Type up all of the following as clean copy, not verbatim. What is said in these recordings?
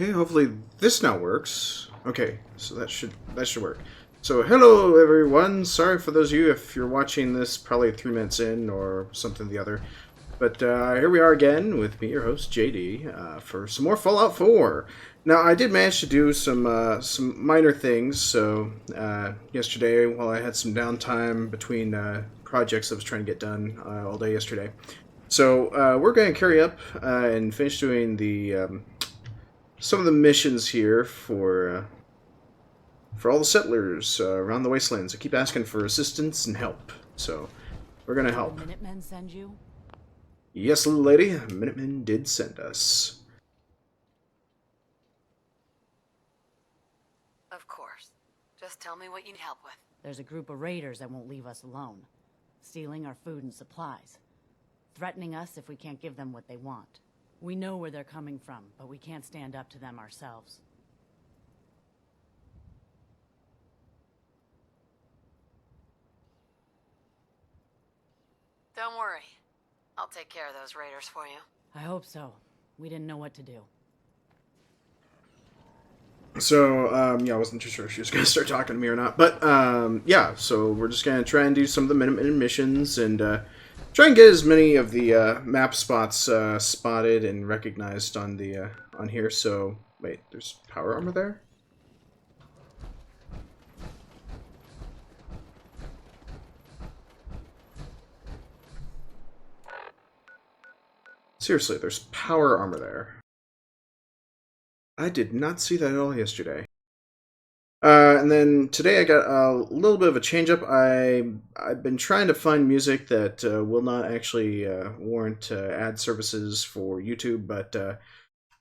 Okay, hopefully this now works. Okay, so that should work. So hello everyone. Sorry for those of you if you're watching this probably 3 minutes in or something or the other. But here we are again with me, your host JD, for some more Fallout 4. Now I did manage to do some minor things. So yesterday, while I had some downtime between projects I was trying to get done all day yesterday, so we're going to carry up and finish doing the some of the missions here for all the settlers around the wastelands. They keep asking for assistance and help, so we're gonna help. Did the Minutemen send you? Yes, little lady, Minutemen did send us. Of course. Just tell me what you need help with. There's a group of raiders that won't leave us alone, stealing our food and supplies, threatening us if we can't give them what they want. We know where they're coming from, but we can't stand up to them ourselves. Don't worry. I'll take care of those raiders for you. I hope so. We didn't know what to do. So, yeah, I wasn't too sure if she was going to start talking to me or not. But, yeah, so we're just going to try and do some of the Minutemen missions and try and get as many of the map spots spotted and recognized on the on here. So, wait, there's power armor there? Seriously, there's power armor there. I did not see that at all yesterday. And then today I got a little bit of a change up. I've been trying to find music that will not actually warrant ad services for YouTube, but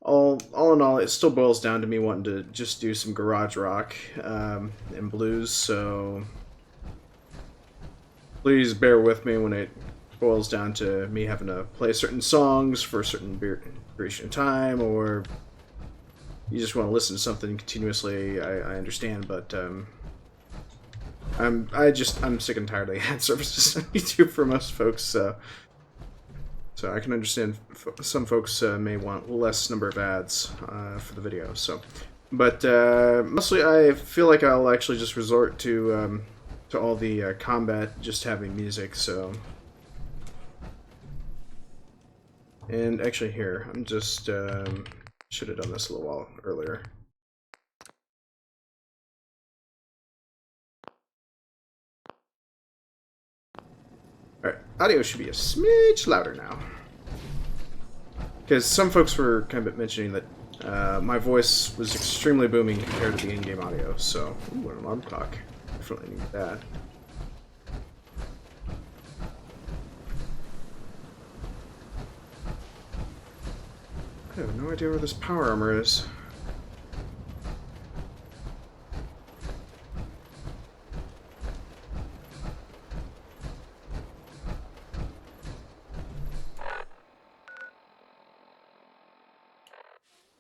all in all, it still boils down to me wanting to just do some garage rock and blues. So please bear with me when it boils down to me having to play certain songs for a certain duration of time, or you just want to listen to something continuously. I understand, but I'm sick and tired of the ad services on YouTube for most folks. So I can understand some folks may want less number of ads for the video. So, but mostly I feel like I'll actually just resort to all the combat just having music. So. And actually here, I'm just, should have done this a little while earlier. Alright, audio should be a smidge louder now. Because some folks were kind of mentioning that my voice was extremely booming compared to the in-game audio, so, ooh, an alarm clock. Definitely need that. I have no idea where this power armor is.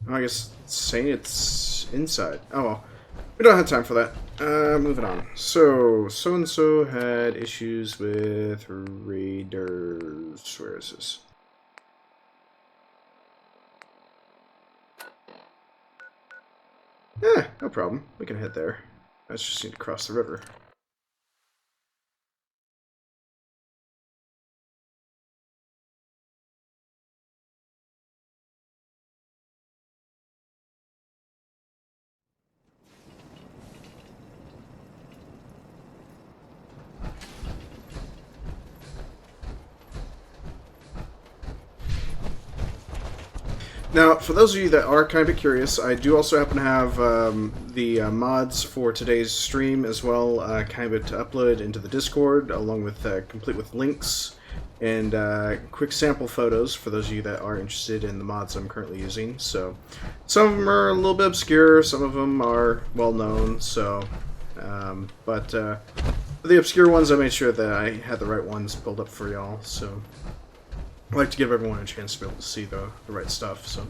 Oh, I guess saying it's inside. Oh well. We don't have time for that. Moving on. So-and-so had issues with raiders. Where is this? Yeah, no problem. We can head there. I just need to cross the river. Now, for those of you that are kind of curious, I do also happen to have the mods for today's stream as well, kind of uploaded into the Discord, along with complete with links and quick sample photos for those of you that are interested in the mods I'm currently using. So, some of them are a little bit obscure, some of them are well known. So, but for the obscure ones, I made sure that I had the right ones pulled up for y'all. So. I like to give everyone a chance to be able to see the right stuff, so.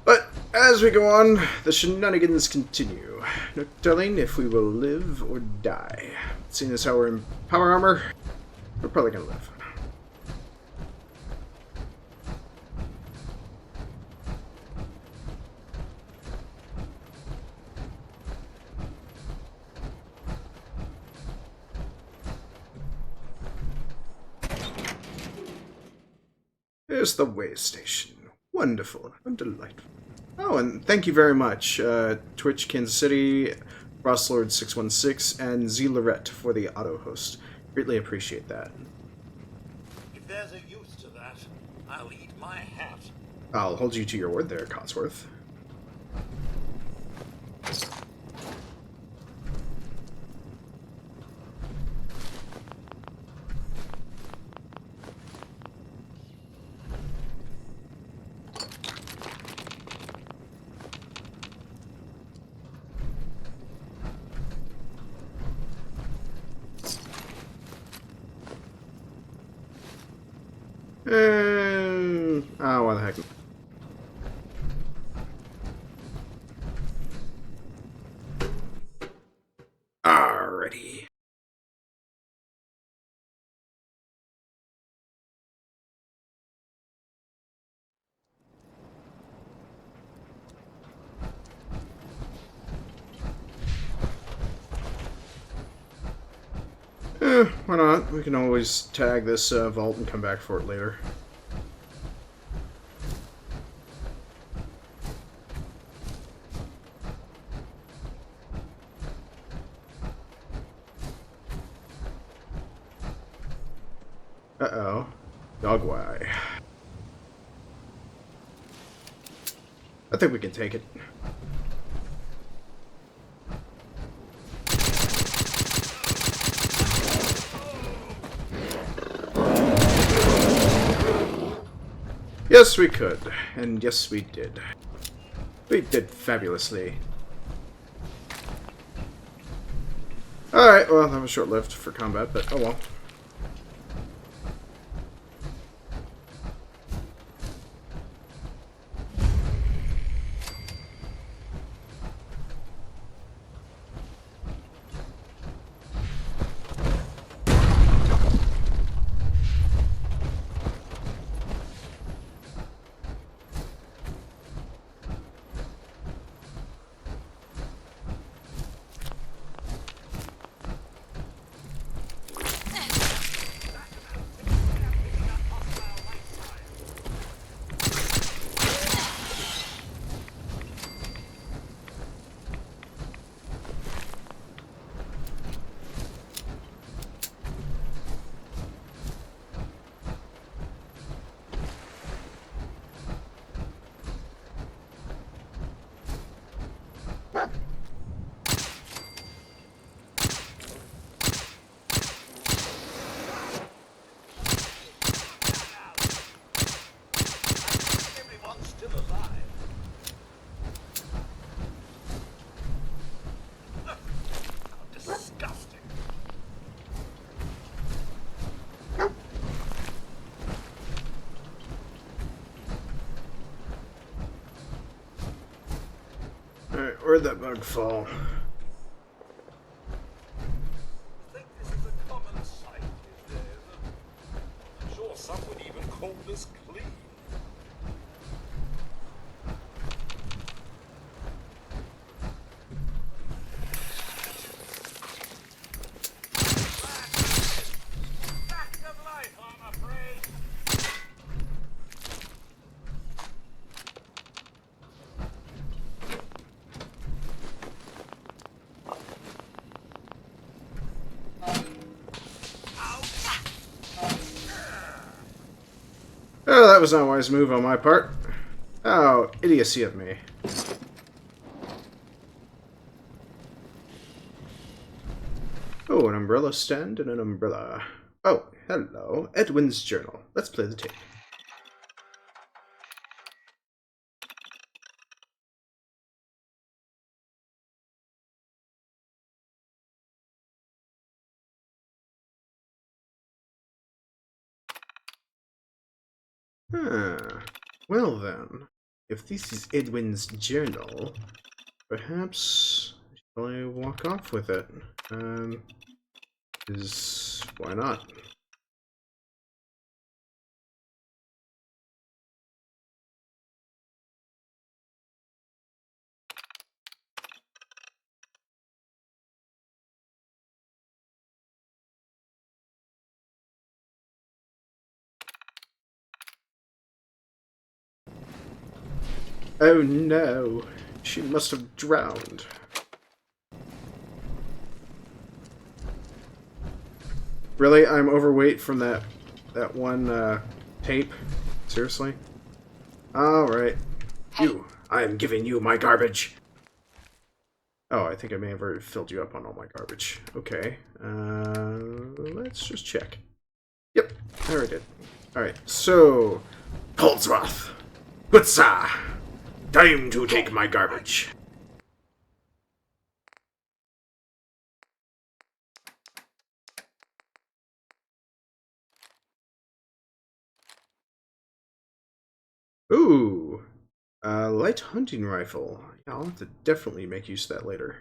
But, as we go on, the shenanigans continue. No telling if we will live or die. Seeing as how we're in power armor, we're probably gonna live. There's the way station. Wonderful and delightful. Oh, and thank you very much, Twitch Kansas City, Frostlord616, and Z Lorette for the auto host. Greatly appreciate that. If there's a use to that, I'll eat my hat. I'll hold you to your word there, Codsworth. Oh, why the heck? Alrighty. Why not? We can always tag this vault and come back for it later. Uh-oh. Dogwai. I think we can take it. Yes, we could. And yes, we did. We did fabulously. Alright, well, that was short-lived for combat, but oh well. Everyone's still alive. How disgusting. Alright, where'd that bug fall? I think this is a common sight these days. I'm sure some would even call this clean. Fact of life, I'm afraid. Oh, that was not a wise move on my part. Oh, idiocy of me. Oh, an umbrella stand and an umbrella. Oh, hello. Edwin's journal. Let's play the tape. Huh. Well then, if this is Edwin's journal, perhaps I should probably walk off with it. Why not? Oh no, she must have drowned. Really? I'm overweight from that one tape? Seriously? Alright. Hey. You, I am giving you my garbage. Oh, I think I may have already filled you up on all my garbage. Okay. Let's just check. Yep, I already did. Alright, so... Poldsroth! Hutsa! Time to take my garbage. Ooh! Light hunting rifle. Yeah, I'll have to definitely make use of that later.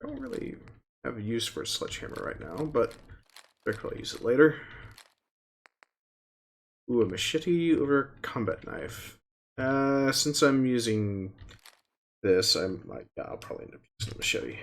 Don't really have a use for a sledgehammer right now, but I'll probably use it later. Ooh, a machete over a combat knife. Since I'm using this, yeah, I'll probably end up using the machete.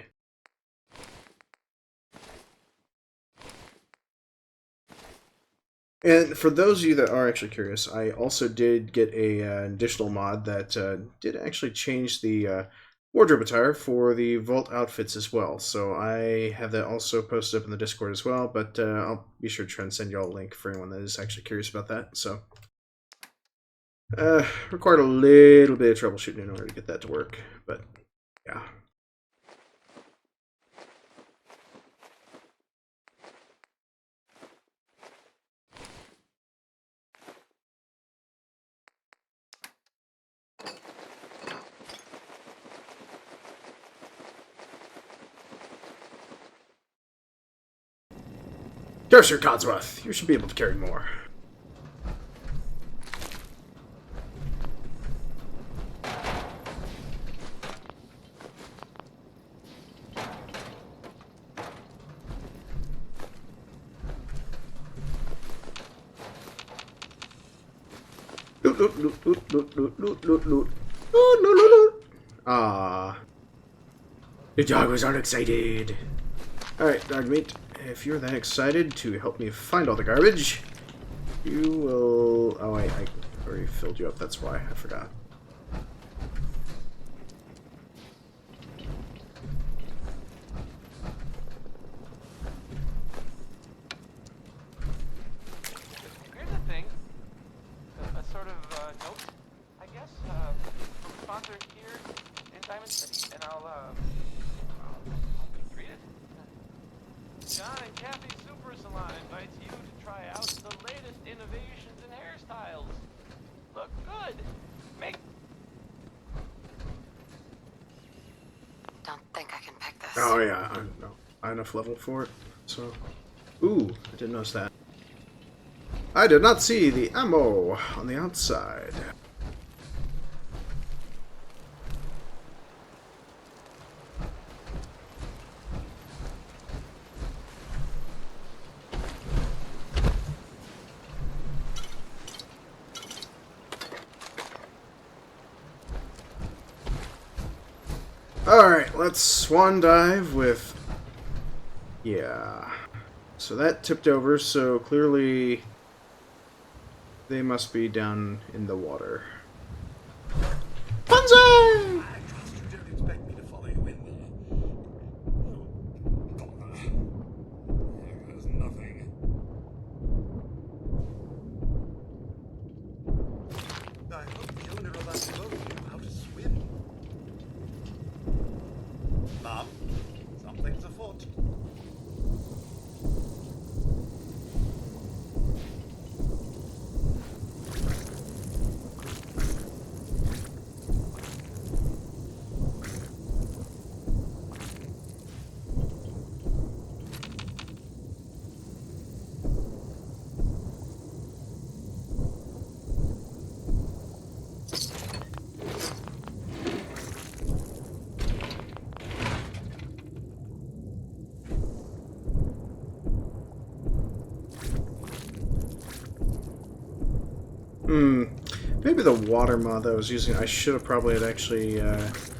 And for those of you that are actually curious, I also did get a additional mod that did actually change the wardrobe attire for the Vault outfits as well. So I have that also posted up in the Discord as well, but I'll be sure to try and send you all a link for anyone that is actually curious about that. So required a little bit of troubleshooting in order to get that to work, but yeah. Sir Codsworth, you should be able to carry more. Loot, loot, loot, loot, loot, loot, loot, loot, loot. Loot, loot, loot, loot. Ah. The dog was all excited. Alright, Dogmeat, if you're that excited to help me find all the garbage, you will... Oh, I already filled you up, that's why. I forgot. Here's the thing. A sort of note, I guess, from a sponsor here in Diamond City, and I'll read it. John and Kathy Super Salon invites you to try out the latest innovations in hairstyles. Look good. Make... Don't think I can pick this. Oh, yeah, I'm not enough level for it, so... Ooh, I didn't notice that. I did not see the ammo on the outside. Alright, let's swan dive with... Yeah. So that tipped over, so clearly they must be down in the water. Banzai! I trust you don't expect me to follow you in there. Oh, bother. There's nothing. I hope the owner of that boat knew how to swim. Mom, something's afoot. Maybe the water mod that I was using, I should have probably had actually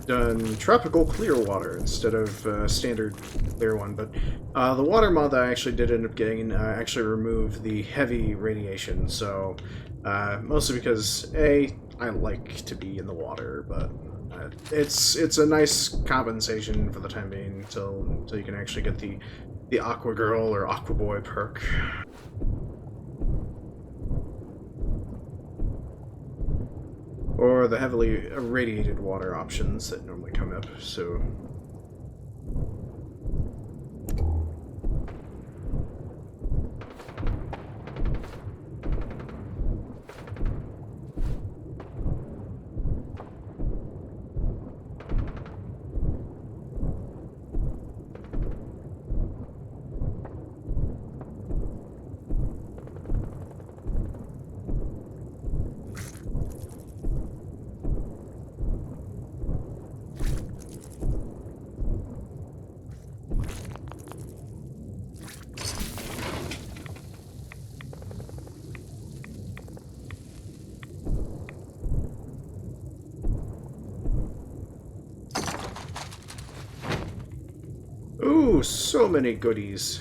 done tropical clear water instead of standard clear one. But the water mod that I actually did end up getting actually removed the heavy radiation. So mostly because I like to be in the water, but it's a nice compensation for the time being until you can actually get the Aqua Girl or Aqua Boy perk. Or the heavily irradiated water options that normally come up, so... Ooh, so many goodies.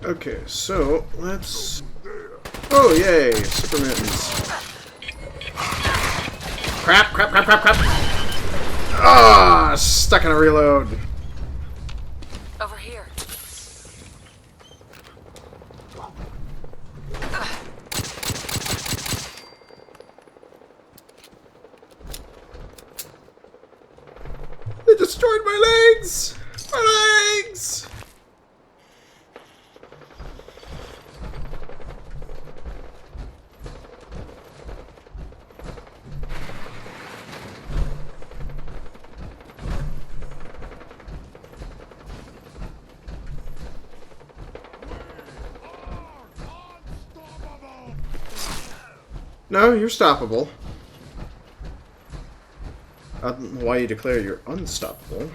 Okay, so let's... Oh, yay! Super mittens. Crap, crap, crap, crap, crap! Ah! Stuck in a reload. Over here. They destroyed my legs! My legs! No, you're stoppable. I don't know why you declare you're unstoppable.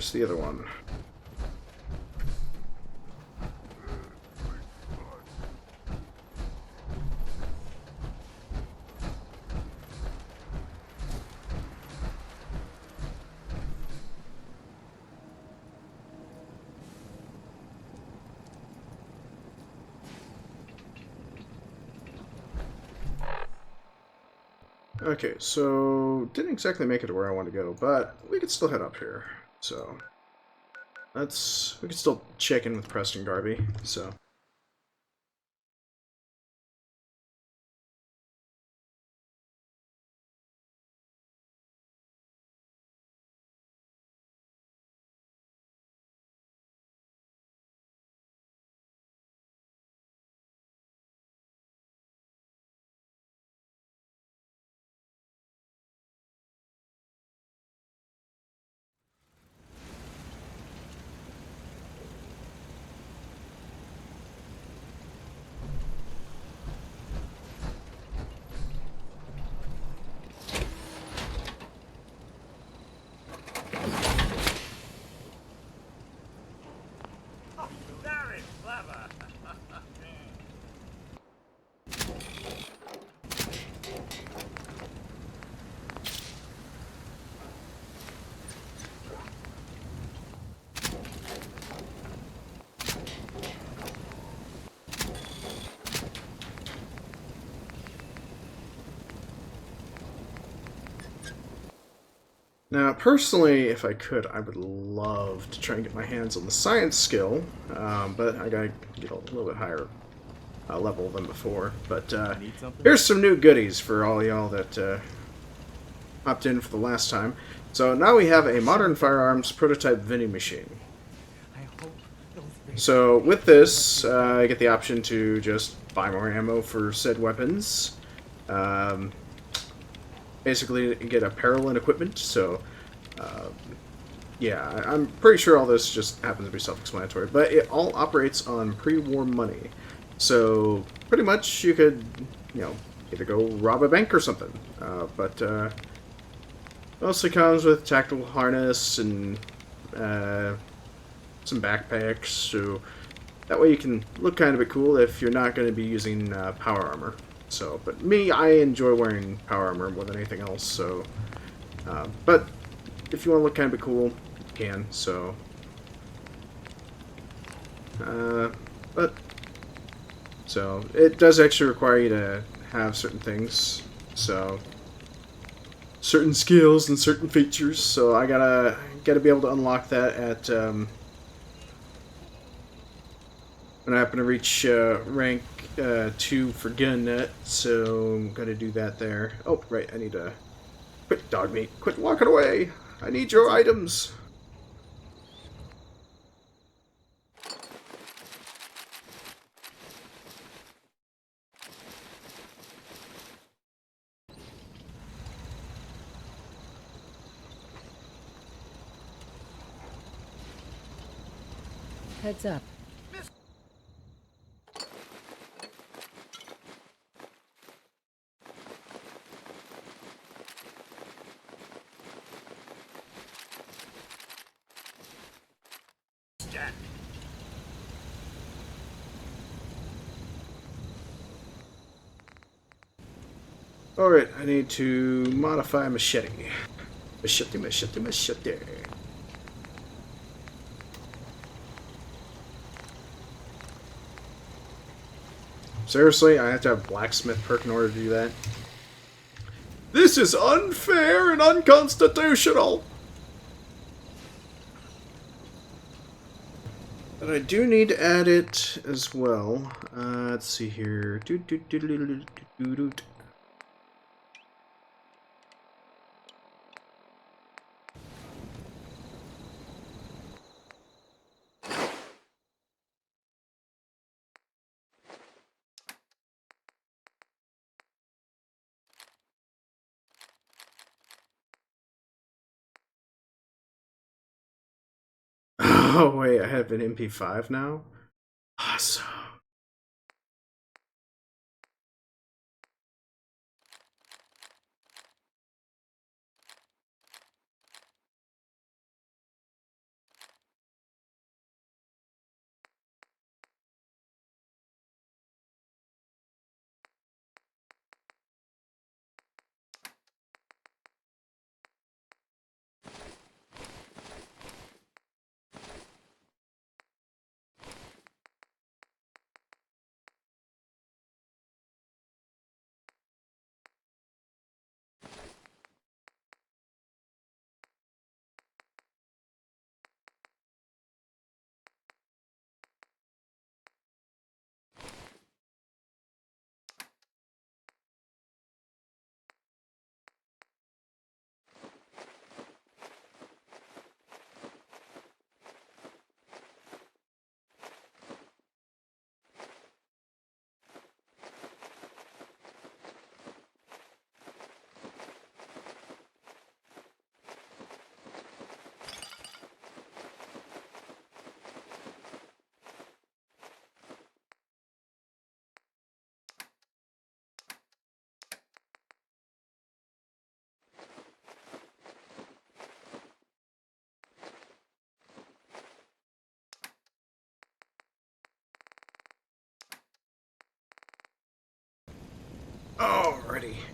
where's the other one? Okay, so didn't exactly make it to where I want to go, but we could still head up here. So we could still check in with Preston Garvey. So Very clever. now, personally, if I could, I would love to try and get my hands on the science skill, but I gotta get a little bit higher level than before. But here's some new goodies for all y'all that hopped in for the last time. So now we have a modern firearms prototype vending machine. So with this, I get the option to just buy more ammo for said weapons. Basically, get apparel and equipment. So, yeah, I'm pretty sure all this just happens to be self-explanatory. But it all operates on pre-war money. So pretty much you could, either go rob a bank or something. But mostly comes with tactical harness and some backpacks, so that way you can look kind of bit cool if you're not going to be using power armor. So, but me, I enjoy wearing power armor more than anything else. So, but if you want to look kind of bit cool, you can. So, but so it does actually require you to have certain things. So, certain skills and certain features. So I gotta be able to unlock that at when I happen to reach rank 2 for gun nut, so I'm gonna do that there. Oh, right, I need to quit, dog meat. Quit walking away. I need your items. Heads up. Alright, I need to modify machete. Machete, machete, machete. Seriously, I have to have blacksmith perk in order to do that? This is unfair and unconstitutional! But I do need to add it as well. Let's see here. Oh wait, I have an MP5 now? Awesome.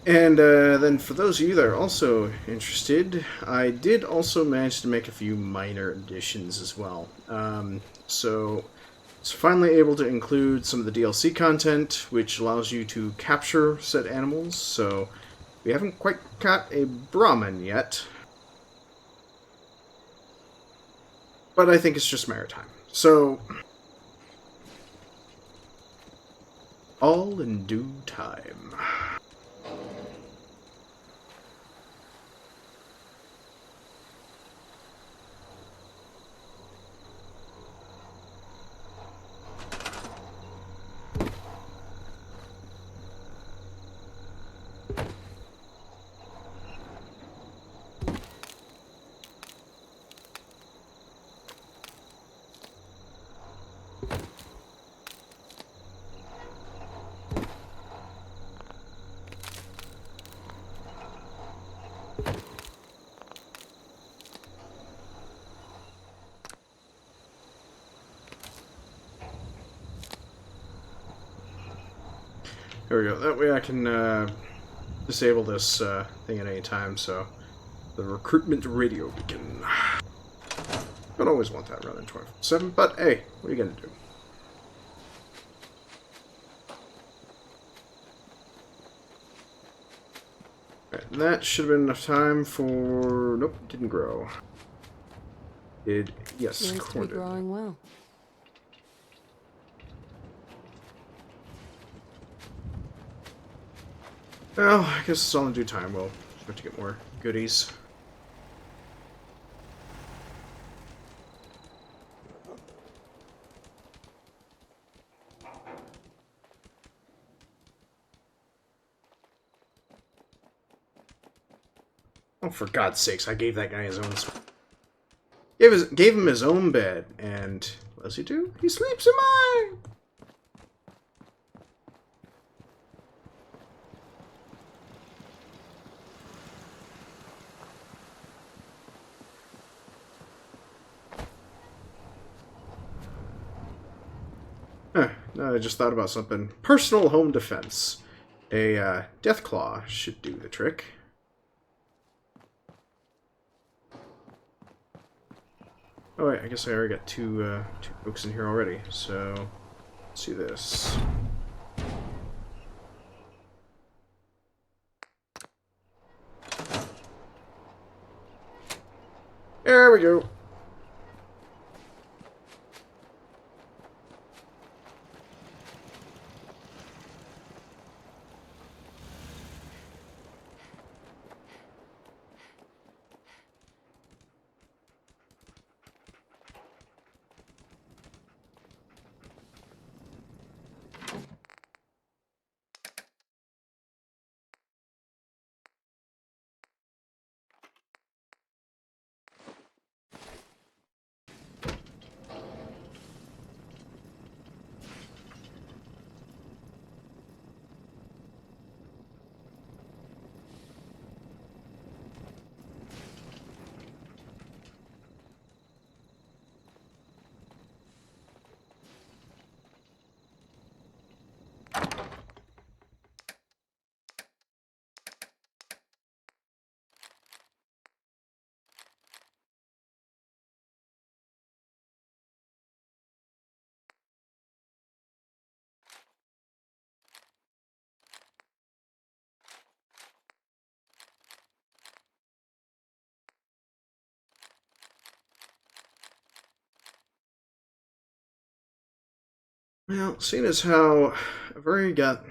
And then for those of you that are also interested, I did also manage to make a few minor additions as well. So finally able to include some of the DLC content, which allows you to capture said animals. So we haven't quite caught a Brahmin yet, but I think it's just maritime. So all in due time. There we go. That way I can disable this thing at any time, so the recruitment radio beacon. Don't always want that running 24/7, but hey, what are you gonna do? Alright, that should have been enough time for... Nope, didn't grow. Yes, Seems to be corn did. growing well. Well, I guess it's all in due time. We'll start to get more goodies. Oh, for God's sakes, I gave that guy his own... Gave him his own bed, and what does he do? He sleeps in mine! Huh, no, I just thought about something. Personal home defense. A death claw should do the trick. Oh wait, I guess I already got two books in here already, so let's do this. There we go. Well, seeing as how I've already got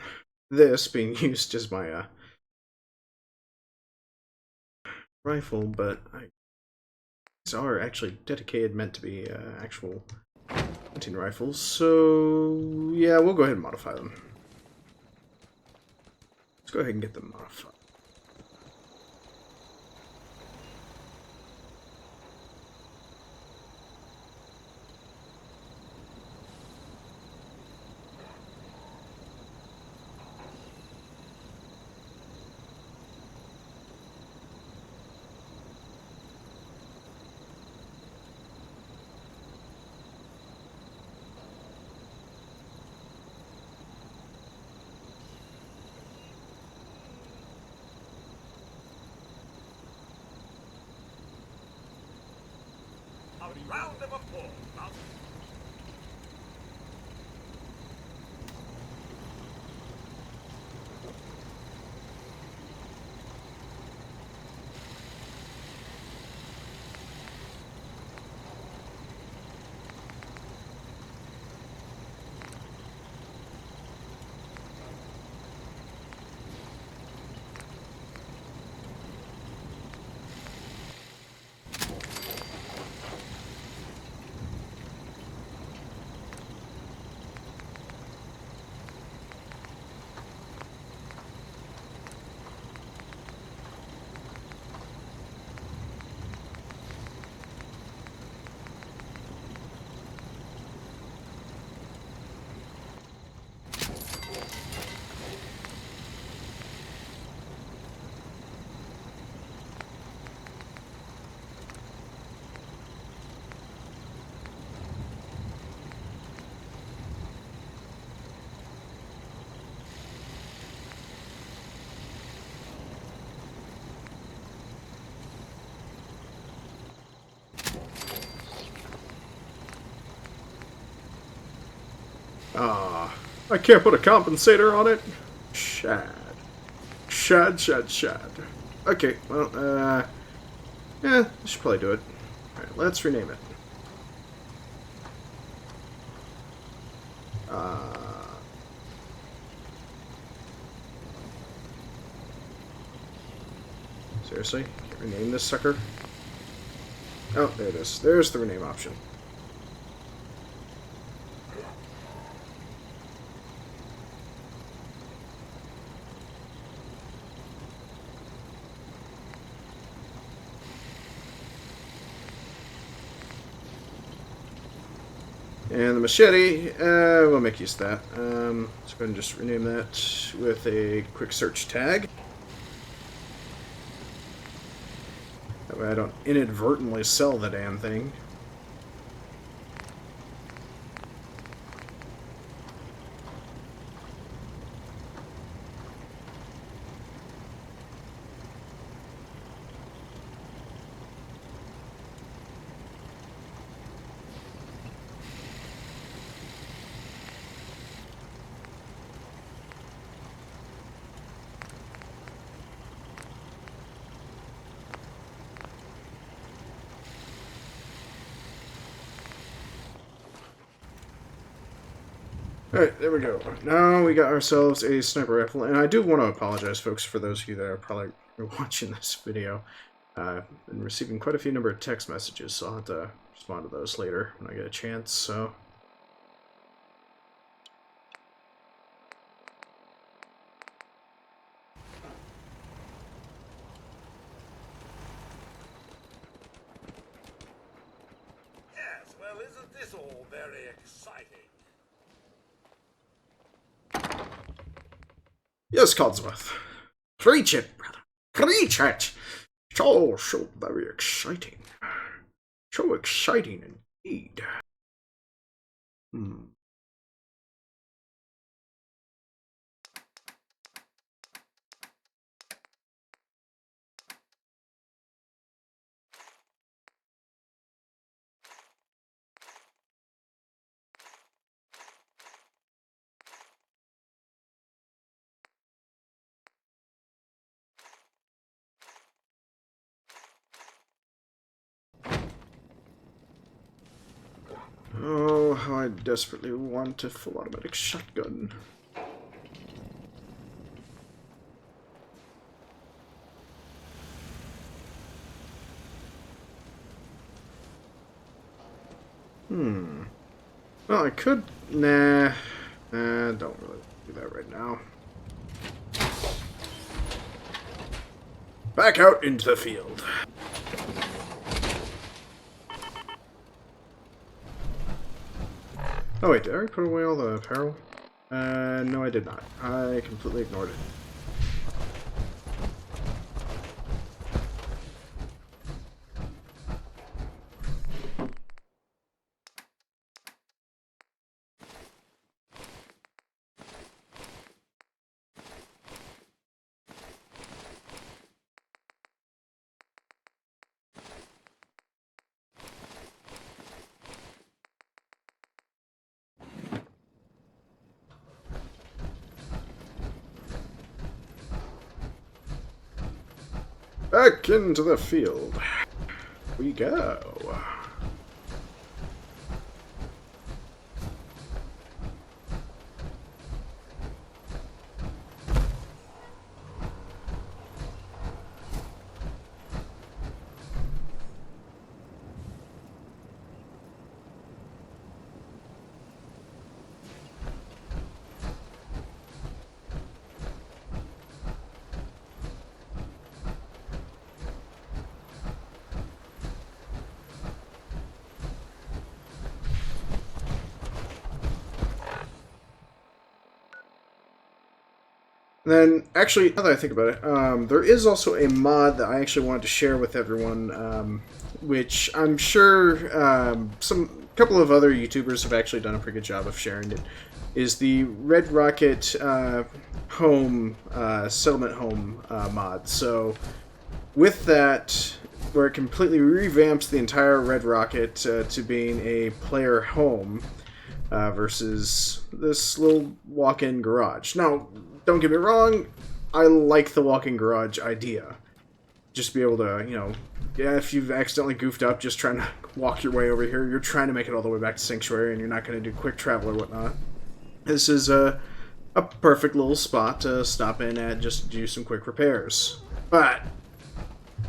this being used as my rifle, but these are actually dedicated, meant to be actual hunting rifles, so yeah, we'll go ahead and modify them. Let's go ahead and get them modified. Round of applause. Now, Ah, I can't put a compensator on it. Shad. Shad, shad, shad. Okay, well, yeah, I should probably do it. Alright, let's rename it. Seriously? Can't rename this sucker? Oh, there it is. There's the rename option. And the machete, we'll make use of that. Let's go ahead and just rename that with a quick search tag. That way I don't inadvertently sell the damn thing. Alright, there we go. Now we got ourselves a sniper rifle, and I do want to apologize, folks, for those of you that are probably watching this video. I've been receiving quite a few number of text messages, so I'll have to respond to those later when I get a chance, so... yes, well, isn't this all very exciting? Yes, Codsworth. Preach it, brother. Preach it! So very exciting. So exciting indeed. Oh, how I desperately want a full automatic shotgun. Well, I could... Nah. Don't really do that right now. Back out into the field. Oh wait, did I already put away all the apparel? No I did not. I completely ignored it. Back into the field we go. Then, actually, now that I think about it, there is also a mod that I actually wanted to share with everyone, which I'm sure some couple of other YouTubers have actually done a pretty good job of sharing it. Is the Red Rocket home settlement home mod. So, with that, where it completely revamps the entire Red Rocket to being a player home versus this little walk-in garage. Now, don't get me wrong, I like the walk-in garage idea. Just be able to, you know, yeah, if you've accidentally goofed up just trying to walk your way over here, you're trying to make it all the way back to Sanctuary and you're not going to do quick travel or whatnot. This is a perfect little spot to stop in at just to do some quick repairs. But,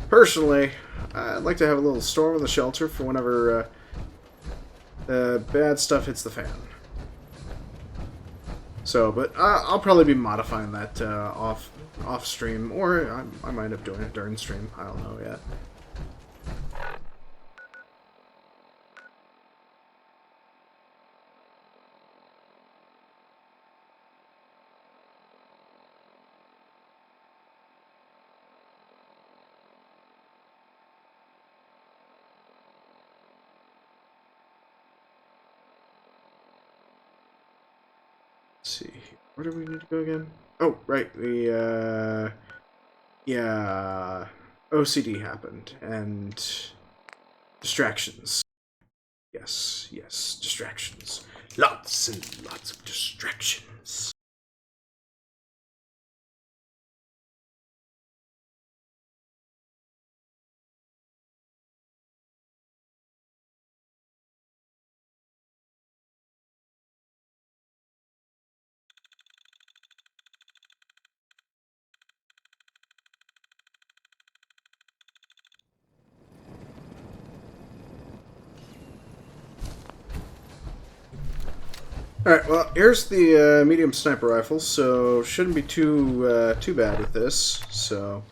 personally, I'd like to have a little storm in the shelter for whenever bad stuff hits the fan. So, but I'll probably be modifying that off stream, or I might end up doing it during stream. I don't know yet. Let's see, where do we need to go again? Oh, right, yeah, OCD happened, and distractions. Yes, distractions. Lots and lots of distractions. Alright, well, here's the medium sniper rifle, so shouldn't be too bad with this, so...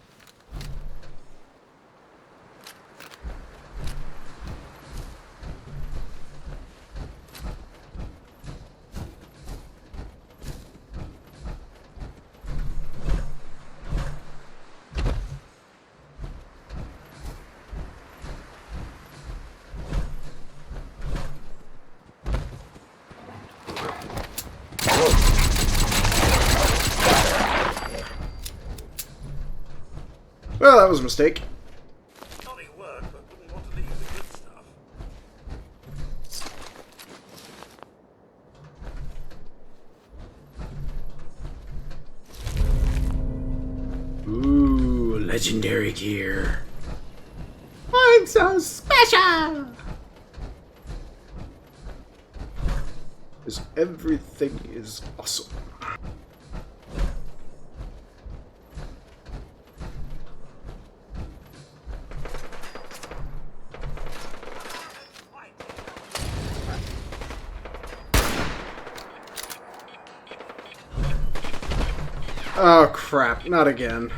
Well, that was a mistake. Jolly work, but wouldn't want to leave the good stuff. Ooh, legendary gear. I'm so special! Because everything is awesome. Oh crap, not again.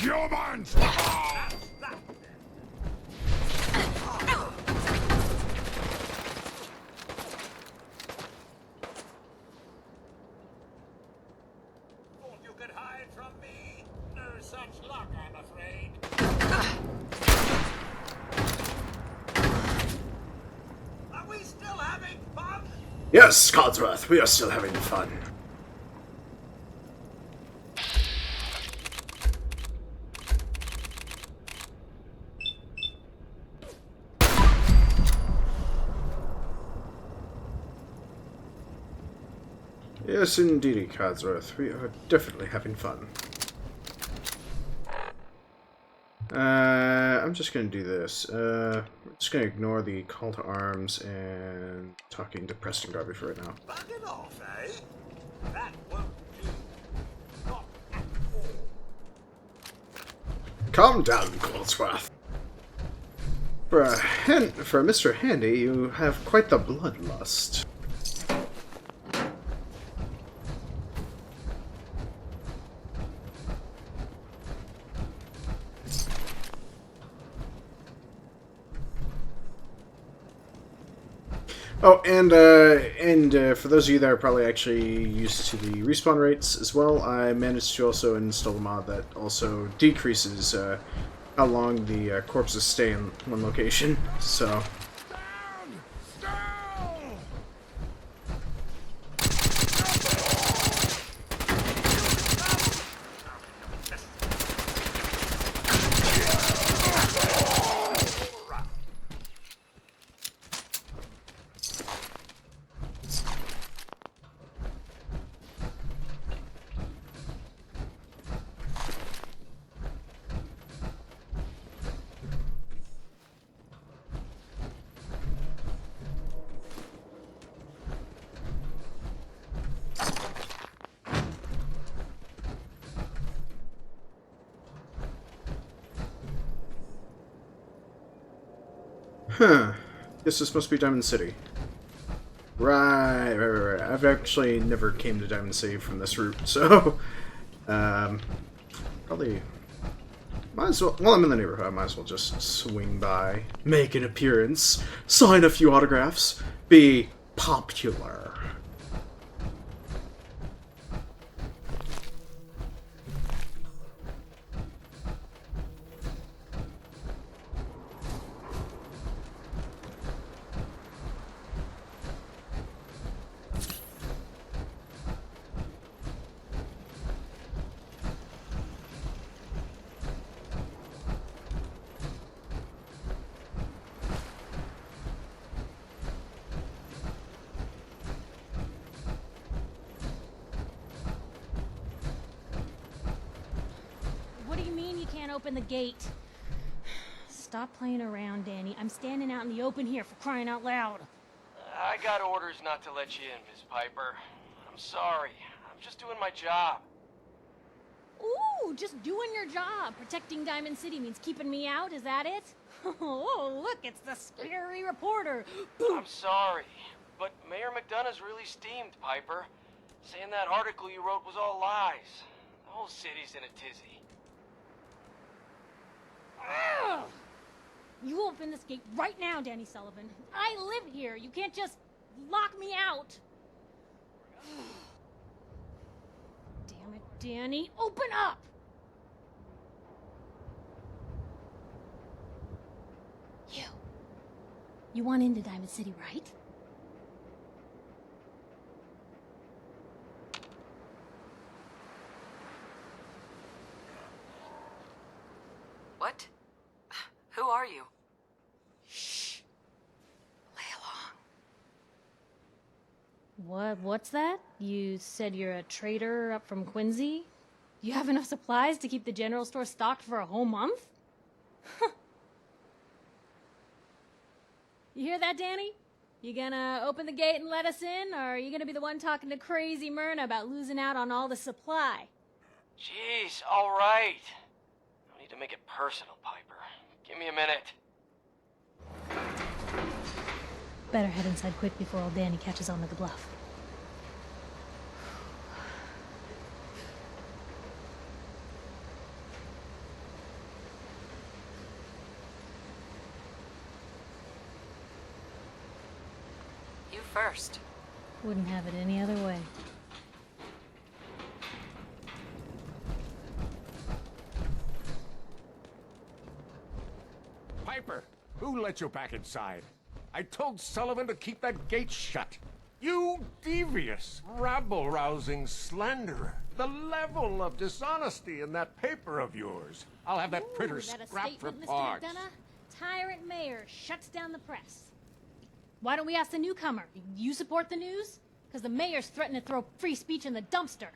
Humans! such luck, I'm afraid. Are we still having fun? Yes, Codsworth, we are still having fun. Yes, indeedy, Codsworth. We are definitely having fun. I'm just gonna do this. We're just gonna ignore the call to arms and talking to Preston Garvey for right now. Bug it off, eh? That won't do. Not at all. Calm down, Codsworth. For Mr. Handy, you have quite the bloodlust. Oh, and for those of you that are probably actually used to the respawn rates as well, I managed to also install a mod that also decreases how long the corpses stay in one location. So. Huh. Guess this must be Diamond City. Right. I've actually never came to Diamond City from this route, so probably might as well. Well, I'm in the neighborhood. I might as well just swing by, make an appearance, sign a few autographs, be popular. Open the gate. Stop playing around, Danny. I'm standing out in the open here, for crying out loud. I got orders not to let you in, Miss Piper. I'm sorry. I'm just doing my job. Ooh, just doing your job. Protecting Diamond City means keeping me out, is that it? Oh, look, it's the scary reporter. I'm sorry, but Mayor McDonough's really steamed, Piper. Saying that article you wrote was all lies. The whole city's in a tizzy. Ugh. You open this gate right now, Danny Sullivan. I live here. You can't just lock me out. Damn it, Danny. Open up! You want into Diamond City, right? What? Who are you? Shh. Lay along. What's that? You said you're a trader up from Quincy? You have enough supplies to keep the general store stocked for a whole month? You hear that, Danny? You gonna open the gate and let us in, or are you gonna be the one talking to crazy Myrna about losing out on all the supply? Jeez, all right. No need to make it personal, Piper. Give me a minute. Better head inside quick before old Danny catches on to the bluff. You first. Wouldn't have it any other way. Piper, who let you back inside? I told Sullivan to keep that gate shut. You devious, rabble-rousing slanderer. The level of dishonesty in that paper of yours. I'll have that printer Is that a scrapped for statement, Mr. parts. McDonough? Tyrant mayor shuts down the press. Why don't we ask the newcomer? You support the news? Because the mayor's threatened to throw free speech in the dumpster.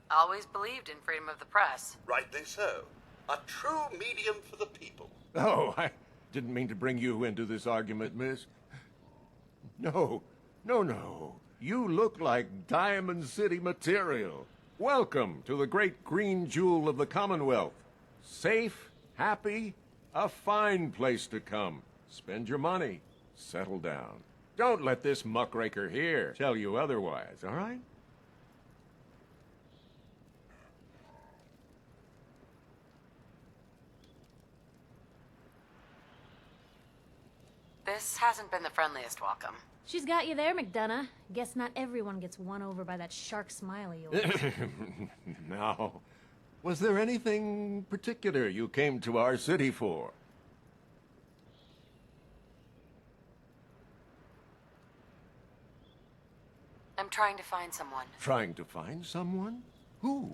Always believed in freedom of the press. Rightly so. A true medium for the people. Oh, I didn't mean to bring you into this argument, miss. No. You look like Diamond City material. Welcome to the great green jewel of the Commonwealth. Safe, happy, a fine place to come. Spend your money. Settle down. Don't let this muckraker here tell you otherwise, all right? This hasn't been the friendliest welcome. She's got you there, McDonough. Guess not everyone gets won over by that shark smile of yours. Now, was there anything particular you came to our city for? I'm trying to find someone. Trying to find someone? Who?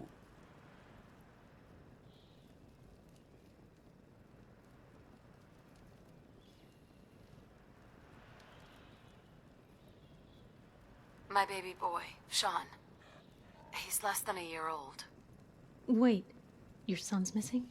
My baby boy, Sean. He's less than a year old. Wait, your son's missing?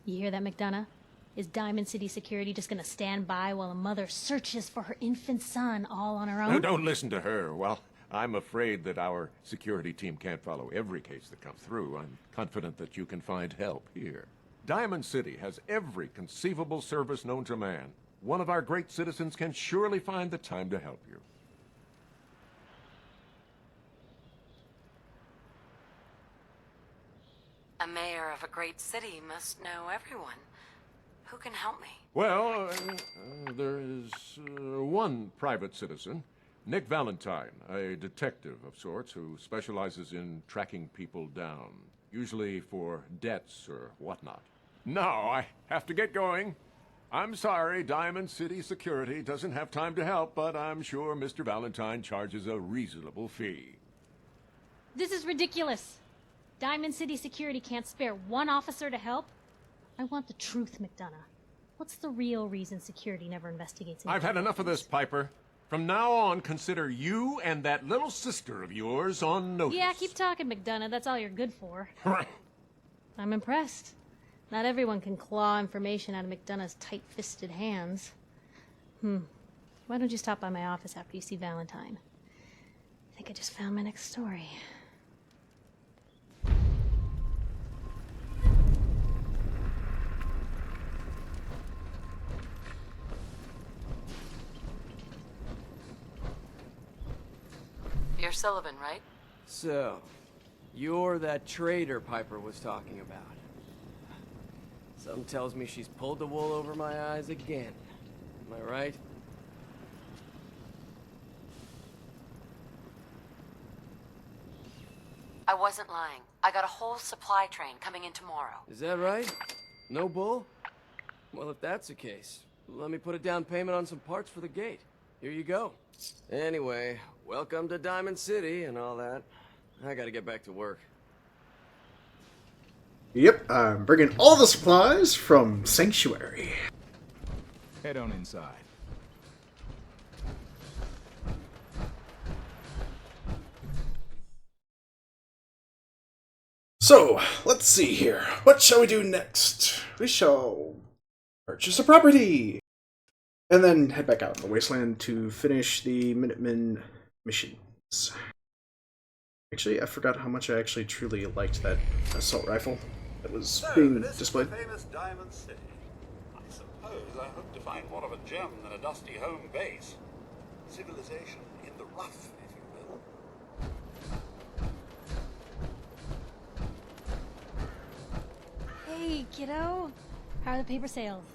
You hear that, McDonough? Is Diamond City Security just gonna stand by while a mother searches for her infant son all on her own? No, don't listen to her. Well, I'm afraid that our security team can't follow every case that comes through. I'm confident that you can find help here. Diamond City has every conceivable service known to man. One of our great citizens can surely find the time to help you. A mayor of a great city must know everyone. Who can help me? Well, there is one private citizen, Nick Valentine, a detective of sorts who specializes in tracking people down, usually for debts or whatnot. Now, I have to get going. I'm sorry, Diamond City Security doesn't have time to help, but I'm sure Mr. Valentine charges a reasonable fee. This is ridiculous. Diamond City Security can't spare one officer to help? I want the truth, McDonough. What's the real reason security never investigates? I've had enough of this, Piper. From now on, consider you and that little sister of yours on notice. Yeah, keep talking, McDonough. That's all you're good for. I'm impressed. Not everyone can claw information out of McDonough's tight-fisted hands. Why don't you stop by my office after you see Valentine? I think I just found my next story. You're Sullivan, right? So, you're that traitor Piper was talking about. Something tells me she's pulled the wool over my eyes again. Am I right? I wasn't lying. I got a whole supply train coming in tomorrow. Is that right? No bull? Well, if that's the case, let me put a down payment on some parts for the gate. Here you go. Anyway, welcome to Diamond City and all that. I gotta get back to work. Yep, I'm bringing all the supplies from Sanctuary. Head on inside. So, let's see here. What shall we do next? We shall purchase a property! And then head back out in the wasteland to finish the Minutemen missions. Actually, I forgot how much I actually truly liked that assault rifle that was So, being this displayed. is the famous Diamond City. I suppose I hope to find more of a gem than a dusty home base. Civilization in the rough, if you will. Hey, kiddo. How are the paper sales?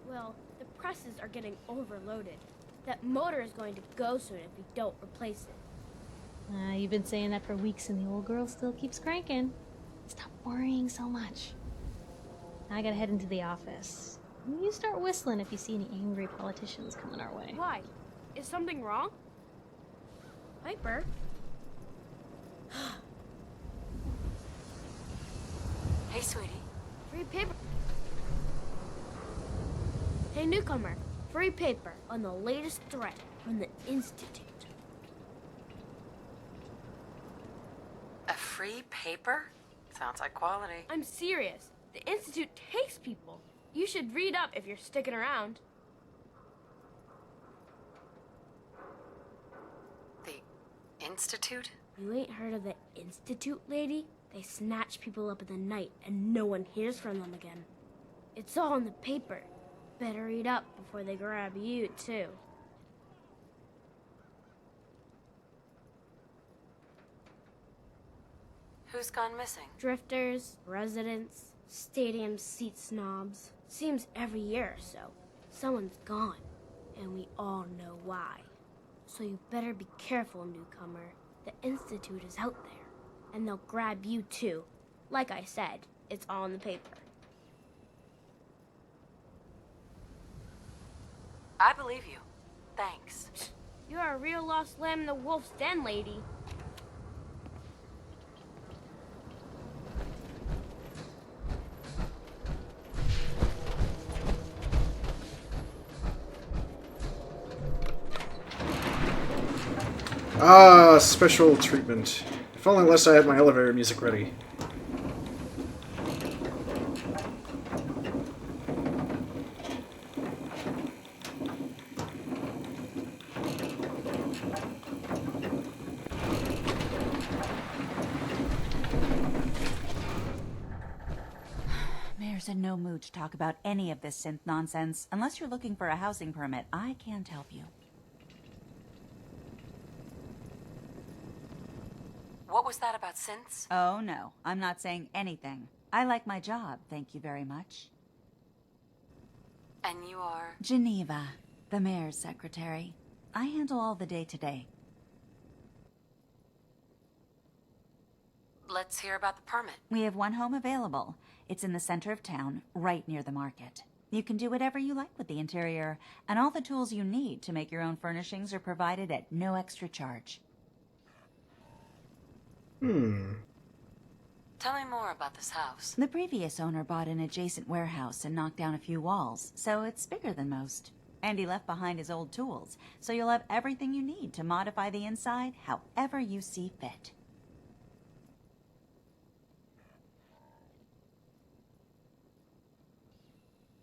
Well, the presses are getting overloaded. That motor is going to go soon if we don't replace it. You've been saying that for weeks and the old girl still keeps cranking. Stop worrying so much. I gotta head into the office. You start whistling if you see any angry politicians coming our way. Why? Is something wrong? Piper? Hey, sweetie. Free paper. Hey, newcomer. Free paper on the latest threat from the Institute. A free paper? Sounds like quality. I'm serious. The Institute takes people. You should read up if you're sticking around. The Institute? You ain't heard of the Institute, lady? They snatch people up in the night and no one hears from them again. It's all in the paper. Better read up before they grab you, too. Who's gone missing? Drifters, residents, stadium seat snobs. Seems every year or so, someone's gone, and we all know why. So you better be careful, newcomer. The Institute is out there, and they'll grab you too. Like I said, it's all in the paper. I believe you. Thanks. You're a real lost lamb in the wolf's den, lady. Ah, special treatment. If only unless I had my elevator music ready. Mayor's in no mood to talk about any of this synth nonsense. Unless you're looking for a housing permit, I can't help you. What was that about synths? Oh, no. I'm not saying anything. I like my job, thank you very much. And you are? Geneva, the mayor's secretary. I handle all the day-to-day. Let's hear about the permit. We have one home available. It's in the center of town, right near the market. You can do whatever you like with the interior, and all the tools you need to make your own furnishings are provided at no extra charge. Tell me more about this house. The previous owner bought an adjacent warehouse and knocked down a few walls, so it's bigger than most. And he left behind his old tools, so you'll have everything you need to modify the inside however you see fit.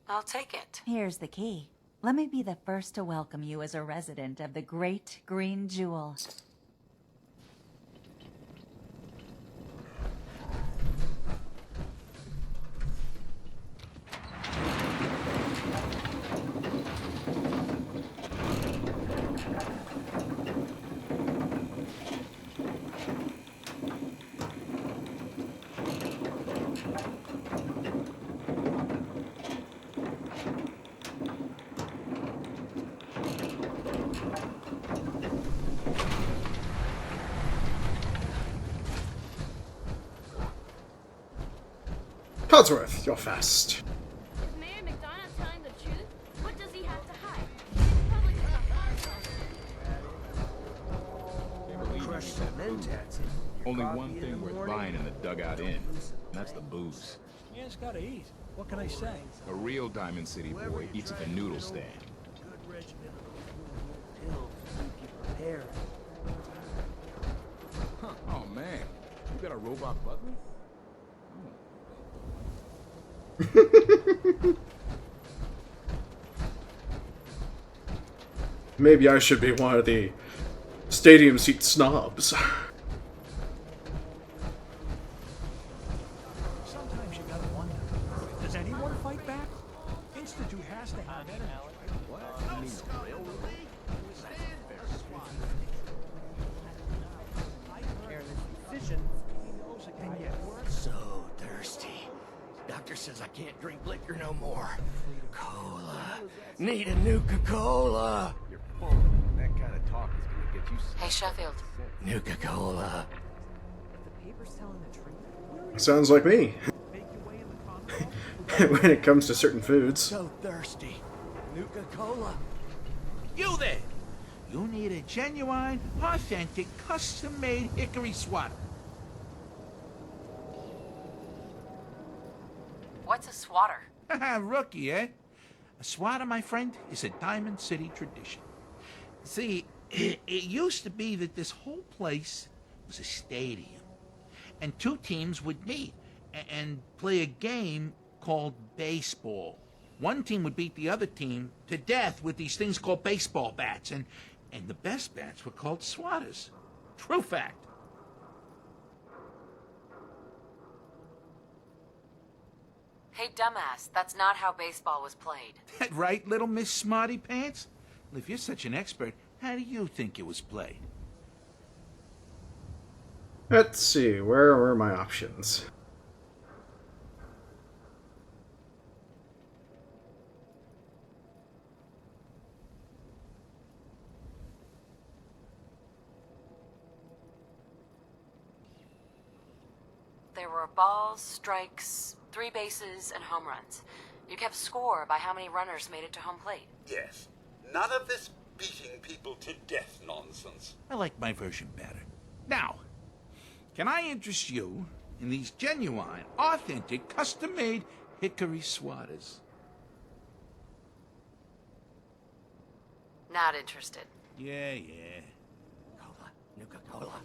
I'll take it. Here's the key. Let me be the first to welcome you as a resident of the Great Green Jewel. Codsworth, you're fast. Is Mayor McDonough telling the truth? What does he have to hide? The public is not Only one thing worth buying in the Dugout Inn, and that's the booze. Yeah, it's gotta eat. What can I say? A real Diamond City boy eats at the noodle stand. Good regimen of pills to keep you prepared. Huh. Oh man, you got a robot butler? Maybe I should be one of the stadium seat snobs. Sometimes you gotta wonder, does anyone fight back? Institute has to have energy. What? You mean the railroad? And yet we're So thirsty. Doctor says I can't drink liquor no more. Cola. Need a Nuka-Cola. You're full. That kind of talk is gonna get you. Hey, Sheffield. Nuka-Cola. Sounds like me. When it comes to certain foods. So thirsty. Nuka-Cola. You there! You need a genuine, authentic, custom-made hickory swatter. What's a swatter? Rookie, eh? A swatter, my friend, is a Diamond City tradition. See, it used to be that this whole place was a stadium. And two teams would meet and play a game called baseball. One team would beat the other team to death with these things called baseball bats, and the best bats were called swatters. True fact. Hey, dumbass, that's not how baseball was played. That right, little Miss Smarty Pants? Well, if you're such an expert, how do you think it was played? Let's see, where were my options? There were balls, strikes, 3 bases, and home runs. You kept score by how many runners made it to home plate. Yes. None of this beating people to death nonsense. I like my version better. Now, can I interest you in these genuine, authentic, custom-made hickory swatters? Not interested. Yeah. Cola. Nuka-Cola.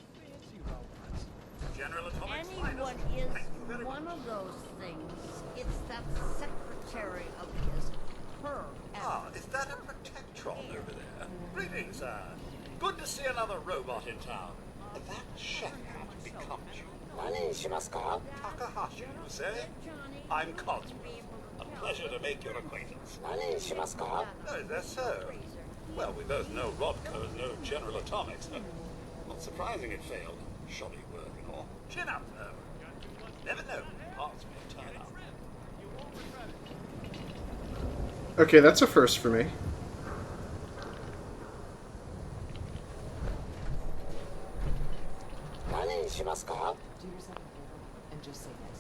General Atomics Anyone is one of those things. It's that secretary of his, her. Ah, is that a Protectron over there? Greetings, sir. Good to see another robot in town. That chef had become you. Takahashi, you say? I'm Cosmos. A pleasure to make your acquaintance. Oh, is that so? Well, we both know Rodco is no General Atomics. Not surprising it failed. Shoddy work and all. Chin up, though. Never know. Parts may turn up. Okay, that's a first for me. Do yourself a favor and just say yes.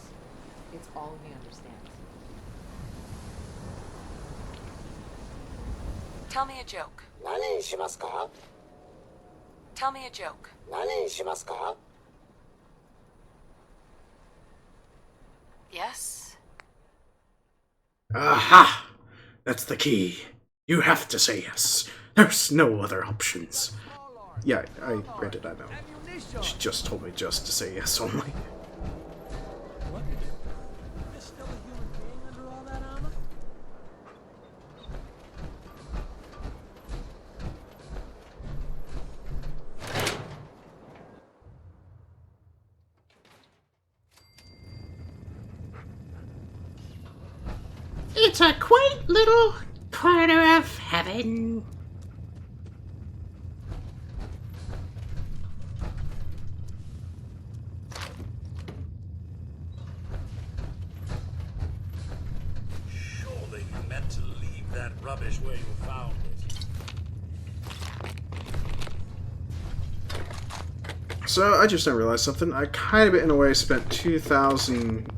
It's all he understands. Tell me a joke. Tell me a joke. Yes? Aha! That's the key. You have to say yes. There's no other options. Yeah, granted, I know. She just told me just to say yes only. What? There's still a human being under all that armor? It's a quaint little corner of heaven. Surely you meant to leave that rubbish where you found it. So, I just now realized something. I kind of, in a way, spent 2,000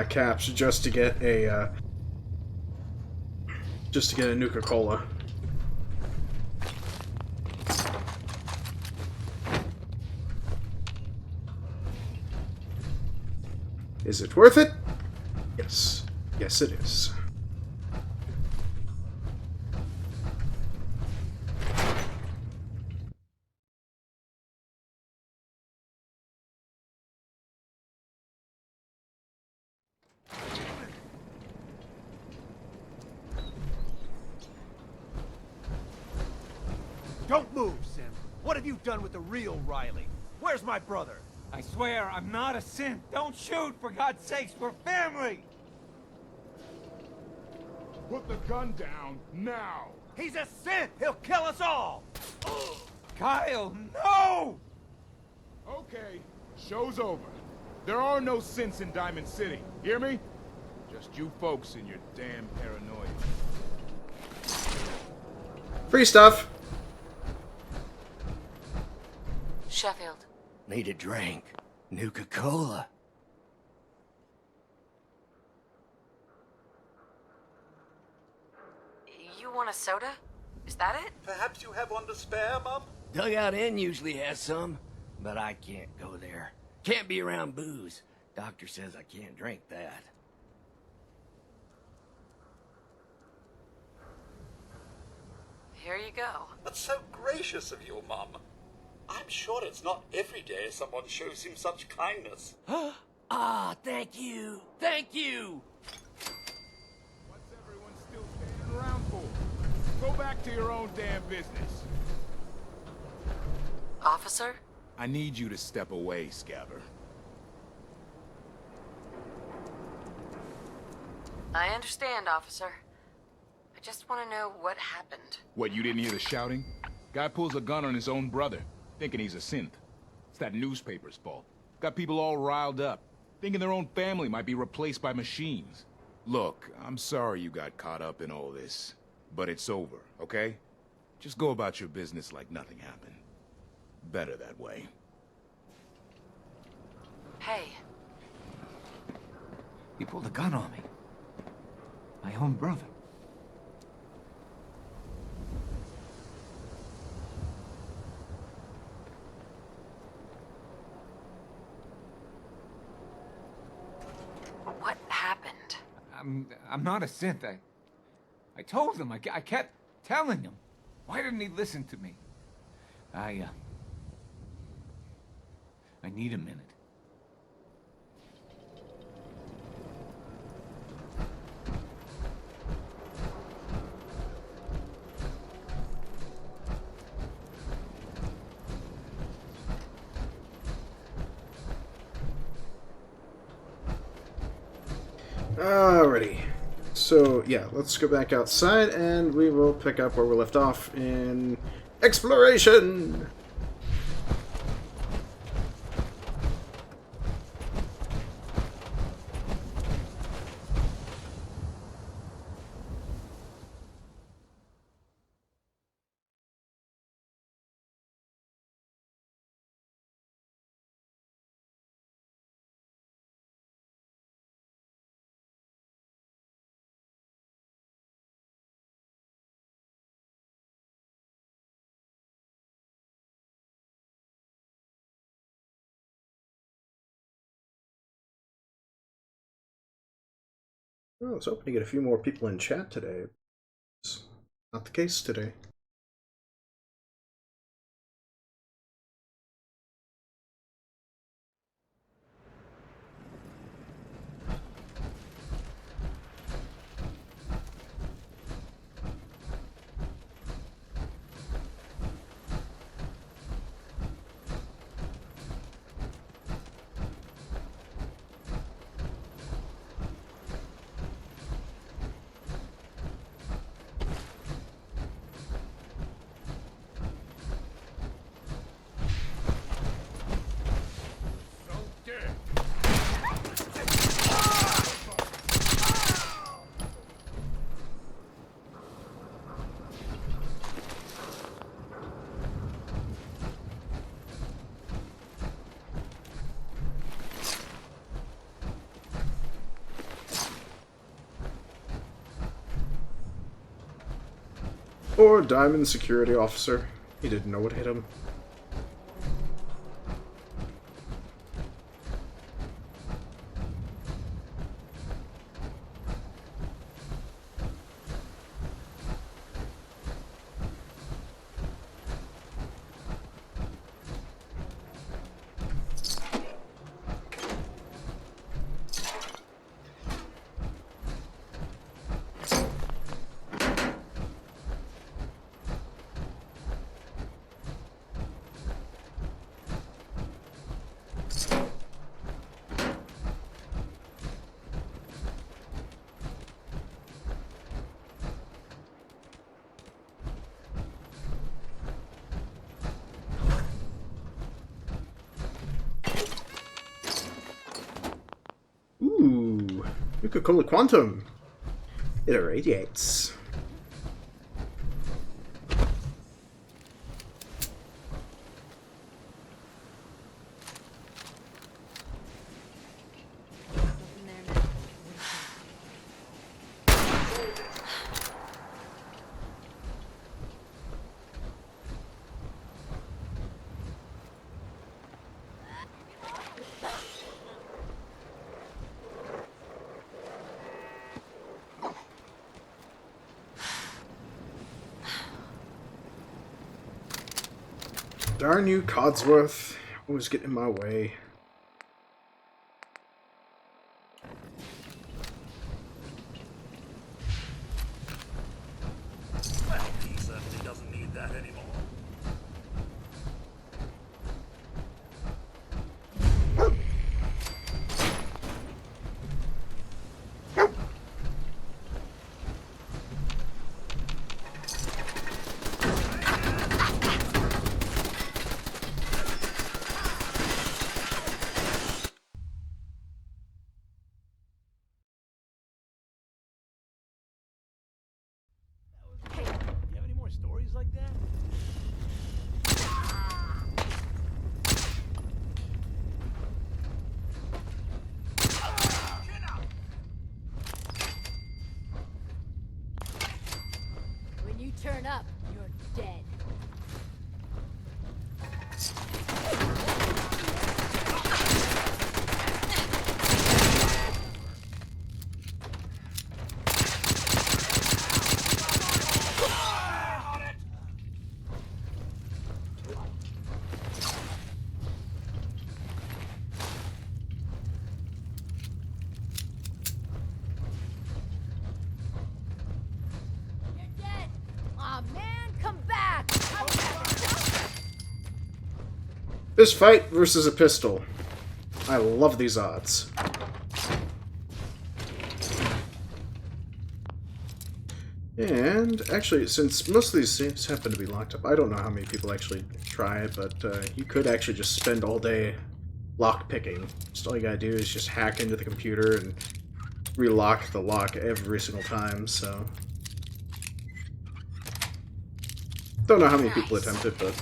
caps just to get a Nuka-Cola. Is it worth it? Yes. Yes, it is. Don't move, Sim. What have you done with the real Riley? Where's my brother? I swear, I'm not a simp. Don't shoot, for God's sakes, we're family! Put the gun down, now! He's a simp! He'll kill us all! Kyle, no! Okay, show's over. There are no synths in Diamond City, hear me? Just you folks and your damn paranoia. Free stuff! Sheffield. Need a drink. Nuka-Cola. You want a soda? Is that it? Perhaps you have one to spare, Mum? Dugout Inn usually has some, but I can't go there. Can't be around booze. Doctor says I can't drink that. Here you go. That's so gracious of you, Mum. I'm sure it's not every day someone shows him such kindness. Ah, thank you. Thank you. What's everyone still standing around for? Go back to your own damn business. Officer? I need you to step away, Scabber. I understand, officer. I just want to know what happened. What, you didn't hear the shouting? Guy pulls a gun on his own brother, thinking he's a synth. It's that newspaper's fault. Got people all riled up, thinking their own family might be replaced by machines. Look, I'm sorry you got caught up in all this, but it's over, okay? Just go about your business like nothing happened. Better that way. Hey. He pulled a gun on me. My own brother. What happened? I'm not a synth. I told him. I kept telling him. Why didn't he listen to me? I need a minute. Alrighty. So, yeah, let's go back outside and we will pick up where we left off in exploration! Well, I was hoping to get a few more people in chat today. It's not the case today. Poor Diamond security officer. He didn't know what hit him. Ooh, Nuka-Cola Quantum. It irradiates. Darn you, Codsworth. Always getting in my way. Well, he certainly doesn't need that anymore. Hey, do you have any more stories like that? When you turn up, you're dead. You're dead! Aw, man, come back! Come back! This fight versus a pistol. I love these odds. And actually, since most of these scenes happen to be locked up, I don't know how many people actually try it, but you could actually just spend all day lock picking. Just all you gotta do is just hack into the computer and relock the lock every single time, so... Don't know how many people attempt it, but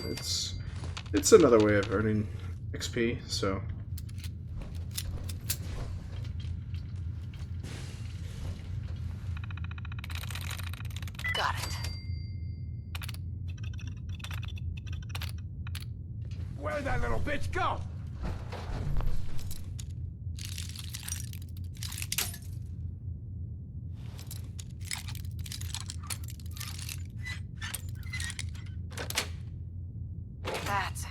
it's another way of earning XP, so... Got it. Where'd that little bitch go? That's it.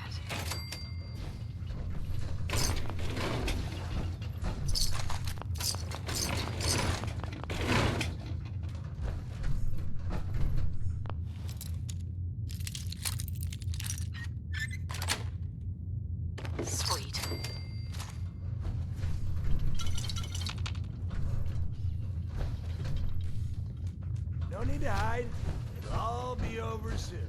Sweet. No need to hide. It'll all be over soon.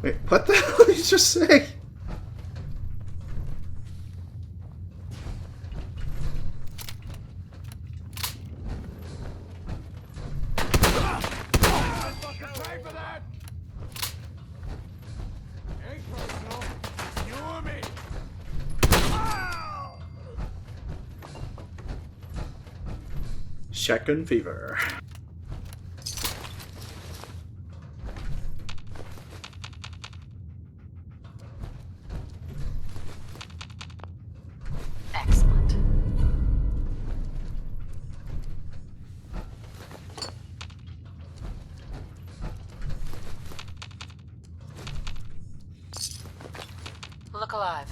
Wait, what the hell did you just say? Pay for that! Ain't personal. You or me. Shotgun fever. Excellent. Look alive.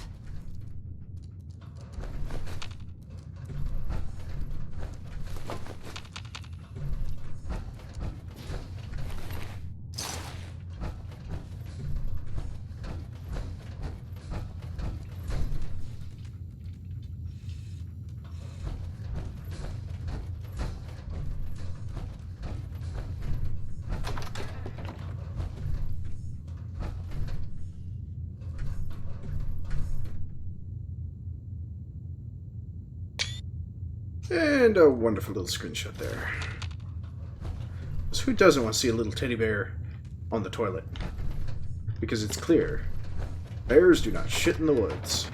And a wonderful little screenshot there. So who doesn't want to see a little teddy bear on the toilet? Because it's clear, bears do not shit in the woods.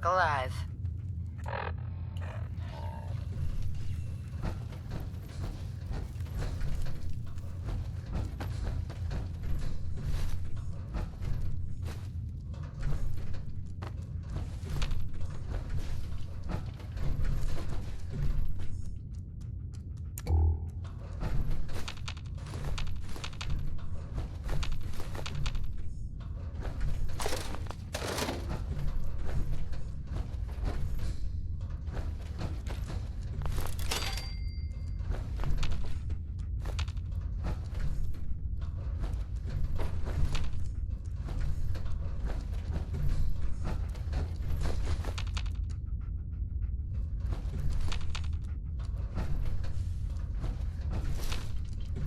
look alive.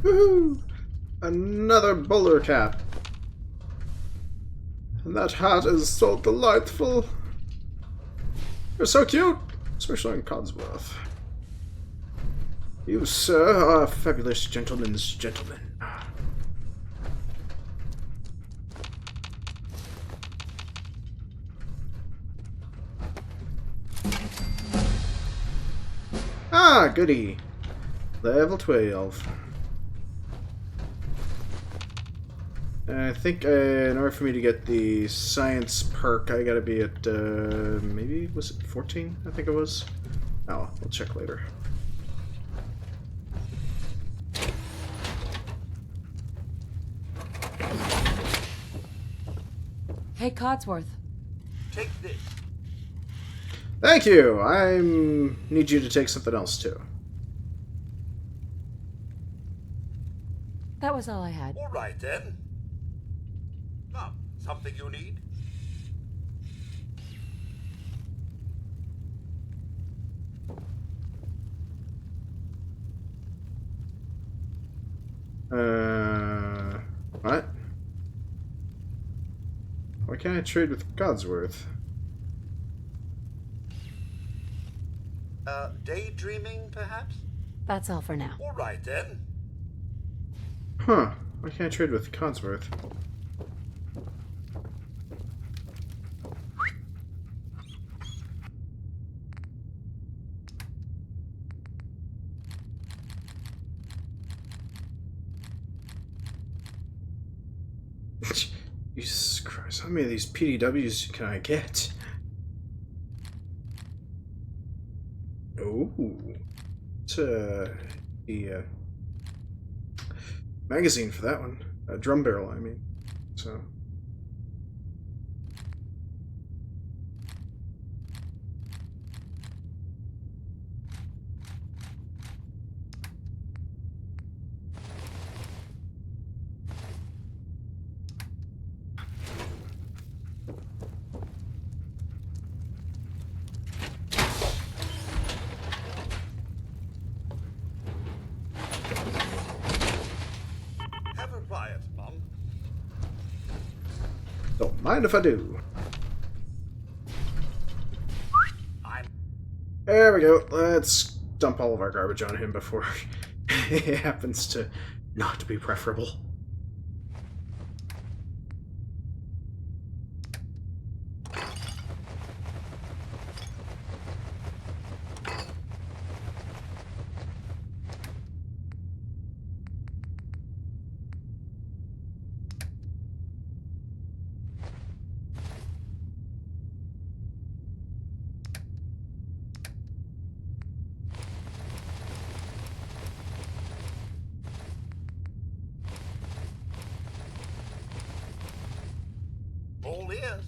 Woohoo! Another bowler cap. And that hat is so delightful. You're so cute, especially in Codsworth. You, sir, are a fabulous gentleman's gentleman. Ah, goody. Level 12. I think in order for me to get the science perk, I gotta be at, maybe, was it 14? I think it was. Oh, we'll check later. Hey, Codsworth. Take this. Thank you! I need you to take something else, too. That was all I had. All right, then. Now, something you need? What? Why can't I trade with Codsworth? Daydreaming, perhaps? That's all for now. All right, then. Huh. Why can't I trade with Codsworth? Jesus Christ, how many of these PDWs can I get? Oh, it's the magazine for that one. A drum barrel, I mean. So. Don't mind if I do. There we go. Let's dump all of our garbage on him before it happens to not be preferable. All ears.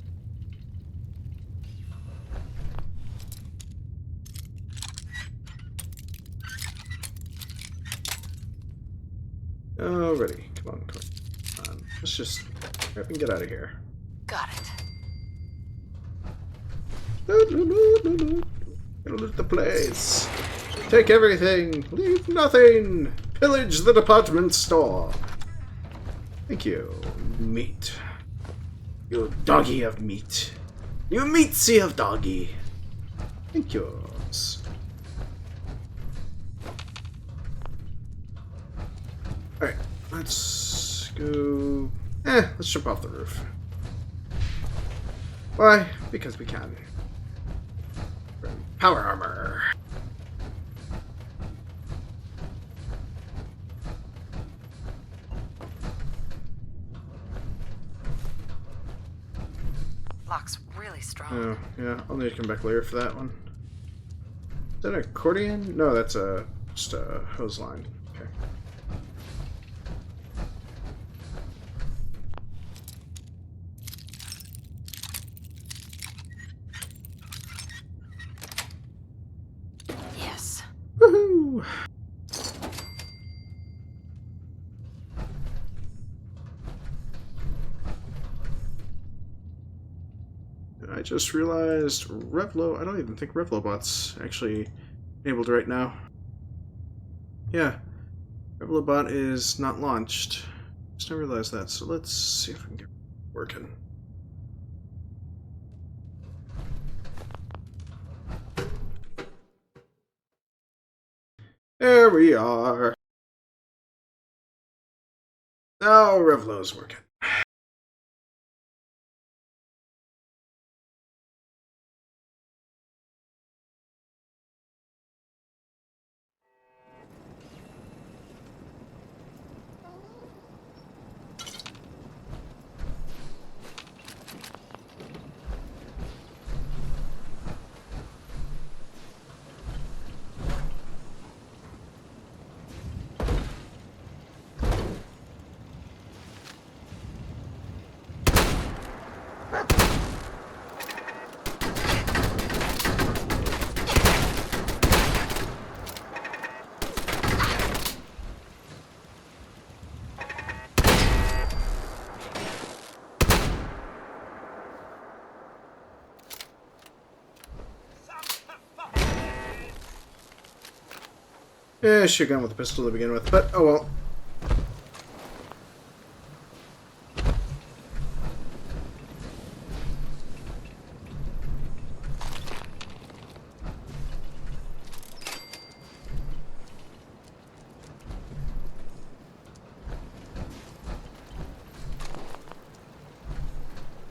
Alrighty, come on. Let's just hurry up and get out of here. Got it. Loot the place. Take everything. Leave nothing. Pillage the department store. Thank you. Meat. You doggy of meat. You meatsy of doggy. Thank you. Alright, let's go. Let's jump off the roof. Why? Because we can. Power armor. Lock's really strong. Oh, yeah. I'll need to come back later for that one. Is that an accordion? No, that's just a hose line. Okay. Yes. Woohoo! I just realized Revlo, I don't even think Revlobot's actually enabled right now. Yeah, Revlobot is not launched. Just never realized that, so let's see if we can get it working. There we are. Now Revlo's working. Yeah, I should have gone with the pistol to begin with, but oh well.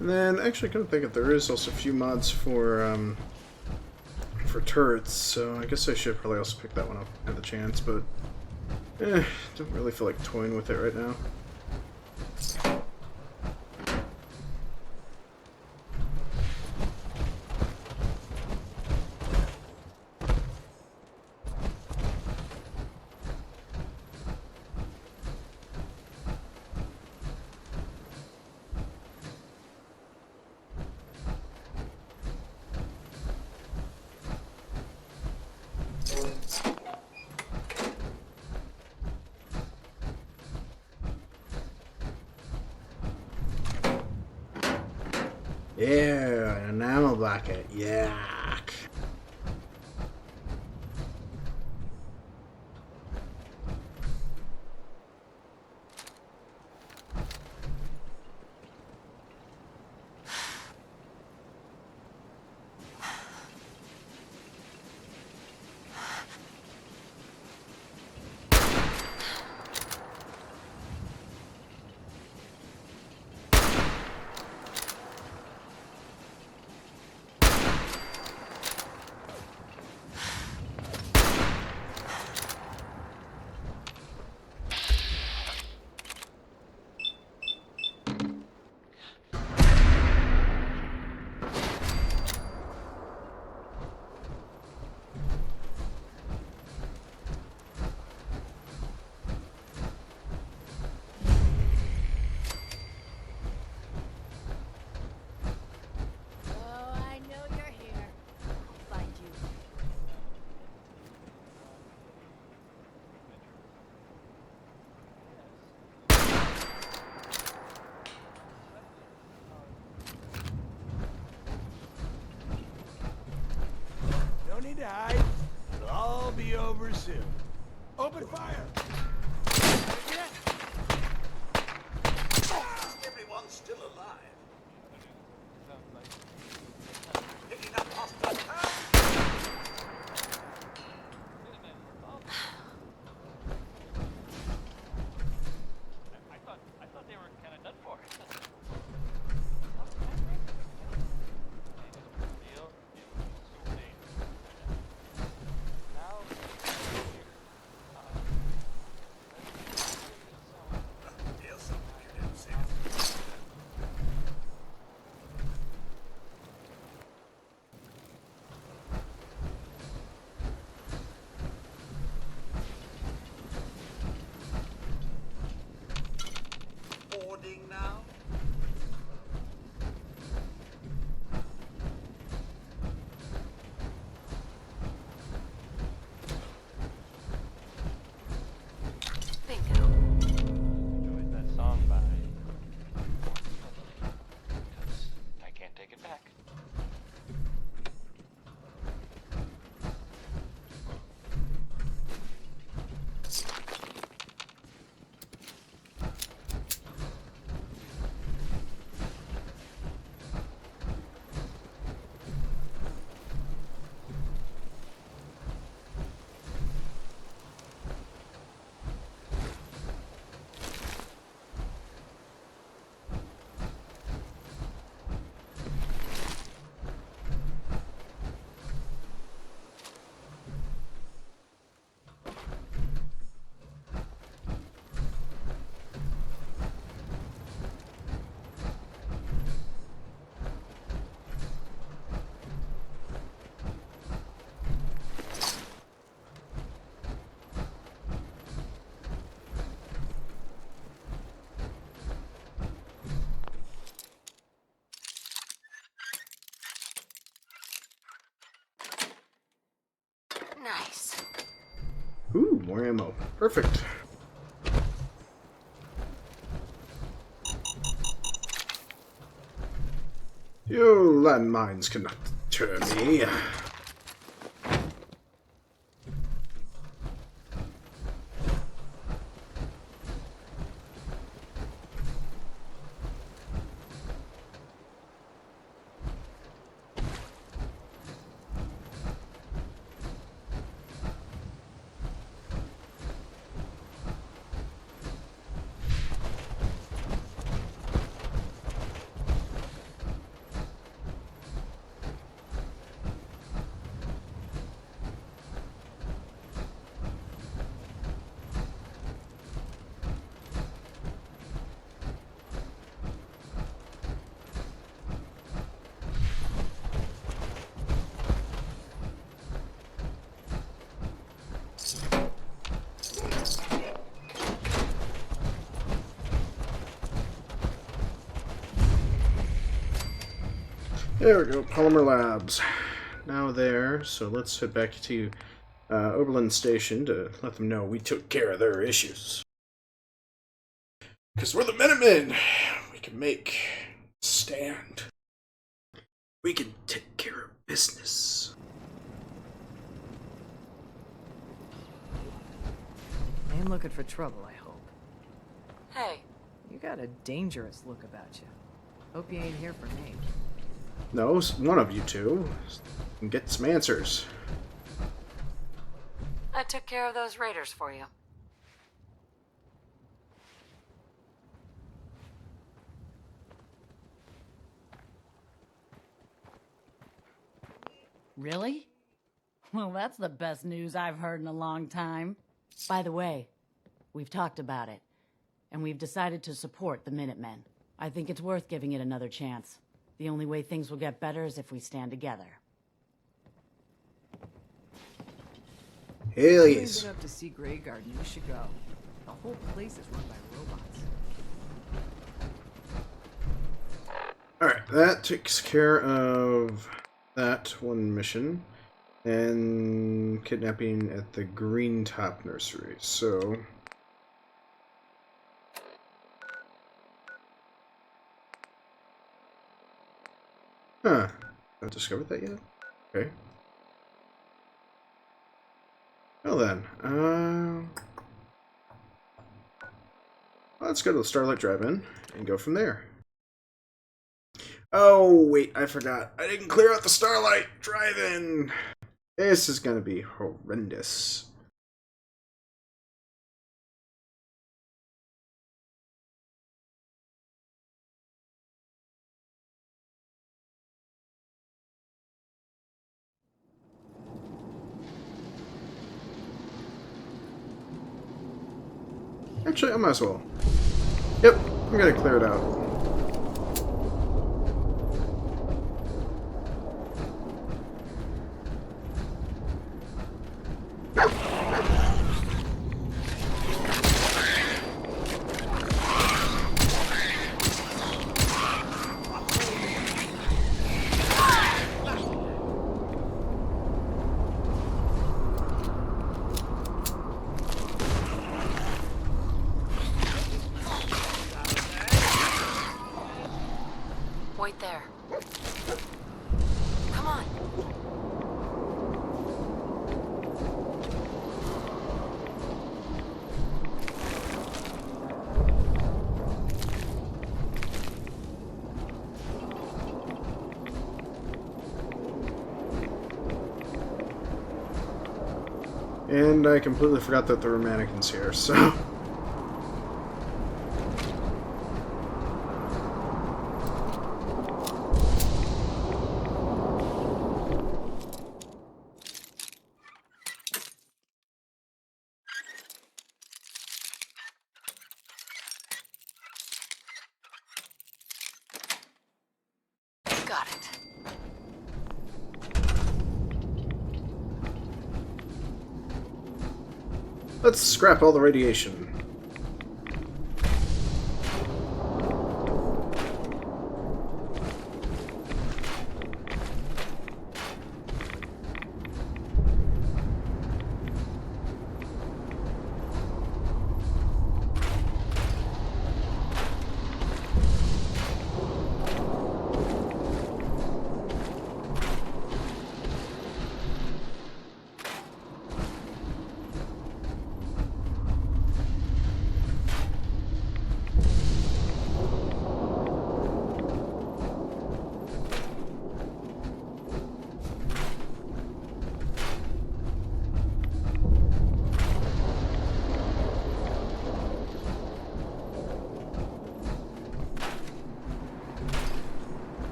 And then, actually, I couldn't think if there is also a few mods for turrets, so I guess I should probably also pick that one up at the chance, but don't really feel like toying with it right now. Yeah, an enamel bucket. Yuck. No need to hide. It'll all be over soon. Open fire! Everyone's still alive. Picking up hostile power. I thought they were kind of done for. more ammo. Perfect. You landmines cannot deter me. There we go, Polymer Labs. Now there, so let's head back to Oberlin Station to let them know we took care of their issues. Because we're the Minutemen! We can make a stand. We can take care of business. Ain't looking for trouble, I hope. Hey. You got a dangerous look about you. Hope you ain't here for me. No, one of you two. And get some answers. I took care of those raiders for you. Really? Well, that's the best news I've heard in a long time. By the way, we've talked about it, and we've decided to support the Minutemen. I think it's worth giving it another chance. The only way things will get better is if we stand together. Hell If yes. you've been up to see Grey Garden, you should go. The whole place is run by robots. Alright, that takes care of that one mission. And kidnapping at the Green Top Nursery. So... Huh. Haven't discovered that yet? Okay. Well then, let's go to the Starlight Drive-In and go from there. Oh, wait, I forgot. I didn't clear out the Starlight Drive-In! This is gonna be horrendous. Actually, I might as well. Yep, I'm gonna clear it out. Wait there. Come on. And I completely forgot that there were mannequins here, so... Got it. Let's scrap all the radiation.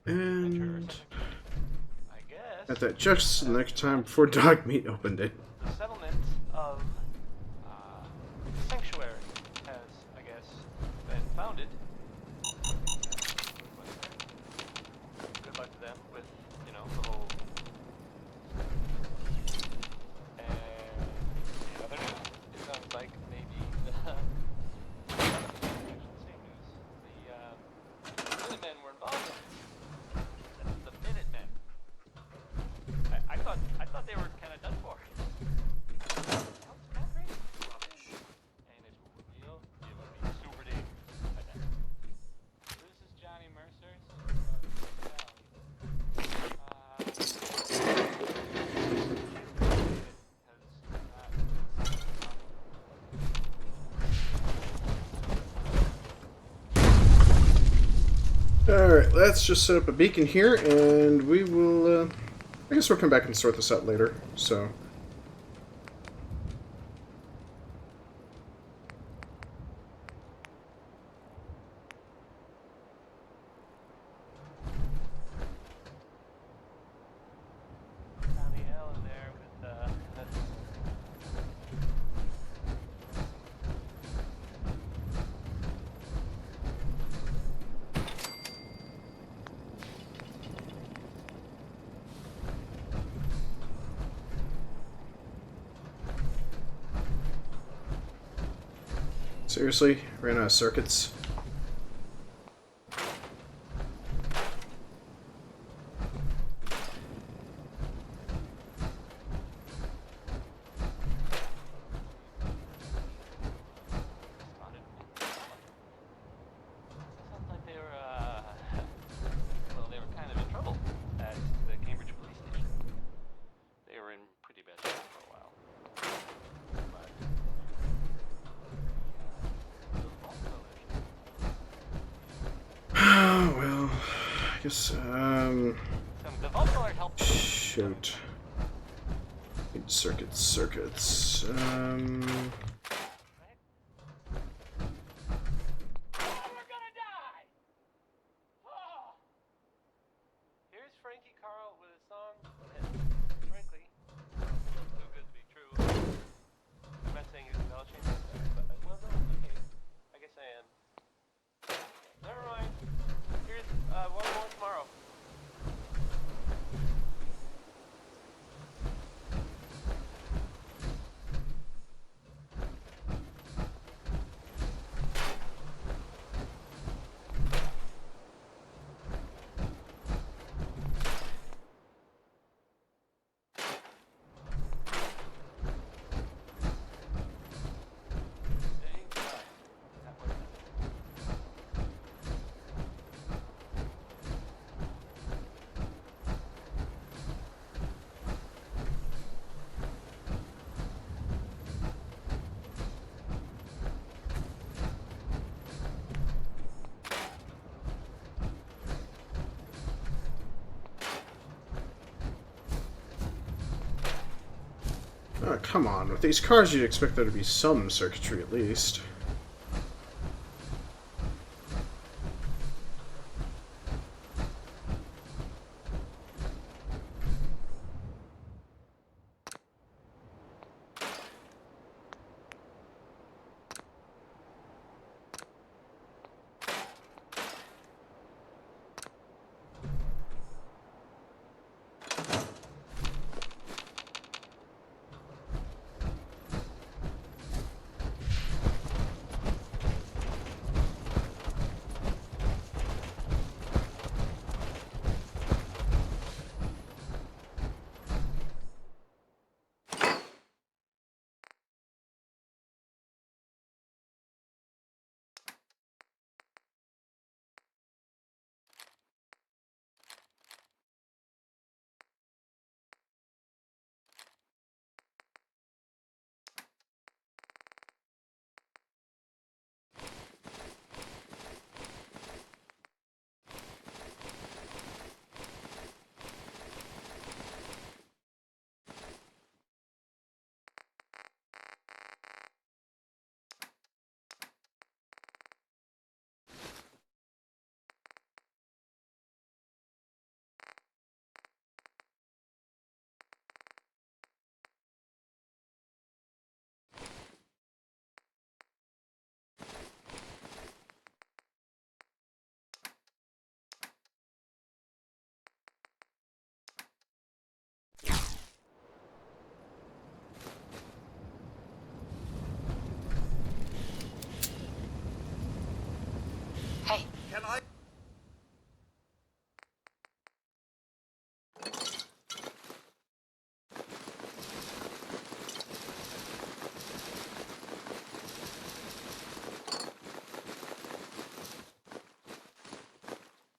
And I guess. at that just the next time before Dogmeat opened it. The settlement of Sanctuary has, I guess, been founded. Good luck to them with, you know, the whole. And the other news, it sounds like maybe the same news. The Minutemen were involved in it. The Minutemen. I thought they were kind of done for. And it's real. It would be super dangerous. This is Johnny Mercer. Alright, let's just set up a beacon here, and we will, I guess we'll come back and sort this out later, so. Tommy L in there with Seriously? Ran out of circuits? sounds like they were, well, they were kind of in trouble at the Cambridge police station. They were in pretty bad shape for a while. But, Oh, well, I guess, the vault alert helped. shoot. Need circuits. Here's Frankie Carl with a song that, frankly, sounds too good to be true. I'm not saying he's embellishing, but well, no, okay. I guess I am. Never mind. Here's one more tomorrow. Oh, come on. With these cars, you'd expect there to be some circuitry at least. Hey. Can I...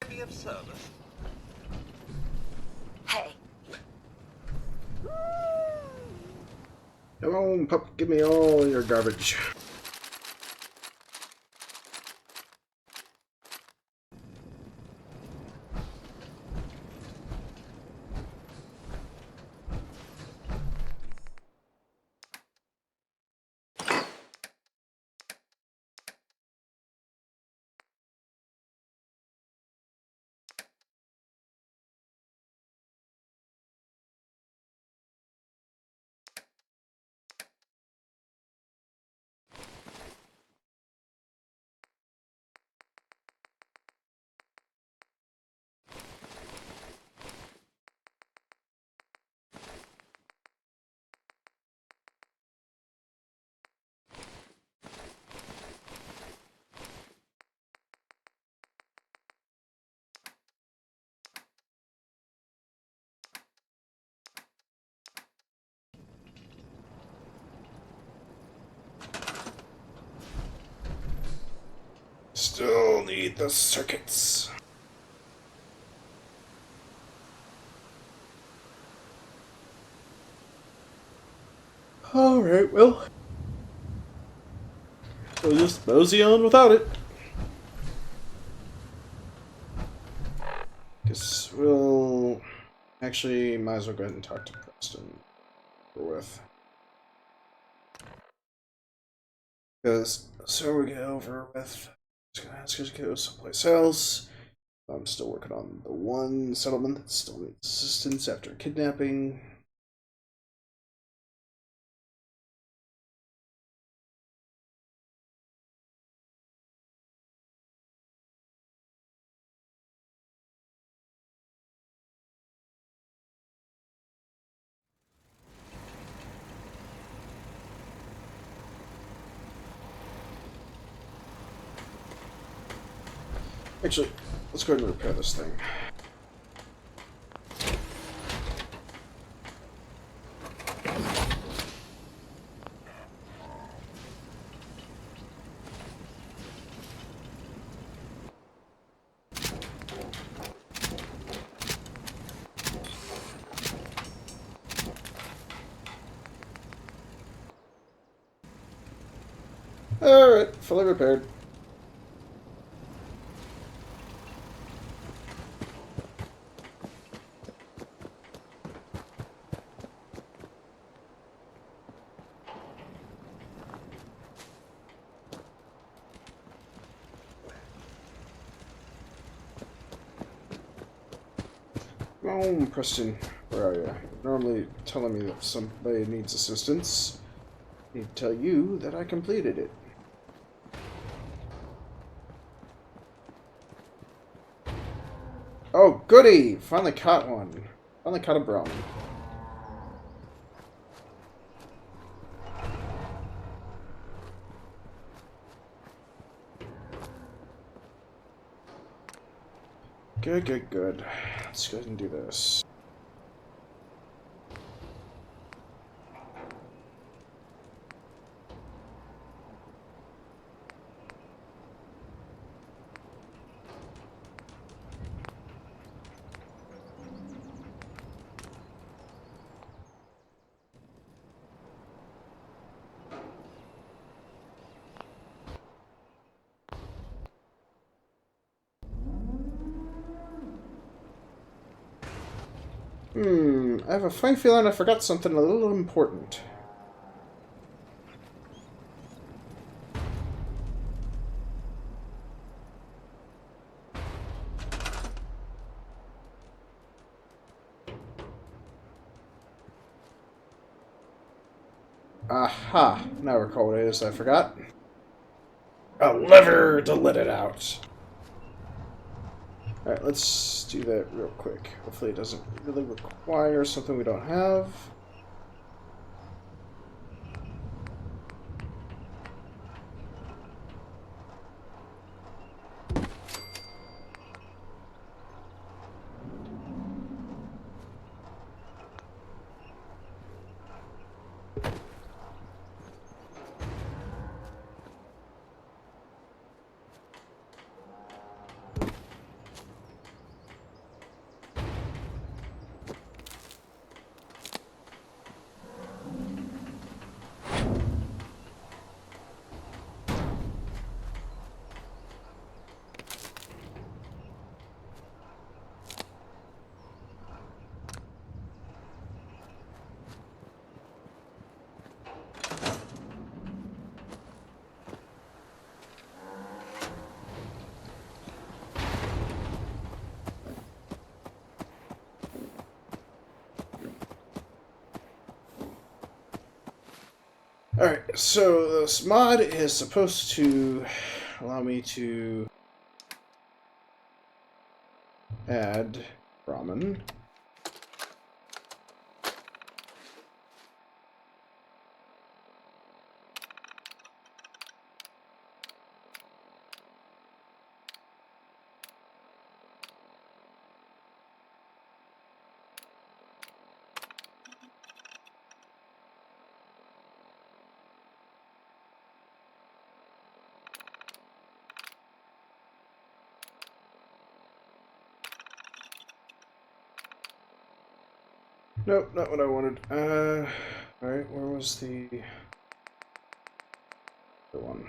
be of service? Hey. Come on, pup, give me all your garbage. Still need the circuits. Alright, well. We'll just mosey on without it. Guess we'll... Actually, might as well go ahead and talk to Preston. We're with. Because, so we get over with... Let's just go someplace else. I'm still working on the one settlement that still needs assistance after kidnapping. Actually, let's go ahead and repair this thing. Alright, fully repaired. Oh, Preston, where are you? You're normally telling me that somebody needs assistance. I need to tell you that I completed it. Oh, goody! Finally caught one. Finally caught a brownie. Good, good, good. Let's go ahead and do this. I have a funny feeling I forgot something a little important. Aha! Now I recall what it is I forgot. A lever to let it out. Alright, let's do that real quick. Hopefully it doesn't really require something we don't have. Alright, so this mod is supposed to allow me to add ramen. Nope, not what I wanted. Alright, where was the one?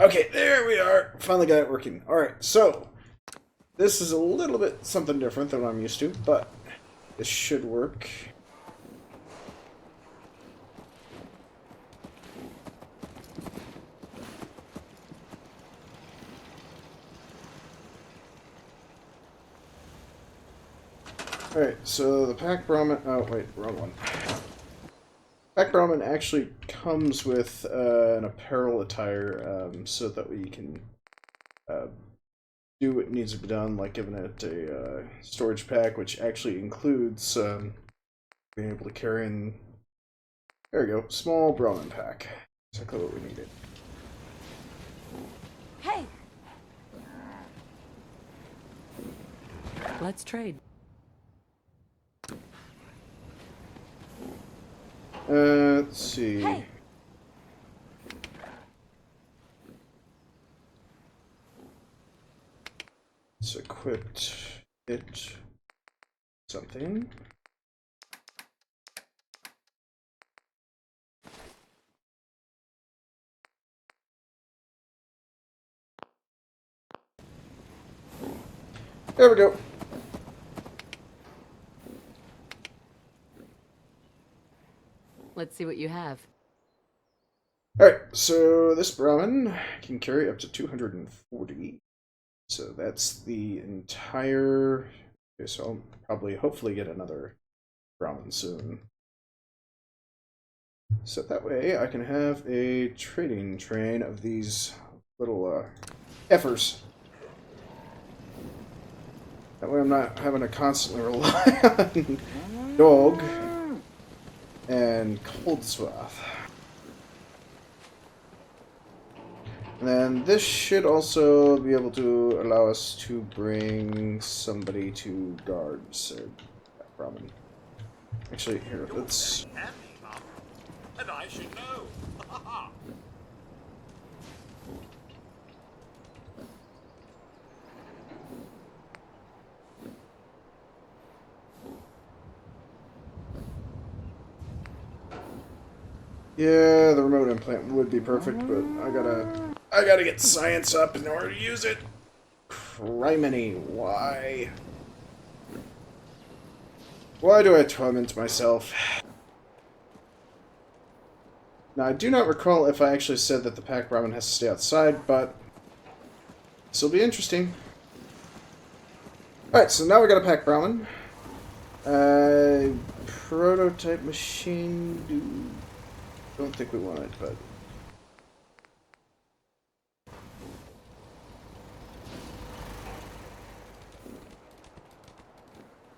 Okay, there we are. Finally got it working. Alright, so this is a little bit something different than what I'm used to, but this should work. Alright, so the pack ramen... Oh, wait, wrong one. Pack ramen actually comes with an apparel attire, so that we can do what needs to be done, like giving it a storage pack, which actually includes being able to carry in... There we go, small ramen pack. Exactly what we needed. Hey! Let's trade. Let's see. Hey. It's equipped it something. There we go. Let's see what you have. Alright, so this Brahmin can carry up to 240. So that's the entire... Okay, so I'll probably, hopefully get another Brahmin soon. So that way I can have a trading train of these little effers. That way I'm not having to constantly rely on dog and cold swath. And then this should also be able to allow us to bring somebody to guard Sir Ramen. Actually, here, let's... And I should know. Yeah, the remote implant would be perfect, but I gotta get science up in order to use it. Criminy, why? Why do I torment myself? Now, I do not recall if I actually said that the pack ramen has to stay outside, but this will be interesting. Alright, so now we got a pack ramen. Prototype machine... Don't think we want it, but...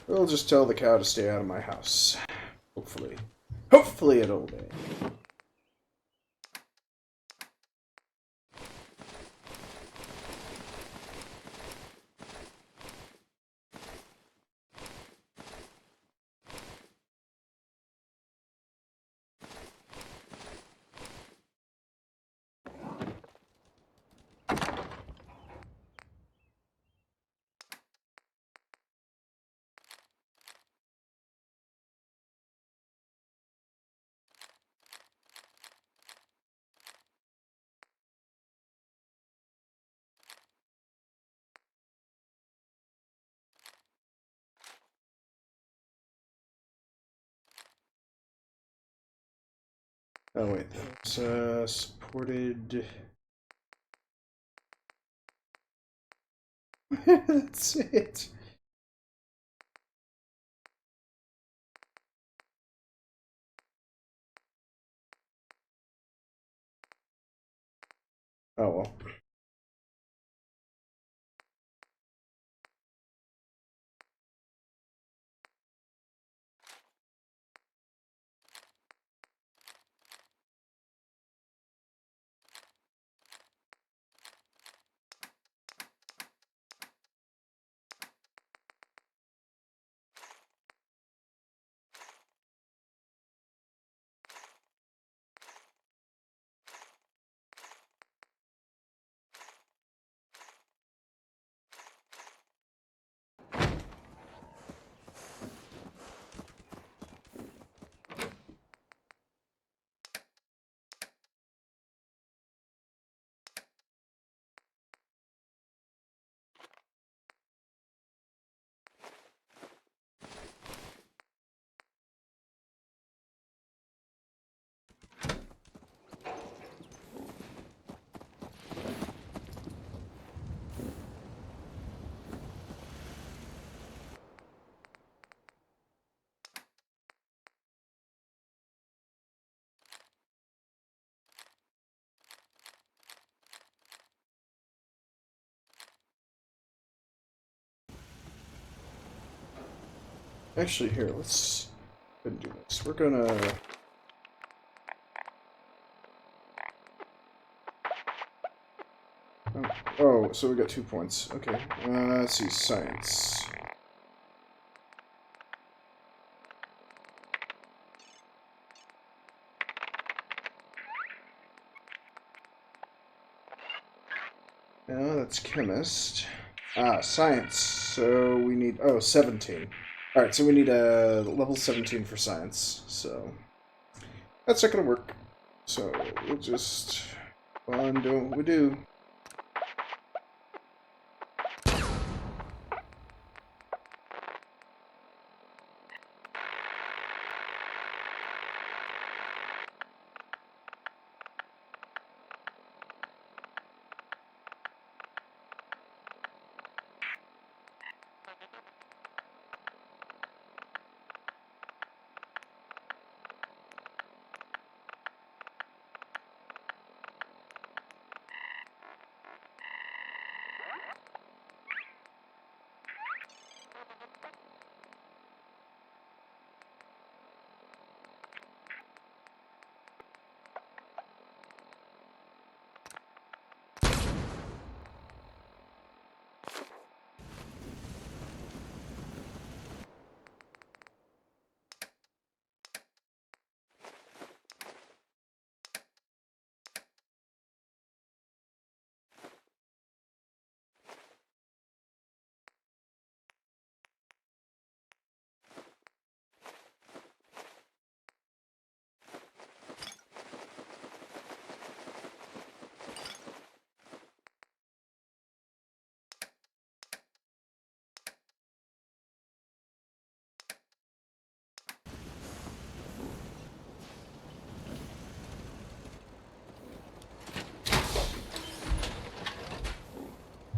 We'll just tell the cow to stay out of my house. Hopefully. Hopefully it'll obey. Oh wait, that's supported. That's it. Oh well. Actually, here, let's go ahead and do this. We're gonna... Oh, so we got 2 points. Okay, let's see, science. That's chemist. Science. So we need... Oh, 17. Alright, so we need a level 17 for science. So that's not gonna work. So we'll just go on doing what we do.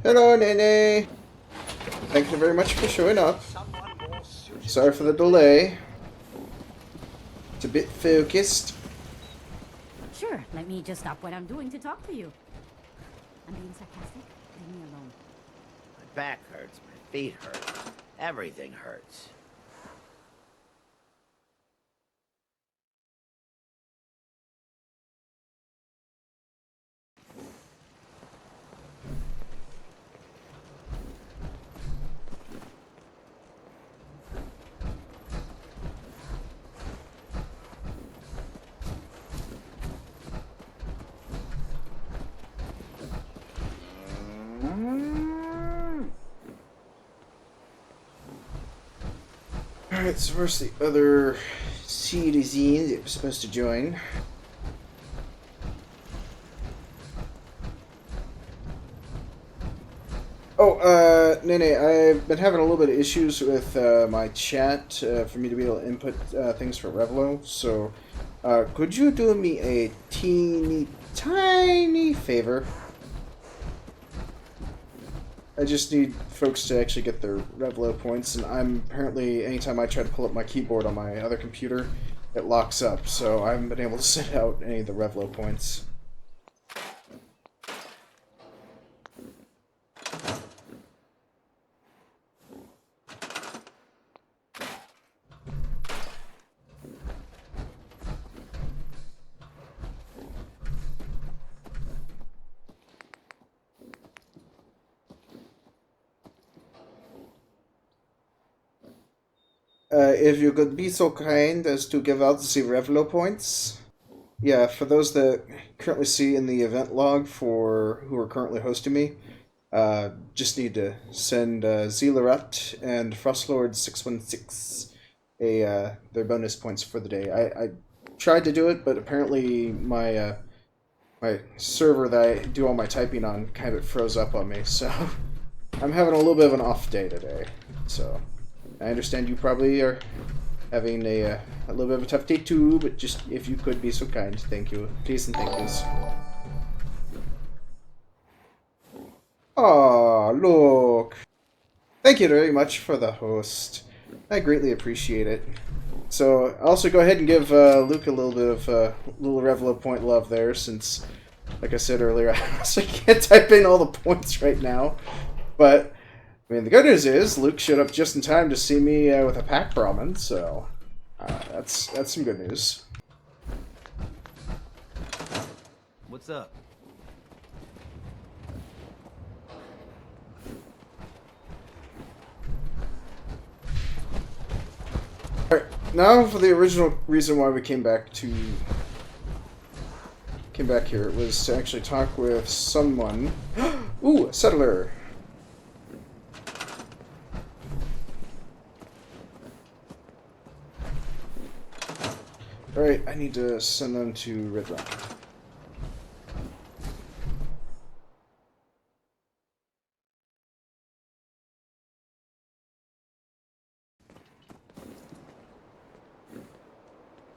Hello, Nene. Thank you very much for showing up. Sorry for the delay. It's a bit focused. Sure, let me just stop what I'm doing to talk to you. I'm being sarcastic. Leave me alone. My back hurts, my feet hurt. Everything hurts. Alright, so where's the other citizen that was supposed to join? Oh, Nene, I've been having a little bit of issues with my chat for me to be able to input things for Revlo, so Could you do me a teeny tiny favor? I just need folks to actually get their Revlo points, and I'm apparently, anytime I try to pull up my keyboard on my other computer, it locks up, so I haven't been able to send out any of the Revlo points. If you could be so kind as to give out the Revlo points. Yeah, for those that currently see in the event log for who are currently hosting me, just need to send Zealerut and Frostlord616 their bonus points for the day. I tried to do it, but apparently my my server that I do all my typing on kind of froze up on me, so I'm having a little bit of an off day today. So I understand you probably are having a little bit of a tough day too, but just if you could be so kind, thank you. Please and thank yous. Aw, look. Thank you very much for the host. I greatly appreciate it. So, I'll also go ahead and give Luke a little bit of little Revlo point love there, since, like I said earlier, I also can't type in all the points right now. But I mean, the good news is Luke showed up just in time to see me with a pack Brahmin, so that's some good news. What's up? Alright, now for the original reason why we came back here. It was to actually talk with someone. Ooh, a settler. Alright, I need to send them to Red Rock.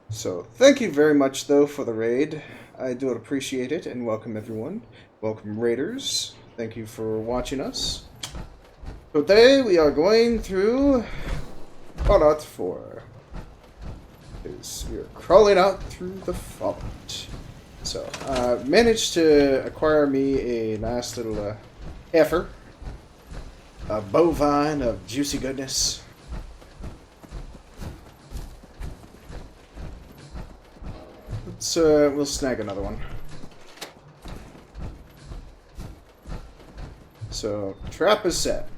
So, thank you very much, though, for the raid. I do appreciate it, and welcome everyone. Welcome, raiders. Thank you for watching us. Today, we are going through Fallout 4. We are crawling out through the Fallout. So, managed to acquire me a nice little heifer. A bovine of juicy goodness. We'll snag another one. So, trap is set.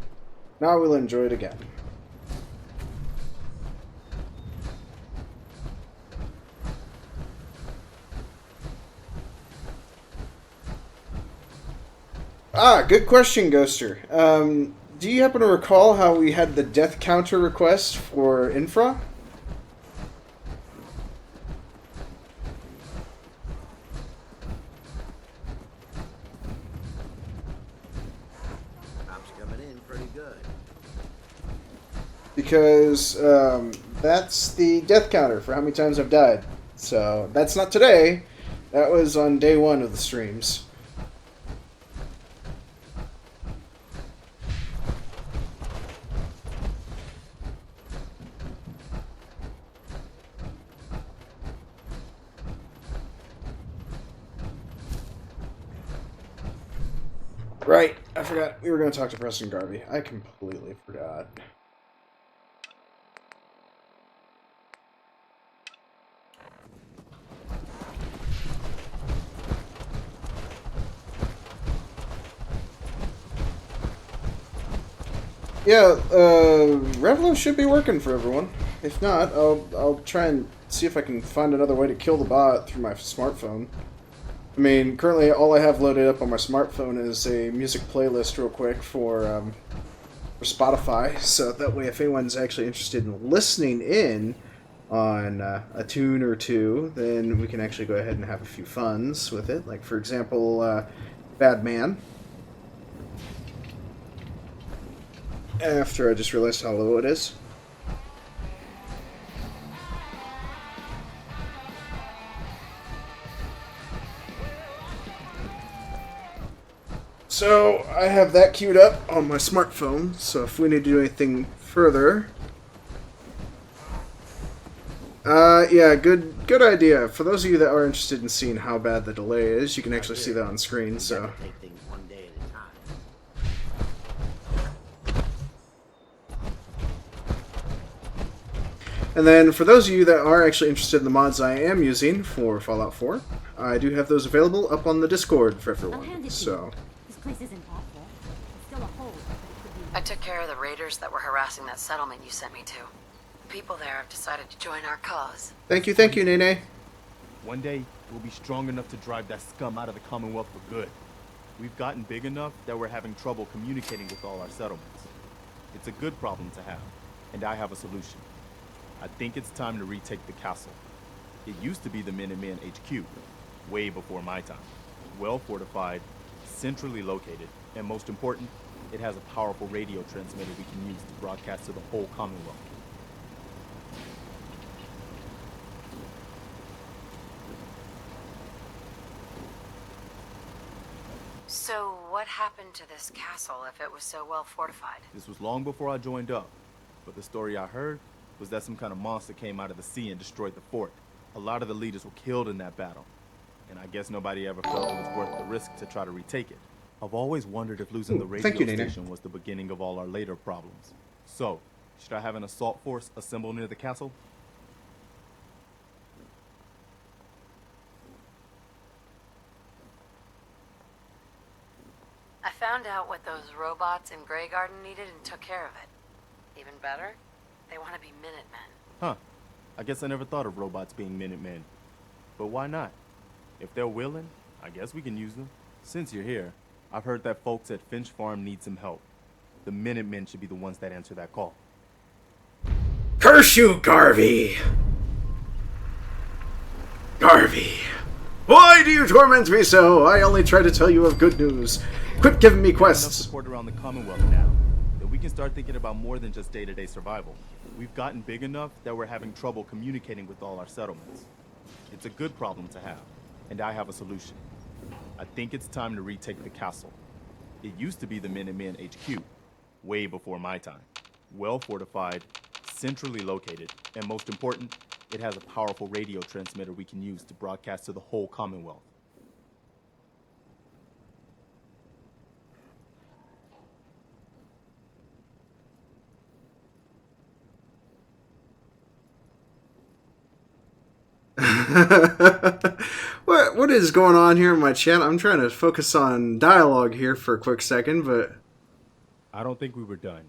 Now we'll enjoy it again. Ah, good question, Ghoster. Do you happen to recall how we had the death counter request for Infra? Because that's the death counter for how many times I've died. So that's not today. That was on day one of the streams. Right, I forgot. We were going to talk to Preston Garvey. I completely forgot. Yeah, Revlo should be working for everyone. If not, I'll try and see if I can find another way to kill the bot through my smartphone. I mean, currently all I have loaded up on my smartphone is a music playlist real quick for Spotify, so that way if anyone's actually interested in listening in on a tune or two, then we can actually go ahead and have a few funs with it. Like, for example, Bad Man. After I just realized how low it is. So I have that queued up on my smartphone, so if we need to do anything further... yeah, good idea. For those of you that are interested in seeing how bad the delay is, you can actually see that on screen, so... Take things one day at a time. And then for those of you that are actually interested in the mods I am using for Fallout 4, I do have those available up on the Discord for everyone, so... This place isn't awful. It's still a hole, but it could be... I took care of the raiders that were harassing that settlement you sent me to. The people there have decided to join our cause. Thank you, Nene. One day, we'll be strong enough to drive that scum out of the Commonwealth for good. We've gotten big enough that we're having trouble communicating with all our settlements. It's a good problem to have, and I have a solution. I think it's time to retake the castle. It used to be the Minutemen HQ, way before my time. Well fortified, centrally located, and most important, it has a powerful radio transmitter we can use to broadcast to the whole Commonwealth. So what happened to this castle if it was so well fortified? This was long before I joined up, but the story I heard was that some kind of monster came out of the sea and destroyed the fort. A lot of the leaders were killed in that battle, and I guess nobody ever felt it was worth the risk to try to retake it. I've always wondered if losing the radio station was the beginning of all our later problems. So, should I have an assault force assemble near the castle? I found out what those robots in Grey Garden needed and took care of it. Even better, they want to be Minutemen. Huh. I guess I never thought of robots being Minutemen. But why not? If they're willing, I guess we can use them. Since you're here, I've heard that folks at Finch Farm need some help. The Minutemen should be the ones that answer that call. Curse you, Garvey! Garvey! Why do you torment me so? I only try to tell you of good news. Quit giving me quests. Enough support around the Commonwealth now that we can start thinking about more than just day-to-day survival. We've gotten big enough that we're having trouble communicating with all our settlements. It's a good problem to have, and I have a solution. I think it's time to retake the castle. It used to be the Minutemen HQ, way before my time. Well fortified, centrally located, and most important, it has a powerful radio transmitter we can use to broadcast to the whole Commonwealth. What is going on here in my chat? I'm trying to focus on dialogue here for a quick second, but... I don't think we were done.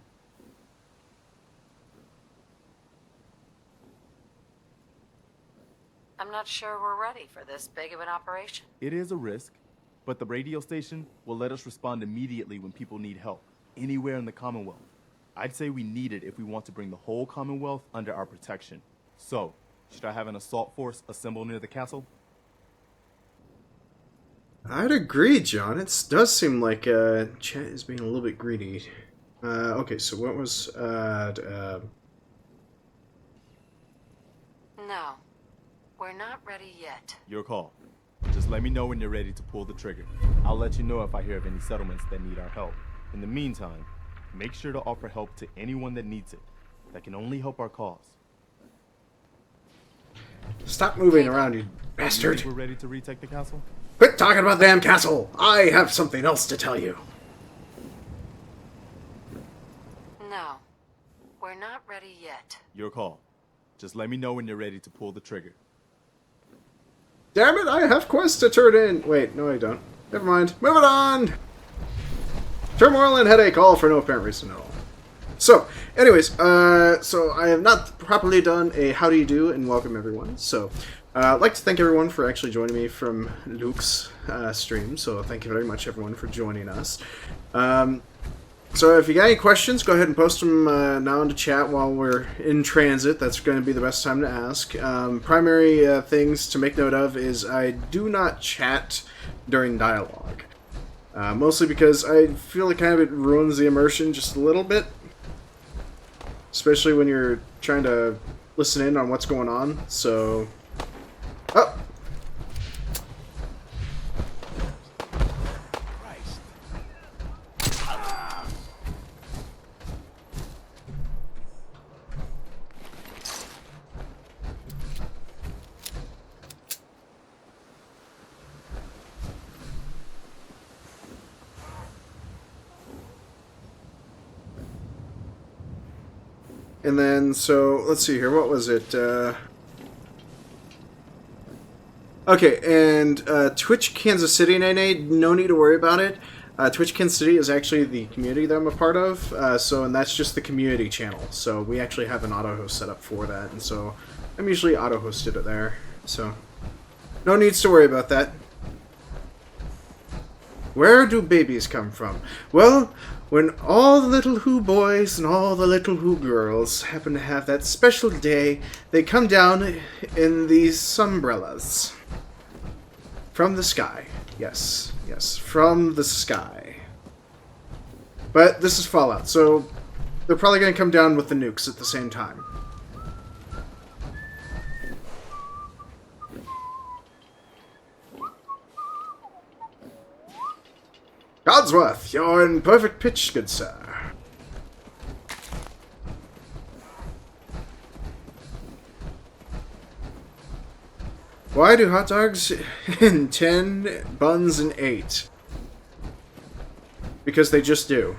I'm not sure we're ready for this big of an operation. It is a risk, but the radio station will let us respond immediately when people need help, anywhere in the Commonwealth. I'd say we need it if we want to bring the whole Commonwealth under our protection. So, should I have an assault force assemble near the castle? I'd agree, John. It does seem like chat is being a little bit greedy. Okay, so what was... No. We're not ready yet. Your call. Just let me know when you're ready to pull the trigger. I'll let you know if I hear of any settlements that need our help. In the meantime, make sure to offer help to anyone that needs it. That can only help our cause. Stop moving around, you bastard! We're ready to retake the castle? Quit talking about the damn castle! I have something else to tell you. No. We're not ready yet. Your call. Just let me know when you're ready to pull the trigger. Damn it, I have quests to turn in! Wait, no I don't. Never mind. Moving on! Turmoil and headache, all for no apparent reason at all. So, anyways, so I have not properly done a how do you do and welcome everyone. So, I'd like to thank everyone for actually joining me from Luke's stream. So, thank you very much everyone for joining us. So, if you got any questions, go ahead and post them now into chat while we're in transit. That's going to be the best time to ask. Primary things to make note of is I do not chat during dialogue. Mostly because I feel like kind of it ruins the immersion just a little bit. Especially when you're trying to listen in on what's going on, so... Oh! And then, so, let's see here, what was it? Okay, and Twitch Kansas City, Nene, no need to worry about it. Twitch Kansas City is actually the community that I'm a part of, and that's just the community channel. So we actually have an auto-host set up for that, and so I'm usually auto-hosted it there. So, no needs to worry about that. Where do babies come from? Well, when all the little Who boys and all the little Who girls happen to have that special day, they come down in these umbrellas. From the sky. Yes, yes, from the sky. But this is Fallout, so they're probably going to come down with the nukes at the same time. Codsworth, you're in perfect pitch, good sir. Why do hot dogs in 10, buns in 8? Because they just do.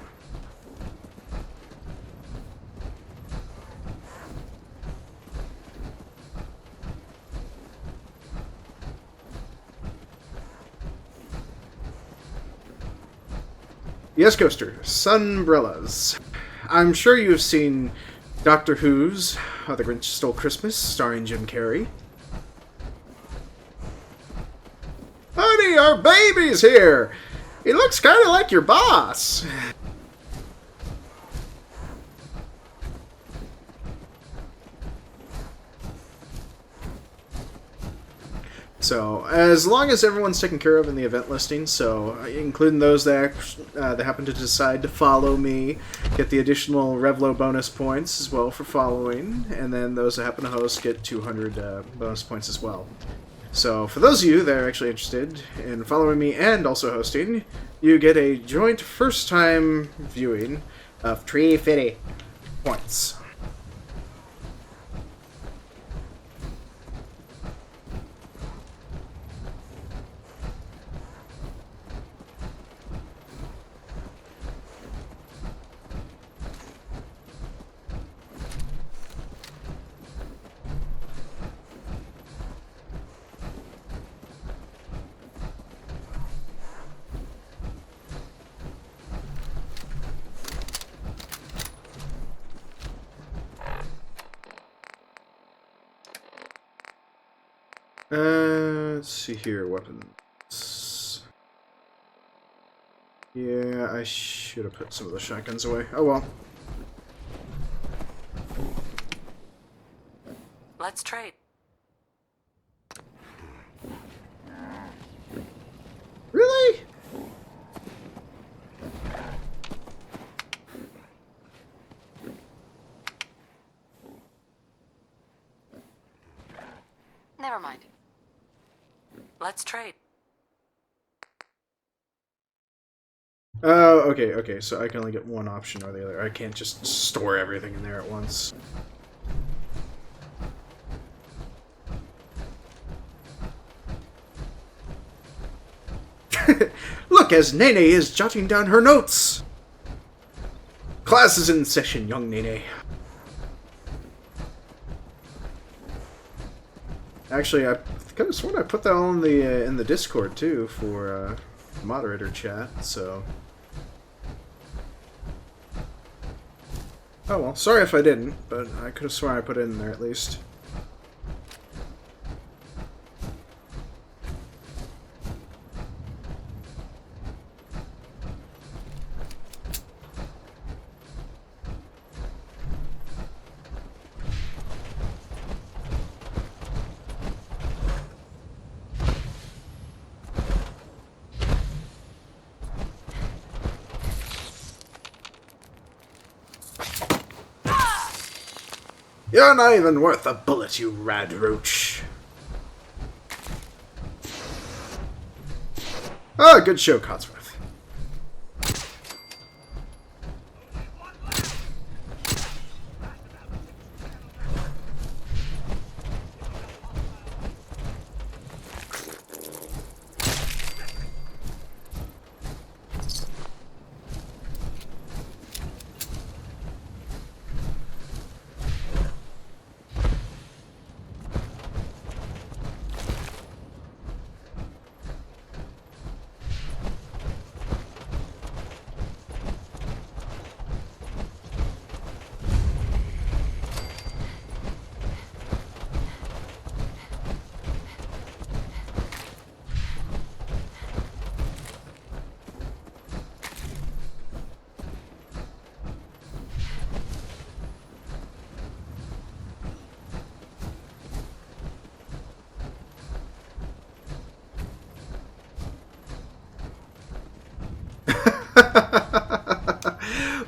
Yes, Ghoster, sunbrellas. I'm sure you've seen Doctor Who's How the Grinch Stole Christmas, starring Jim Carrey. Honey, our baby's here! He looks kind of like your boss! So, as long as everyone's taken care of in the event listing, so including those that happen to decide to follow me, get the additional Revlo bonus points as well for following, and then those that happen to host get 200 bonus points as well. So, for those of you that are actually interested in following me and also hosting, you get a joint first-time viewing of 350 points. Let's see here, weapons. Yeah, I should have put some of the shotguns away. Oh well. Let's trade. Really? Never mind. Let's trade. Oh, okay, so I can only get one option or the other. I can't just store everything in there at once. Look, as Nene is jotting down her notes! Class is in session, young Nene. Actually, I could have sworn I put that on the in the Discord too for moderator chat. So, oh well. Sorry if I didn't, but I could have sworn I put it in there at least. You're not even worth a bullet, you rad roach. Ah, good show, Codsworth.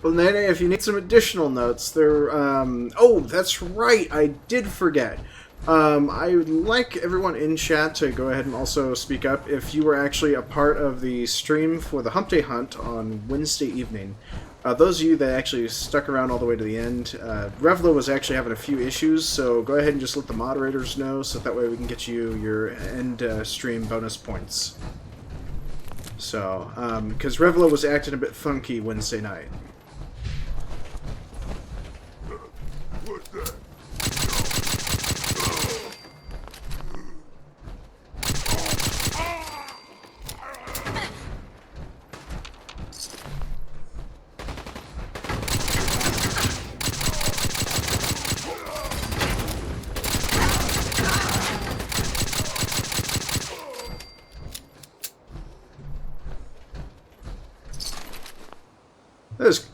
Well, Nene, if you need some additional notes, there. Oh, that's right. I did forget. I would like everyone in chat to go ahead and also speak up if you were actually a part of the stream for the Hump Day Hunt on Wednesday evening. Those of you that actually stuck around all the way to the end, Revla was actually having a few issues, so go ahead and just let the moderators know, so that way we can get you your end stream bonus points. So, because Revla was acting a bit funky Wednesday night. What's that?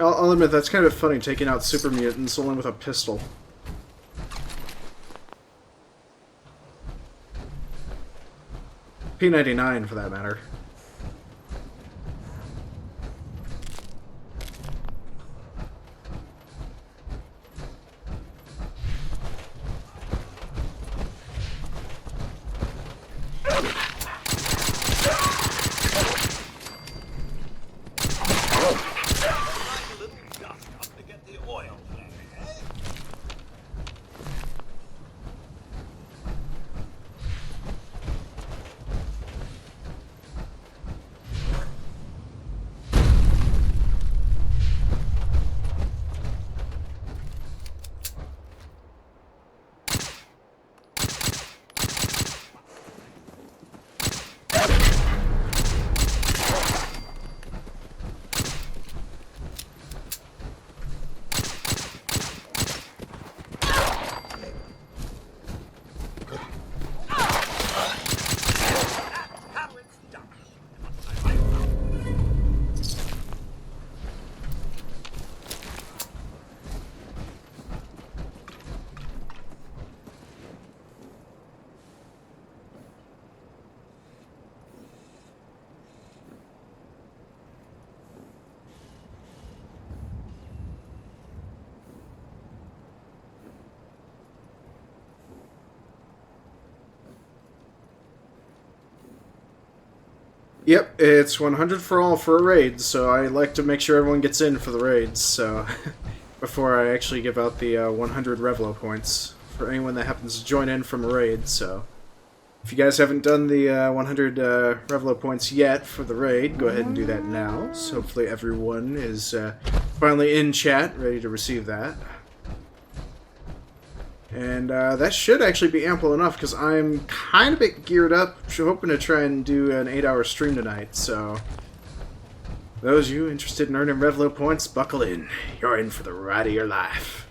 I'll admit, that's kind of funny, taking out super mutants only with a pistol. P99, for that matter. Yep, it's 100 for all for a raid, so I like to make sure everyone gets in for the raids, so before I actually give out the 100 Revlo points for anyone that happens to join in from a raid, so if you guys haven't done the 100 Revlo points yet for the raid, go ahead and do that now, so hopefully everyone is finally in chat, ready to receive that. And that should actually be ample enough, because I'm kind of a bit geared up, hoping to try and do an 8-hour stream tonight, so those of you interested in earning Revlo points, buckle in. You're in for the ride of your life.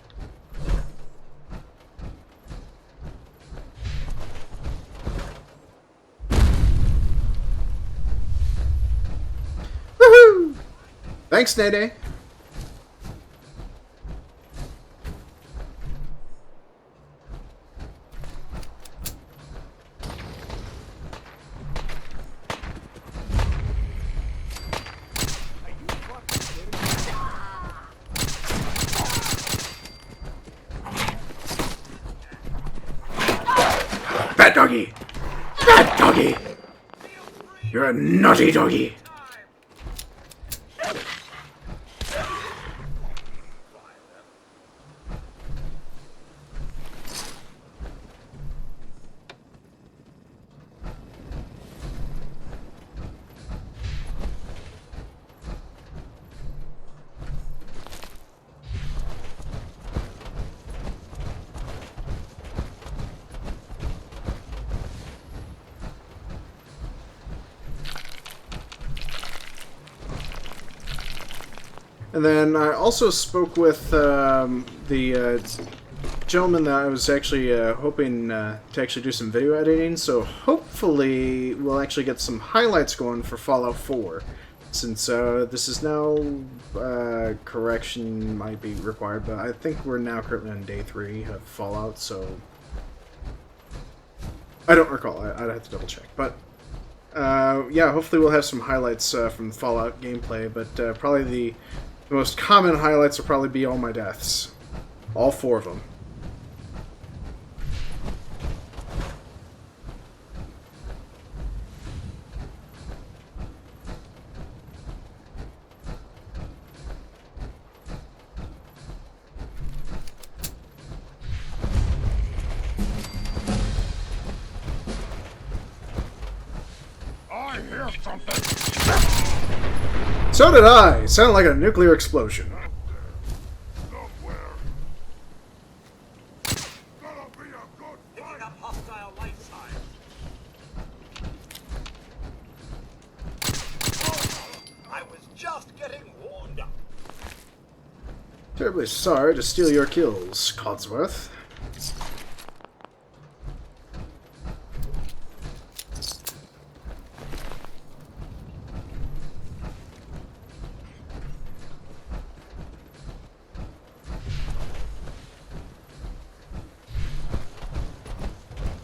Woohoo! Thanks, Nede. Bad doggy! Bad doggy! You're a naughty doggy! And then I also spoke with the gentleman that I was actually hoping to actually do some video editing, so hopefully we'll actually get some highlights going for Fallout 4. Since this is now, correction might be required, but I think we're now currently on day 3 of Fallout, so I don't recall, I'd have to double check, but yeah, hopefully we'll have some highlights from Fallout gameplay, but probably the The most common highlights will probably be all my deaths. All 4 of them. I hear something. So did I! Sounded like a nuclear explosion. Picking up hostile light signs. I was just getting warmed up. Terribly sorry to steal your kills, Codsworth.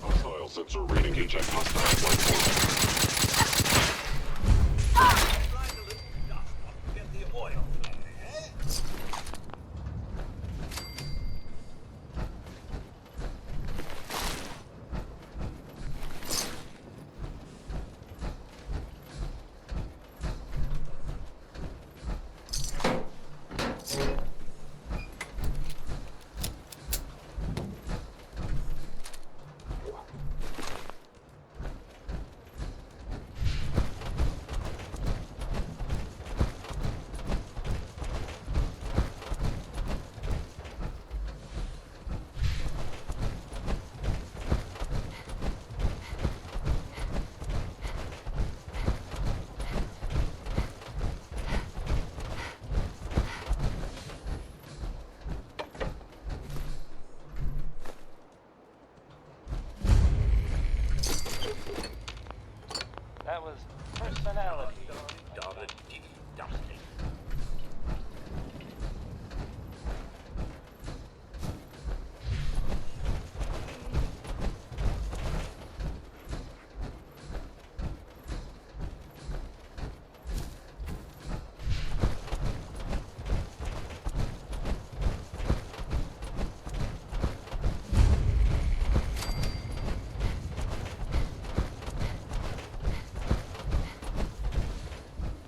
Hostile sensor reading eject hostile light force. Get the oil flowing, eh? That was personality.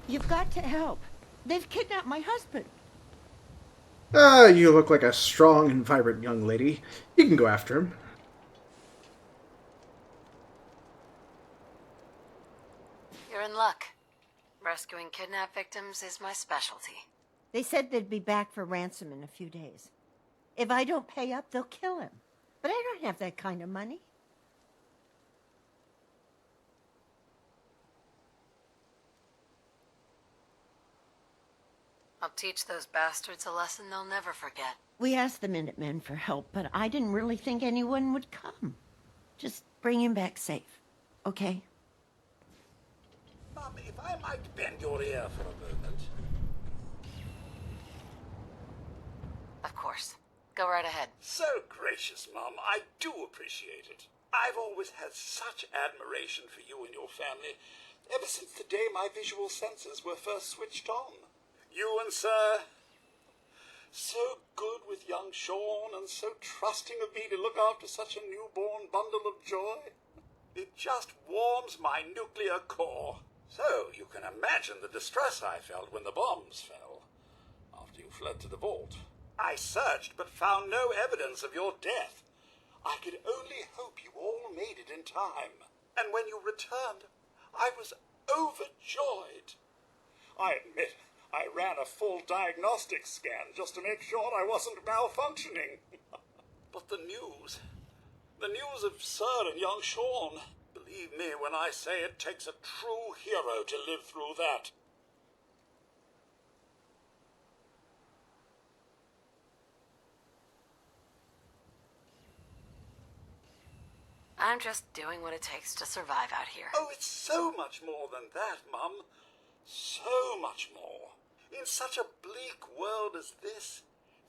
You've got to help. They've kidnapped my husband. Ah, you look like a strong and vibrant young lady. You can go after him. You're in luck. Rescuing kidnapped victims is my specialty. They said they'd be back for ransom in a few days. If I don't pay up, they'll kill him. But I don't have that kind of money. I'll teach those bastards a lesson they'll never forget. We asked the Minutemen for help, but I didn't really think anyone would come. Just bring him back safe, okay? Mum, if I might bend your ear for a moment. Of course. Go right ahead. So gracious, Mum. I do appreciate it. I've always had such admiration for you and your family, ever since the day my visual senses were first switched on. You and Sir, so good with young Sean and so trusting of me to look after such a newborn bundle of joy. It just warms my nuclear core. So you can imagine the distress I felt when the bombs fell, after you fled to the vault. I searched but found no evidence of your death. I could only hope you all made it in time. And when you returned, I was overjoyed. I admit, I ran a full diagnostic scan just to make sure I wasn't malfunctioning. But the news of Sir and young Sean, believe me when I say it takes a true hero to live through that. I'm just doing what it takes to survive out here. Oh, it's so much more than that, Mum. So much more. In such a bleak world as this,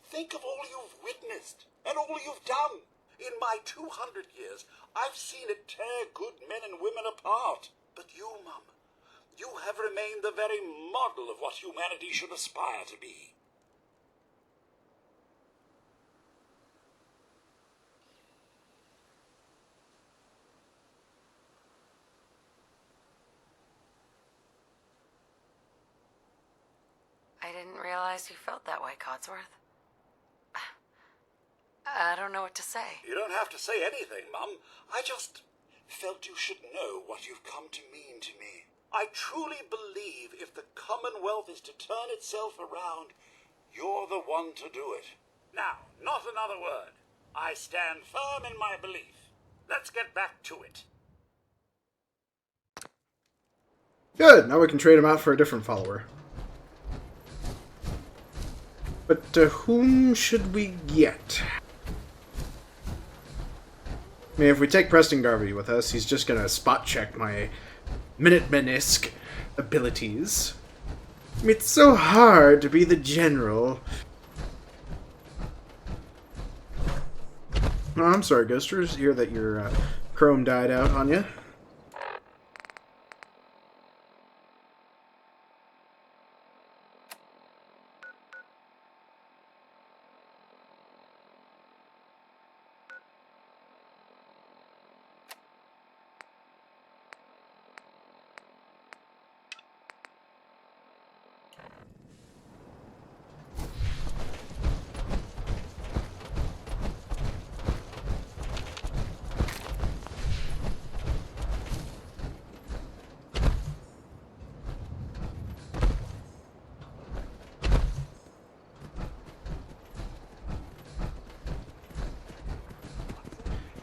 think of all you've witnessed and all you've done. In my 200 years, I've seen it tear good men and women apart. But you, Mum, you have remained the very model of what humanity should aspire to be. I didn't realize you felt that way, Codsworth. I don't know what to say. You don't have to say anything, Mum. I just felt you should know what you've come to mean to me. I truly believe if the Commonwealth is to turn itself around, you're the one to do it. Now, not another word. I stand firm in my belief. Let's get back to it. Good, now we can trade him out for a different follower. But whom should we get? I mean, if we take Preston Garvey with us, he's just gonna spot check my Minutemen-esque abilities. I mean, it's so hard to be the general. Oh, I'm sorry, Ghosters. Hear that your Chrome died out on you.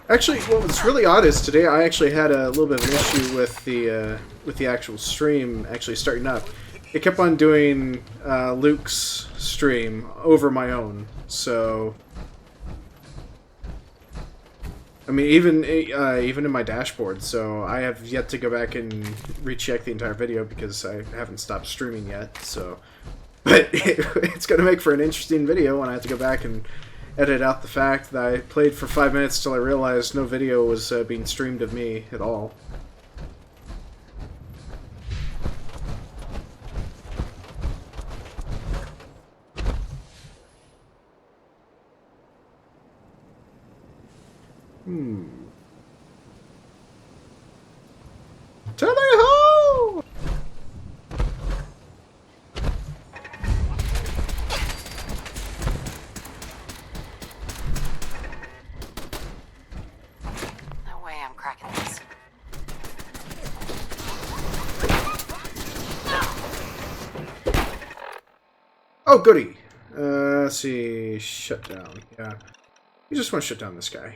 Actually, what was really odd is today I actually had a little bit of an issue with the actual stream actually starting up. It kept on doing Luke's stream over my own, so I mean even in my dashboard. So I have yet to go back and recheck the entire video because I haven't stopped streaming yet. So, but it's going to make for an interesting video when I have to go back and edit out the fact that I played for 5 minutes till I realized no video was being streamed of me at all. Tally-ho! No way I'm cracking this. Oh, goody. Let's see. Shut down. Yeah. You just want to shut down this guy.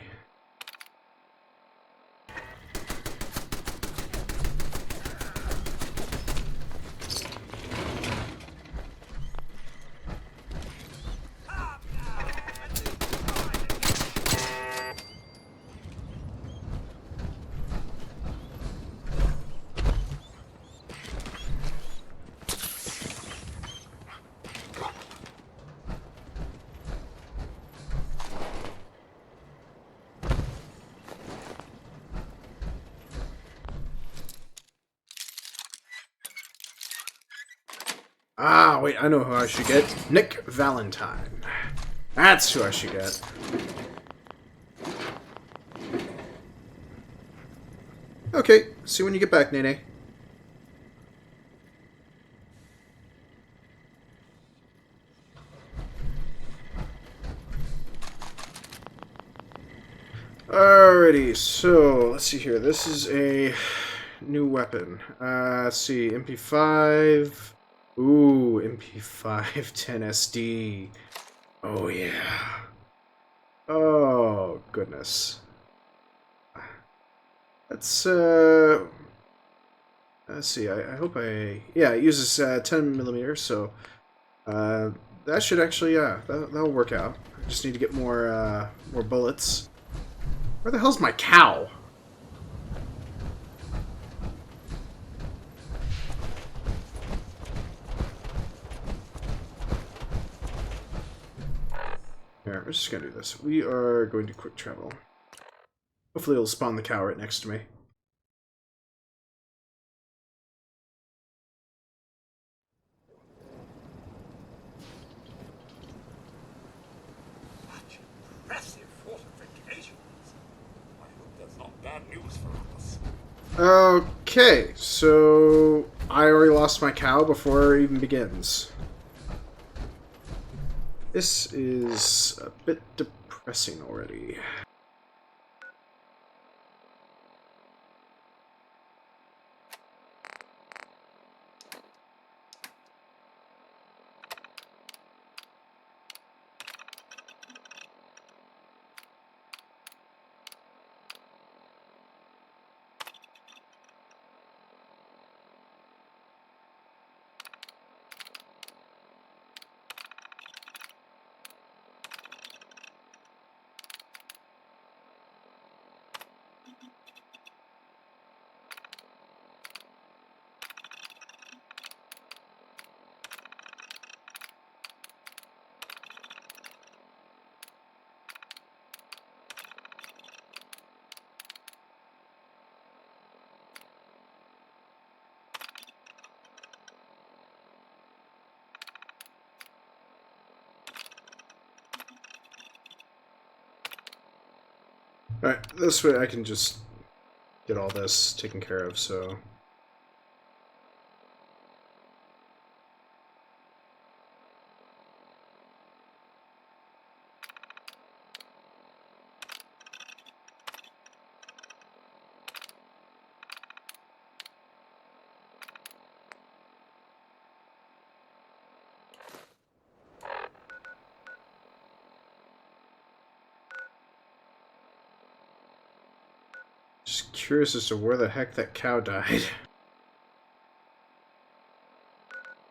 Ah, wait, I know who I should get. Nick Valentine. That's who I should get. Okay, see you when you get back, Nene. Alrighty, so let's see here. This is a new weapon. Let's see, MP5. Ooh, MP5 10SD. Oh yeah. Oh goodness. Let's see. I hope yeah, it uses 10mm, so that should actually that'll work out. I just need to get more bullets. Where the hell's my cow? Here, we're just gonna do this. We are going to quick travel. Hopefully it'll spawn the cow right next to me. Such impressive fortifications. I hope that's not bad news for us. Okay, so I already lost my cow before it even begins. This is a bit depressing already. Alright, this way I can just get all this taken care of, so... Just curious as to where the heck that cow died.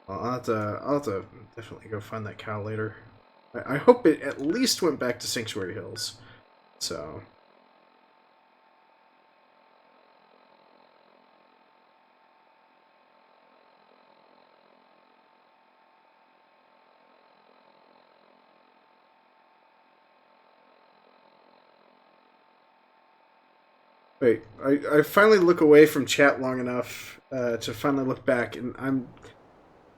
Well, I'll have to definitely go find that cow later. I hope it at least went back to Sanctuary Hills. So... Wait, I finally look away from chat long enough to finally look back, and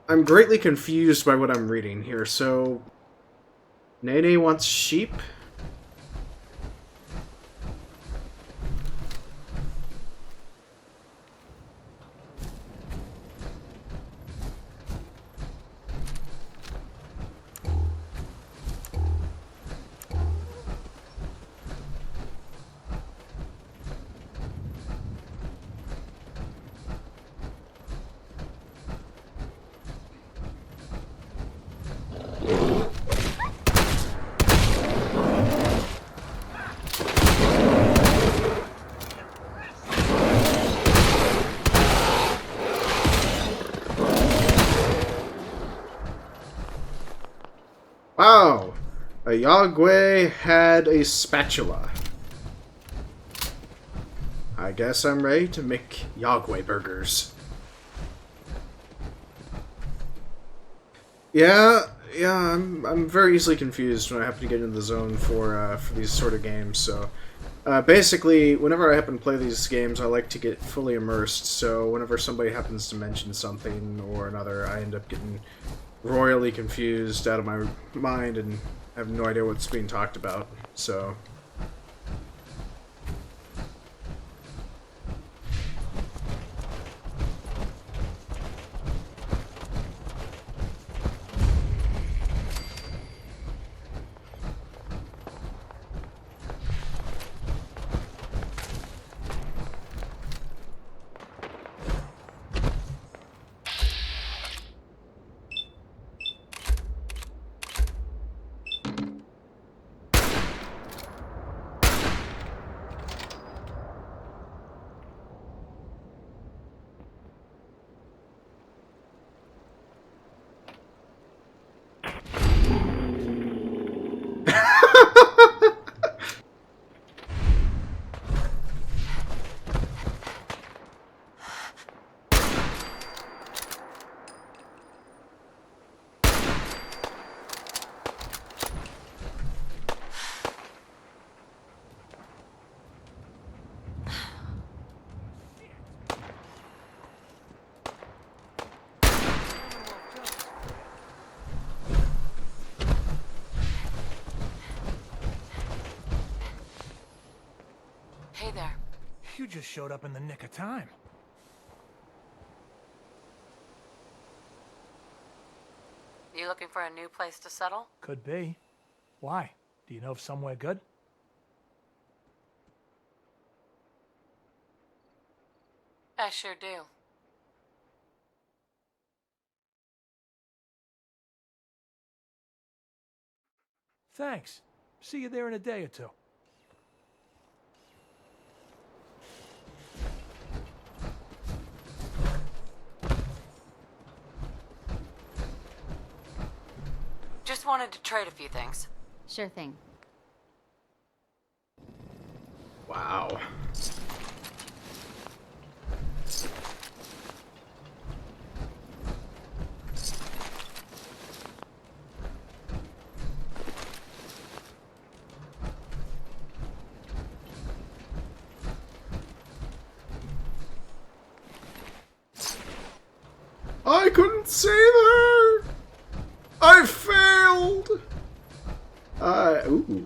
I'm greatly confused by what I'm reading here. So, Nene wants sheep? Wow! A Yagwe had a spatula. I guess I'm ready to make Yagwe burgers. Yeah, I'm very easily confused when I happen to get into the zone for these sort of games, so... basically, whenever I happen to play these games, I like to get fully immersed, so whenever somebody happens to mention something or another, I end up getting royally confused out of my mind and have no idea what's being talked about, so... Hey there. You just showed up in the nick of time. You looking for a new place to settle? Could be. Why? Do you know of somewhere good? I sure do. Thanks. See you there in a day or two. Just wanted to trade a few things. Sure thing. Wow. I couldn't save her! I failed! Ooh.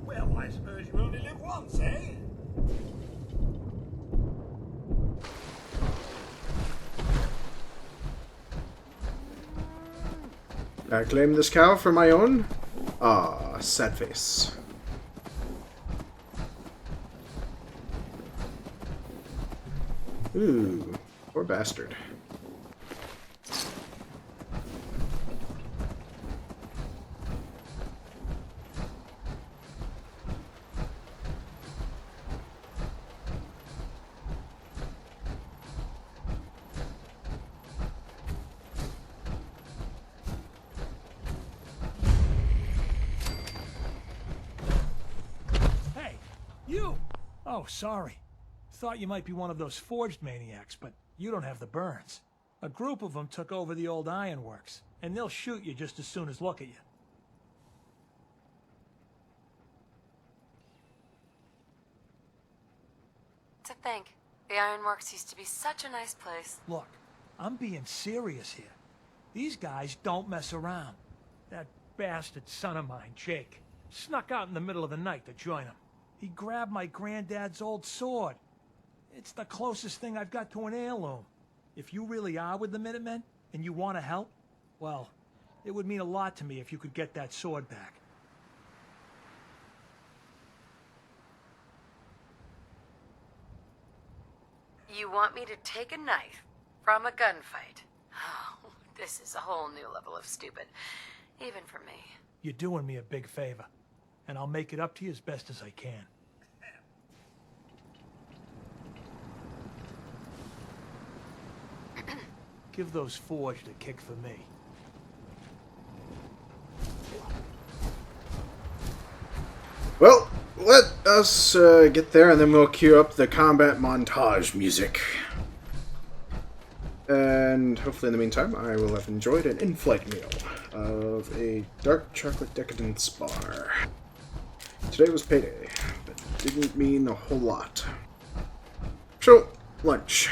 Well, I suppose you only live once, eh? I claim this cow for my own? Ah, sad face. Ooh, poor bastard. Hey, you! Oh, sorry. Thought you might be one of those forged maniacs, but you don't have the burns. A group of them took over the old ironworks, and they'll shoot you just as soon as look at you. To think, the Ironworks used to be such a nice place. Look, I'm being serious here. These guys don't mess around. That bastard son of mine, Jake, snuck out in the middle of the night to join them. He grabbed my granddad's old sword. It's the closest thing I've got to an heirloom. If you really are with the Minutemen, and you want to help, well, it would mean a lot to me if you could get that sword back. You want me to take a knife from a gunfight? Oh, this is a whole new level of stupid, even for me. You're doing me a big favor, and I'll make it up to you as best as I can. Give those forged a kick for me. Well, let us get there, and then we'll cue up the combat montage music. And hopefully in the meantime, I will have enjoyed an in-flight meal of a dark chocolate decadence bar. Today was payday, but didn't mean a whole lot. So, lunch.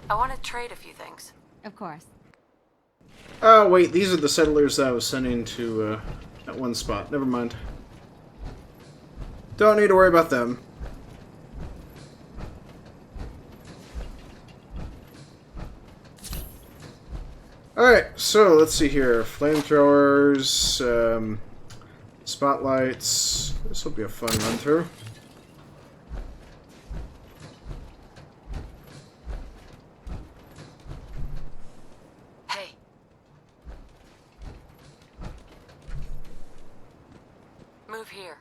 I want to trade a few things. Of course. Oh, wait, these are the settlers that I was sending to that one spot. Never mind. Don't need to worry about them. Alright, so let's see here. Flamethrowers, spotlights. This will be a fun run through. Hey. Move here.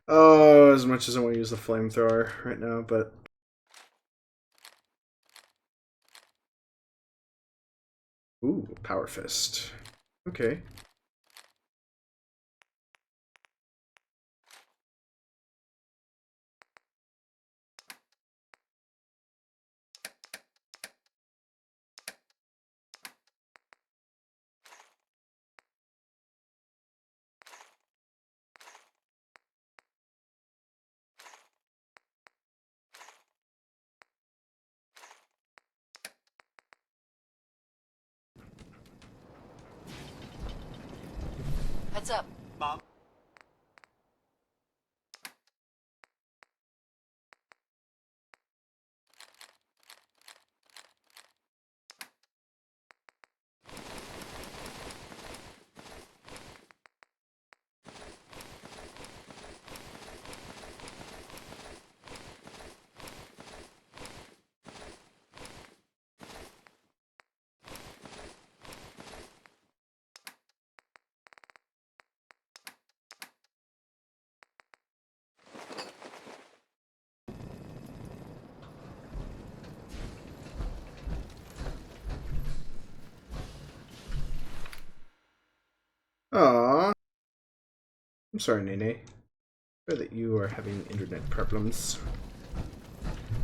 Oh, as much as I want to use the flamethrower right now, but... Ooh, Power Fist. Okay. Heads up. Mom. Aww. I'm sorry, Nene. Sorry that you are having internet problems.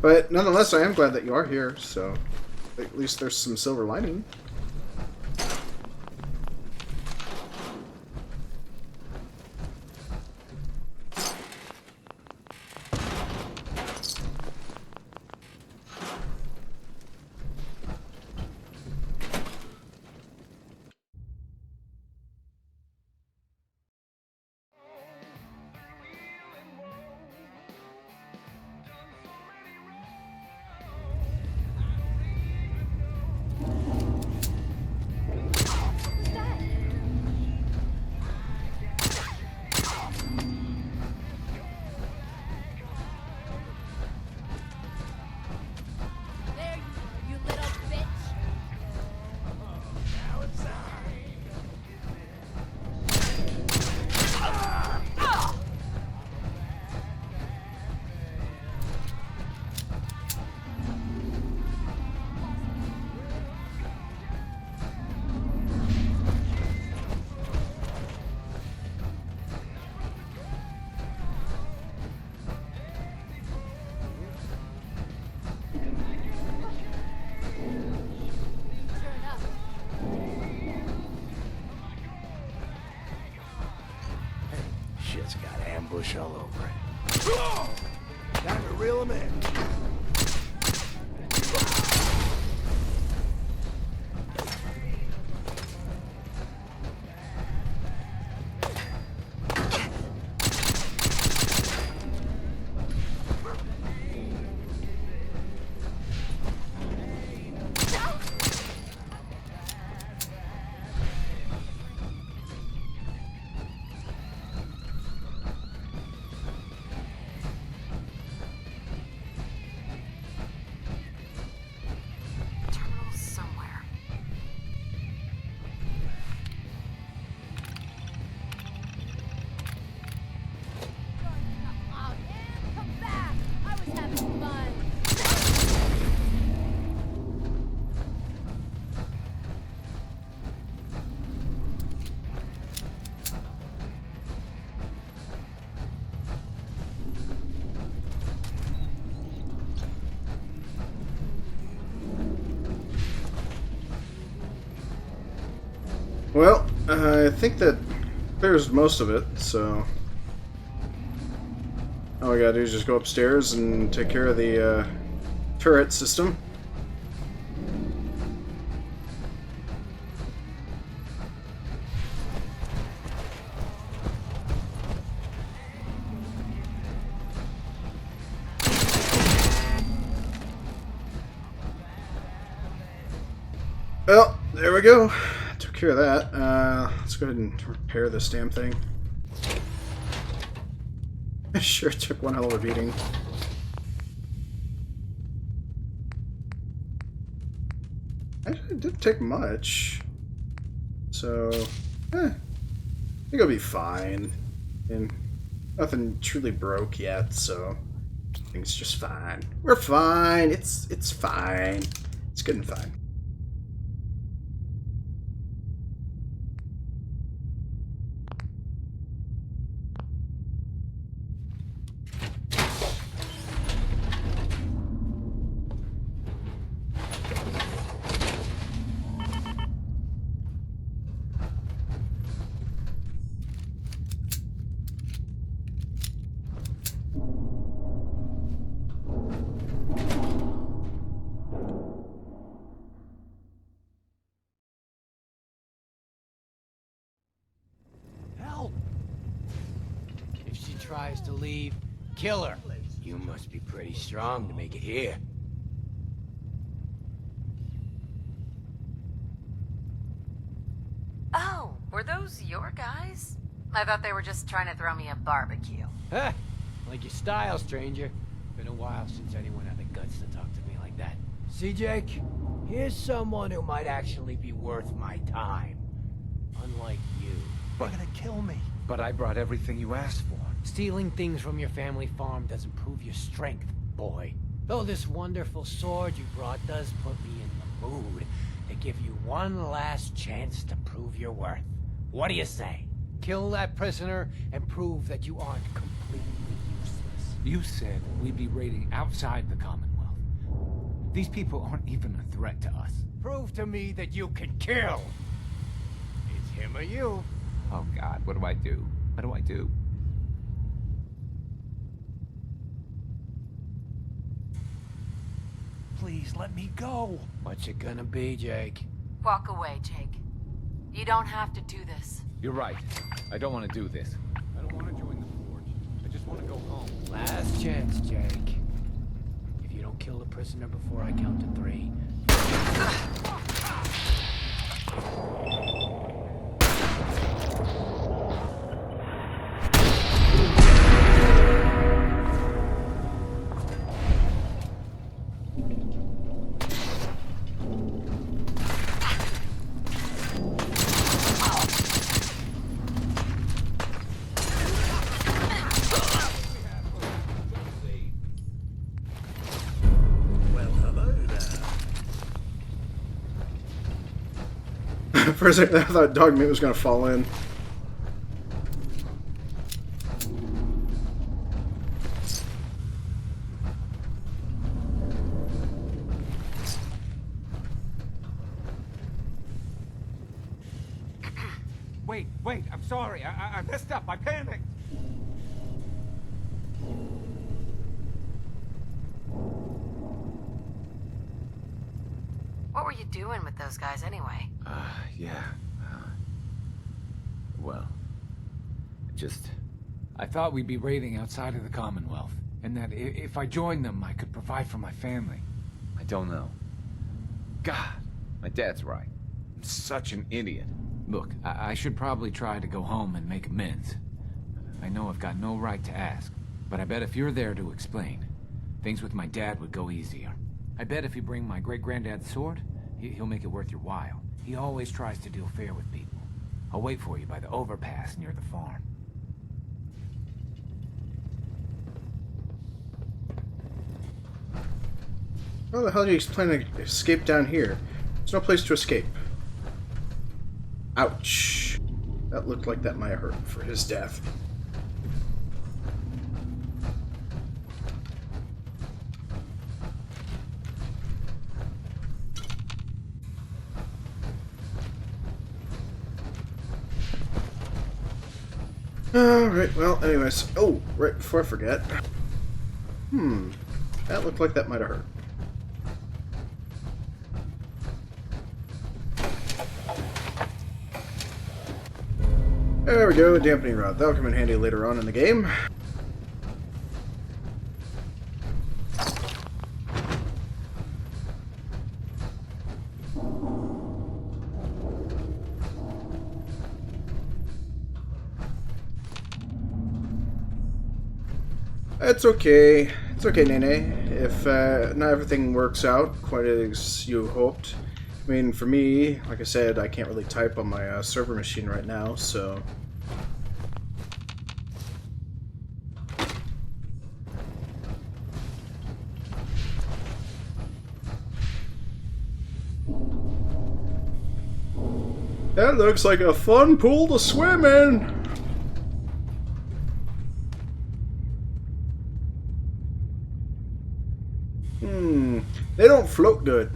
But nonetheless, I am glad that you are here, so at least there's some silver lining. Shit's got ambush all over it. Time to reel him in. Well, I think that clears most of it, so... All we gotta do is just go upstairs and take care of the turret system. Well, there we go. Took care of that. Let's go ahead and repair this damn thing. Sure took one hell of a beating. Actually, it didn't take much. So, I think it'll be fine. And nothing truly broke yet, so I think it's just fine. We're fine. It's fine. It's good and fine. If she tries to leave, kill her. You must be pretty strong to make it here. Oh, were those your guys? I thought they were just trying to throw me a barbecue. Huh? Like your style, stranger. Been a while since anyone had the guts to talk to me like that. See, Jake? Here's someone who might actually be worth my time. Unlike you. They're gonna kill me. But I brought everything you asked for. Stealing things from your family farm doesn't prove your strength, boy. Though this wonderful sword you brought does put me in the mood to give you one last chance to prove your worth. What do you say? Kill that prisoner and prove that you aren't completely useless. You said we'd be raiding outside the Commonwealth. These people aren't even a threat to us. Prove to me that you can kill. It's him or you. Oh God, what do I do? What do I do? Please let me go. What's it gonna be, Jake? Walk away, Jake. You don't have to do this. You're right. I don't want to do this. I don't want to join the Forge. I just want to go home. Last chance, Jake. If you don't kill the prisoner before I count to 3... For a second, I thought Dogmeat was going to fall in. Wait, I'm sorry. I messed up. I panicked. What were you doing with those guys anyway? Yeah. Well, I thought we'd be raiding outside of the Commonwealth, and that if I joined them, I could provide for my family. I don't know. God, my dad's right. I'm such an idiot. Look, I should probably try to go home and make amends. I know I've got no right to ask, but I bet if you're there to explain, things with my dad would go easier. I bet if you bring my great-granddad's sword, he'll make it worth your while. He always tries to deal fair with people. I'll wait for you by the overpass near the farm. How the hell do you plan to escape down here? There's no place to escape. Ouch. That looked like that might hurt for his death. Alright, well, anyways. Oh, right before I forget. That looked like that might have hurt. There we go, dampening rod. That'll come in handy later on in the game. It's okay. It's okay, Nene. If not everything works out quite as you hoped. I mean, for me, like I said, I can't really type on my server machine right now, so... That looks like a fun pool to swim in! They don't float good.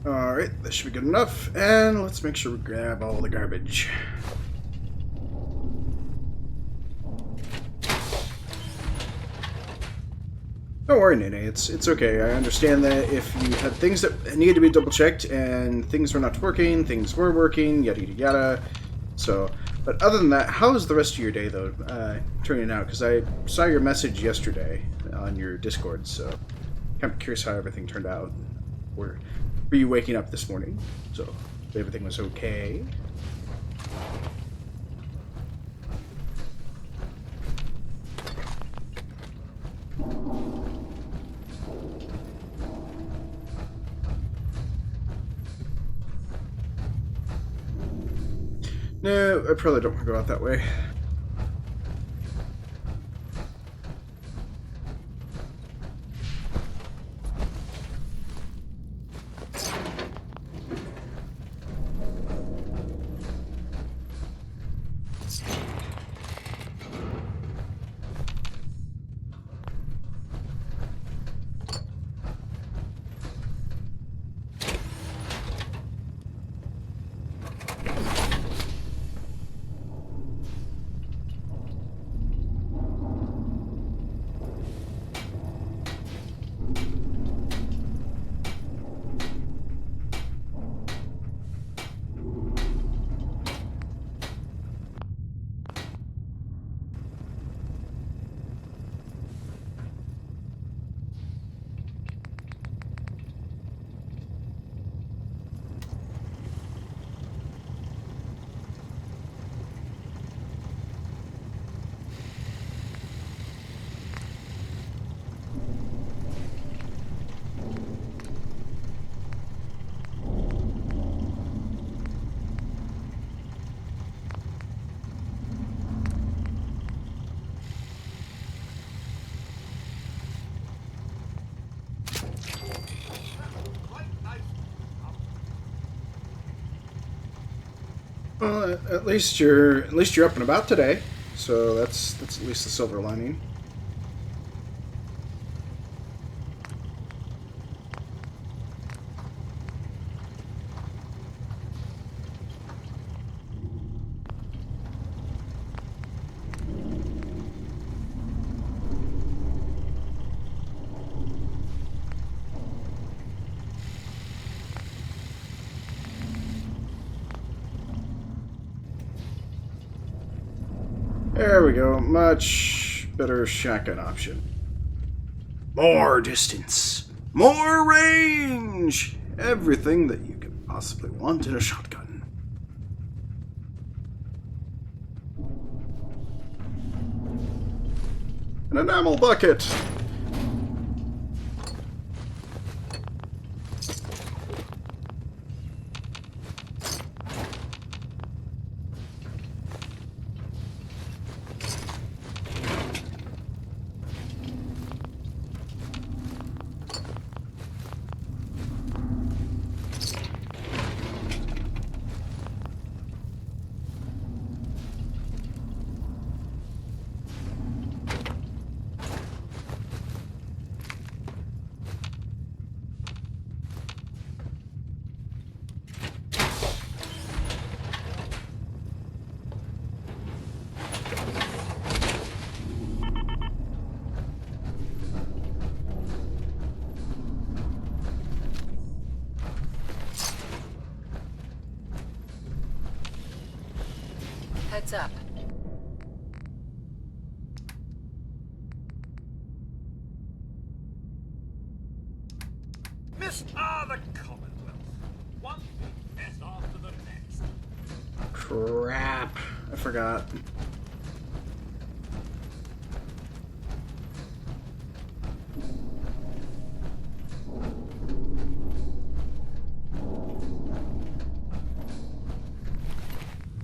Alright, that should be good enough. And let's make sure we grab all the garbage. Don't worry, Nene. It's okay. I understand that if you had things that needed to be double-checked and things were not working, things were working, yada yada yada. So, but other than that, how is the rest of your day, though, turning out? Because I saw your message yesterday on your Discord, so I'm curious how everything turned out. Were you waking up this morning? So, everything was okay? No, I probably don't want to go out that way. Well, at least you're up and about today, so that's at least the silver lining. There we go. Much better shotgun option. More distance. More range. Everything that you could possibly want in a shotgun. An enamel bucket. Heads up. Mr. the Commonwealth. One big mess after the next. Crap. I forgot.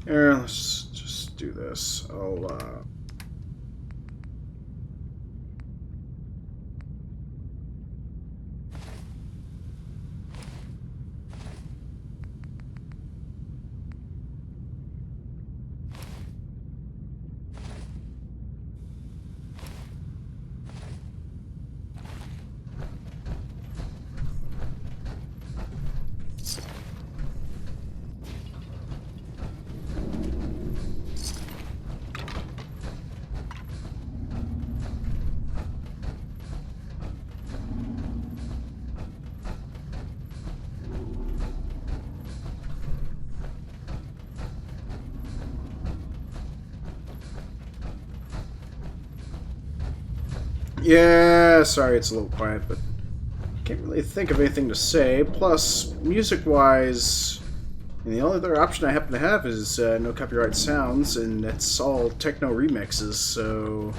Here, let's just do this. Yeah, sorry it's a little quiet, but I can't really think of anything to say. Plus, music-wise, the only other option I happen to have is no copyright sounds, and it's all techno remixes, so...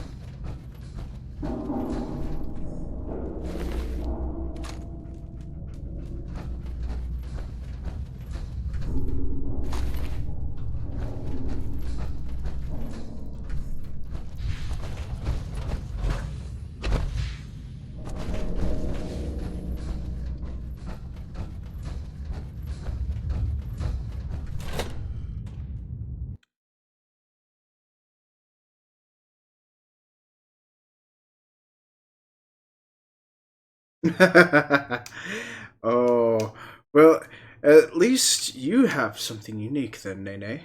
Oh, well, at least you have something unique then, Nene.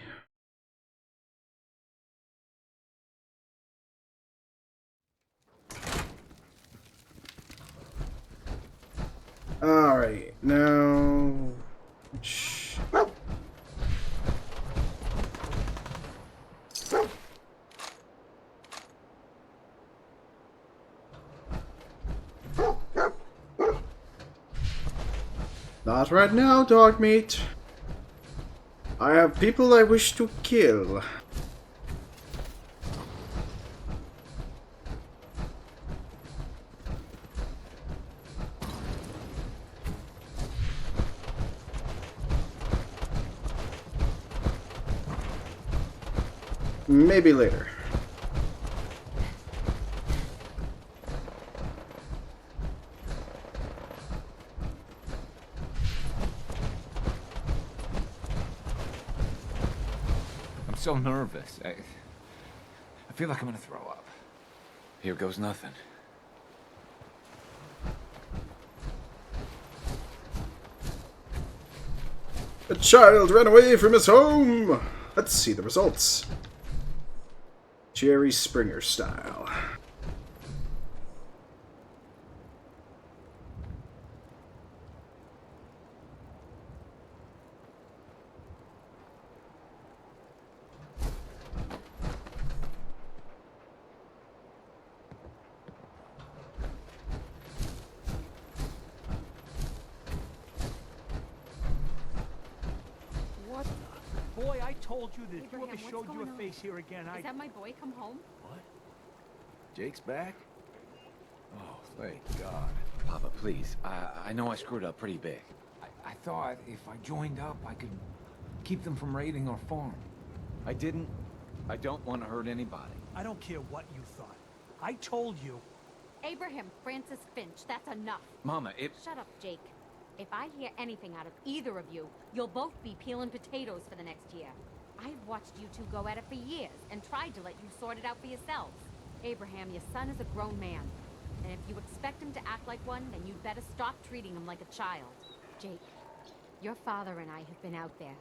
Alright, now... Not right now, dog meat. I have people I wish to kill. Maybe later. I'm so nervous. I feel like I'm gonna throw up. Here goes nothing. A child ran away from his home! Let's see the results. Jerry Springer style. I told you that if you Abraham, ever what's showed your going on? face here again, Is that my boy come home? Jake's back? Oh, thank God. Papa, please. I know I screwed up pretty big. I thought if I joined up, I could keep them from raiding our farm. I didn't. I don't want to hurt anybody. I don't care what you thought. I told you. Abraham Francis Finch, that's enough. Mama, it... Shut up, Jake. If I hear anything out of either of you, you'll both be peeling potatoes for the next year. I've watched you two go at it for years and tried to let you sort it out for yourselves. Abraham, your son is a grown man. And if you expect him to act like one, then you'd better stop treating him like a child. Jake, your father and I have been out there,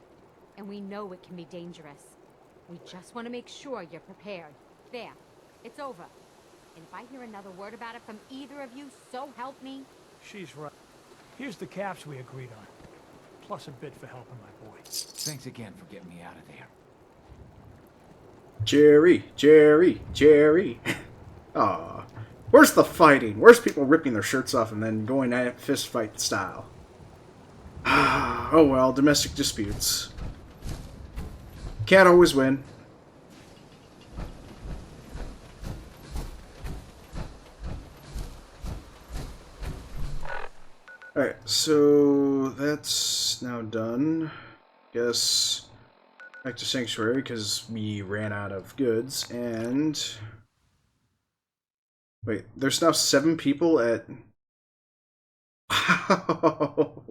and we know it can be dangerous. We just want to make sure you're prepared. There, it's over. And if I hear another word about it from either of you, so help me. She's right. Here's the caps we agreed on. Plus a bid for helping my boy. Thanks again for getting me out of there. Jerry. Aw. Where's the fighting? Where's people ripping their shirts off and then going at it fist fight style? Oh well, domestic disputes. Can't always win. Alright, so that's now done. Guess back to Sanctuary because we ran out of goods and... Wait, there's now 7 people at... Wow!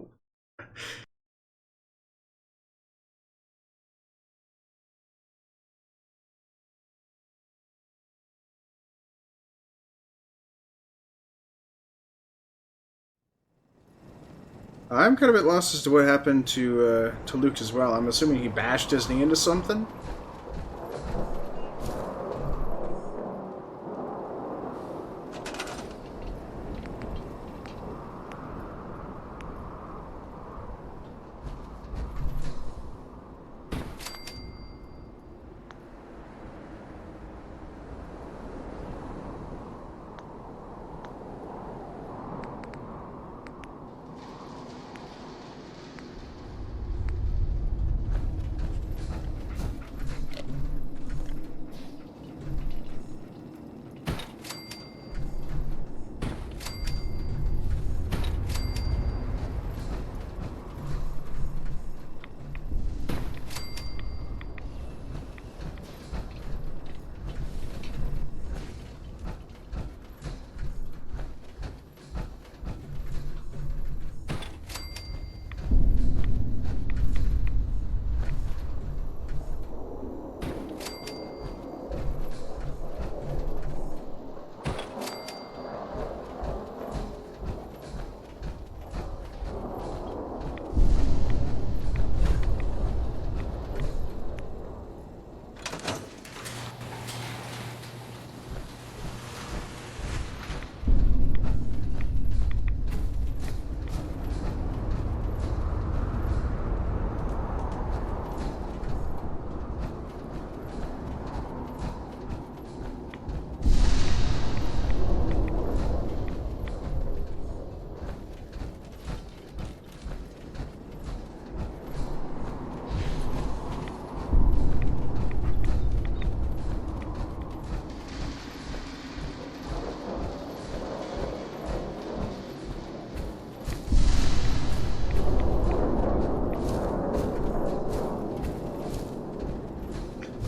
I'm kind of a bit lost as to what happened to Luke as well. I'm assuming he bashed his knee into something?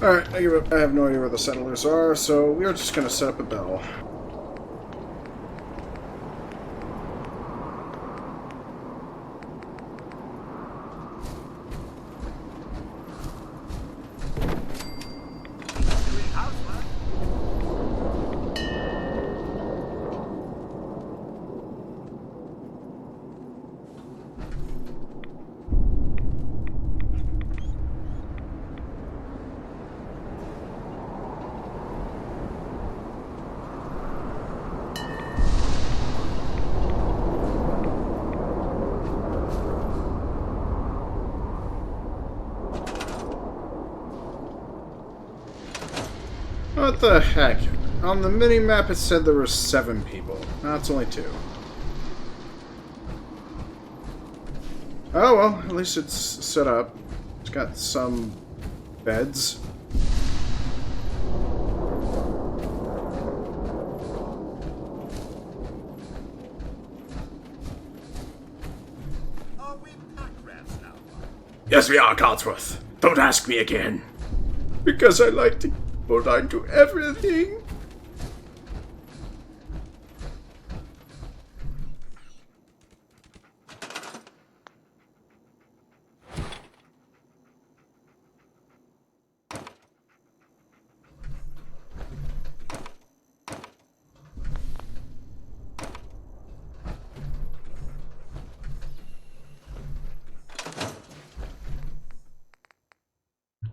Alright, I have no idea where the settlers are, so we are just going to set up a bell. What the heck? On the mini-map it said there were 7 people. Now it's only 2. Oh well, at least it's set up. It's got some Beds. Are we pack rats now? Yes, we are, Codsworth. Don't ask me again. Because I like to hold on to everything.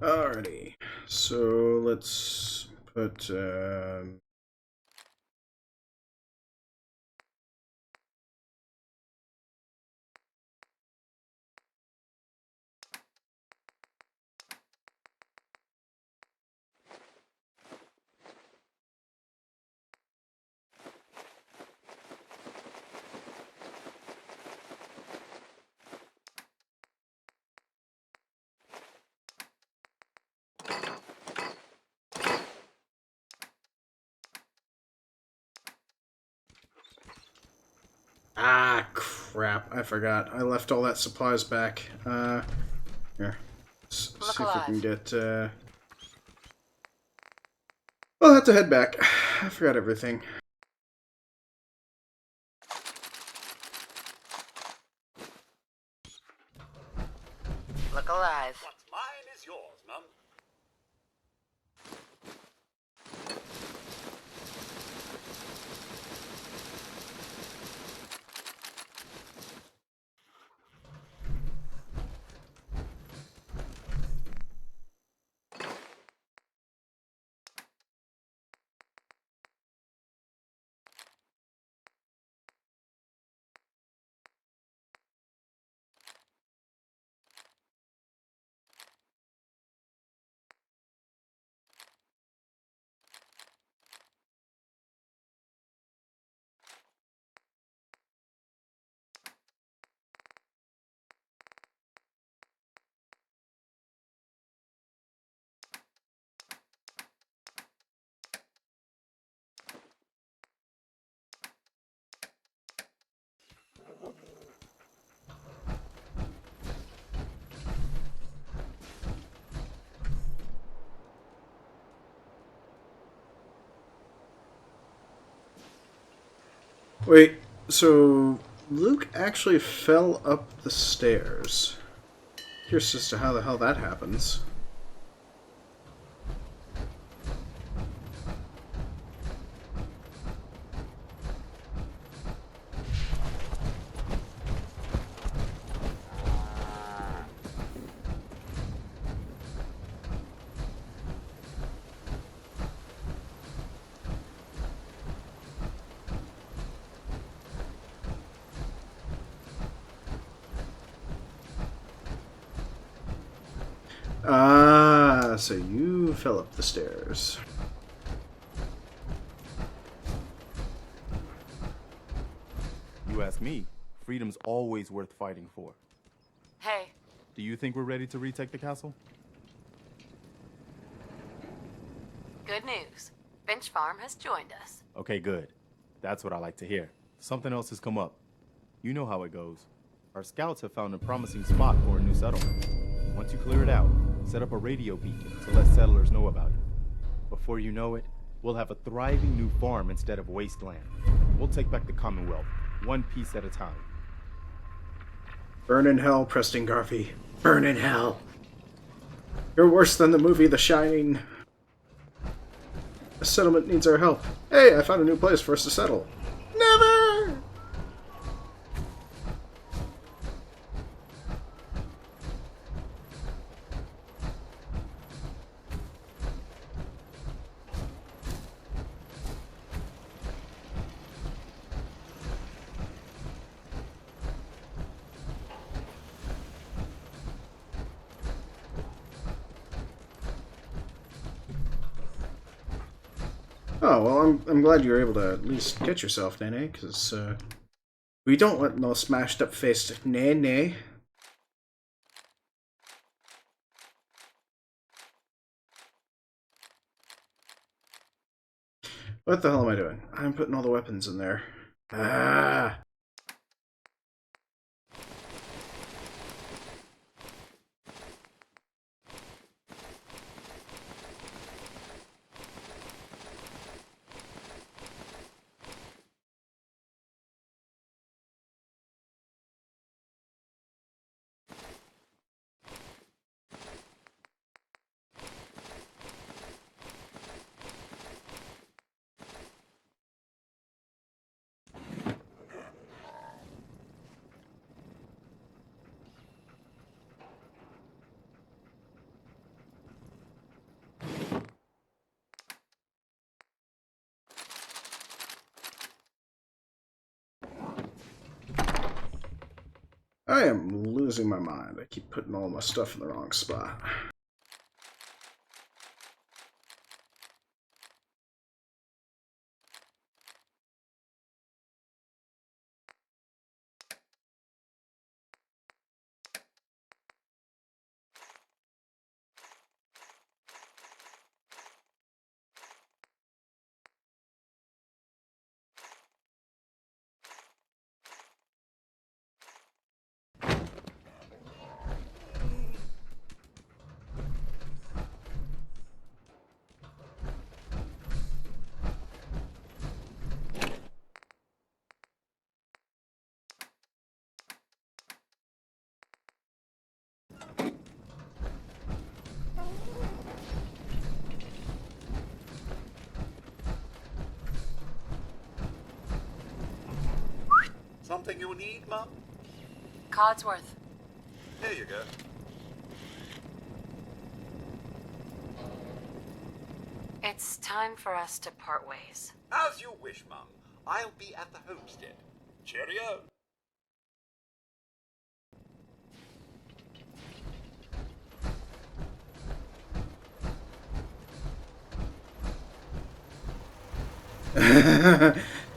Alrighty, so let's put ah, crap, I forgot. I left all that supplies back. Here. See if we can get, I'll have to head back. I forgot everything. Look alive. What's mine is yours, Mum. Wait, so Luke actually fell up the stairs. Curious as to how the hell that happens. Ah, so you fell up the stairs. You ask me, freedom's always worth fighting for. Hey, Do you think we're ready to retake the castle? good news. Finch Farm has joined us. Okay, good. That's what I like to hear. Something else has come up. You know how it goes. Our scouts have found a promising spot for a new settlement. Once you clear it out, set up a radio beacon to let settlers know about it. Before you know it, we'll have a thriving new farm instead of wasteland. We'll take back the Commonwealth, one piece at a time. Burn in hell, Preston Garvey. Burn in hell. You're worse than the movie The Shining. The settlement needs our help. Hey, I found a new place for us to settle. Never! Oh, well, I'm glad you were able to at least get yourself, Nene, because, we don't want no smashed-up-faced Nene. What the hell am I doing? I'm putting all the weapons in there. Ah! I am losing my mind. I keep putting all my stuff in the wrong spot. Something you need, Mum? Codsworth. Here you go. It's time for us to part ways. As you wish, Mum. I'll be at the homestead. Cheerio.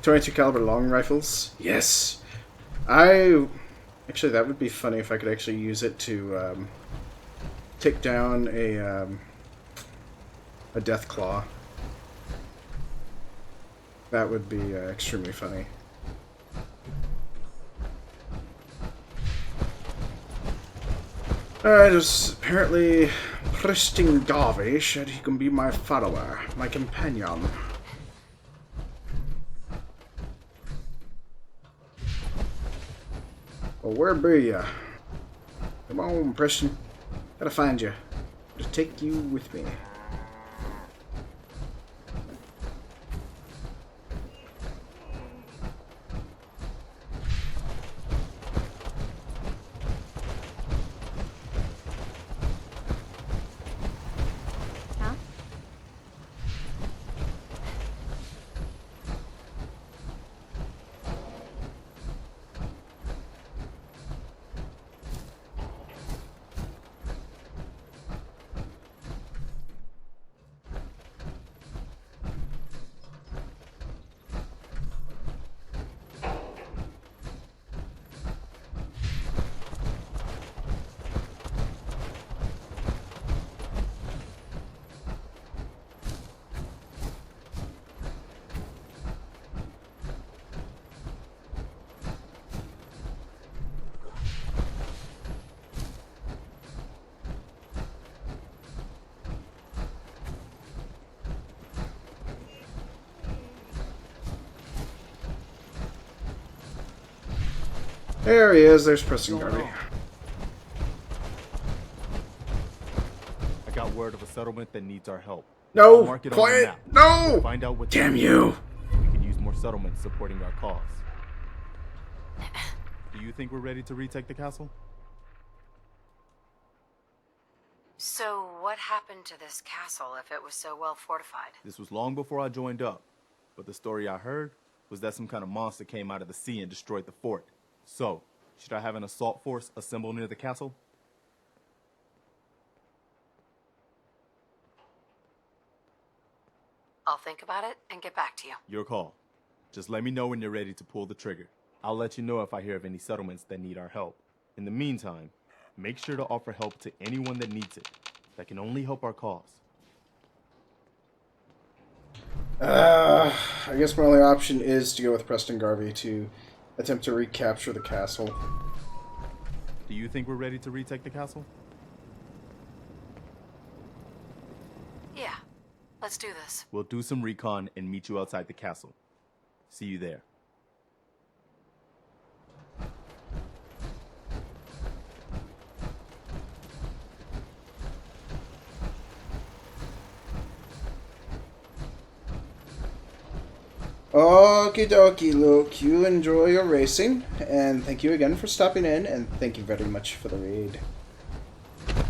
.22 caliber long rifles. Yes. Actually, that would be funny if I could actually use it to take down a death claw. That would be extremely funny. Alright, apparently Preston Garvey said he can be my follower, my companion. Well, where be ya? Come on, Preston. Gotta find you. Just take you with me. Huh? There he is. There's Preston Garvey. I got word of a settlement that needs our help. No! I'll mark it on the Quiet! map. No! We'll find out what Damn you! We can use more settlements supporting our cause. Do you think we're ready to retake the castle? So, what happened to this castle if it was so well fortified? This was long before I joined up, but the story I heard was that some kind of monster came out of the sea and destroyed the fort. So, should I have an assault force assemble near the castle? I'll think about it and get back to you. Your call. Just let me know when you're ready to pull the trigger. I'll let you know if I hear of any settlements that need our help. In the meantime, make sure to offer help to anyone that needs it. That can only help our cause. I guess my only option is to go with Preston Garvey to attempt to recapture the castle. Do you think we're ready to retake the castle? Yeah, let's do this. We'll do some recon and meet you outside the castle. See you there. Okie dokie, Luke. You enjoy your racing, and thank you again for stopping in, and thank you very much for the raid.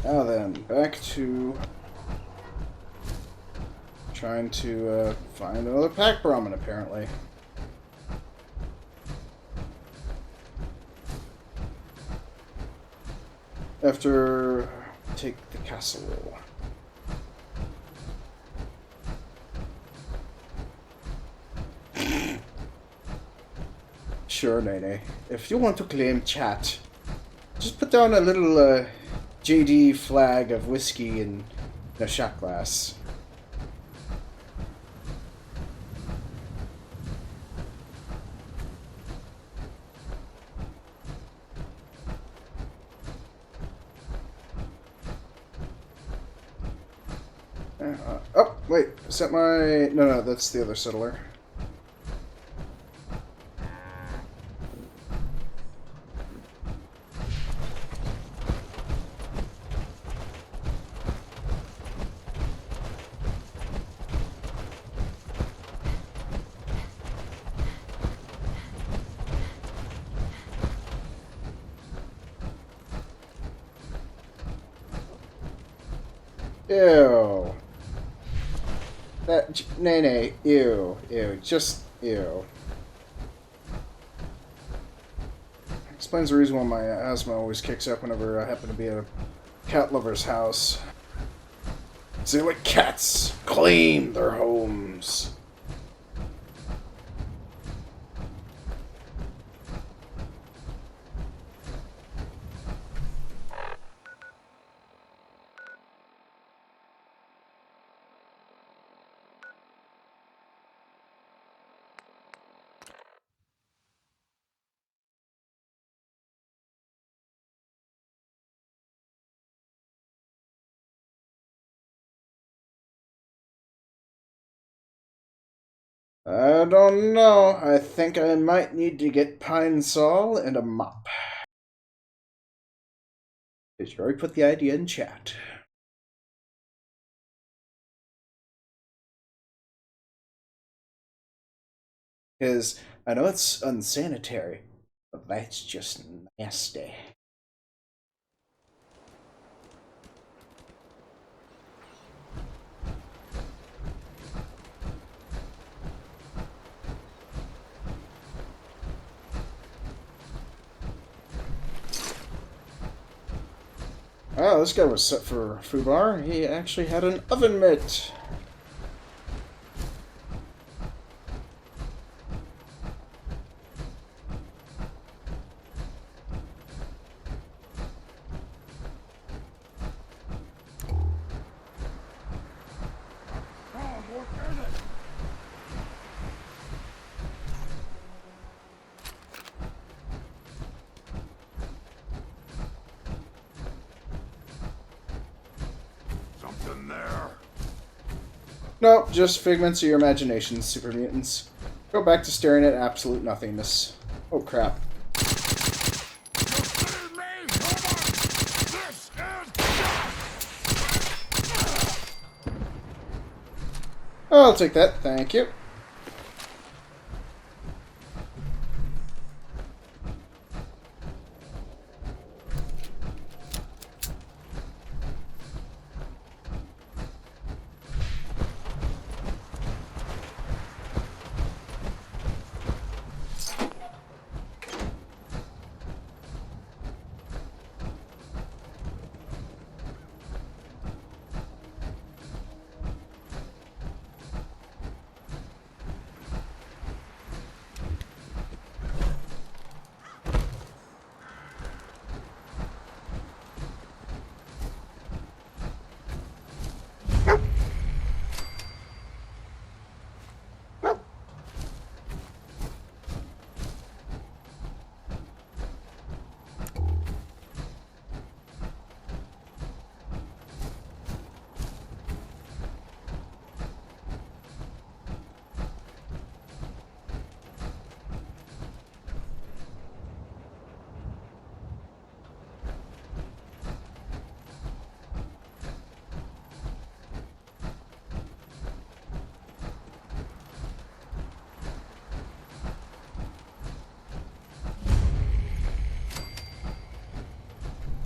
Now then, back to trying to find another Pack Brahmin, apparently. After take the castle. Sure, Nene. If you want to claim chat, just put down a little JD flag of whiskey in a shot glass. Oh, wait. Is that my... No, that's the other settler. Ew. That, Nene, ew, just ew. Explains the reason why my asthma always kicks up whenever I happen to be at a cat lover's house. They let cats claim their homes. I don't know. I think I might need to get Pine Sol and a mop. Did you already put the idea in chat? Because I know it's unsanitary, but that's just nasty. Oh, this guy was set for Fubar. He actually had an oven mitt. Nope, just figments of your imagination, super mutants. Go back to staring at absolute nothingness. Oh crap. I'll take that, thank you.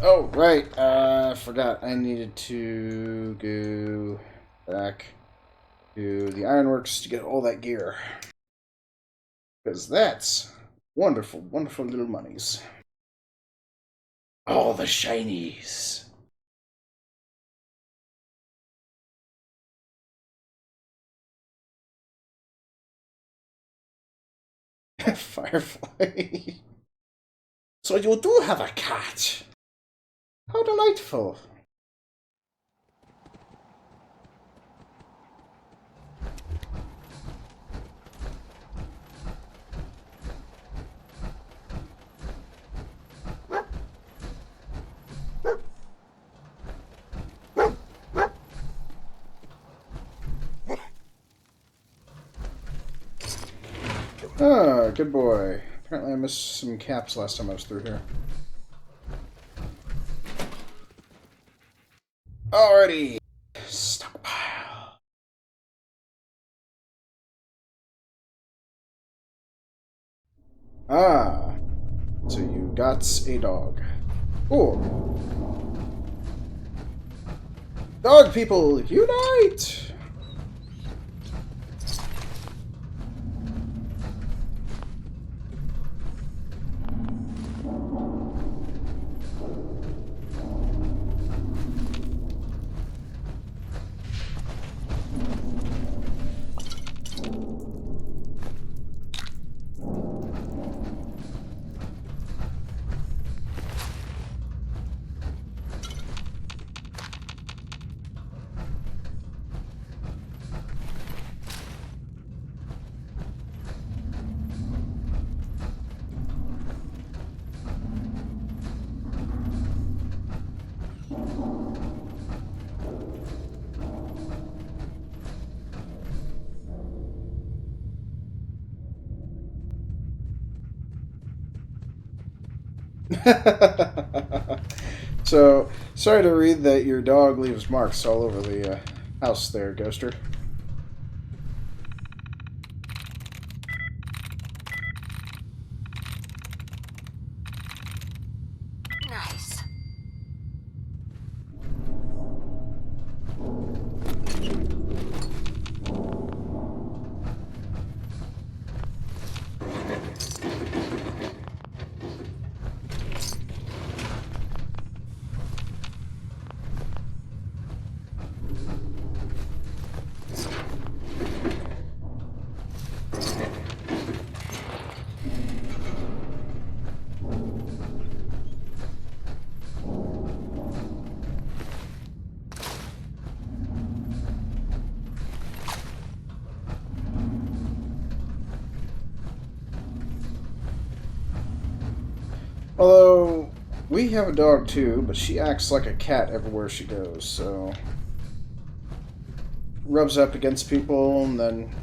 Oh, right. I forgot. I needed to go back to the ironworks to get all that gear. Because that's wonderful, wonderful little monies. All the shinies. Firefly. So you do have a cat. How delightful. Ah, good boy. Apparently I missed some caps last time I was through here. Alrighty. Stockpile. Ah. So you got a dog. Cool. Dog people, unite! So, sorry to read that your dog leaves marks all over the house there, Ghoster. Nice. Although, we have a dog too, but she acts like a cat everywhere she goes, so... Rubs up against people, and then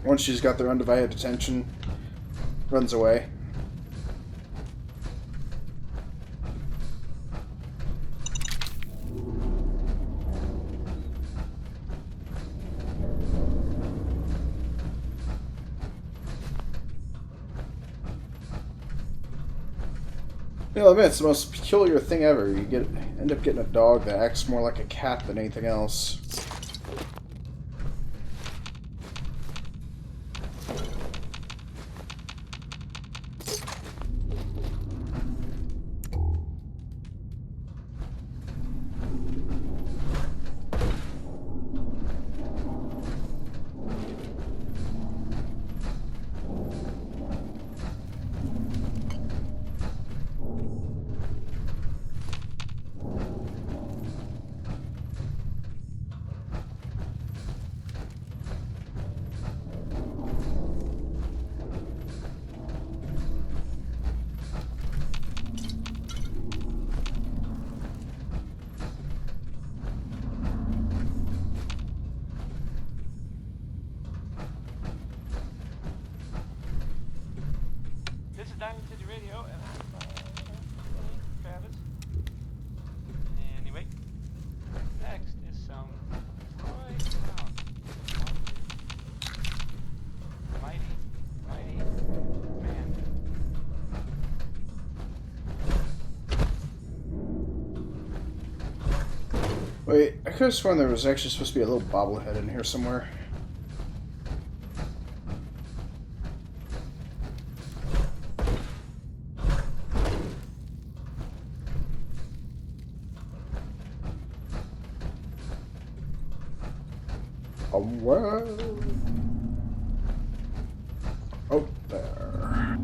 once she's got their undivided attention, runs away. I'll admit, it's the most peculiar thing ever. You end up getting a dog that acts more like a cat than anything else. Wait, I could have sworn there was actually supposed to be a little bobblehead in here somewhere. Oh, well. Oh, there.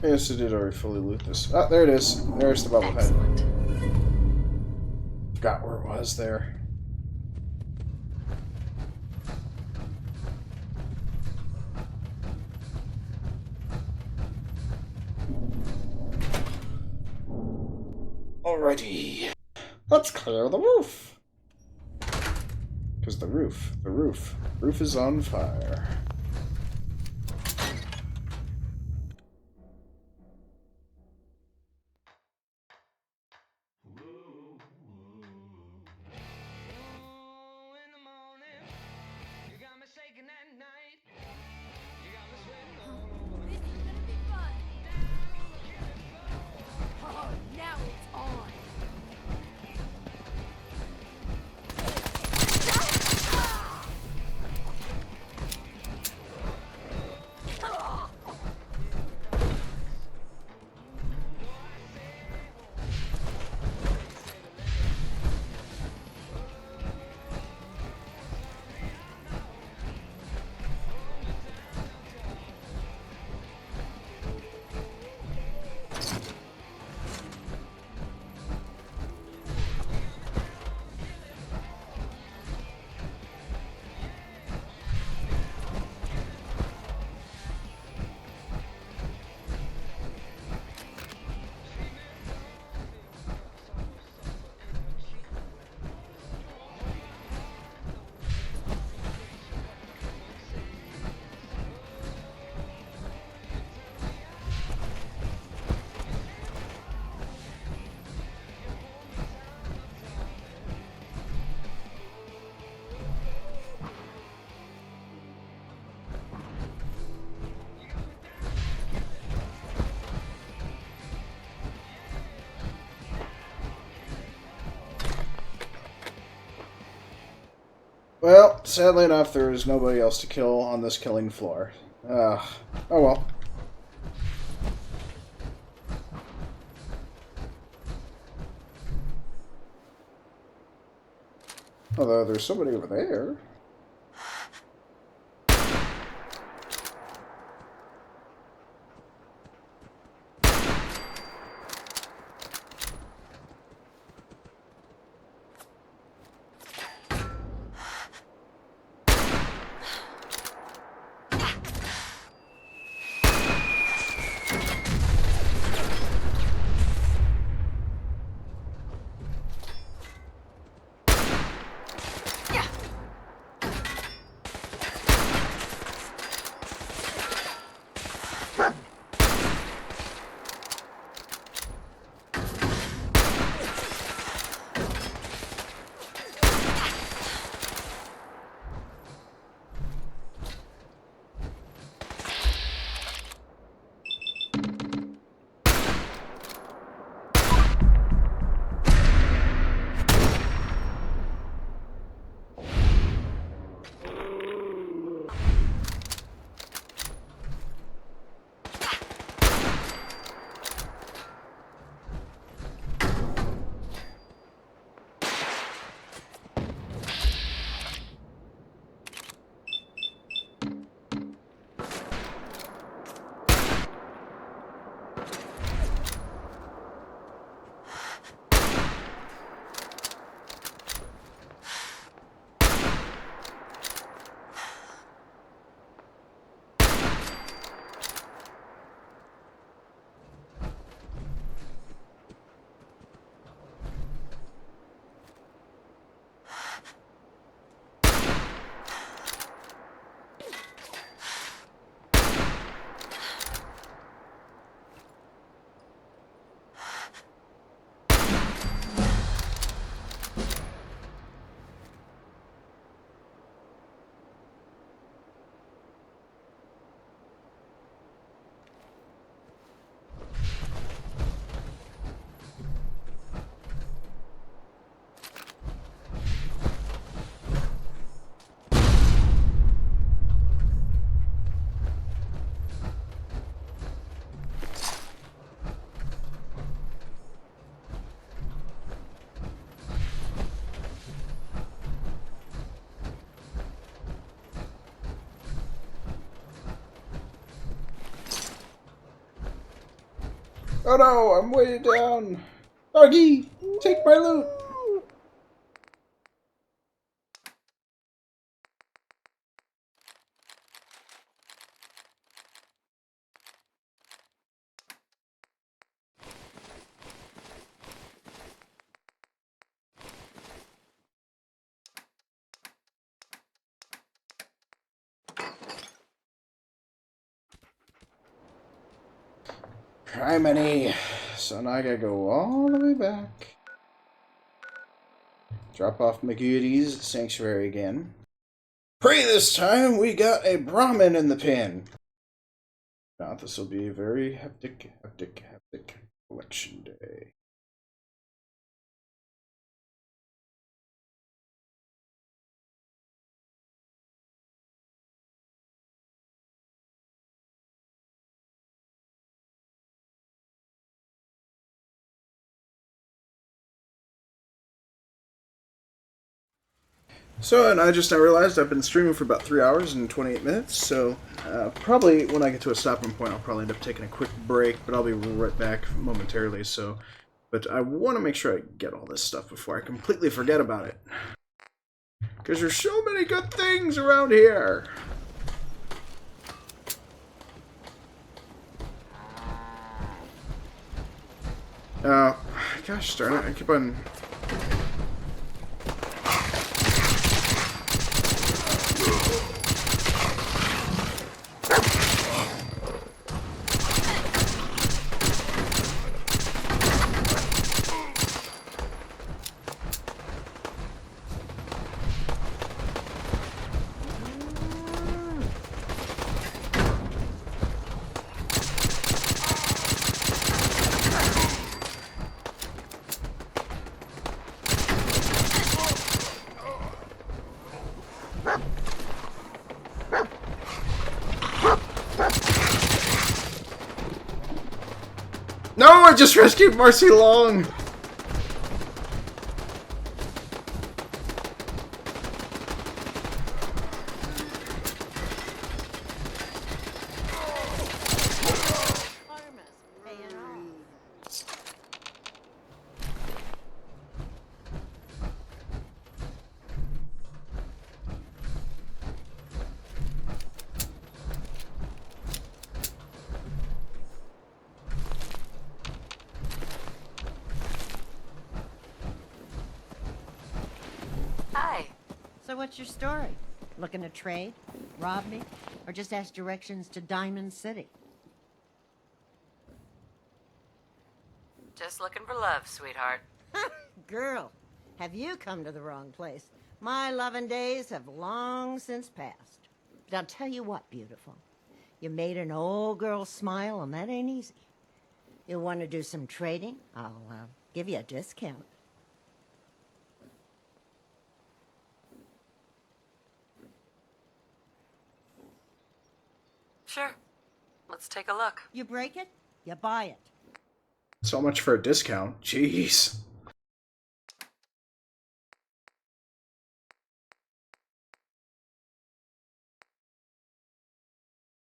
I guess I did already fully loot this. Ah, there it is. There's the bobblehead. Excellent. Forgot where it was there. Alrighty. Let's clear the roof. Because the roof is on fire. Well, sadly enough, there is nobody else to kill on this killing floor. Oh well. Although there's somebody over there. Oh no, I'm way down. Doggy, take my loot. Criminy. So now I gotta go all the way back. Drop off McGoody's sanctuary again. Pray this time we got a Brahmin in the pen. Now this will be a very hectic election day. So, and I just now realized I've been streaming for about 3 hours and 28 minutes, so probably when I get to a stopping point, I'll probably end up taking a quick break, but I'll be right back momentarily, so... But I want to make sure I get all this stuff before I completely forget about it. Because there's so many good things around here! Gosh darn it, I keep on... No, I just rescued Marcy Long! Hi. So what's your story? Looking to trade? Rob me? Or just ask directions to Diamond City? Just looking for love, sweetheart. Girl, have you come to the wrong place? My loving days have long since passed. But I'll tell you what, beautiful. You made an old girl smile, and that ain't easy. You want to do some trading? I'll give you a discount. Sure. Let's take a look. You break it, you buy it. So much for a discount. Jeez.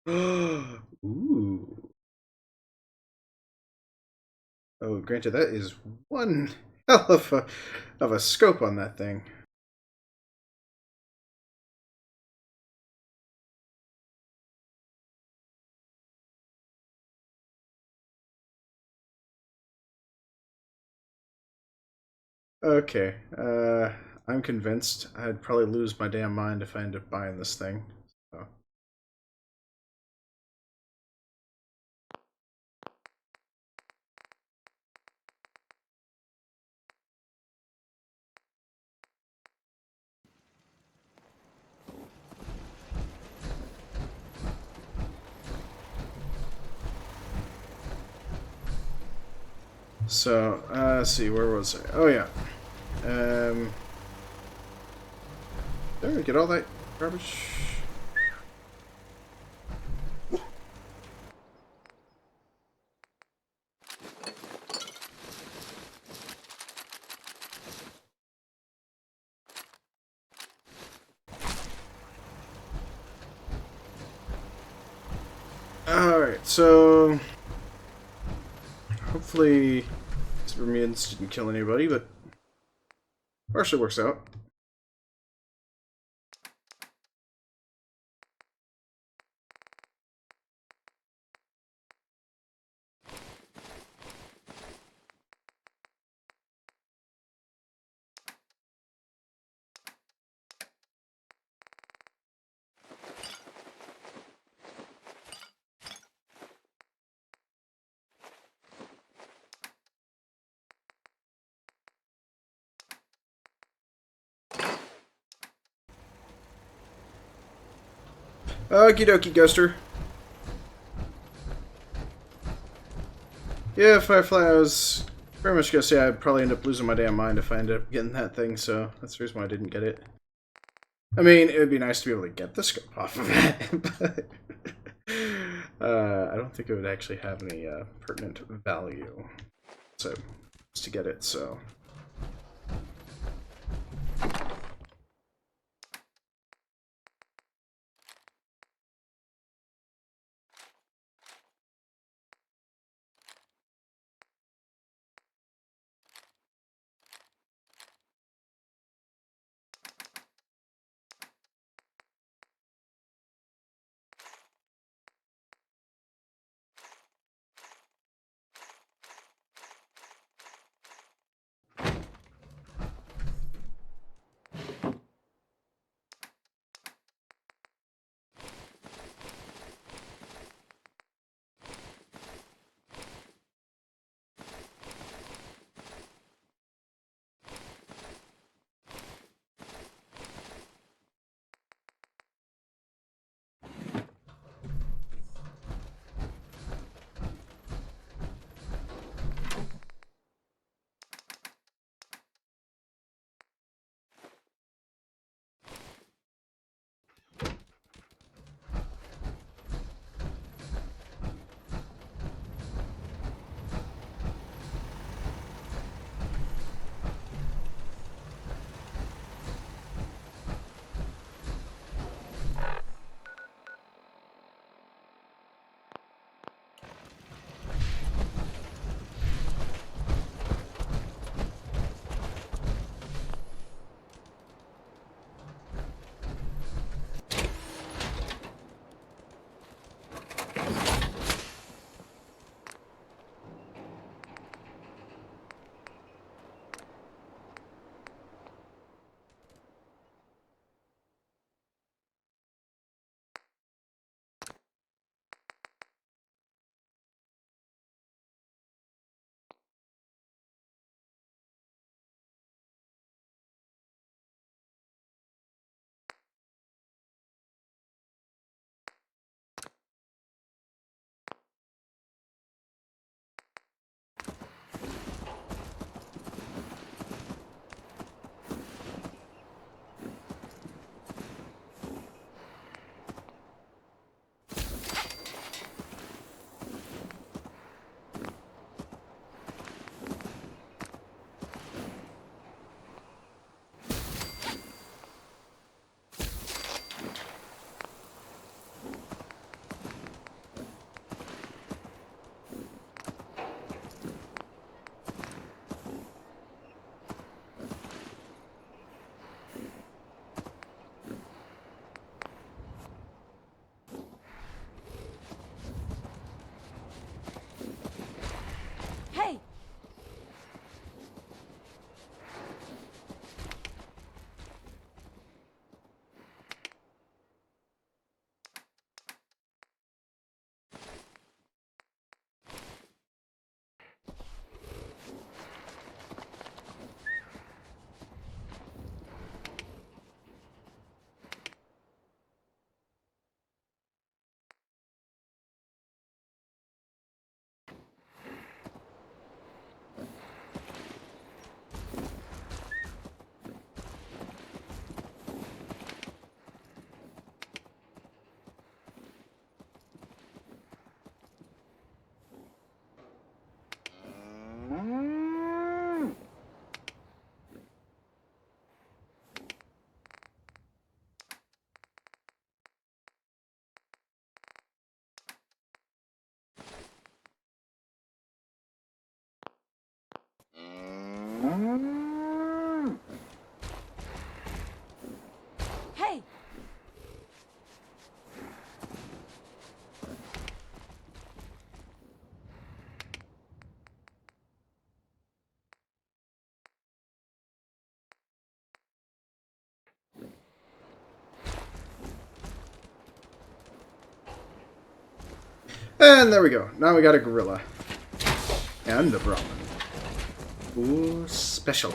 Ooh. Oh, granted, that is one hell of a scope on that thing. Okay, I'm convinced I'd probably lose my damn mind if I end up buying this thing. So. So, let's see, where was I? Oh, yeah. There we get all that garbage. Alright, so... Hopefully, these Bermudians didn't kill anybody, but partially works out. Okie dokie, Ghoster. Yeah, Firefly, I was very much gonna say I'd probably end up losing my damn mind if I ended up getting that thing, so that's the reason why I didn't get it. I mean, it would be nice to be able to get the scope off of it, but I don't think it would actually have any pertinent value. So, just to get it, so... And there we go. Now we got a gorilla. And a Brahmin. Ooh, special.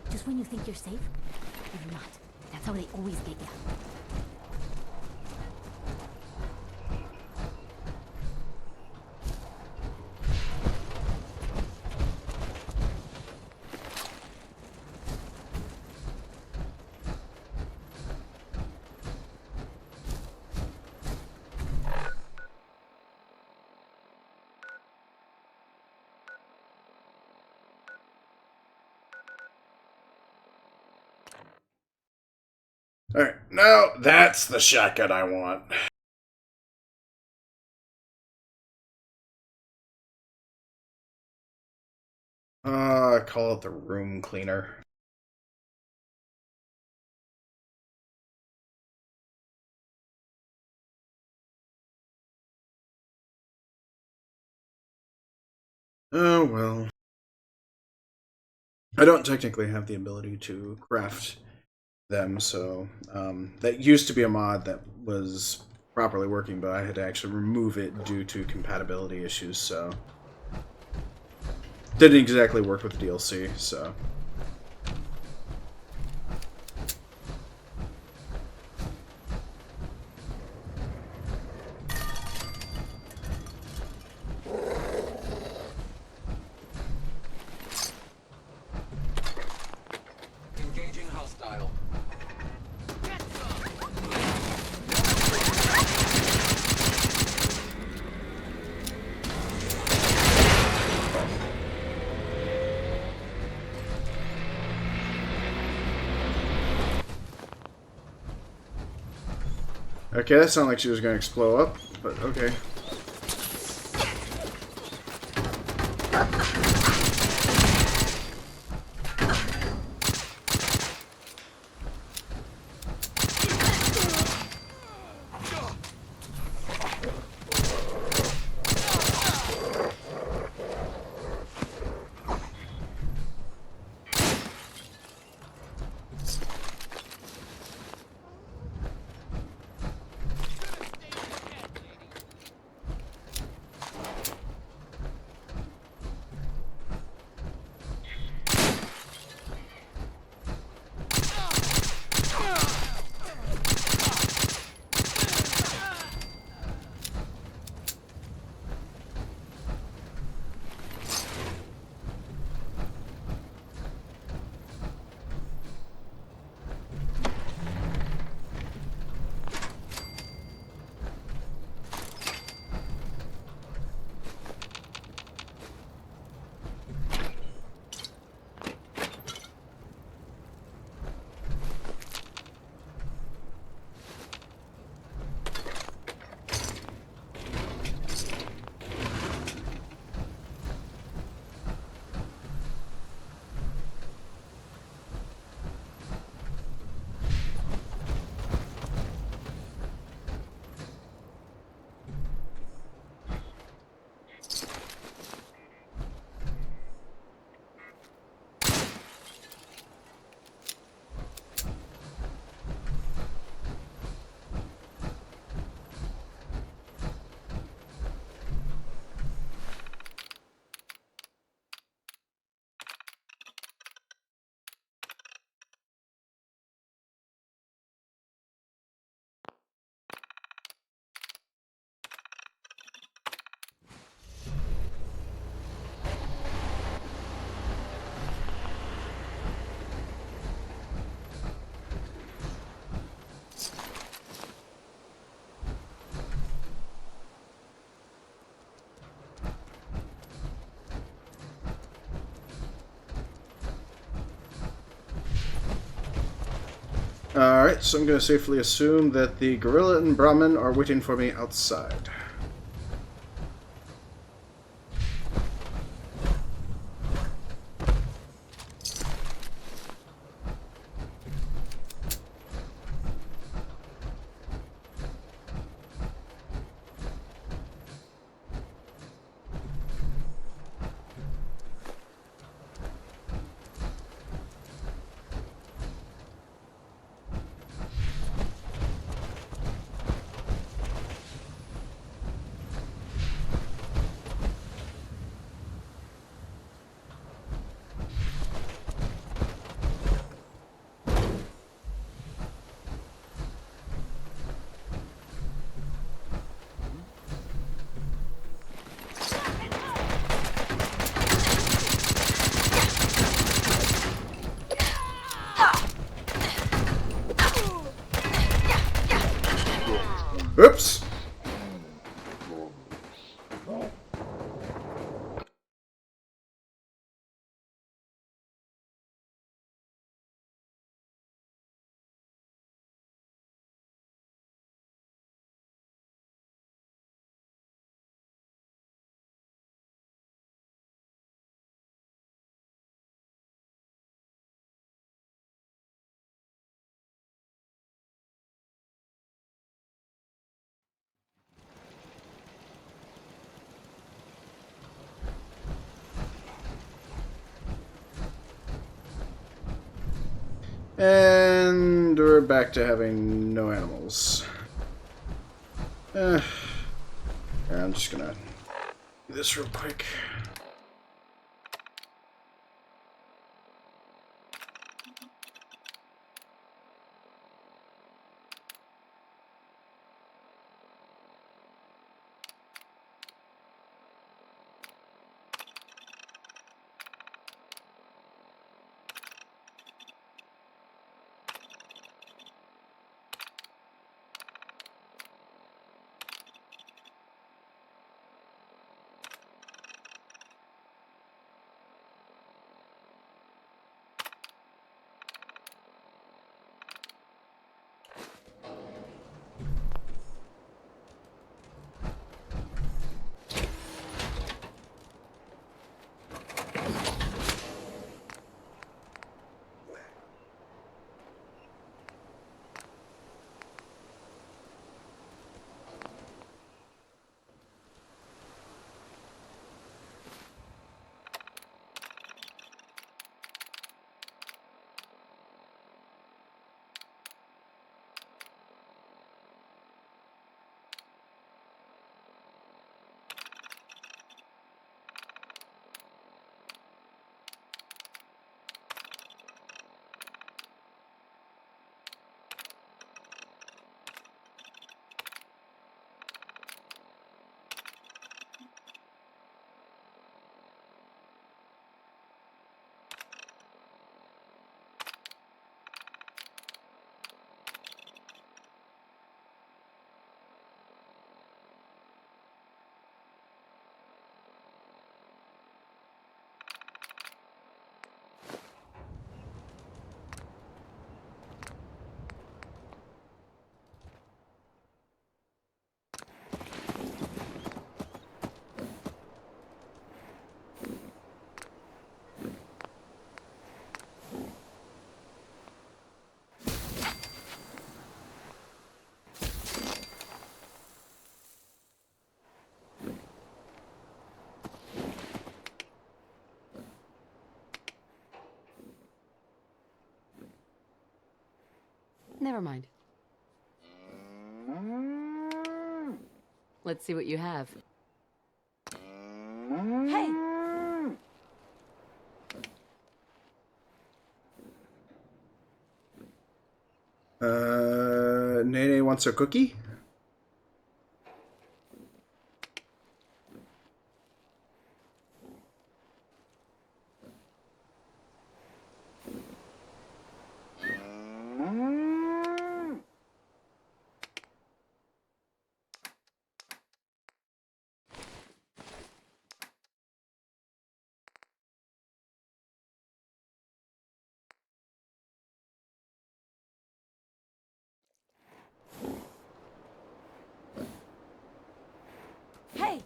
Just when you think you're safe, you're not. That's how they always get you. Alright, now that's the shotgun I want. Call it the room cleaner. Oh well. I don't technically have the ability to craft them, so that used to be a mod that was properly working, but I had to actually remove it due to compatibility issues, so didn't exactly work with the DLC, so Engaging hostile. okay, that sounded like she was going to explode up, but okay. Alright, so I'm going to safely assume that the gorilla and Brahmin are waiting for me outside. And we're back to having no animals. Yeah, I'm just gonna do this real quick. Never mind. Let's see what you have. Hey! Nene wants a cookie? Hey!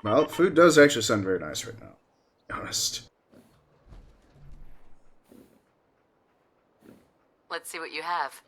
Well, food does actually sound very nice right now. To be honest. Let's see what you have.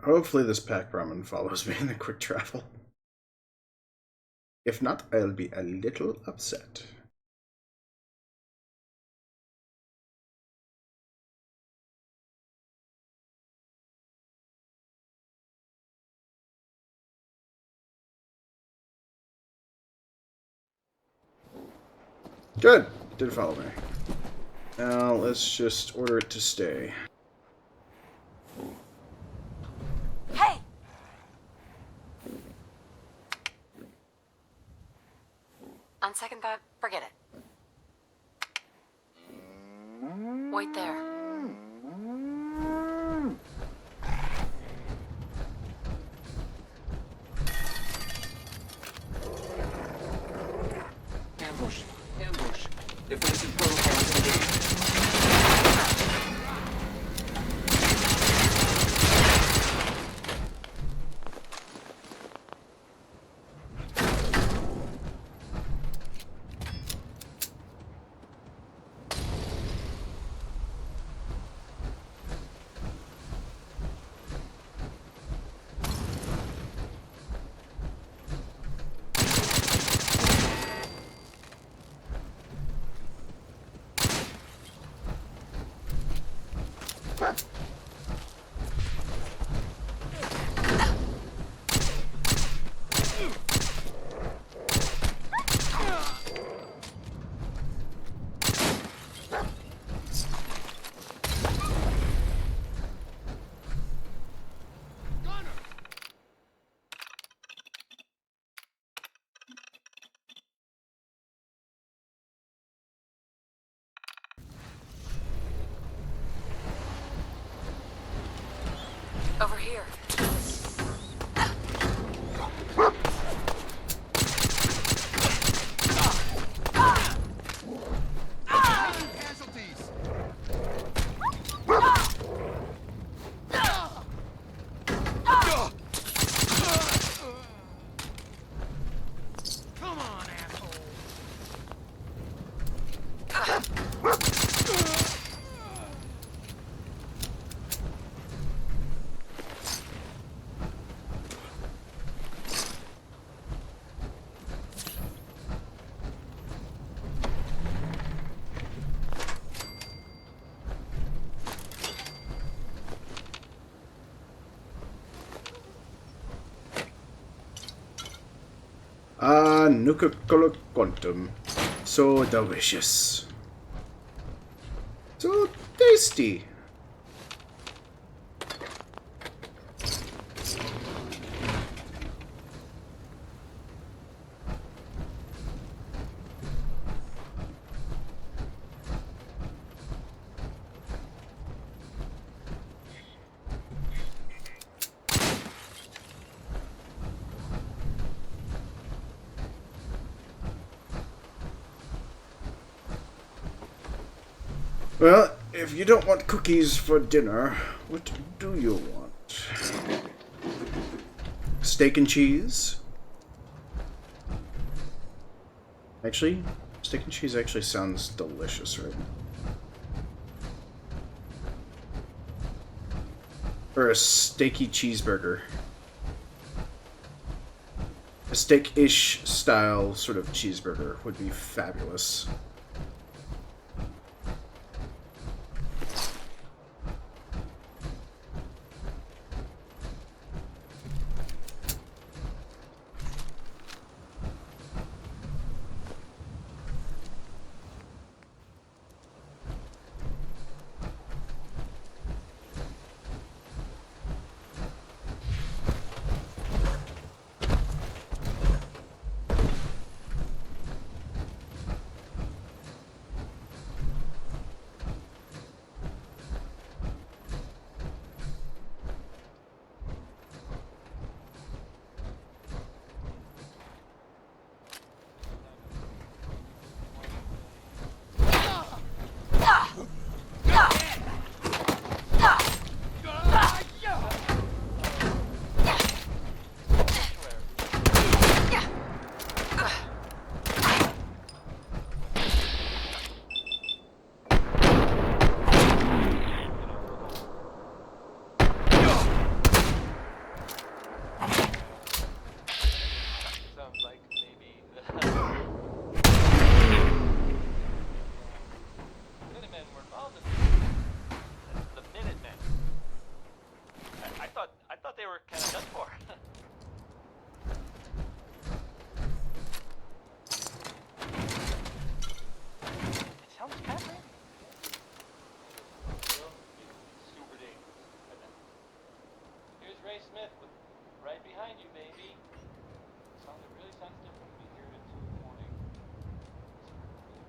Hopefully this pack ramen follows me in the quick travel. If not, I'll be a little upset. Good. Did follow me. Now let's just order it to stay. Hey! On second thought, forget it. Wait there. Ambush. Ambush. Defensive protocol. Over here. Nuka-Cola Quantum. So delicious. So tasty. Well, if you don't want cookies for dinner, what do you want? Steak and cheese? Actually, steak and cheese actually sounds delicious, right? Or a steaky cheeseburger. A steak-ish style sort of cheeseburger would be fabulous.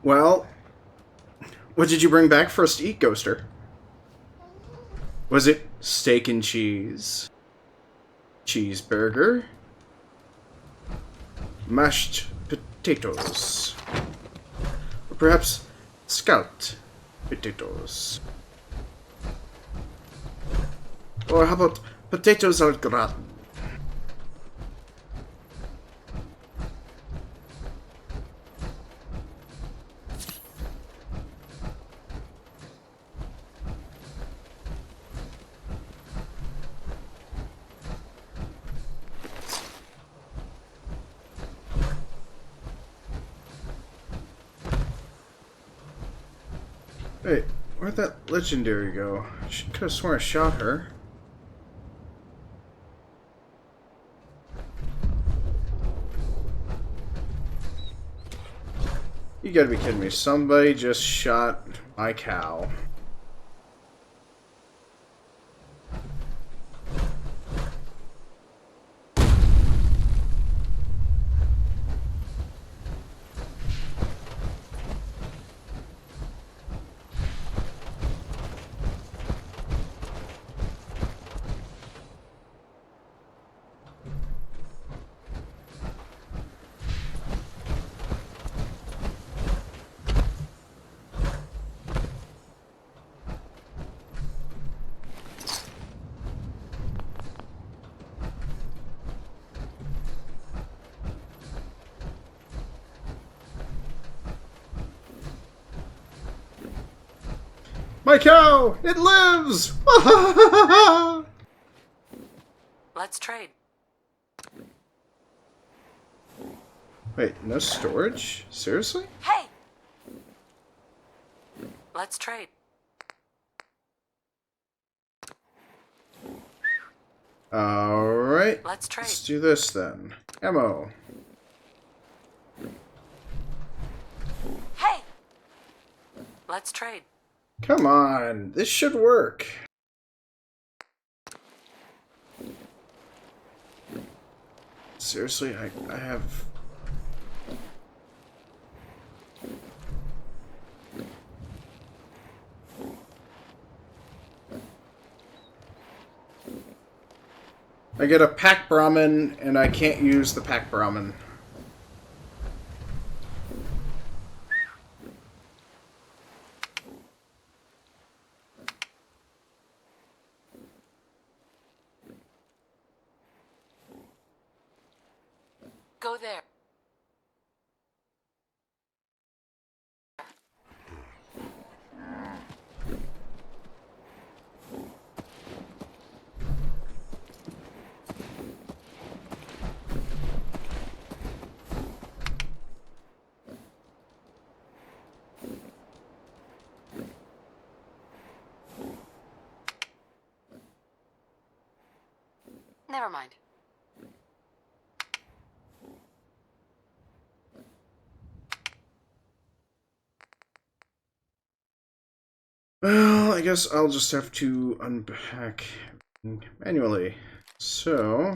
Well, what did you bring back for us to eat, Ghoster? Was it steak and cheese? Cheeseburger? Mashed potatoes? Or perhaps scalloped potatoes? Or how about potatoes au gratin? Wait, where'd that legendary go? She could have sworn I shot her. You gotta be kidding me. Somebody just shot my cow. My cow! It lives! Let's trade. Wait, no storage? Seriously? Hey! Let's trade. Alright. Let's trade. Let's do this then. Ammo. Hey! Let's trade. Come on, this should work. Seriously, I have... I get a pack Brahmin, and I can't use the pack Brahmin. Go there. Never mind. Well, I guess I'll just have to unpack manually. So...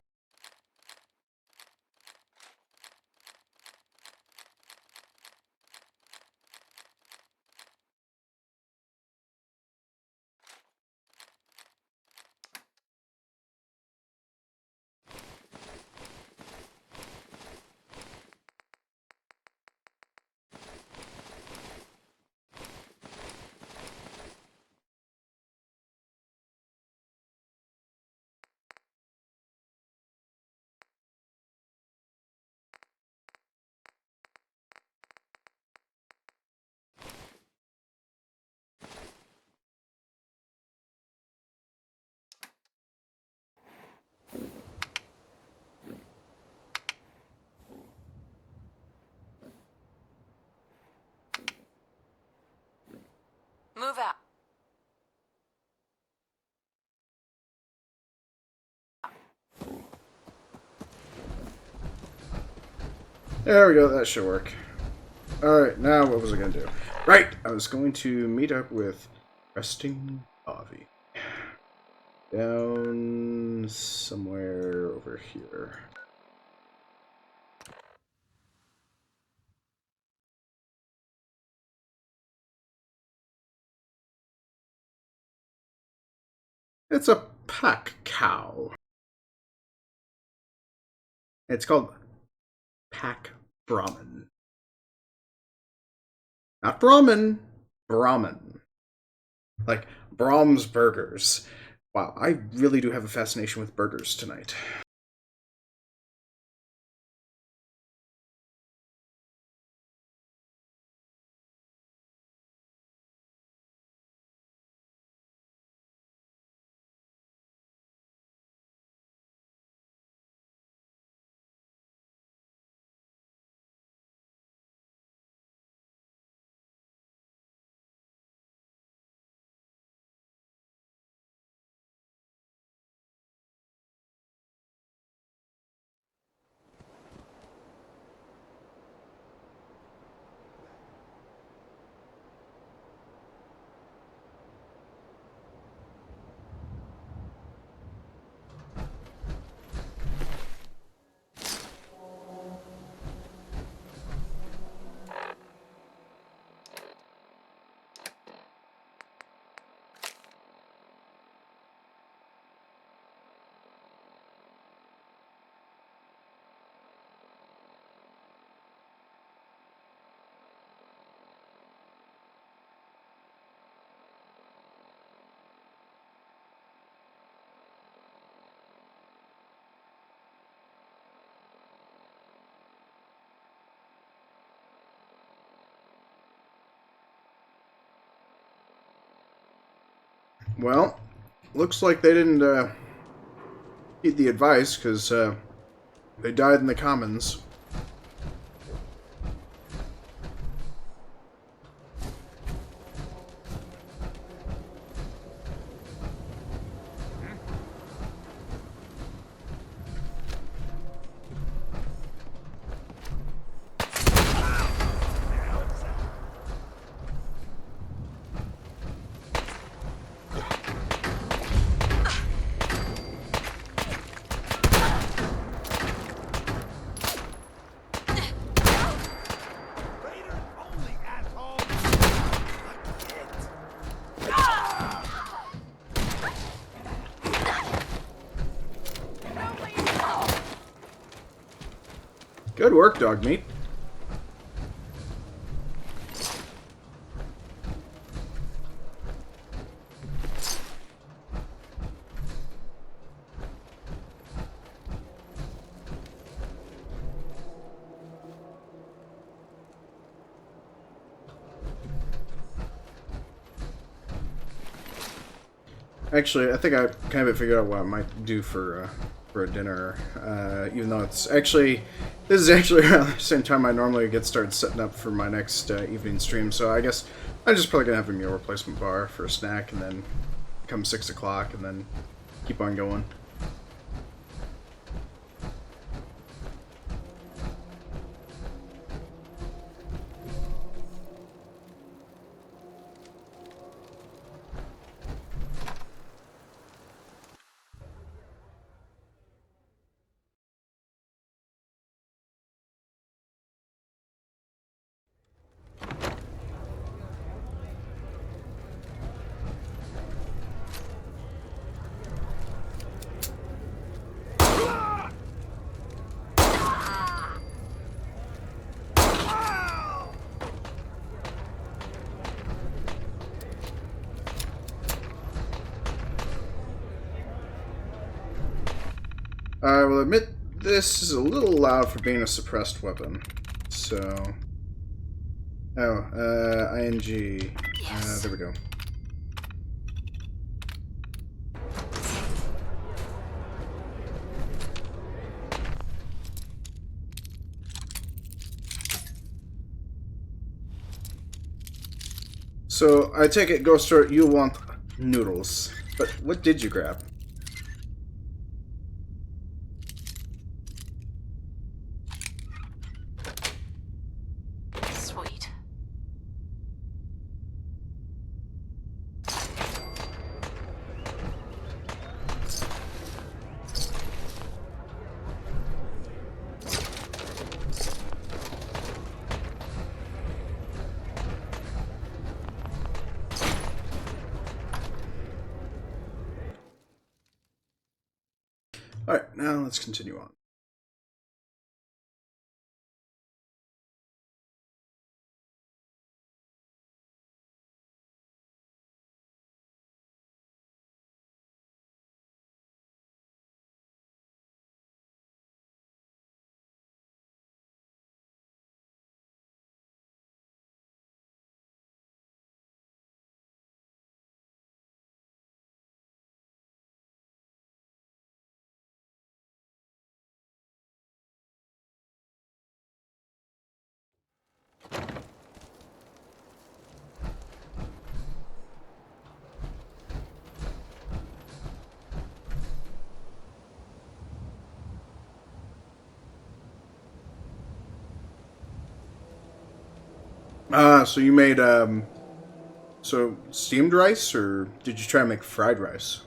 Move out. There we go, that should work. Alright, now what was I going to do? Right! I was going to meet up with Resting Avi. Down somewhere over here. It's a pack cow. It's called Pack Brahmin. Not Brahmin, Brahmin. Like Brahms Burgers. Wow, I really do have a fascination with burgers tonight. Well, looks like they didn't heed the advice, because they died in the commons. Good work, dog meat. Actually, I think I kind of figured out what I might do for a dinner, even though it's actually, this is actually around the same time I normally get started setting up for my next evening stream, so I guess I'm just probably going to have a meal replacement bar for a snack, and then come 6 o'clock, and then keep on going. I will admit this is a little loud for being a suppressed weapon. So, ing. Yes. There we go. So I take it, Ghost Store, you want noodles, but what did you grab? Sweet. Alright, now let's continue on. So you made, so steamed rice, or did you try to make fried rice?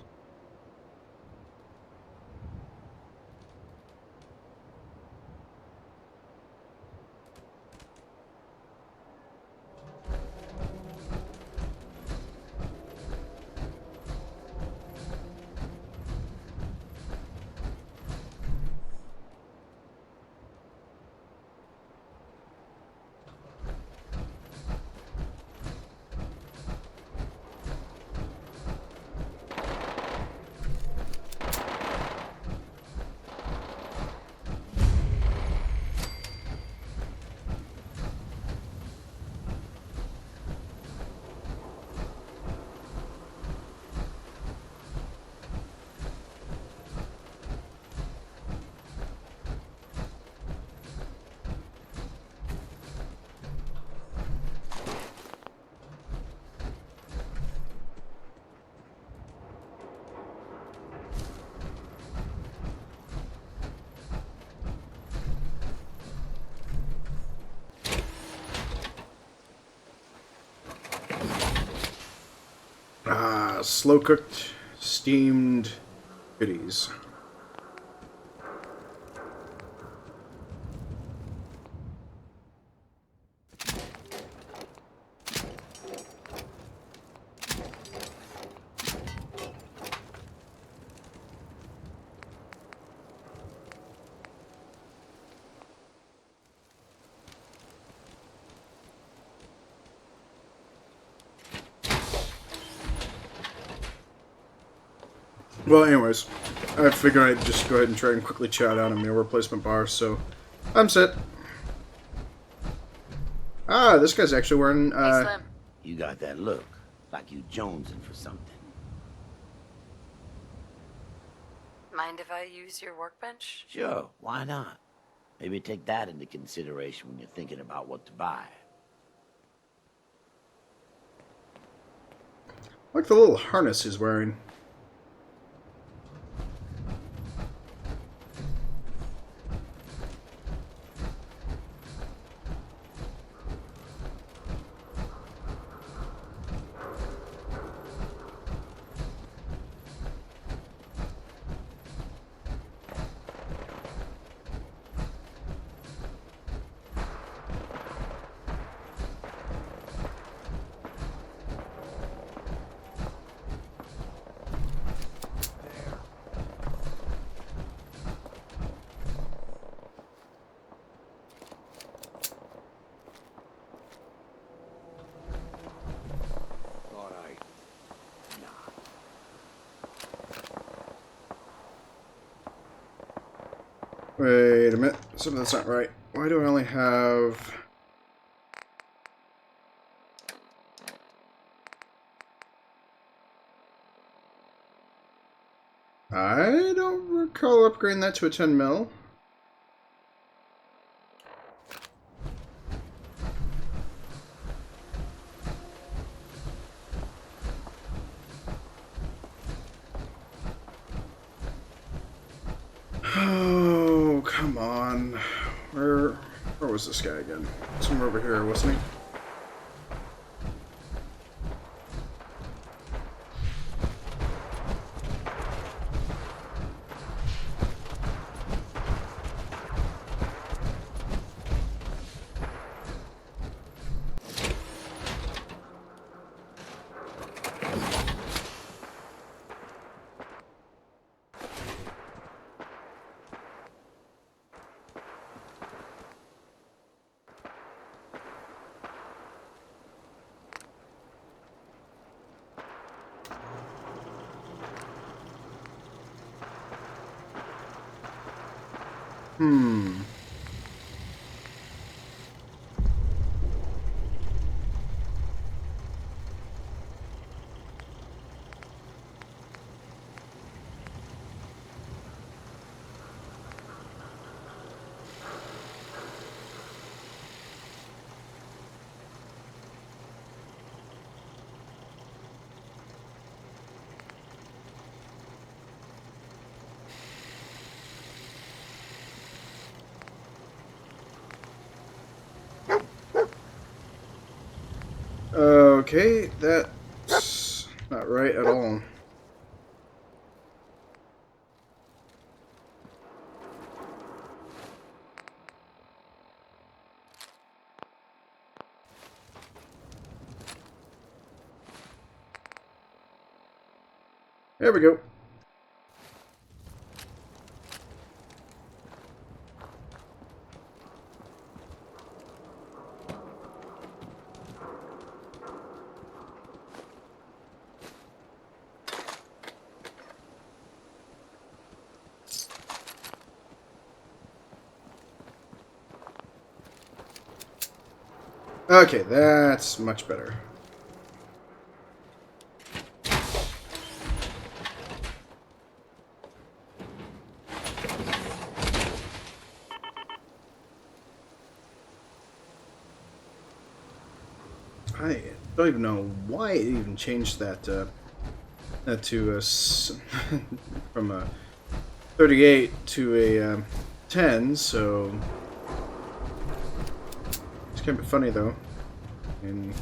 Slow cooked, steamed goodies. Well, anyways, I figured I'd just go ahead and try and quickly chow down a meal replacement bar, so I'm set. Ah, this guy's actually wearing, Hey, Slim. You got that look, like you jonesing for something. Mind if I use your workbench? Sure, why not? Maybe take that into consideration when you're thinking about what to buy. I like the little harness he's wearing. Wait a minute, something's not right. Why do I only have... I don't recall upgrading that to a 10 mil. Oh, come on. Where was this guy again? Somewhere over here, wasn't he? Hmm. Okay, that's not right at all. There we go. Okay, that's much better. I don't even know why it even changed that to a from a 38 to a 10. So it's kind of funny though. And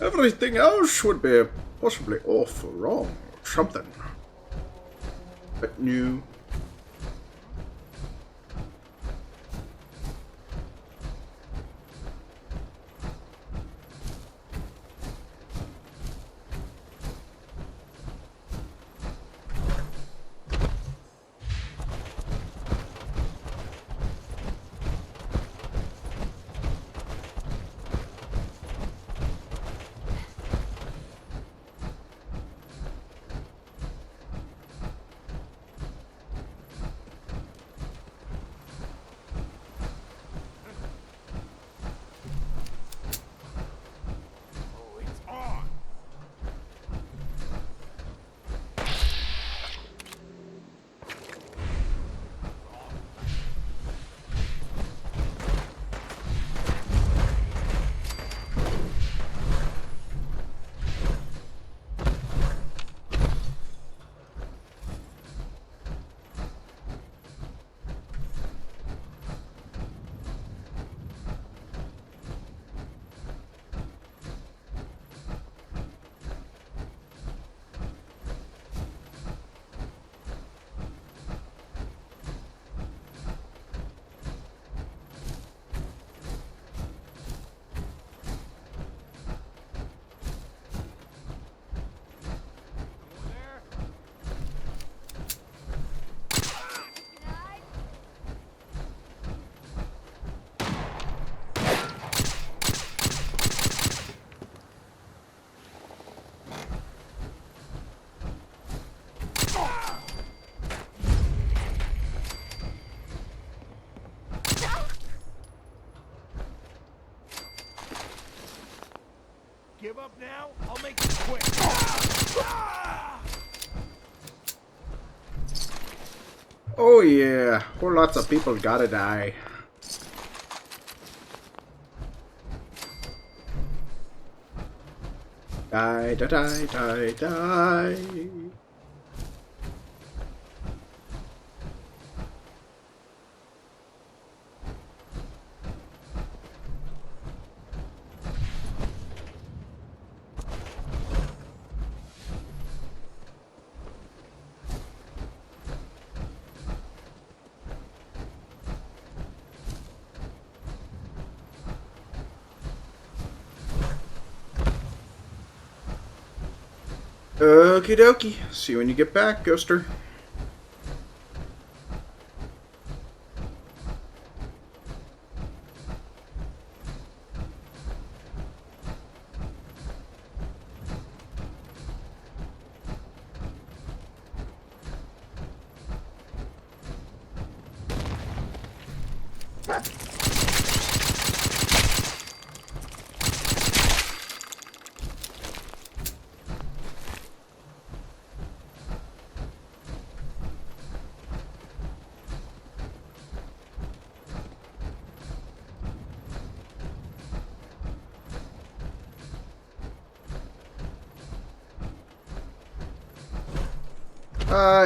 everything else would be possibly off or wrong or something. But new. Give up now? I'll make it quick. Oh yeah, whole lots of people gotta die. Die, die, die, die, die. Okie dokie. See you when you get back, Ghoster.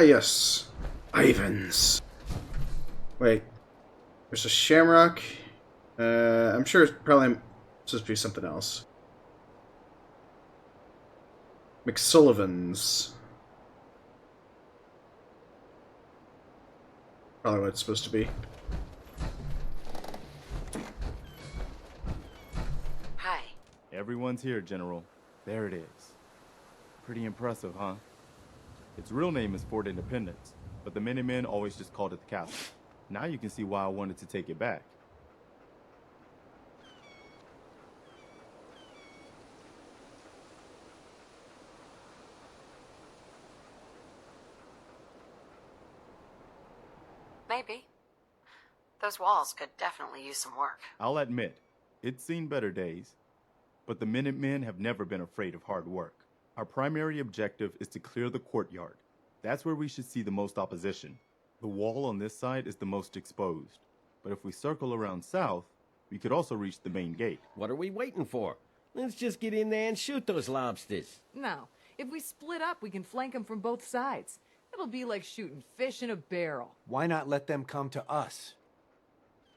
Yes. Ivans. Wait. There's a Shamrock. I'm sure it's probably supposed to be something else. McSullivan's. Probably what it's supposed to be. Hi. Everyone's here, General. There it is. Pretty impressive, huh? Its real name is Fort Independence, but the Minutemen always just called it the castle. Now you can see why I wanted to take it back. Maybe. Those walls could definitely use some work. I'll admit, it's seen better days, but the Minutemen have never been afraid of hard work. Our primary objective is to clear the courtyard. That's where we should see the most opposition. The wall on this side is the most exposed, but if we circle around south, we could also reach the main gate. What are we waiting for? Let's just get in there and shoot those lobsters. No. If we split up, we can flank them from both sides. It'll be like shooting fish in a barrel. Why not let them come to us?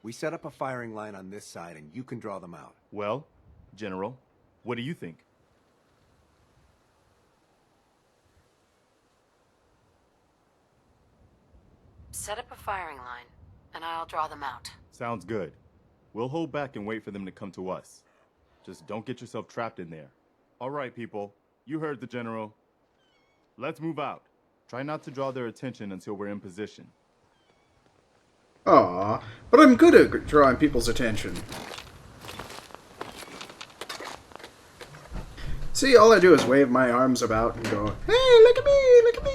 We set up a firing line on this side, and you can draw them out. Well, General, what do you think? Set up a firing line, and I'll draw them out. Sounds good. We'll hold back and wait for them to come to us. Just don't get yourself trapped in there. All right, people. You heard the General. Let's move out. Try not to draw their attention until we're in position. Aw, but I'm good at drawing people's attention. See, all I do is wave my arms about and go, hey, look at me, look at me!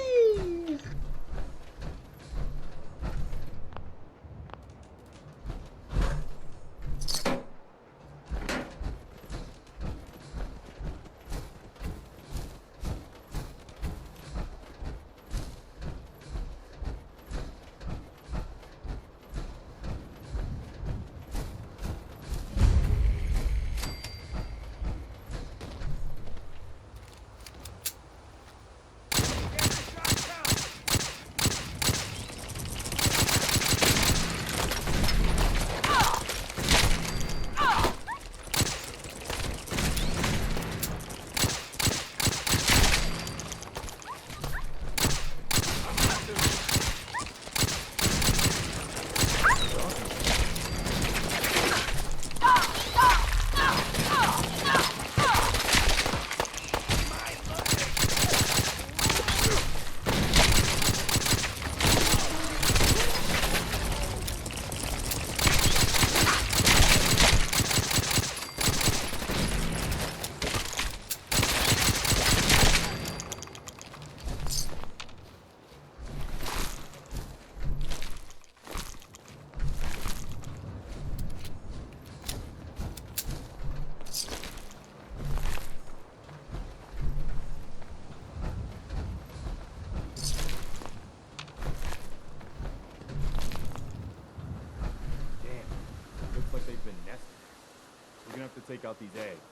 Take out these eggs.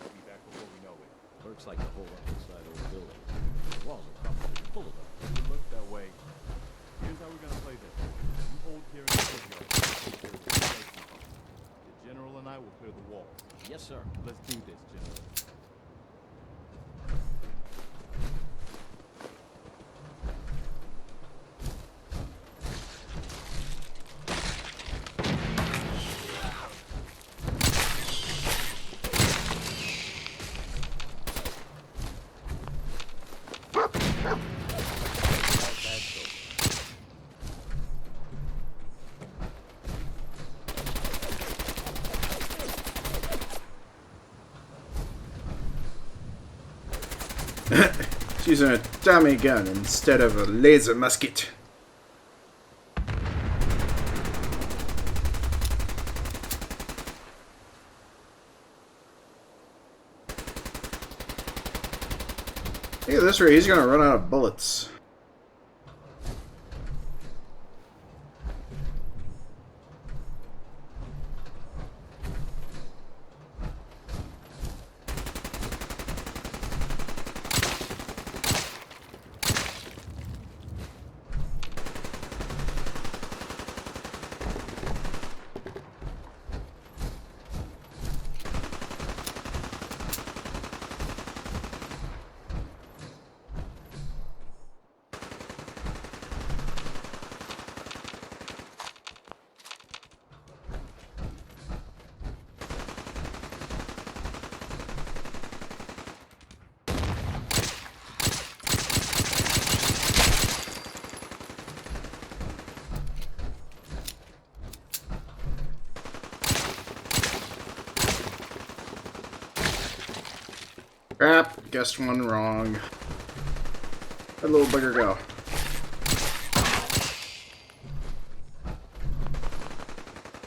We'll be back before we know it. Looks like the whole inside of the building. The walls are probably full of them. It looks that way. Here's how we're gonna play this. You hold here in the courtyard. The General and I will clear the walls. Yes, sir. Let's do this, General. She's using a dummy gun instead of a laser musket. this or he's gonna run out of bullets. Crap, guessed one wrong. Let little bugger go.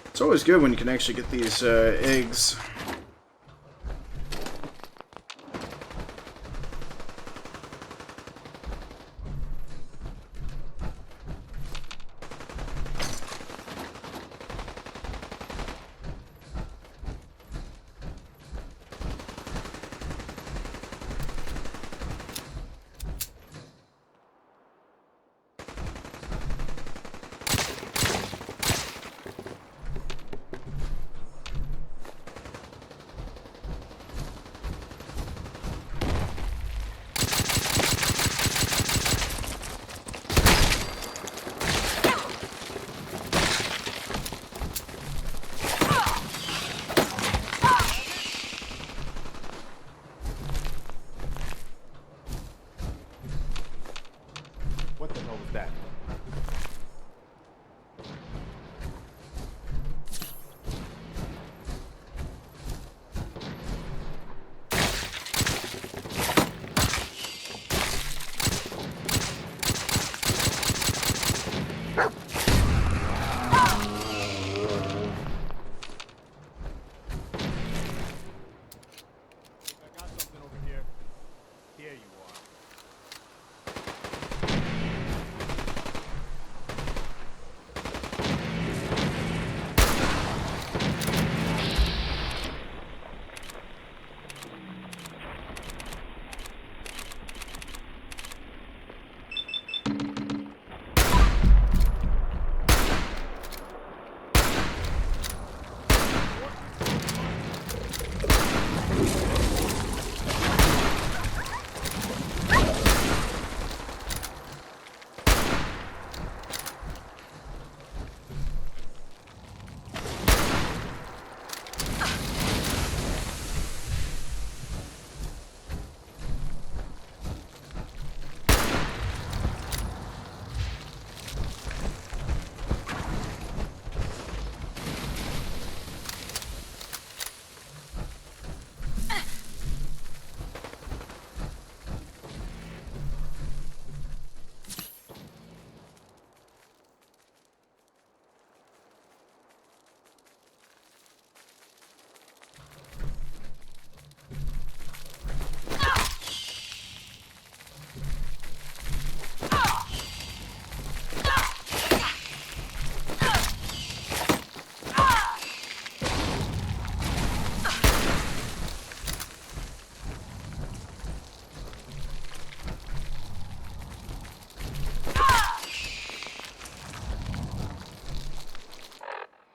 It's always good when you can actually get these eggs. What the hell was that?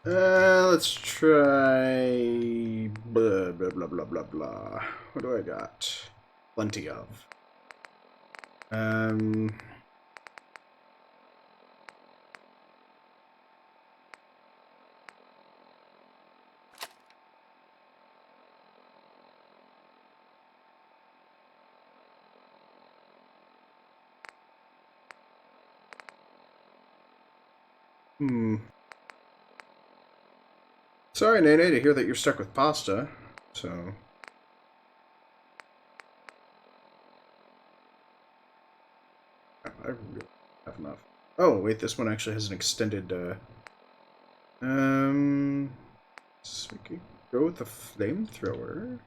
Let's try blah blah blah blah blah blah. What do I got? Plenty of. Sorry, Nene, to hear that you're stuck with pasta. So. I really have enough. Oh, wait, this one actually has an extended, so we could go with the flamethrower.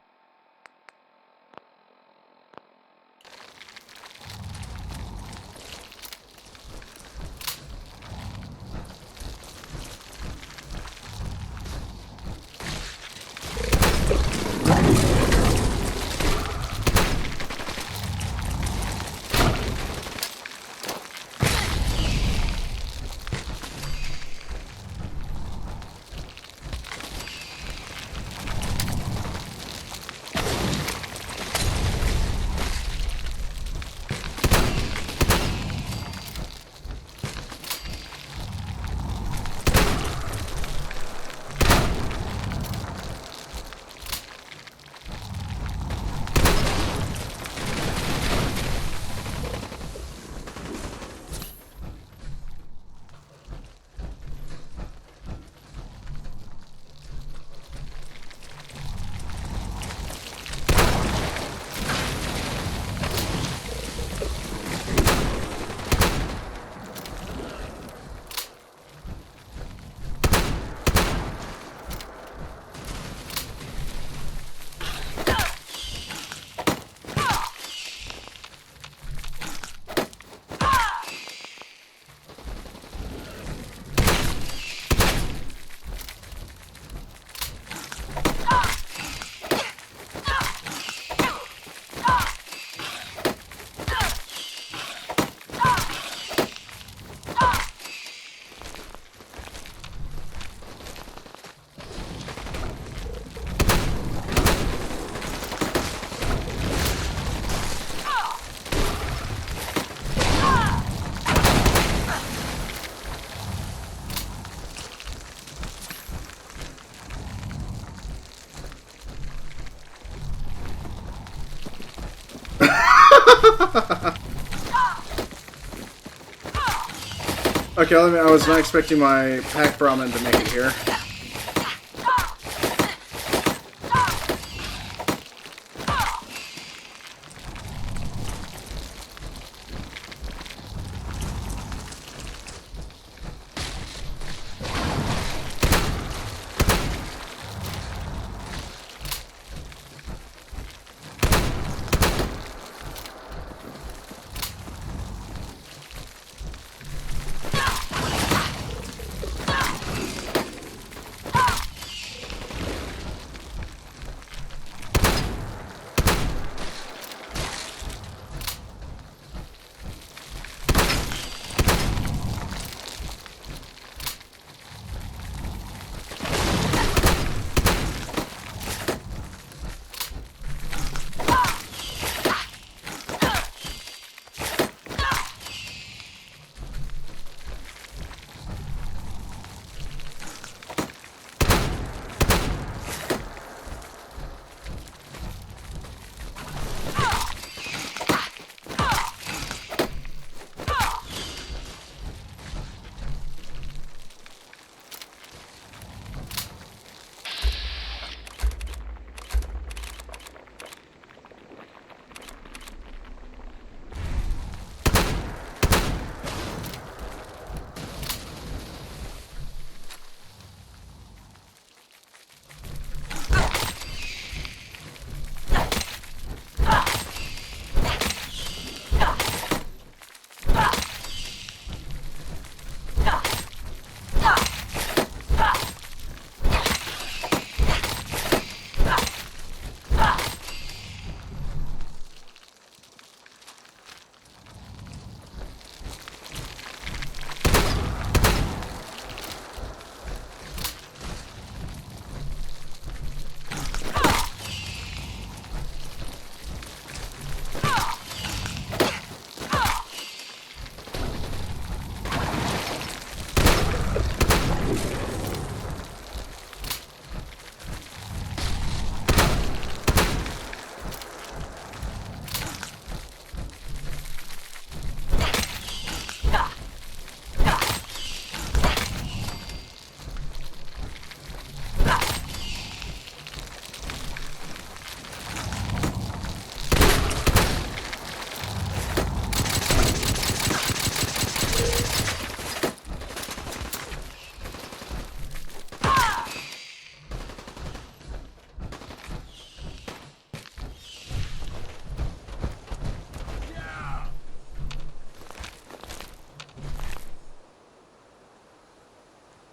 Okay, I was not expecting my pack Brahmin to make it here.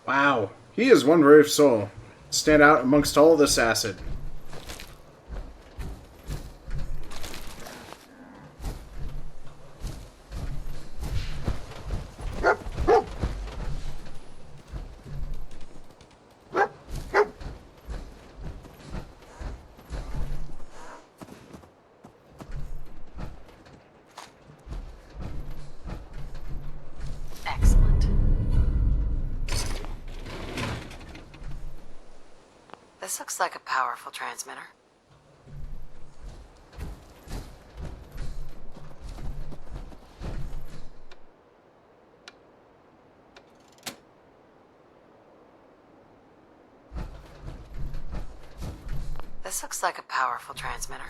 Wow, he is one brave soul. Stand out amongst all this acid. Excellent. This looks like a powerful transmitter. This looks like a powerful transmitter.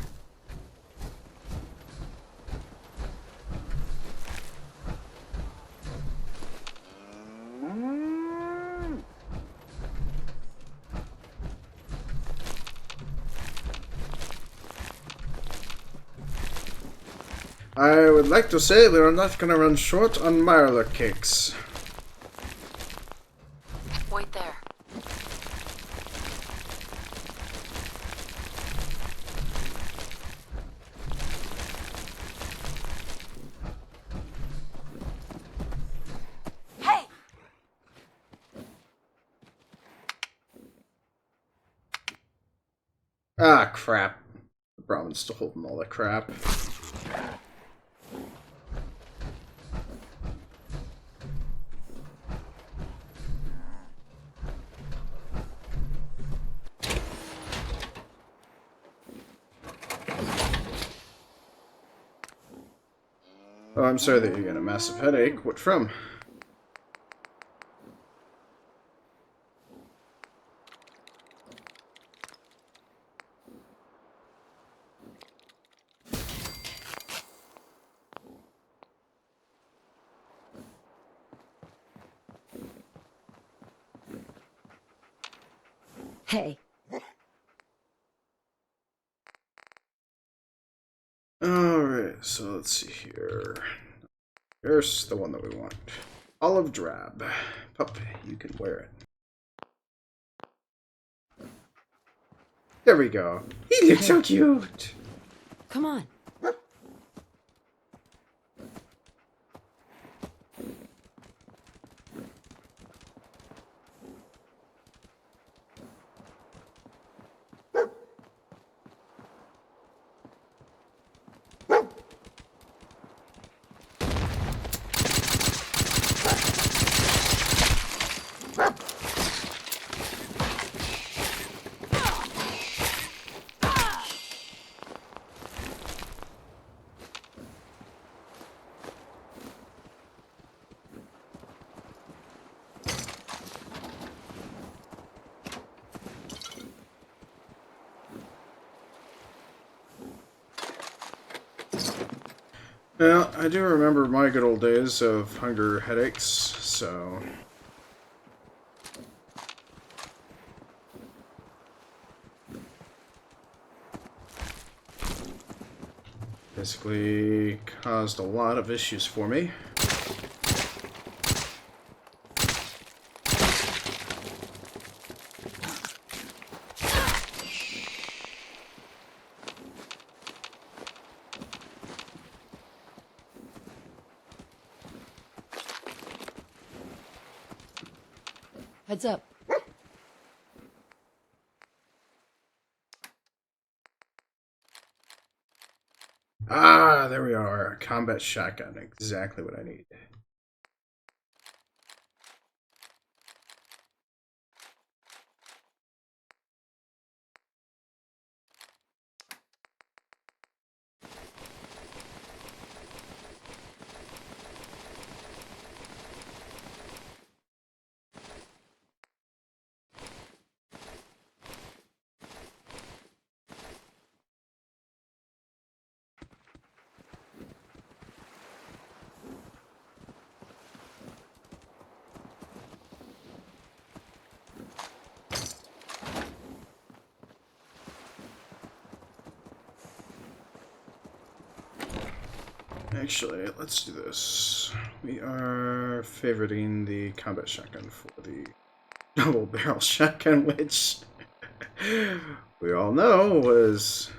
I would like to say we are not going to run short on Mirelurk cakes. Wait there. Hey! Ah, crap. The Brahmin's still holding all that crap. Oh, I'm sorry that you got a massive headache. What from? Hey. Alright, so let's see here. Here's the one that we want. Olive drab. Pup, you can wear it. There we go. He looks so cute! Come on. Well, I do remember my good old days of hunger headaches, so... basically caused a lot of issues for me. Heads up. Ah, there we are. Combat shotgun. Exactly what I need. Actually, let's do this. We are favoriting the combat shotgun for the double barrel shotgun, which we all know was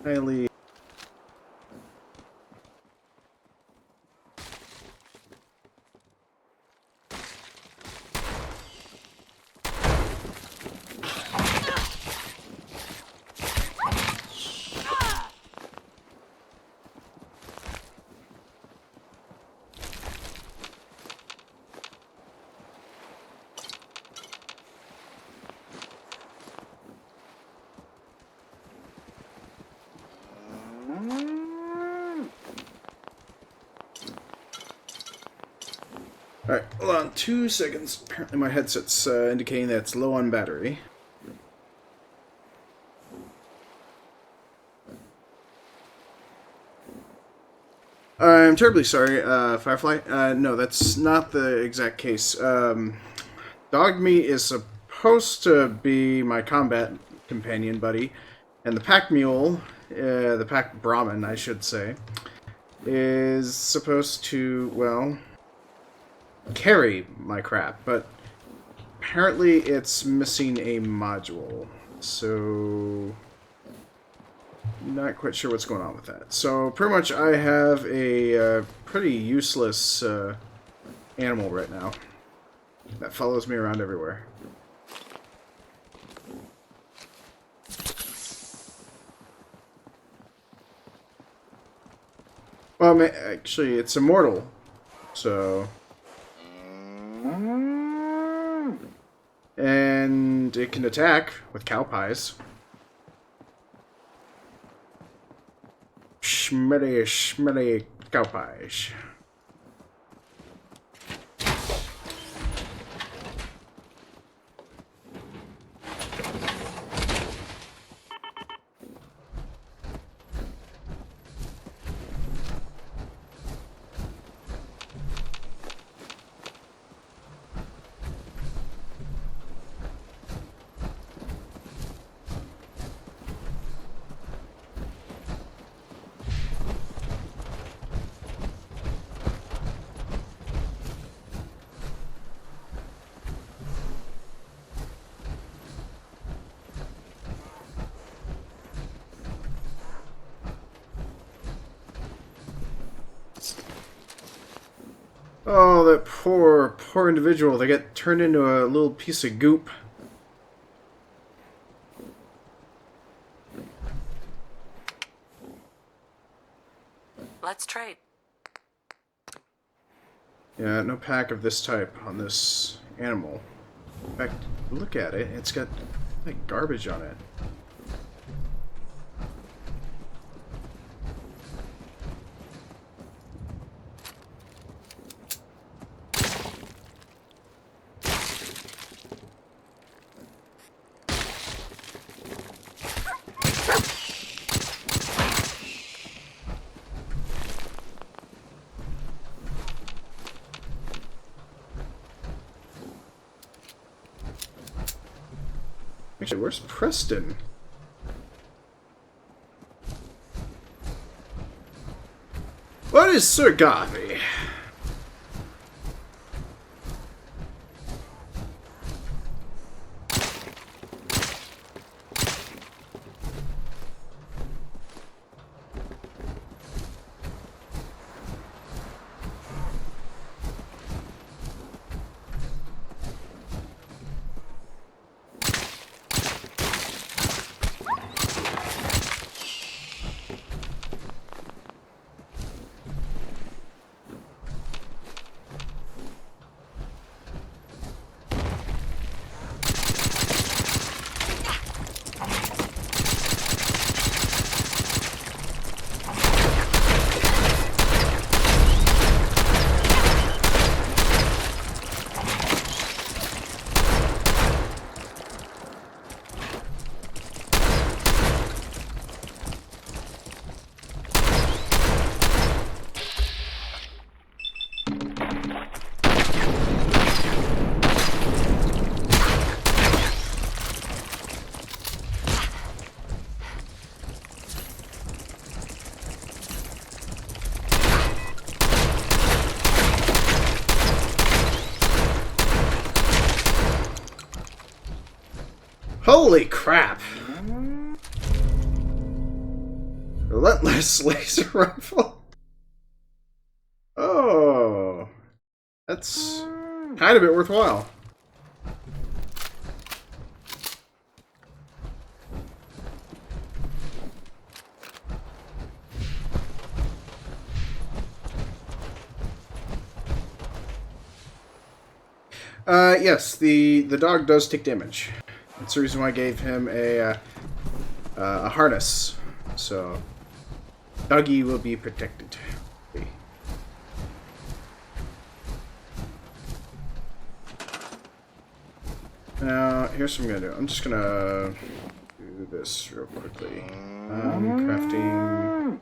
highly... Alright, hold on 2 seconds. Apparently my headset's indicating that it's low on battery. I'm terribly sorry, Firefly. No, that's not the exact case. Dog Meat is supposed to be my combat companion buddy, and the Pack Mule, the Pack Brahmin, I should say, is supposed to, well, carry my crap, but apparently it's missing a module, so not quite sure what's going on with that. So pretty much I have a pretty useless animal right now that follows me around everywhere. Well, actually, it's immortal, so... and it can attack with cow pies. Schmelly cow pies. Oh, that poor individual. They get turned into a little piece of goop. Let's trade. Yeah, no pack of this type on this animal. In fact, look at it. It's got like garbage on it. Actually, where's Preston? What is Sir Garvey? Holy crap! Relentless laser rifle. Oh, that's kind of bit worthwhile. Yes, the dog does take damage. That's the reason why I gave him a harness. So, doggy will be protected. Now, here's what I'm gonna do. I'm just gonna do this real quickly. Crafting.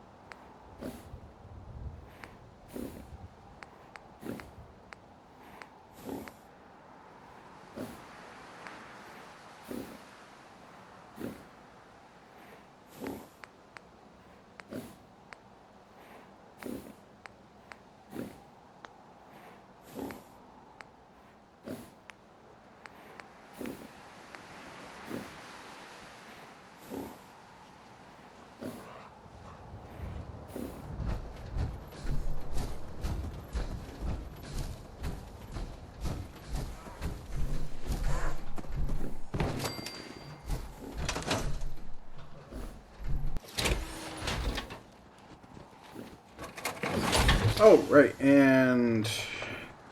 Oh, right, and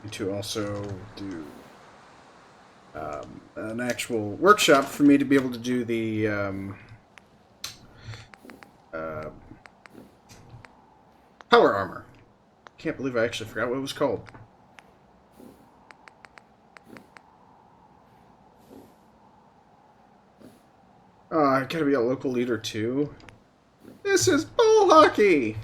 need to also do an actual workshop for me to be able to do the power armor. Can't believe I actually forgot what it was called. Oh, I gotta be a local leader too. This is bull hockey!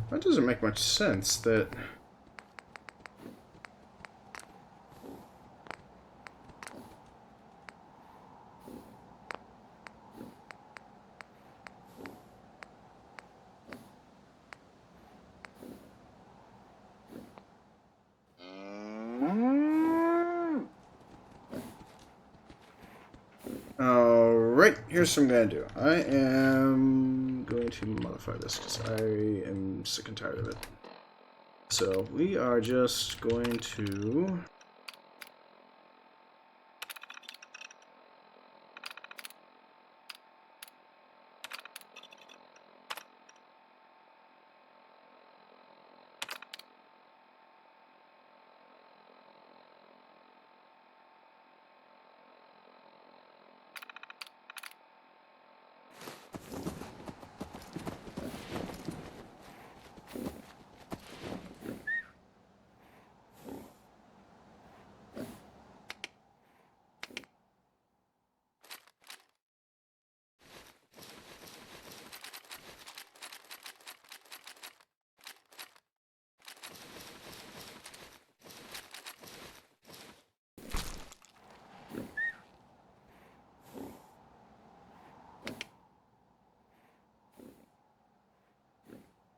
That doesn't make much sense that... Alright, here's what I'm going to do. I am going to modify this because I am sick and tired of it. So we are just going to...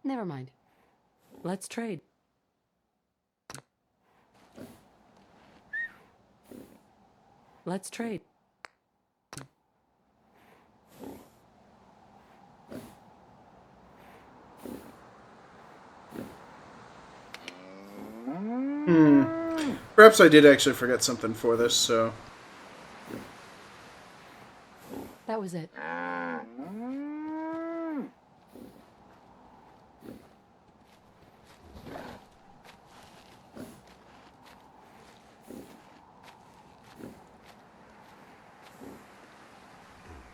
Never mind. Let's trade. Let's trade. Perhaps I did actually forget something for this, so... That was it.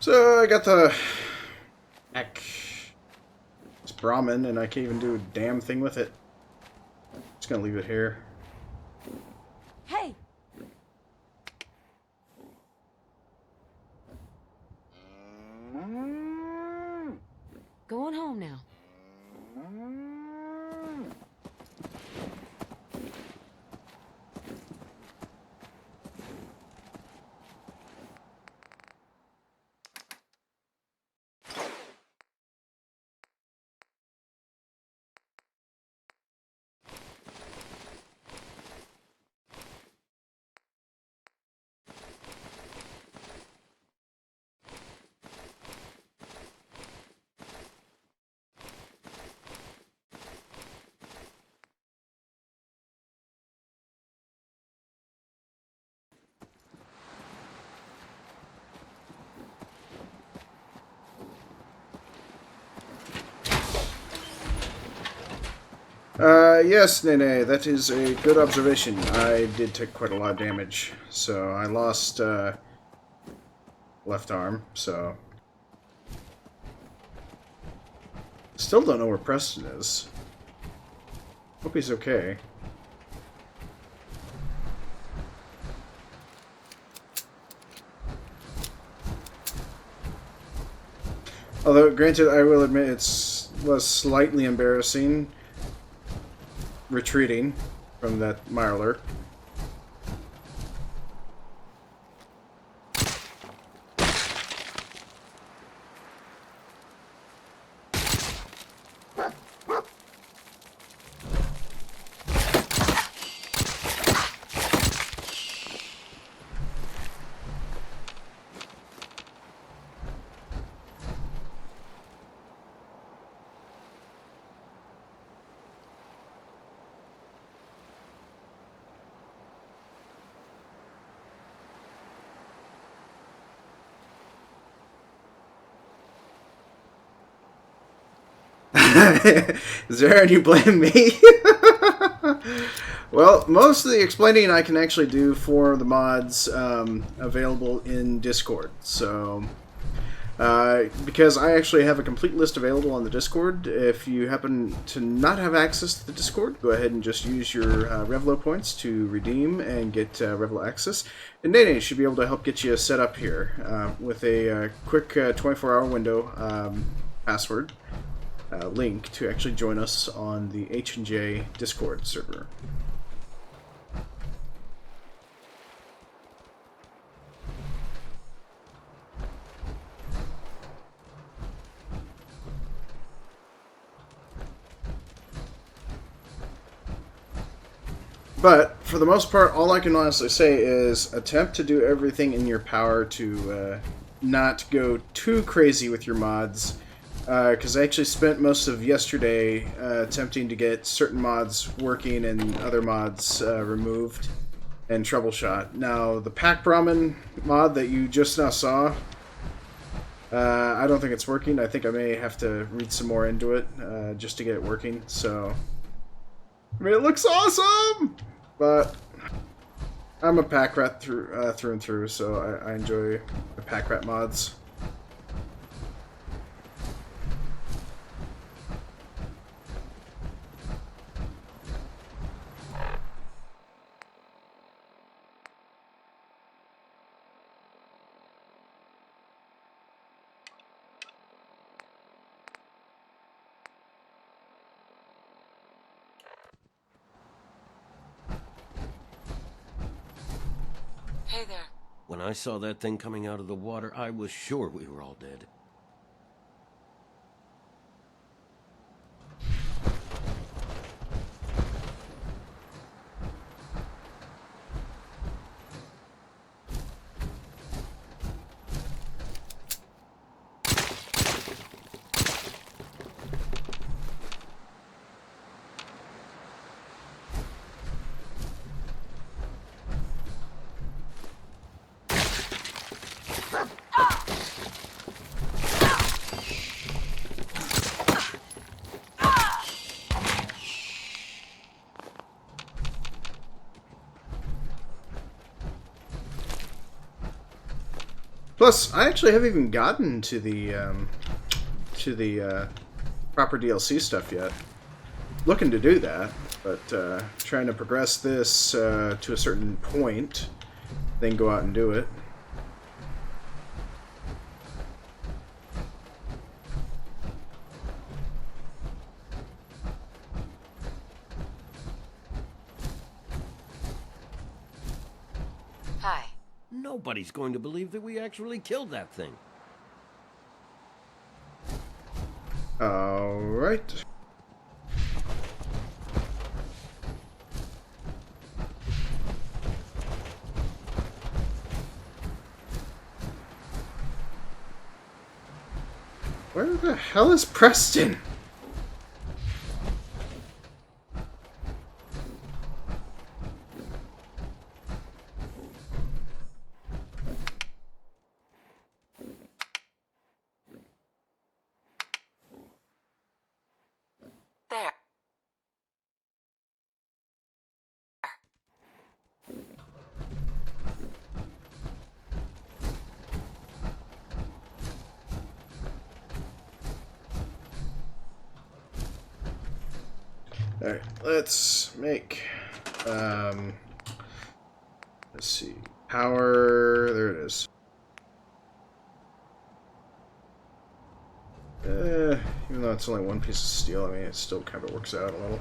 So I got the... Heck. It's Brahmin, and I can't even do a damn thing with it. Just gonna leave it here. Hey! Going home now. Yes, Nene, that is a good observation. I did take quite a lot of damage, so I lost, left arm, so... Still don't know where Preston is. Hope he's okay. Although, granted, I will admit it was slightly embarrassing retreating from that Mirelurk. Zaren, you blame me? Well, most of the explaining I can actually do for the mods available in Discord. So, because I actually have a complete list available on the Discord, if you happen to not have access to the Discord, go ahead and just use your Revlo points to redeem and get Revlo access. And Nene should be able to help get you set up here with a quick 24-hour window password. Link to actually join us on the H&J Discord server. But for the most part, all I can honestly say is attempt to do everything in your power to not go too crazy with your mods. Because I actually spent most of yesterday attempting to get certain mods working and other mods removed and troubleshot. Now, the Pack Brahmin mod that you just now saw, I don't think it's working. I think I may have to read some more into it just to get it working. So, I mean, it looks awesome! But I'm a pack rat through and through, so I enjoy the pack rat mods. Hey there. When I saw that thing coming out of the water, I was sure we were all dead. Plus, I actually haven't even gotten to the proper DLC stuff yet. Looking to do that, but trying to progress this to a certain point, then go out and do it. Hi. Nobody's going to believe that we actually killed that thing. Alright. Where the hell is Preston? There. Alright, let's make, let's see, power, there it is. Even though it's only one piece of steel, I mean, it still kind of works out a little.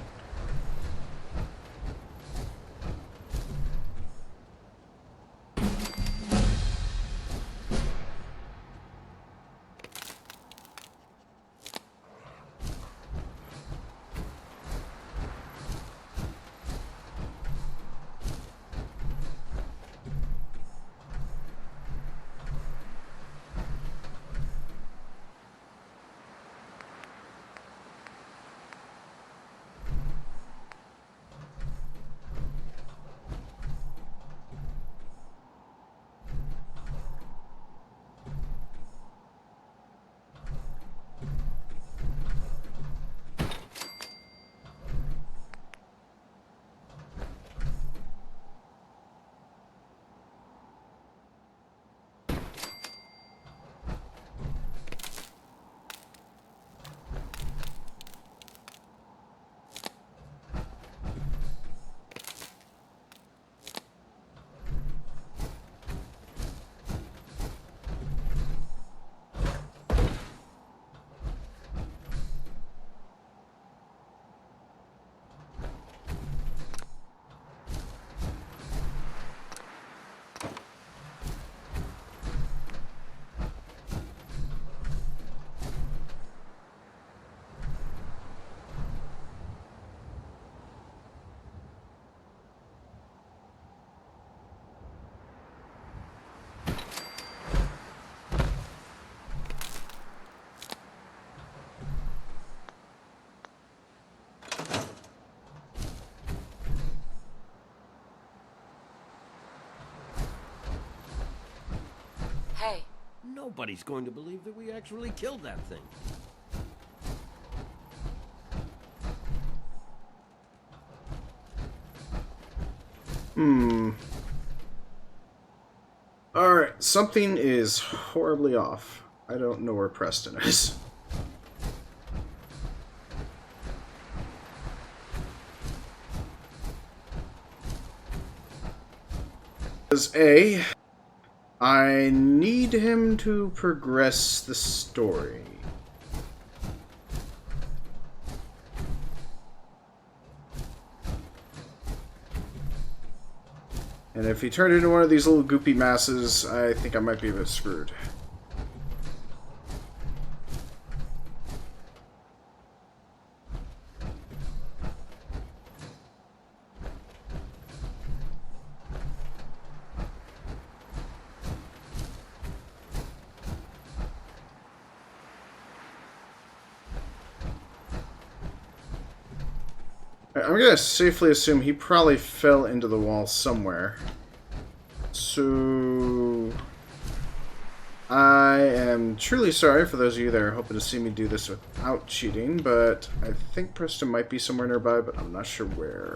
Hey. Nobody's going to believe that we actually killed that thing. Alright, something is horribly off. I don't know where Preston is. Because A, I need him to progress the story. And if he turned into one of these little goopy masses, I think I might be a bit screwed. I'm gonna safely assume he probably fell into the wall somewhere. So I am truly sorry for those of you that are hoping to see me do this without cheating, but I think Preston might be somewhere nearby, but I'm not sure where.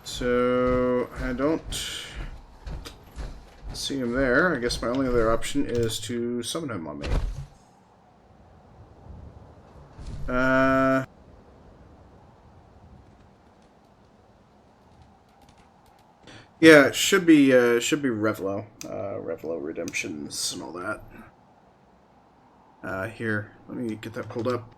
So I don't see him there. I guess my only other option is to summon him on me. Yeah, it should be Revlo. Revlo Redemptions and all that. Here, let me get that pulled up.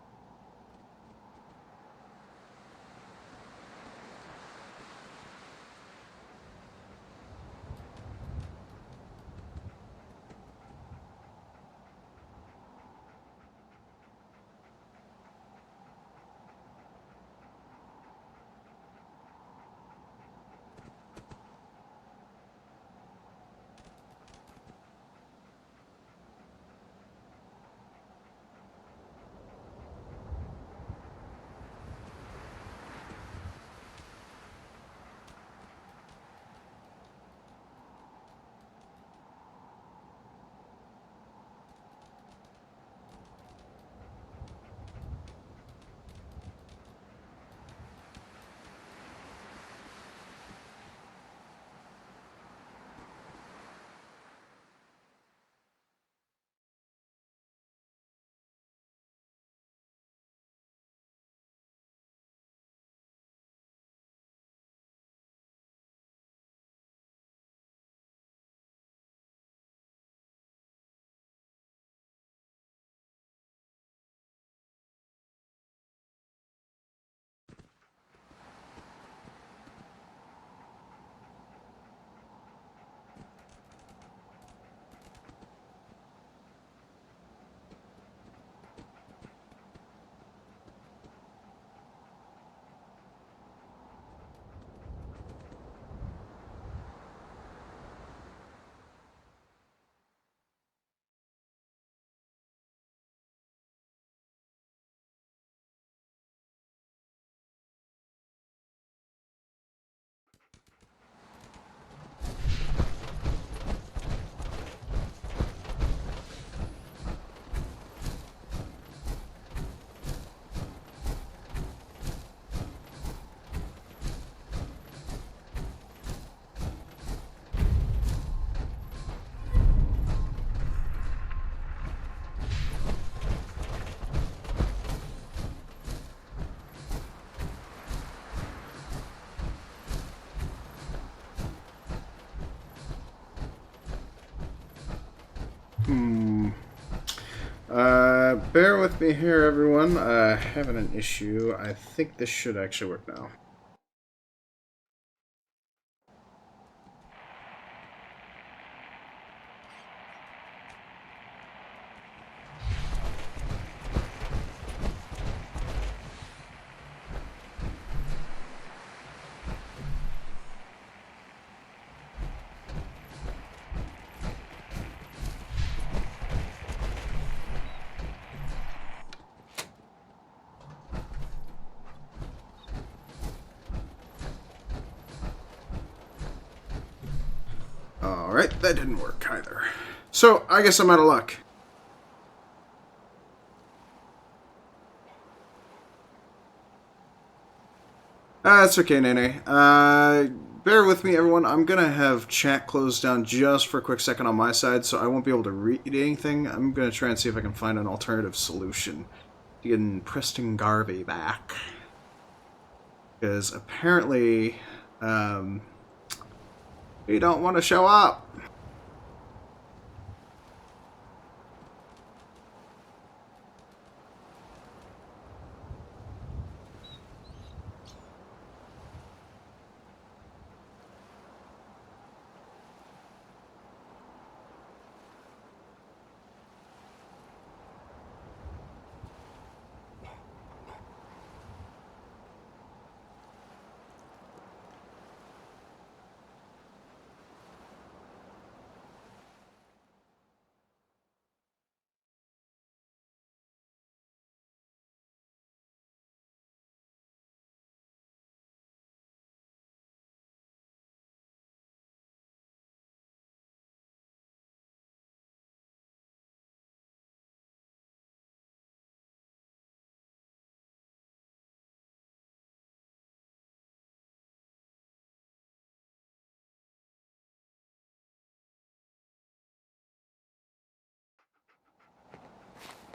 Bear with me here, everyone. Having an issue. I think this should actually work now. that didn't work either. So, I guess I'm out of luck. That's okay, Nene. Bear with me, everyone. I'm gonna have chat closed down just for a quick second on my side, so I won't be able to read anything. I'm gonna try and see if I can find an alternative solution to getting Preston Garvey back. Because apparently, he don't want to show up.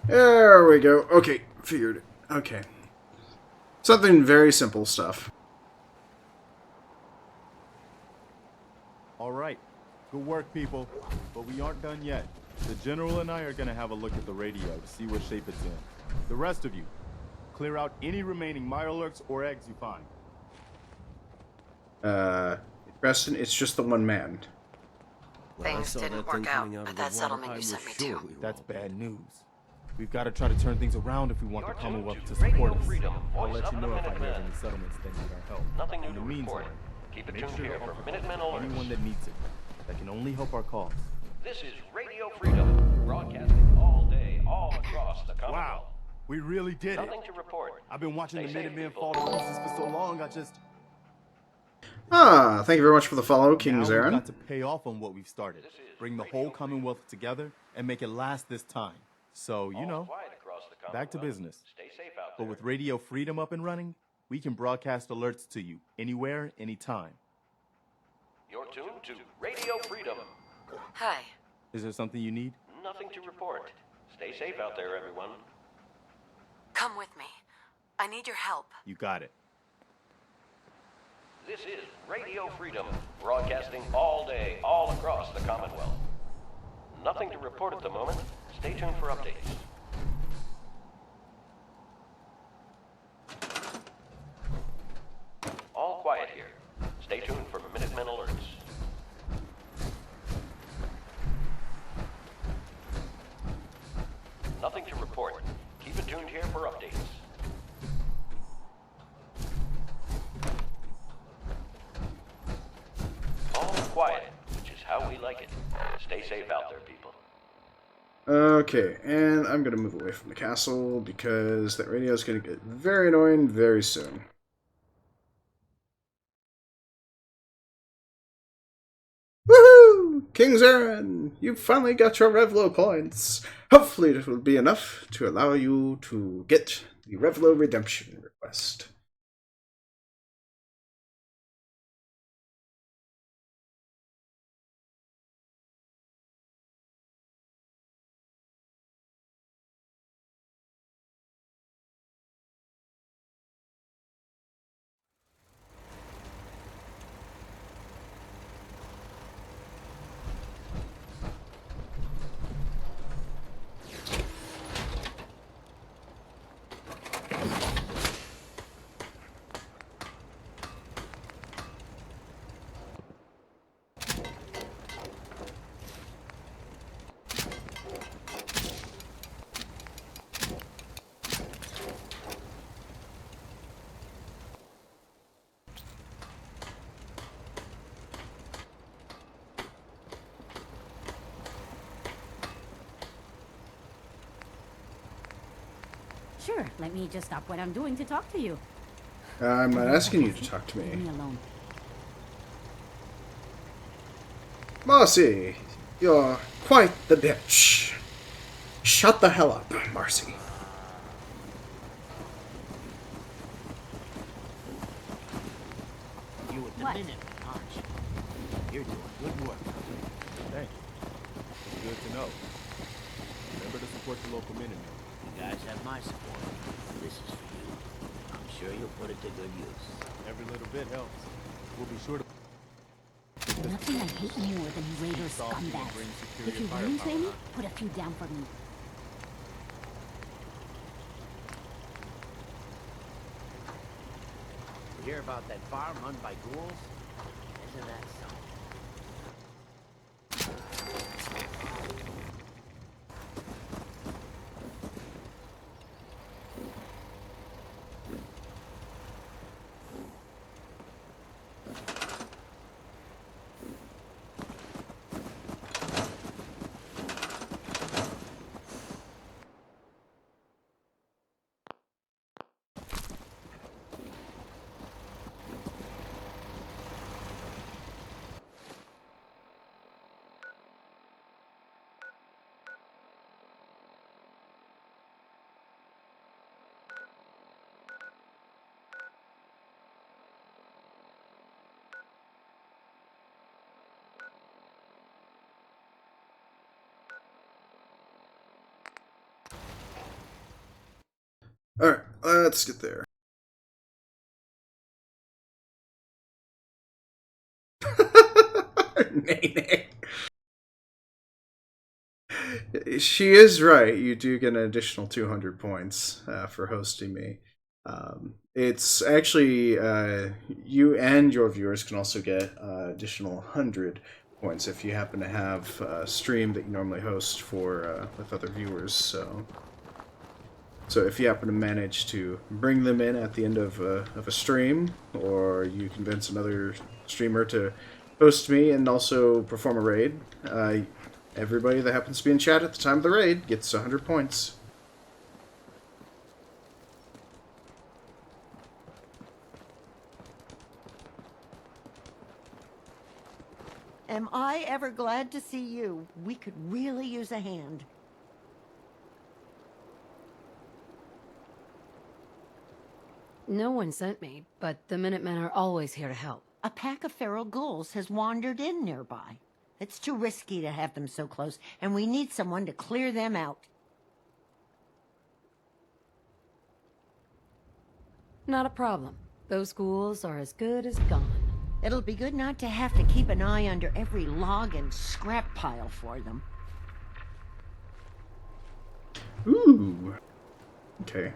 There we go. Okay, figured it. Okay. Something very simple stuff. Alright. Good work, people. But we aren't done yet. The General and I are gonna have a look at the radio to see what shape it's in. The rest of you, clear out any remaining Mirelurks or eggs you find. Preston, it's just the one man. Things didn't work out at that settlement you sent me to. That's bad news. We've got to try to turn things around if we want the Commonwealth to support us. I'll let you know if I hear of any settlements that need our help. Nothing new In the to report. meantime, Keep it make tuned sure here to for offer Minutemen help to alerts. anyone that needs it. That can only help our cause. This is Radio Freedom, broadcasting all day, all across the Commonwealth. Wow, we really did it. Nothing to report. I've been watching Stay the safe, Minutemen people. fall to pieces for so long, I just... Thank you very much for the follow, King Now we've Zarin. got to pay off on what we've started. Bring the whole Commonwealth together and make it last this time. So, you know, back to business. Stay safe out But with Radio Freedom up and running, we can broadcast alerts to you anywhere, anytime. You're tuned to Radio Freedom. Hi. Is there something you need? Nothing to report. Stay safe out there, everyone. Come with me. I need your help. You got it. This is Radio Freedom, broadcasting all day, all across the Commonwealth. Nothing to report at the moment. Stay tuned for updates. All quiet here. Stay tuned for Minutemen alerts. Nothing to report. Keep it tuned here for updates. All quiet, which is how we like it. Stay safe out there, people. Okay, and I'm gonna move away from the castle because that radio is gonna get very annoying very soon. Woohoo! King Zarin, you finally got your Revlo points. Hopefully it will be enough to allow you to get the Revlo redemption request. Sure, let me just stop what I'm doing to talk to you. I'm not asking you to talk to Leave me. me alone. Marcy, you're quite the bitch. Shut the hell up, Marcy. You at the minute, aren't you? You're doing good work. Thanks. It's good to know. Remember to support the local Minutemen. You guys have my support. This is for you. I'm sure you'll put it to good use. Every little bit helps. We'll be sure to... Nothing I hate more than Raider scumbags. If you're running training, put a few down for me. You hear about that farm run by ghouls? Isn't that something? Alright, let's get there. Nene. She is right. You do get an additional 200 points for hosting me. It's actually, you and your viewers can also get additional 100 points if you happen to have a stream that you normally host for with other viewers. So if you happen to manage to bring them in at the end of a stream, or you convince another streamer to host me and also perform a raid, everybody that happens to be in chat at the time of the raid gets 100 points. Am I ever glad to see you? We could really use a hand. No one sent me, but the Minutemen are always here to help. A pack of feral ghouls has wandered in nearby. It's too risky to have them so close, and we need someone to clear them out. Not a problem. Those ghouls are as good as gone. It'll be good not to have to keep an eye under every log and scrap pile for them. Ooh. Okay.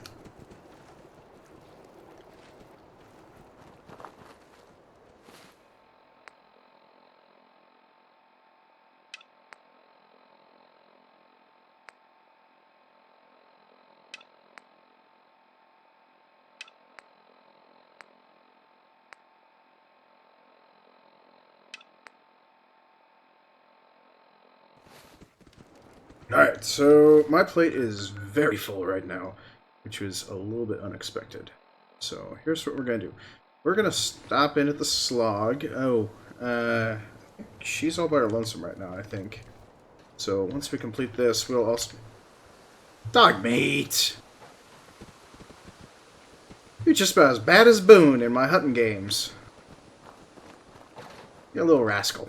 Alright, so my plate is very full right now, which was a little bit unexpected. So here's what we're going to do. We're going to stop in at the Slog. Oh, she's all by her lonesome right now, I think. So once we complete this, we'll also... Dogmeat! You're just about as bad as Boone in my hunting games. You little rascal.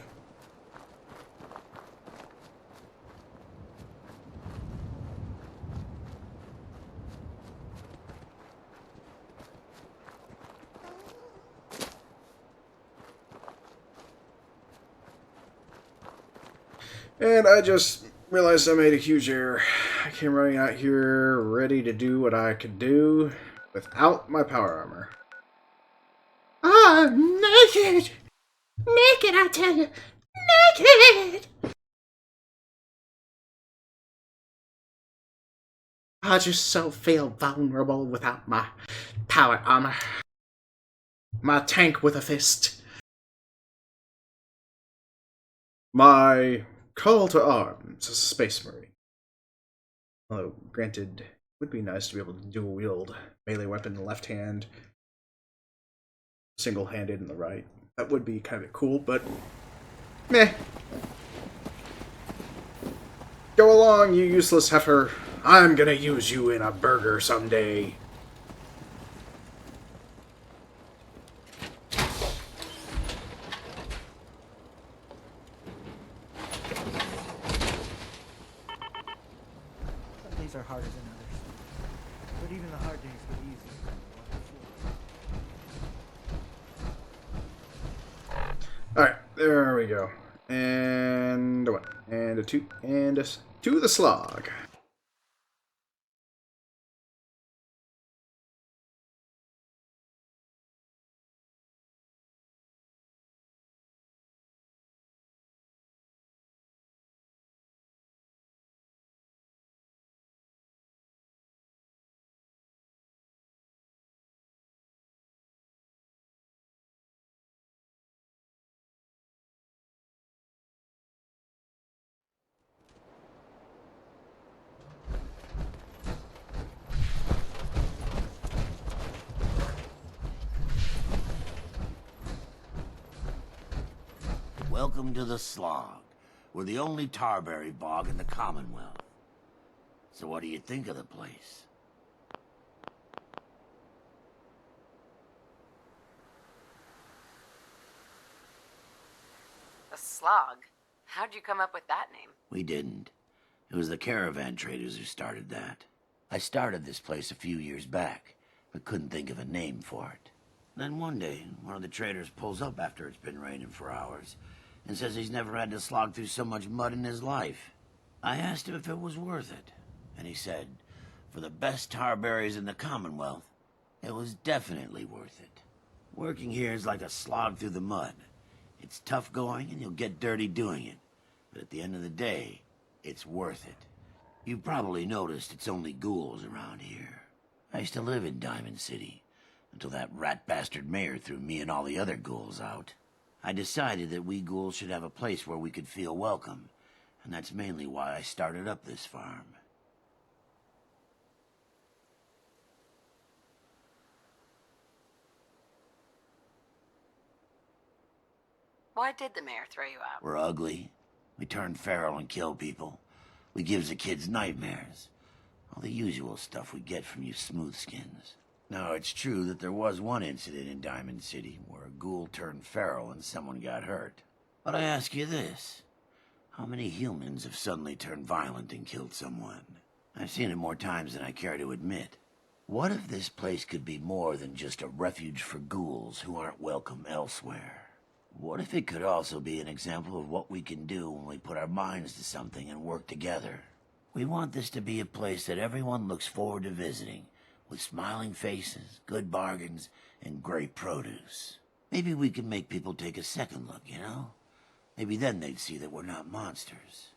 And I just realized I made a huge error. I came running out here ready to do what I could do without my power armor. I'm naked! Naked, I tell you! Naked! I just so feel vulnerable without my power armor. My tank with a fist. My call to arms as a space marine. Although, granted, it would be nice to be able to dual wield melee weapon in the left hand, single-handed in the right. That would be kind of cool, but Meh. Go along, you useless heifer. I'm gonna use you in a burger someday. Some days are harder than others. But even the hard days get easier. Alright, there we go. And a 1, and a 2, and a to the slog. Welcome to the Slog. We're the only tarberry bog in the Commonwealth. So what do you think of the place? The Slog? How'd you come up with that name? We didn't. It was the caravan traders who started that. I started this place a few years back, but couldn't think of a name for it. Then one day, one of the traders pulls up after it's been raining for hours and says he's never had to slog through so much mud in his life. I asked him if it was worth it, and he said, for the best tarberries in the Commonwealth, it was definitely worth it. Working here is like a slog through the mud. It's tough going, and you'll get dirty doing it. But at the end of the day, it's worth it. You've probably noticed it's only ghouls around here. I used to live in Diamond City, until that rat bastard mayor threw me and all the other ghouls out. I decided that we ghouls should have a place where we could feel welcome, and that's mainly why I started up this farm. Why did the mayor throw you out? We're ugly. We turn feral and kill people. We gives the kids nightmares. All the usual stuff we get from you smoothskins. Now, it's true that there was one incident in Diamond City where a ghoul turned feral and someone got hurt. But I ask you this. How many humans have suddenly turned violent and killed someone? I've seen it more times than I care to admit. What if this place could be more than just a refuge for ghouls who aren't welcome elsewhere? What if it could also be an example of what we can do when we put our minds to something and work together? We want this to be a place that everyone looks forward to visiting, with smiling faces, good bargains, and great produce. Maybe we can make people take a second look, you know? Maybe then they'd see that we're not monsters.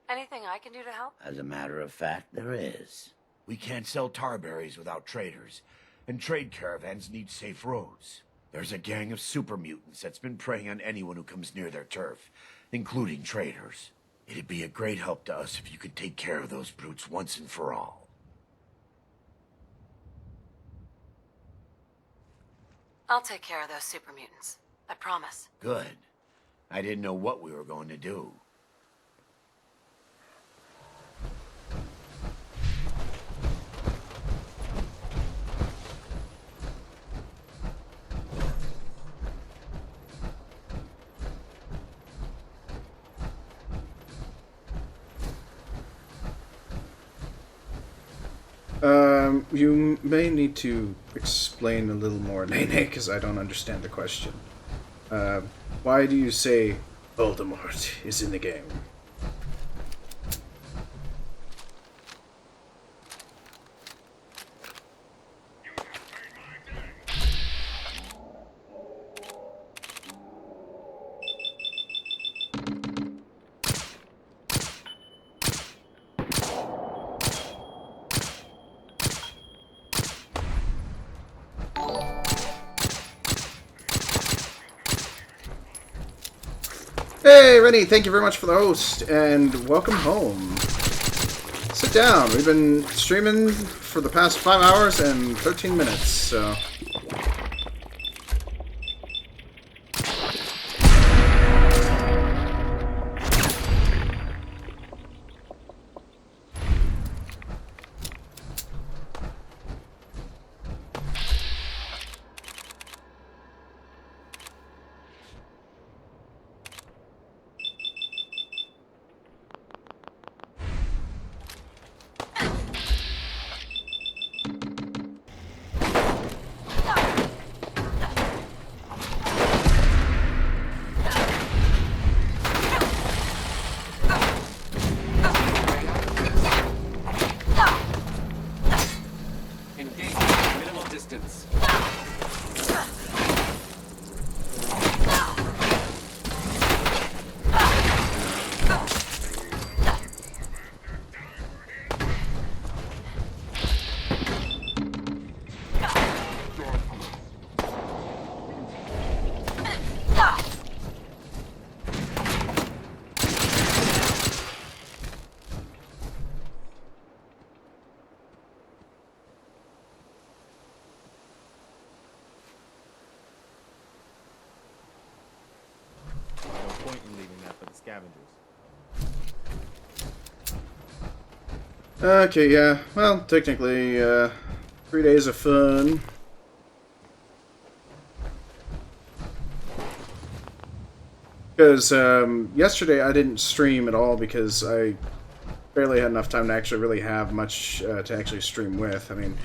Anything I can do to help? As a matter of fact, there is. We can't sell tarberries without traders, and trade caravans need safe roads. There's a gang of super mutants that's been preying on anyone who comes near their turf, including traders. It'd be a great help to us if you could take care of those brutes once and for all. I'll take care of those super mutants. I promise. Good. I didn't know what we were going to do. You may need to explain a little more, Nene, because I don't understand the question. Why do you say Voldemort is in the game? Hey, Rennie, thank you very much for the host, and welcome home. Sit down. We've been streaming for the past 5 hours and 13 minutes, so... Okay, yeah. Well, technically, 3 days of fun. Because yesterday I didn't stream at all because I barely had enough time to actually really have much to actually stream with. I mean,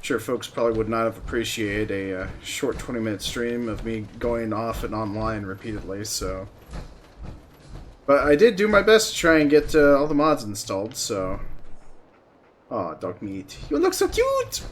sure, folks probably would not have appreciated a short 20-minute stream of me going off and online repeatedly, so... But I did do my best to try and get all the mods installed, so... Aw, dog meat. You look so cute!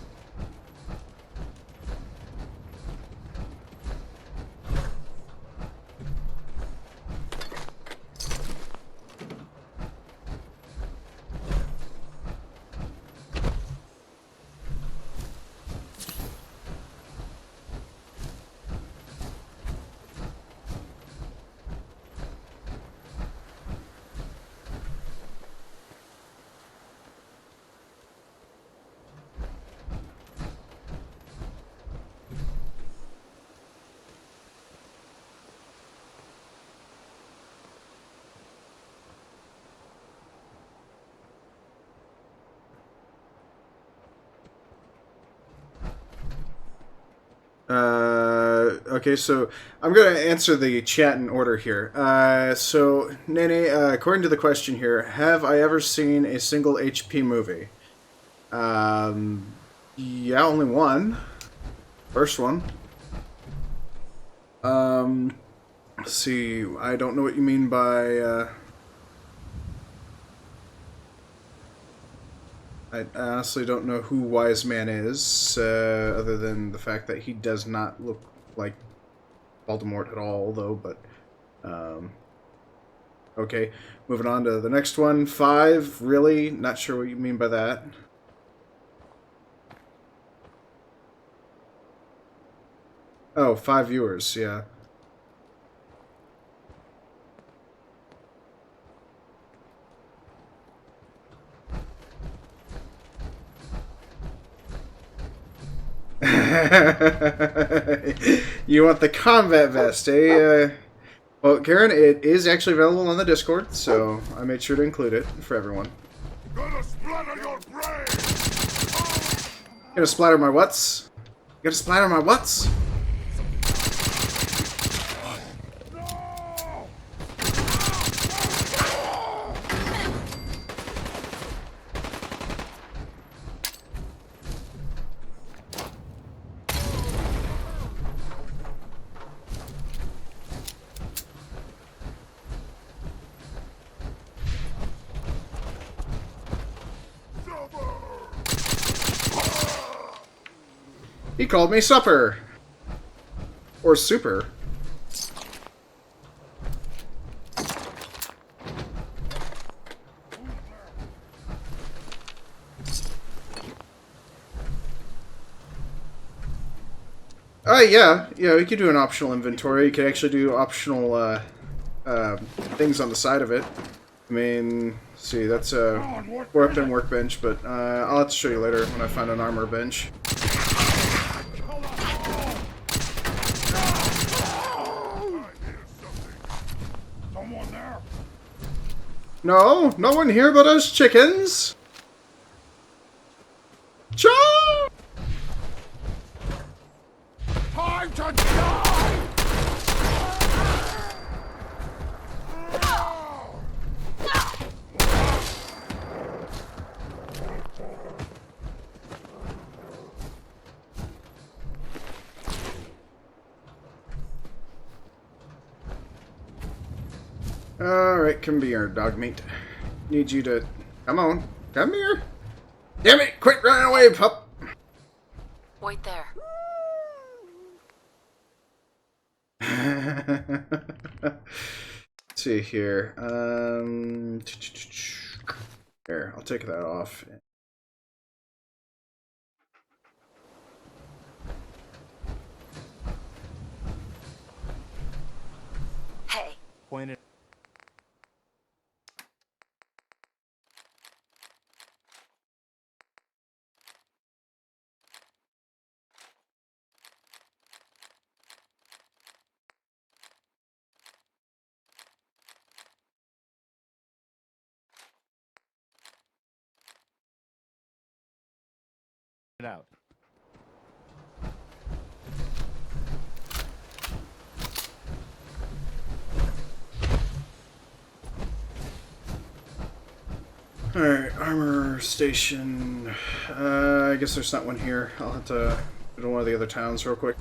Okay, so I'm going to answer the chat in order here. So, Nene, according to the question here, have I ever seen a single HP movie? Yeah, only one. First one. Let's see, I don't know what you mean by, I honestly don't know who Wise Man is, other than the fact that he does not look like Voldemort at all, though, but, okay, moving on to the next one. 5, really? Not sure what you mean by that. Oh, 5 viewers, yeah. You want the combat vest, eh? Well, Karen, it is actually available on the Discord, so I made sure to include it for everyone. Gonna splatter your brain! Gonna splatter my whats? Gonna splatter my whats? He called me supper. Or super. Yeah, we could do an optional inventory. You could actually do optional things on the side of it. I mean, see, that's a weapon workbench, but I'll have to show you later when I find an armor bench. Someone there? No, no one here but us chickens. Cha! Time to die! Alright, come here, dog meat. Need you to... Come on. Come here. Damn it! Quit running away, pup! Wait there. Let's see here. Here, I'll take that off. Hey. Point it. It out. Alright, armor station. I guess there's not one here. I'll have to go to one of the other towns real quick.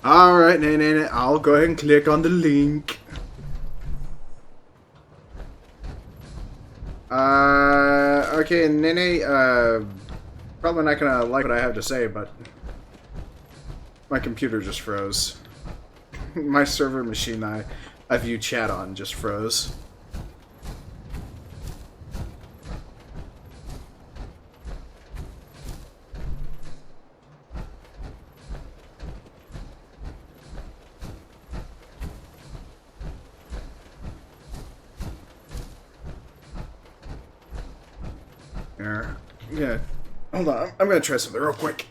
Alright, Nene, I'll go ahead and click on the link. Okay, Nene, probably not gonna like what I have to say, but my computer just froze. My server machine I view chat on just froze. Yeah, hold on. I'm gonna try something real quick.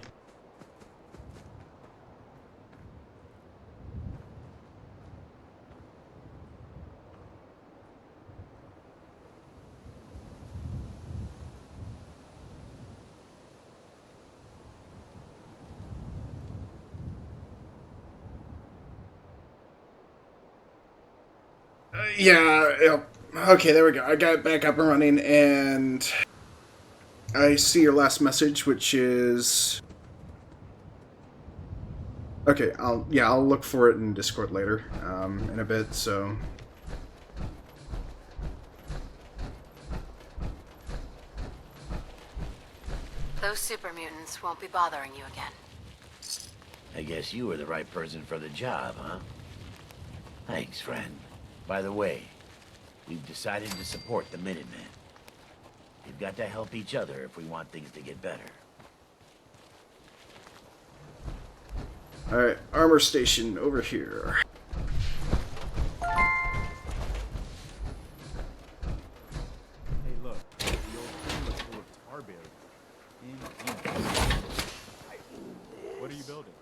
Yeah, yep. Okay, there we go. I got it back up and running, and I see your last message, which is... Okay, I'll look for it in Discord later, in a bit, so... Those super mutants won't be bothering you again. I guess you were the right person for the job, huh? Thanks, friend. By the way, we've decided to support the Minutemen. We've got to help each other if we want things to get better. Alright, armor station over here. Hey, look. The old thing was full of tar bales. What are you building?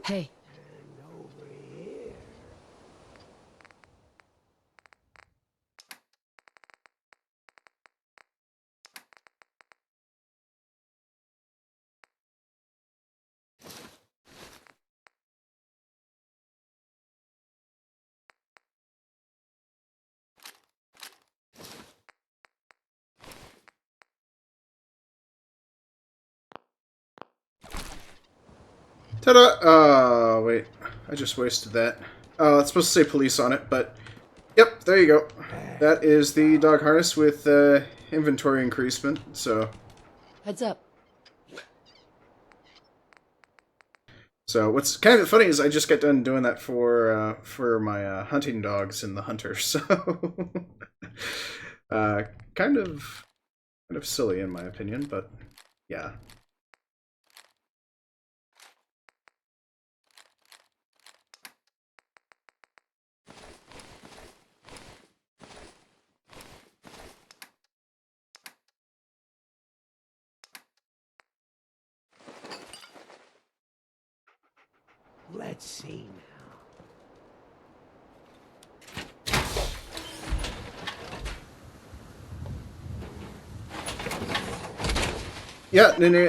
Hey. Ta-da! Oh, wait. I just wasted that. Oh, it's supposed to say police on it, but... Yep, there you go. That is the dog harness with inventory increasement, so... Heads up. So what's kind of funny is I just got done doing that for my hunting dogs in the hunter, so... kind of silly in my opinion, but yeah. Let's see now. Yeah, Nene,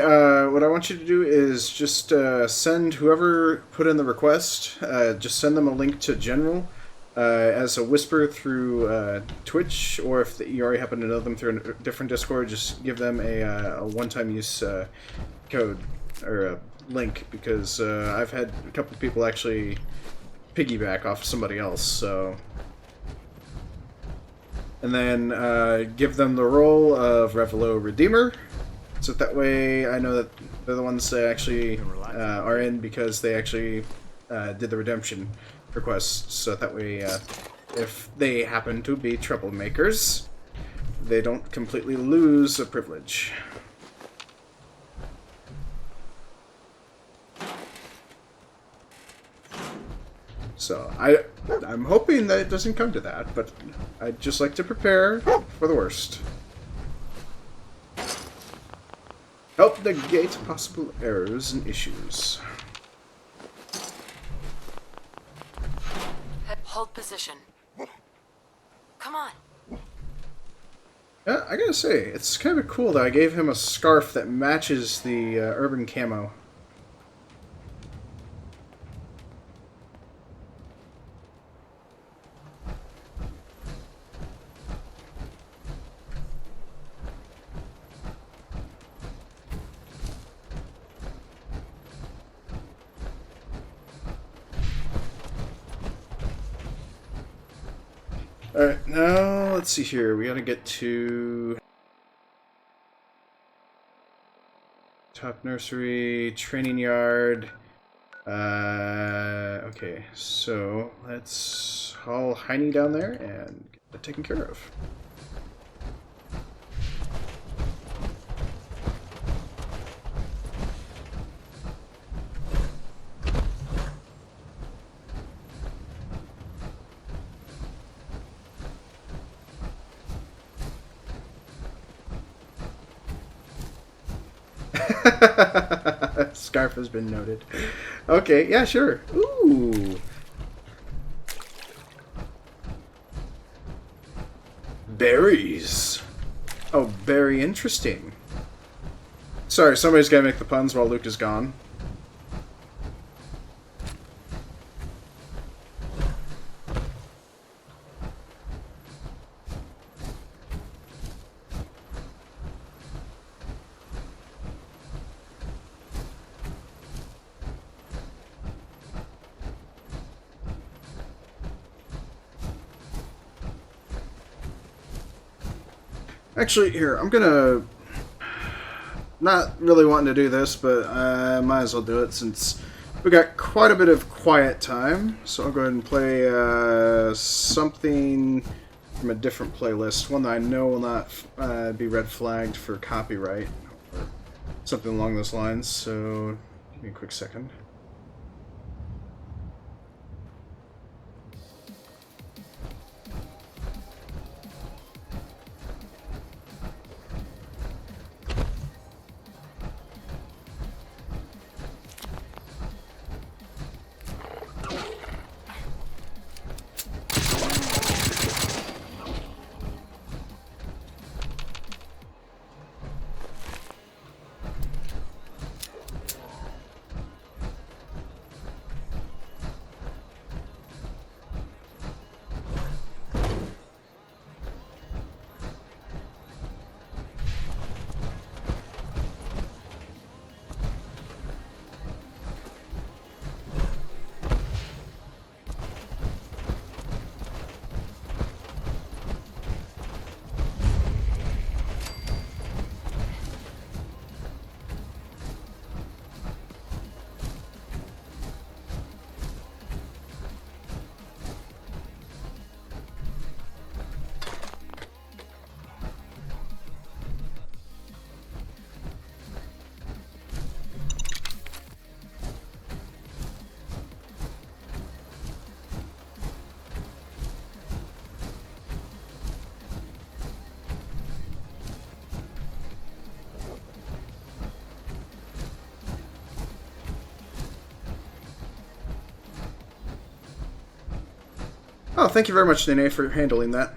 what I want you to do is just send whoever put in the request, just send them a link to General as a whisper through Twitch, or if you already happen to know them through a different Discord, just give them a one-time use code, or a link, because I've had a couple of people actually piggyback off somebody else, so... And then give them the role of Revelo Redeemer, so that way I know that they're the ones that actually are in because they actually did the redemption request, so that way if they happen to be troublemakers, they don't completely lose a privilege. So, I'm hoping that it doesn't come to that, but I'd just like to prepare for the worst. Help negate possible errors and issues. Hold position. Come on. Yeah, I gotta say, it's kind of cool that I gave him a scarf that matches the urban camo. Alright, now let's see here. We gotta get to top nursery, training yard. Okay, so let's haul Heine down there and get that taken care of. Scarf has been noted. Okay, yeah, sure. Ooh. Berries. Oh, very interesting. Sorry, somebody's gotta make the puns while Luke is gone. Actually, here, I'm gonna... Not really wanting to do this, but I might as well do it since we got quite a bit of quiet time. So I'll go ahead and play something from a different playlist. One that I know will not be red flagged for copyright or something along those lines. So give me a quick second. Oh, thank you very much, Nene, for handling that.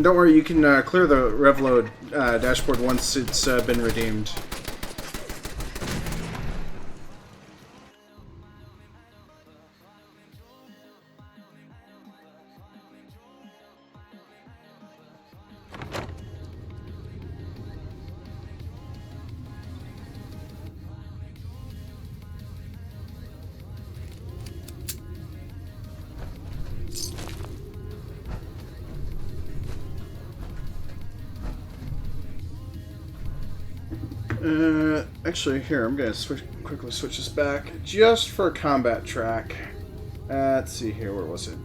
Don't worry, you can clear the Revload dashboard once it's been redeemed. Actually, here, I'm going to quickly switch this back just for a combat track. Let's see here, where was it?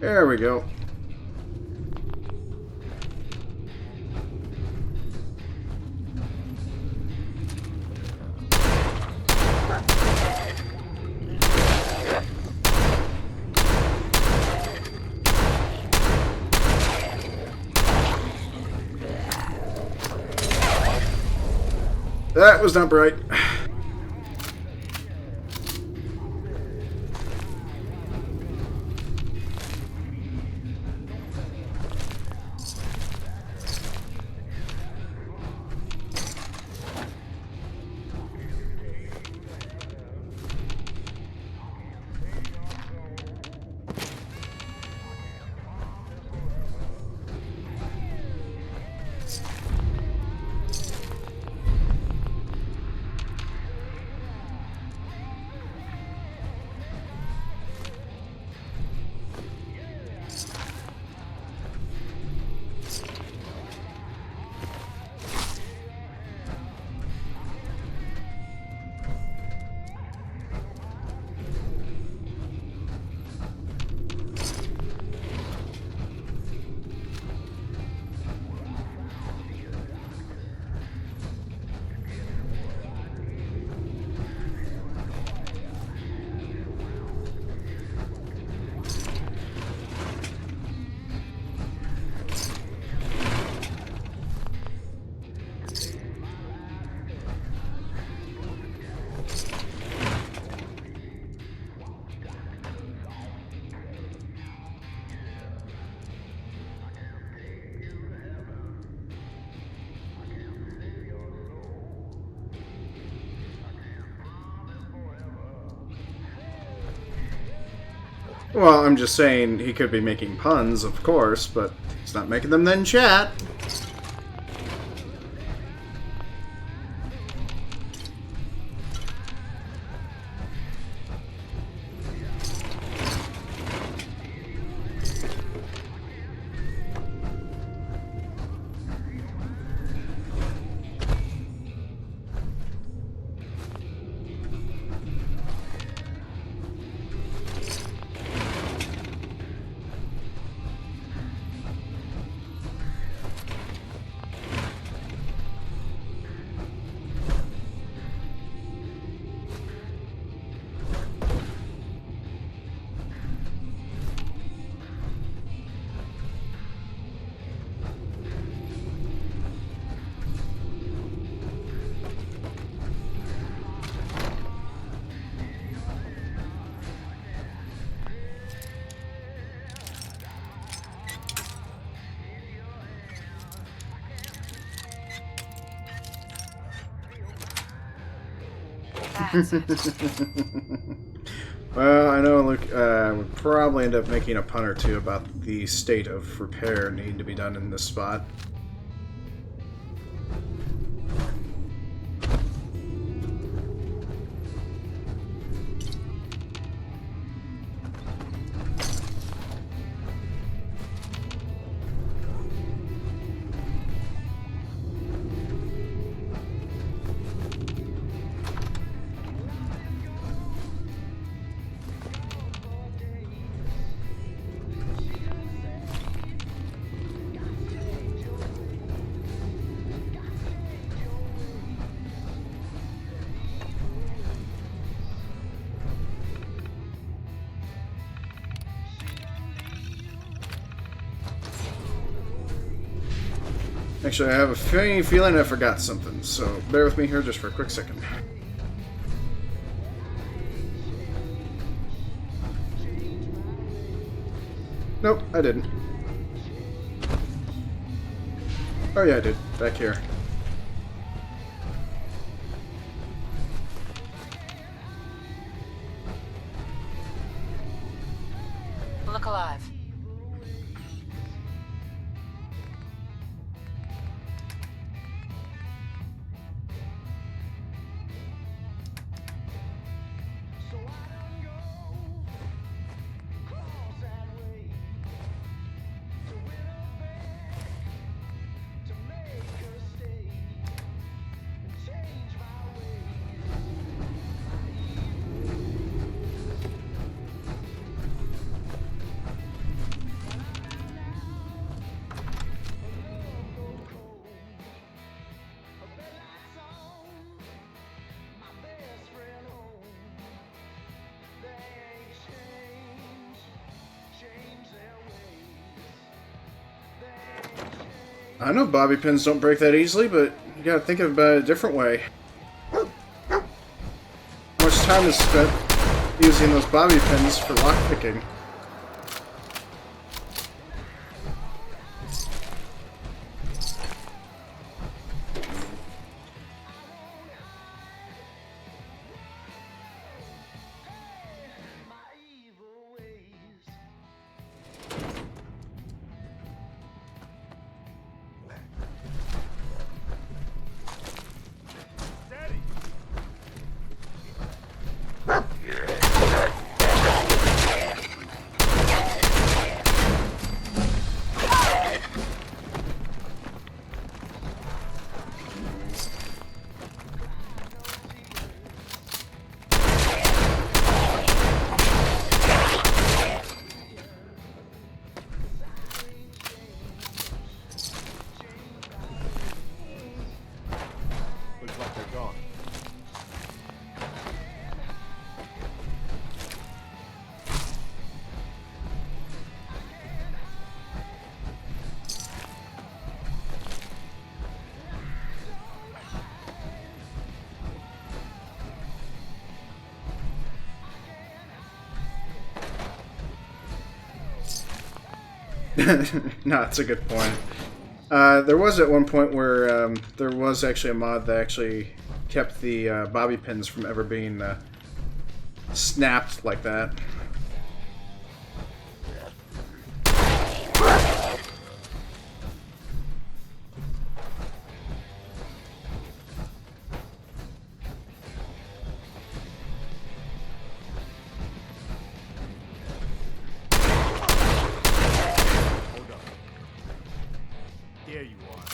There we go. That was not bright. Well, I'm just saying he could be making puns, of course, but he's not making them then chat. Well, I know Luke would probably end up making a pun or two about the state of repair needing to be done in this spot. Actually, I have a funny feeling I forgot something, so bear with me here just for a quick second. Nope, I didn't. Oh yeah, I did. Back here. Look alive. I know bobby pins don't break that easily, but you gotta think about it a different way. How much time is spent using those bobby pins for lockpicking? Looks like they're gone. No, that's a good point. There was at one point where there was actually a mod that actually kept the bobby pins from ever being snapped like that. There you are.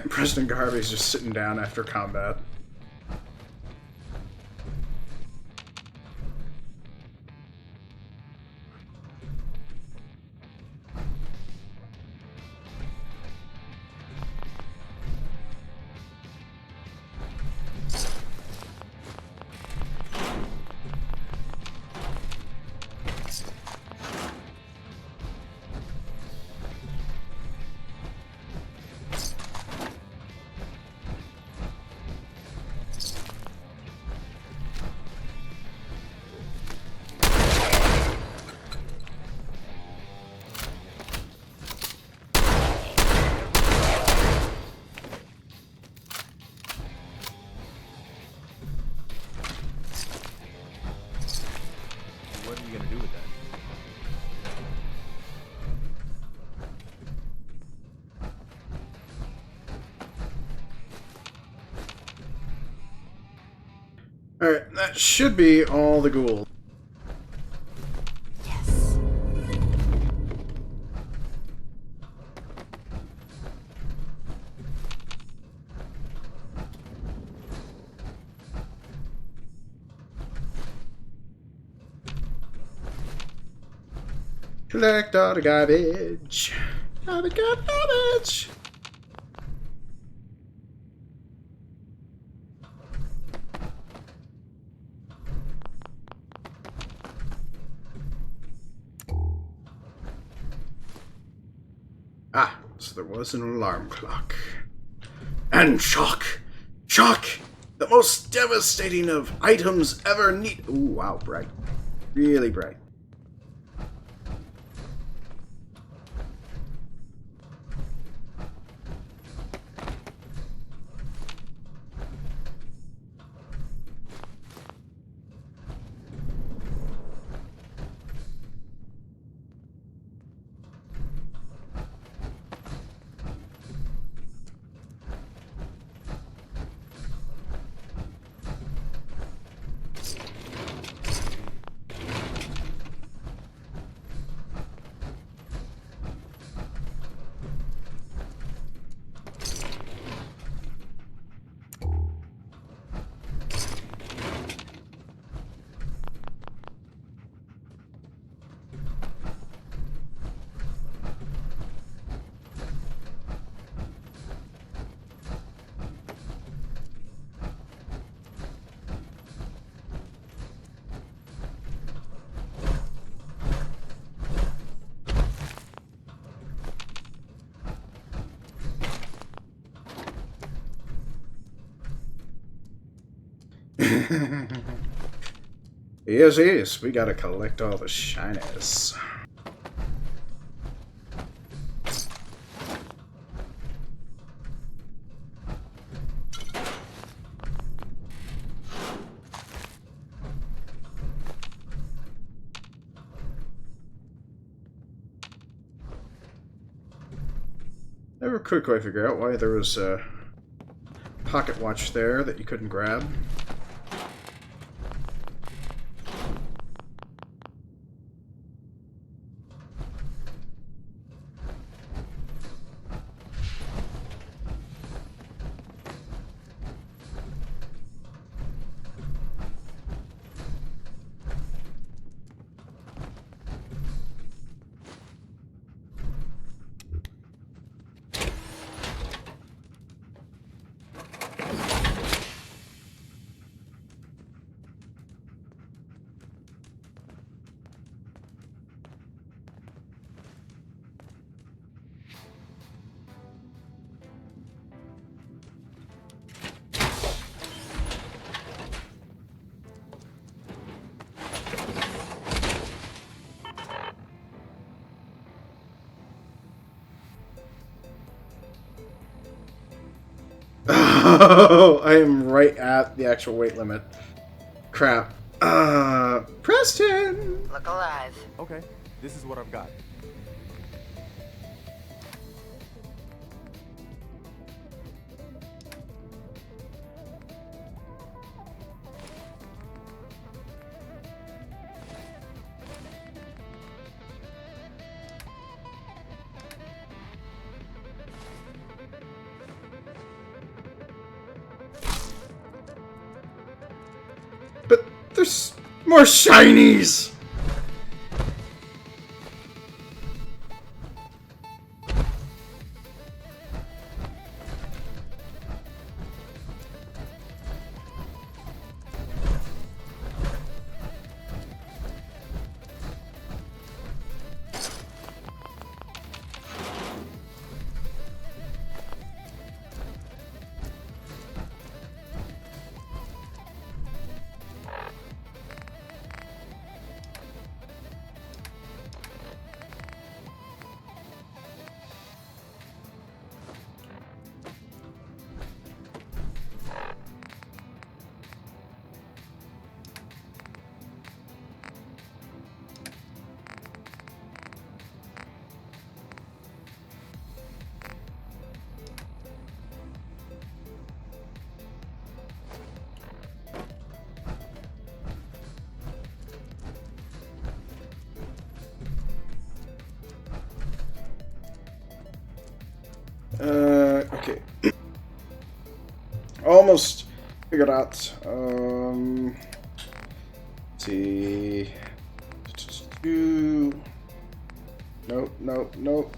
President Garvey's just sitting down after combat. that should be all the Gould. Collect all the garbage. All the garbage. Ah, so there was an alarm clock. And shock! Shock! The most devastating of items ever Ooh, wow, bright. Really bright. Yes, we gotta collect all the shinies. Never could quite figure out why there was a pocket watch there that you couldn't grab. Oh, I am right at the actual weight limit. Crap. Preston! Look alive. Okay, this is what I've got. But there's more shinies! Okay. Almost figured out. Let's see. Nope, nope, nope.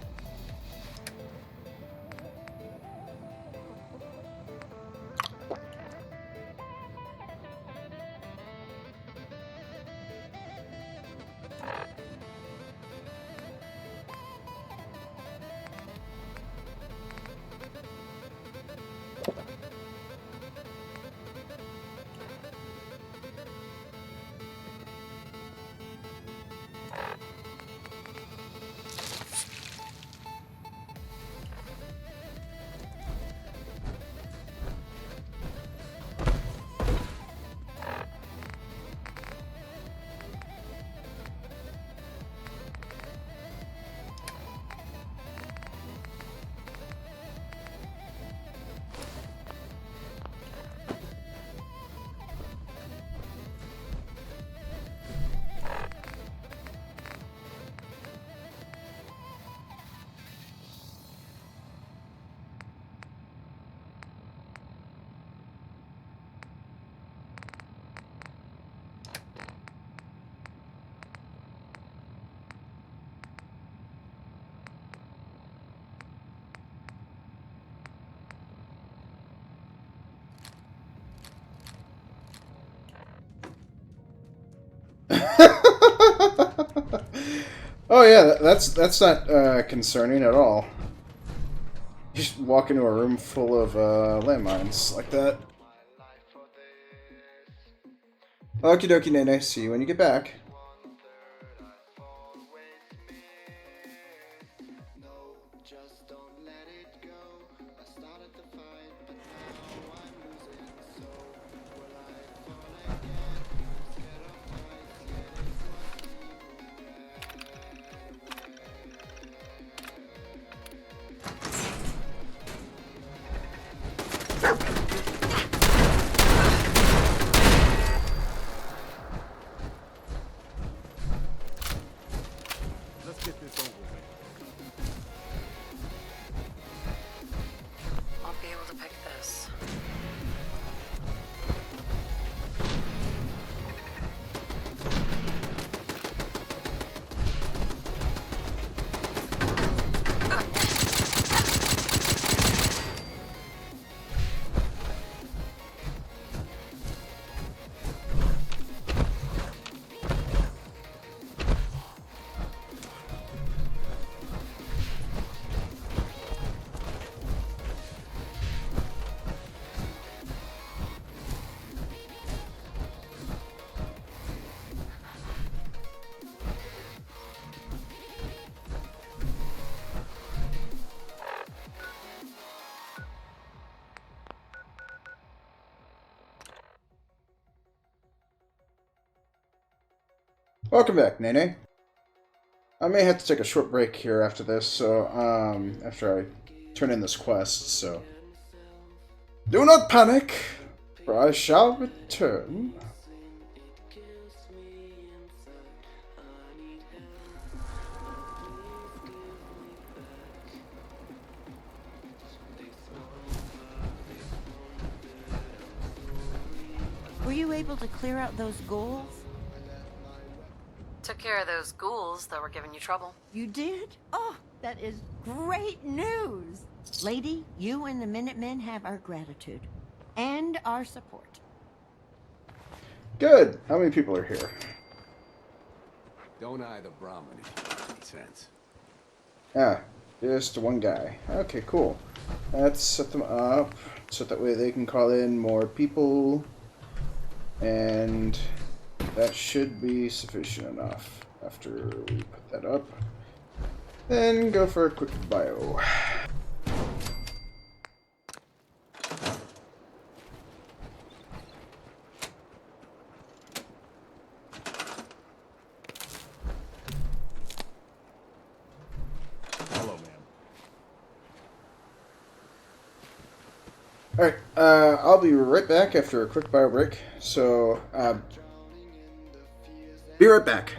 Oh yeah, that's not concerning at all. You just walk into a room full of landmines like that. Okie dokie, Nene. See you when you get back. Let's get this over with. Won't be able to pick this. Welcome back, Nene. I may have to take a short break here after this, so, after I turn in this quest, so... Do not panic, for I shall return. Were you able to clear out those ghouls? Took care of those ghouls that were giving you trouble. You did? Oh, that is great news! Lady, you and the Minutemen have our gratitude. And our support. Good. How many people are here? Don't eye the Brahmin if you make any sense. Ah, just one guy. Okay, cool. Let's set them up so that way they can call in more people. And that should be sufficient enough after we put that up. Then go for a quick bio. Hello, ma'am. Alright, I'll be right back after a quick bio break. So, be right back.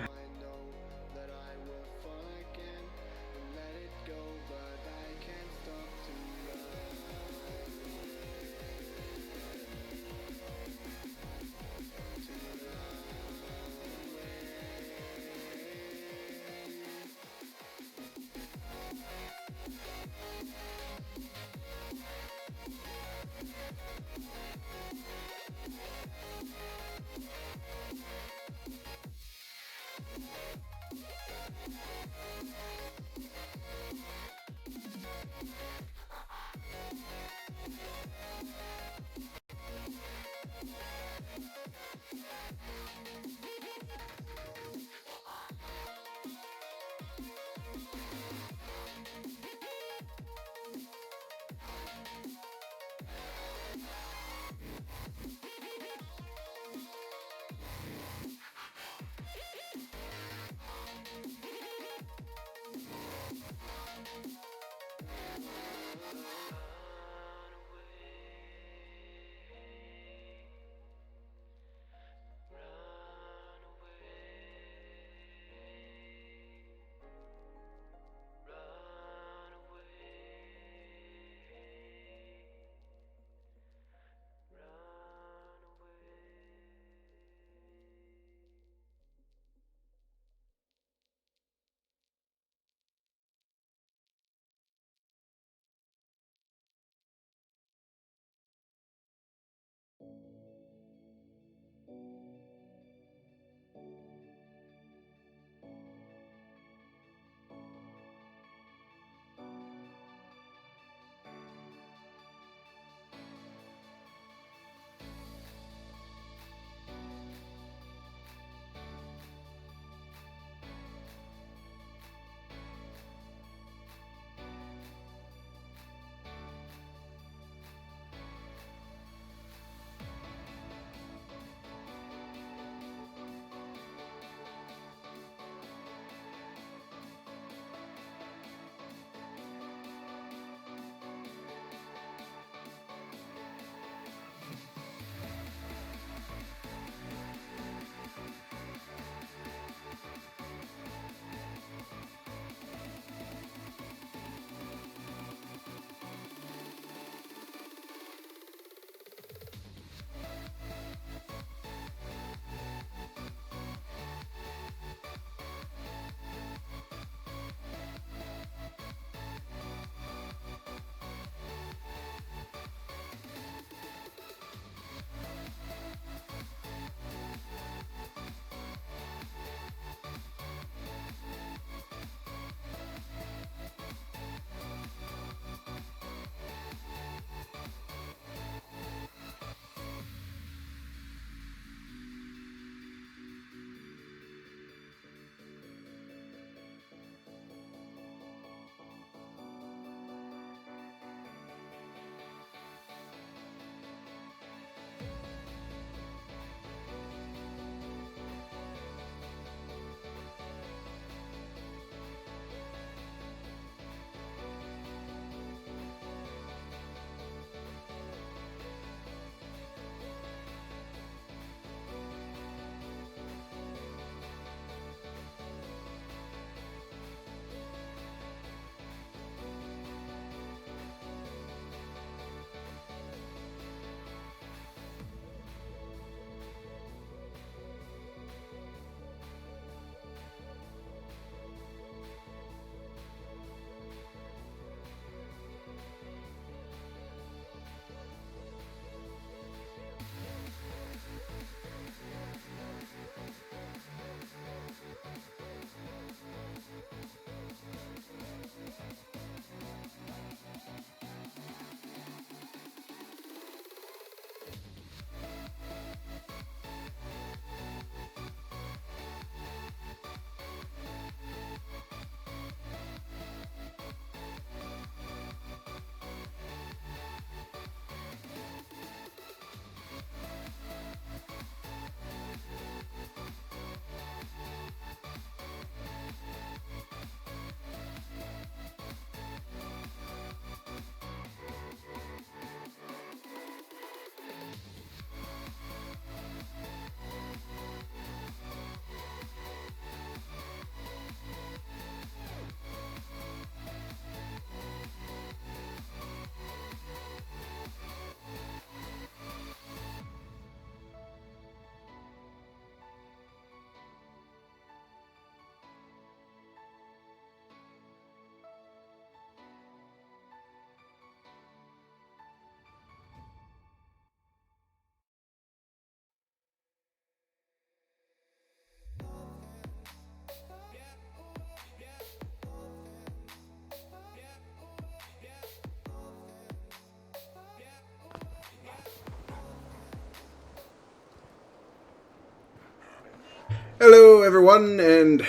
Hello, everyone, and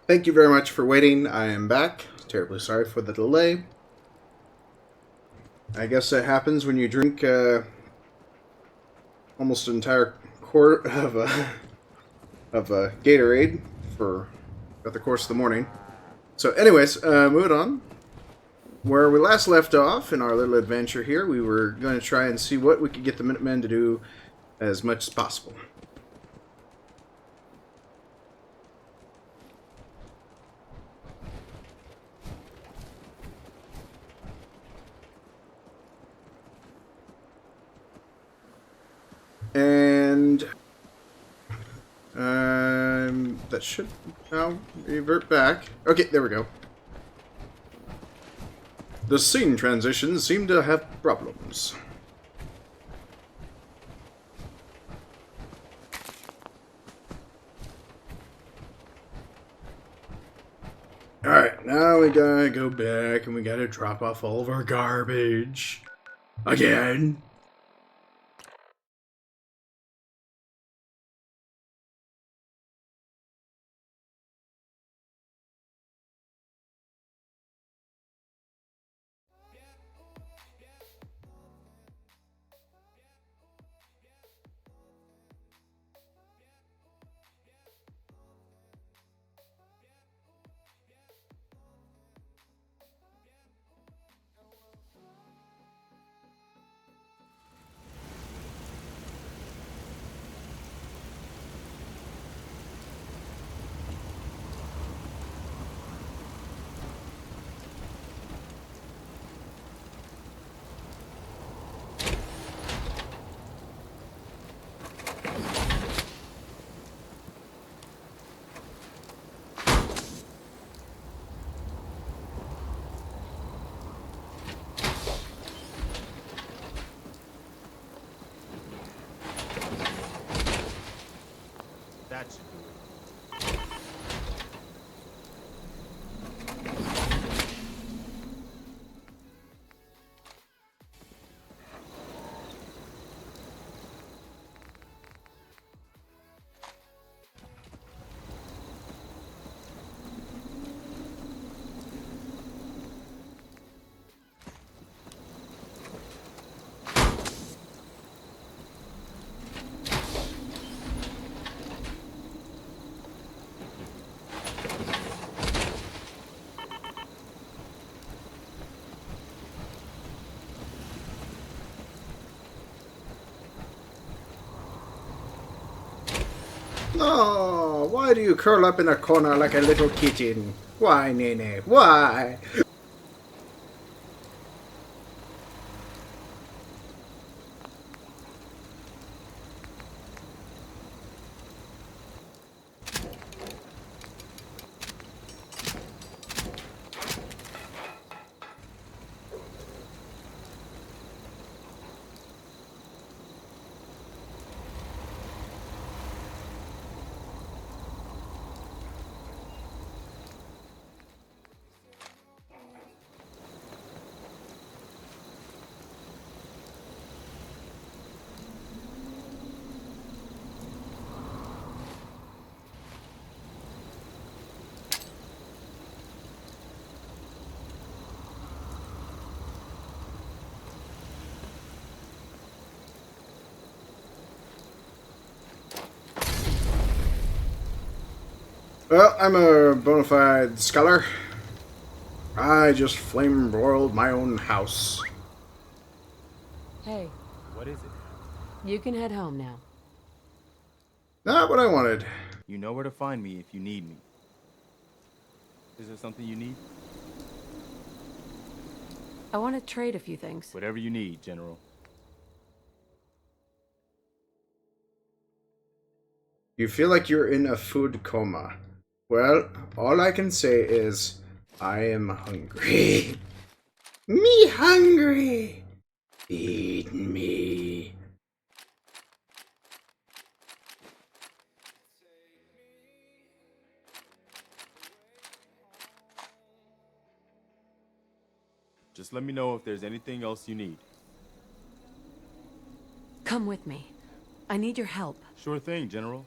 thank you very much for waiting. I am back. Terribly sorry for the delay. I guess that happens when you drink almost an entire quart of Gatorade for about the course of the morning. So, anyways, moving on. Where we last left off in our little adventure here, we were going to try and see what we could get the Minutemen to do as much as possible. And that should now revert back. Okay, there we go. The scene transitions seem to have problems. Alright, now we gotta go back and we gotta drop off all of our garbage. Again. That should do it. Oh, why do you curl up in a corner like a little kitten? Why, Nene? Why? Well, I'm a bona fide scholar. I just flame broiled my own house. Hey, What is it? you can head home now. Not what I wanted. You know where to find me if you need me. Is there something you need? I want to trade a few things. Whatever you need, General. You feel like you're in a food coma. Well, all I can say is, I am hungry. Me hungry! Feed me. Just let me know if there's anything else you need. Come with me. I need your help. Sure thing, General.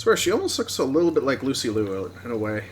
swear, she almost looks a little bit like Lucy Liu in a way.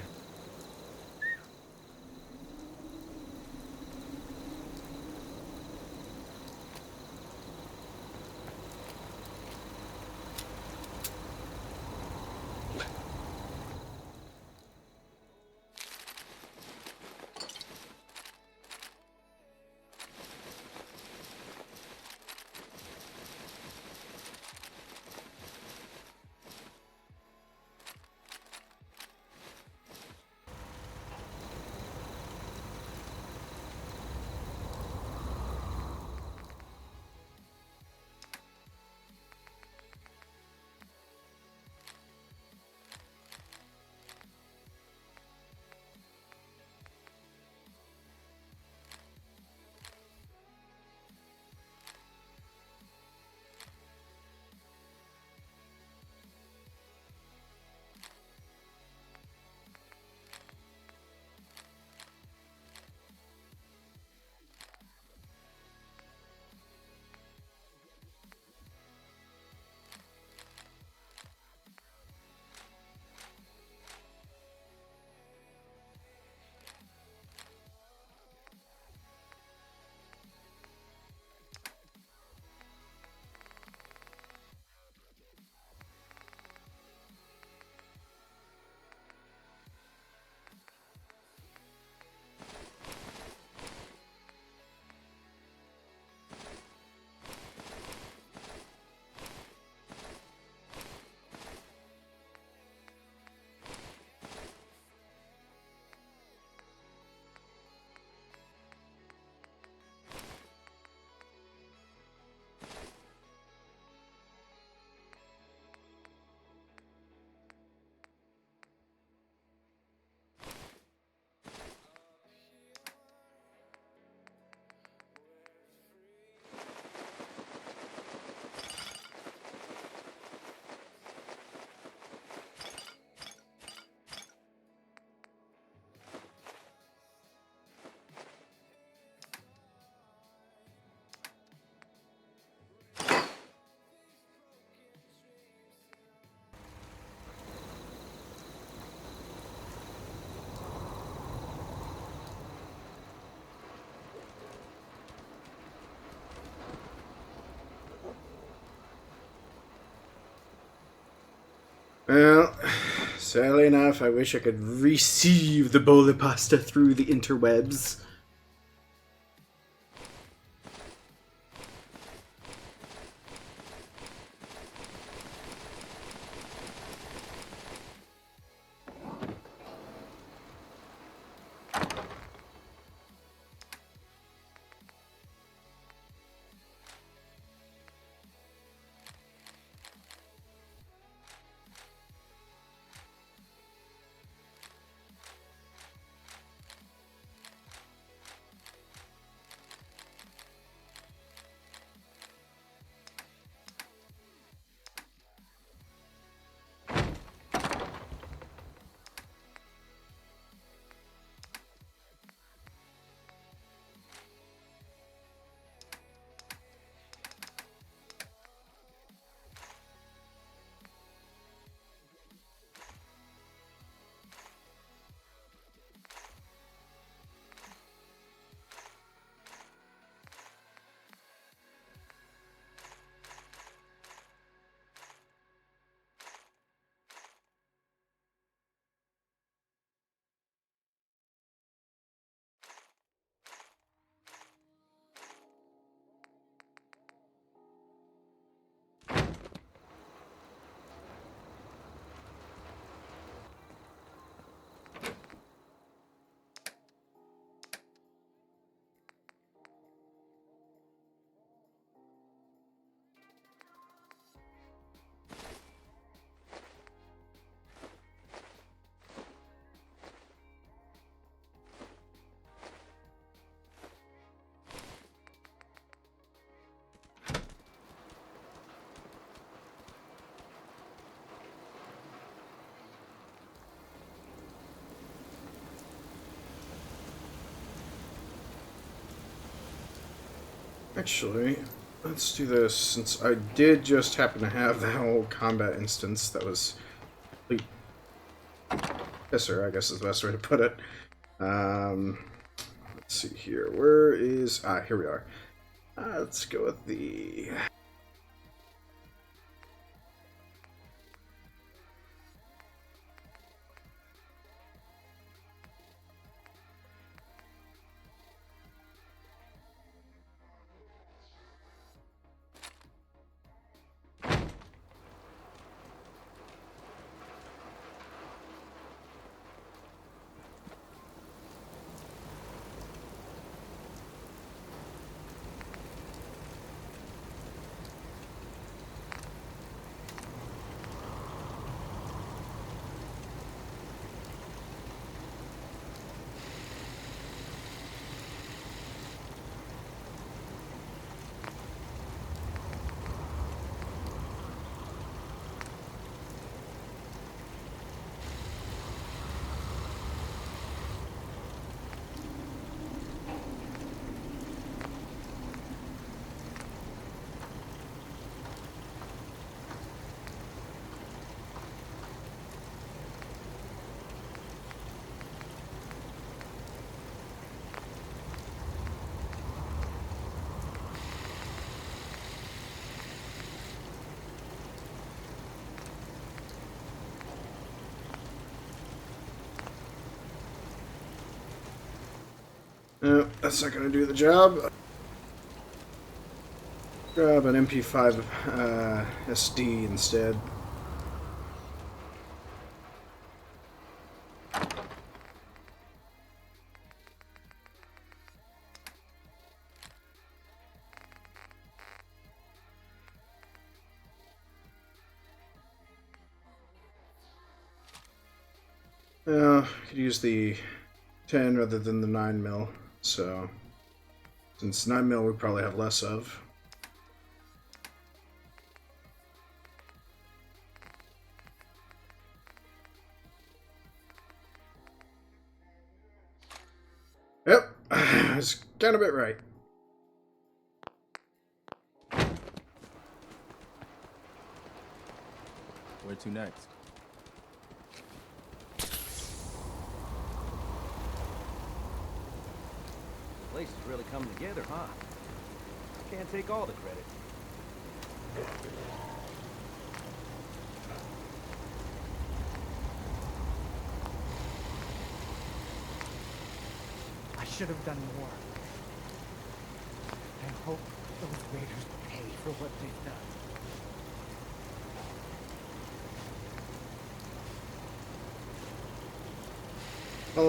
Well, sadly enough, I wish I could receive the bowl of pasta through the interwebs. Actually, let's do this, since I did just happen to have that whole combat instance that was pisser, I guess is the best way to put it. Let's see here. Where is... here we are. Let's go with the... No, that's not going to do the job. Grab an MP5 SD instead. I could use the 10 rather than the 9mm. So, since 9mm we probably have less of. Yep, I was kind of a bit right. Where to next? Place is really coming together, huh? Can't take all the credit. I should have done more. I hope those raiders pay for what they've done.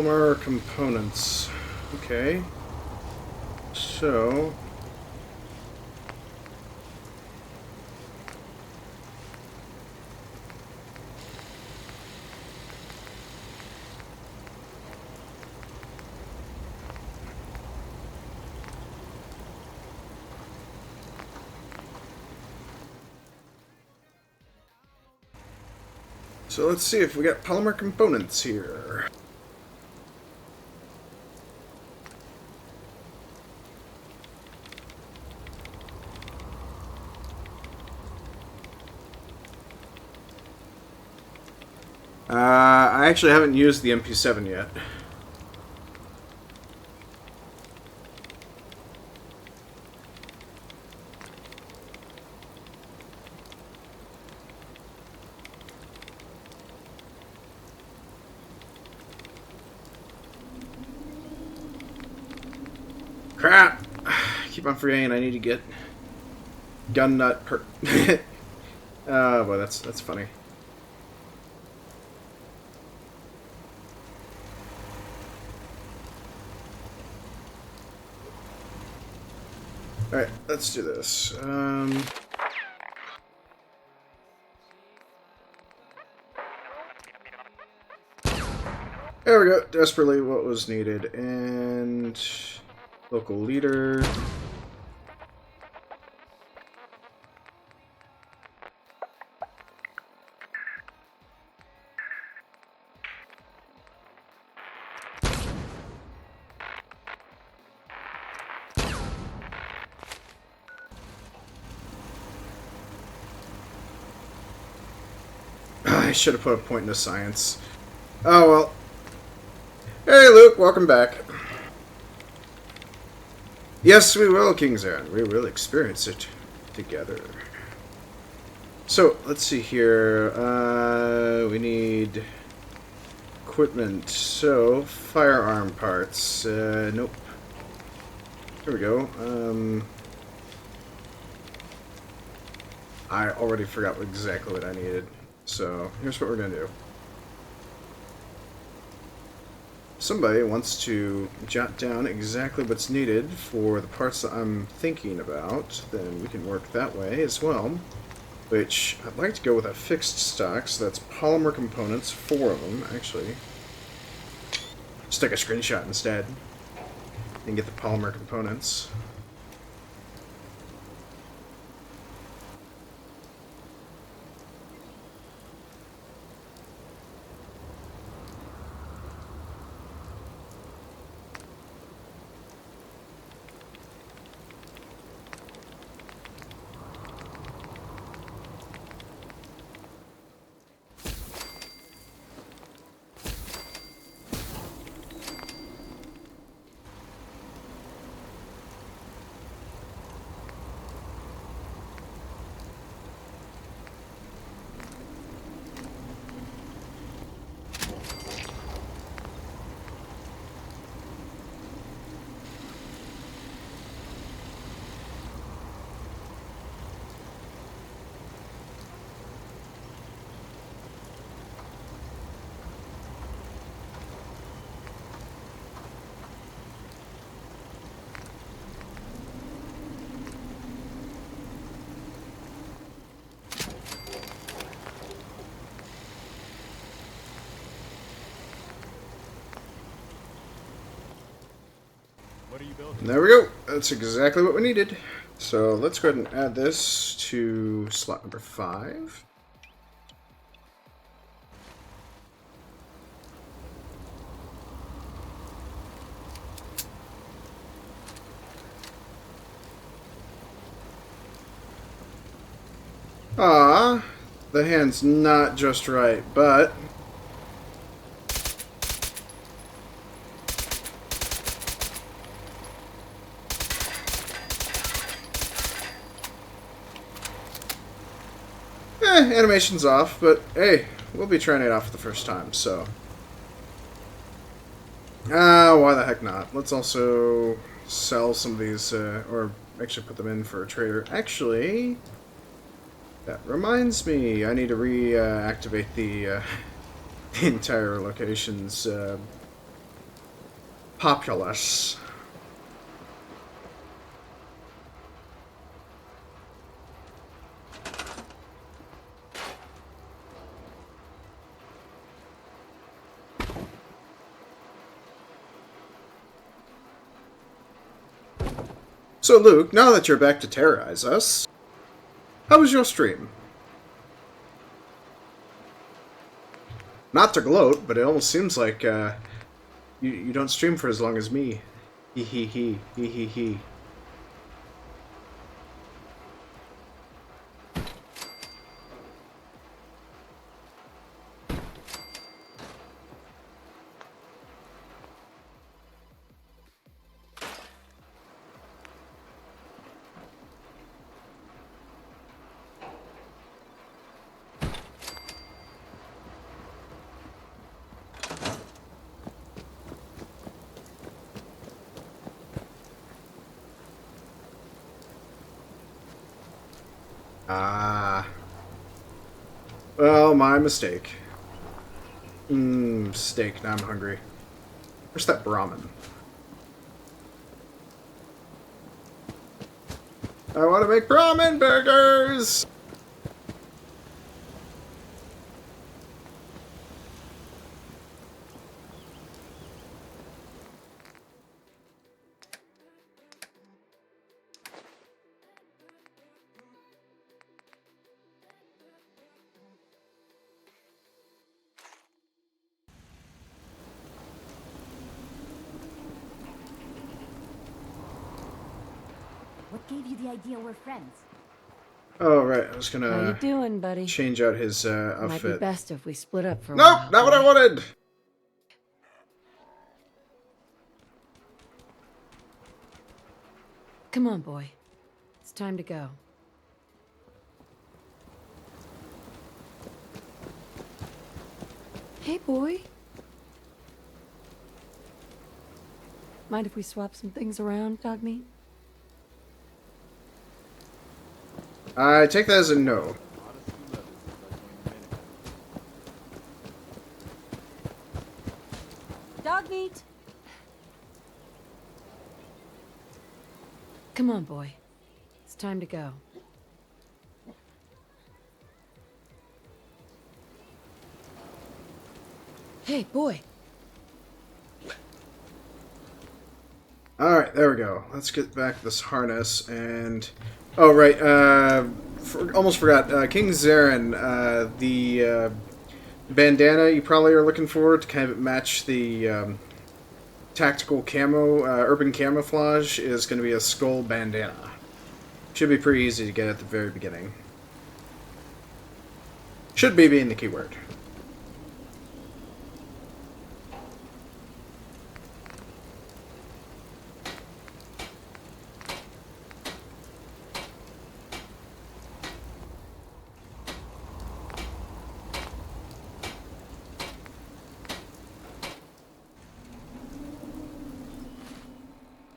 Polymer components. Okay. So... So let's see if we got polymer components here. I actually haven't used the MP7 yet. Crap! Keep on forgetting I need to get gun nut per... Oh boy, that's funny. Alright, let's do this. There we go. Desperately what was needed. And... local leader. I should have put a point into science. Oh, well. Hey, Luke, welcome back. Yes, we will, King's Aaron. We will experience it together. So, let's see here. We need equipment. So, firearm parts. Nope. Here we go. I already forgot exactly what I needed. So, here's what we're going to do. Somebody wants to jot down exactly what's needed for the parts that I'm thinking about, then we can work that way as well. Which, I'd like to go with a fixed stock, so that's polymer components, 4 of them, actually. Just take a screenshot instead, and get the polymer components. There we go. That's exactly what we needed. So let's go ahead and add this to slot number 5. Ah, the hand's not just right, but animation's off, but hey, we'll be trying it out for the first time, so. Why the heck not? Let's also sell some of these, or actually put them in for a trader. Actually, that reminds me, I need to reactivate the entire location's populace. So Luke, now that you're back to terrorize us, how was your stream? Not to gloat, but it almost seems like you don't stream for as long as me. Hee hee hee, hee hee hee. Ah. Well, my mistake. Steak. Now I'm hungry. Where's that Brahmin? I want to make Brahmin burgers! What gave you the idea we're friends? Oh, right. I was gonna How you doing, buddy? change out his outfit. Might be best if we split up for a Nope, while. not what I wanted! Come on, boy. It's time to go. Hey, boy. Mind if we swap some things around, Dogmeat? I take that as a no. Dogmeat! Come on, boy. It's time to go. Hey, boy. Alright, there we go. Let's get back this harness and... Oh, right, almost forgot. King Zarin, the bandana you probably are looking for to kind of match the tactical camo, urban camouflage is going to be a skull bandana. Should be pretty easy to get at the very beginning. Should be being the keyword.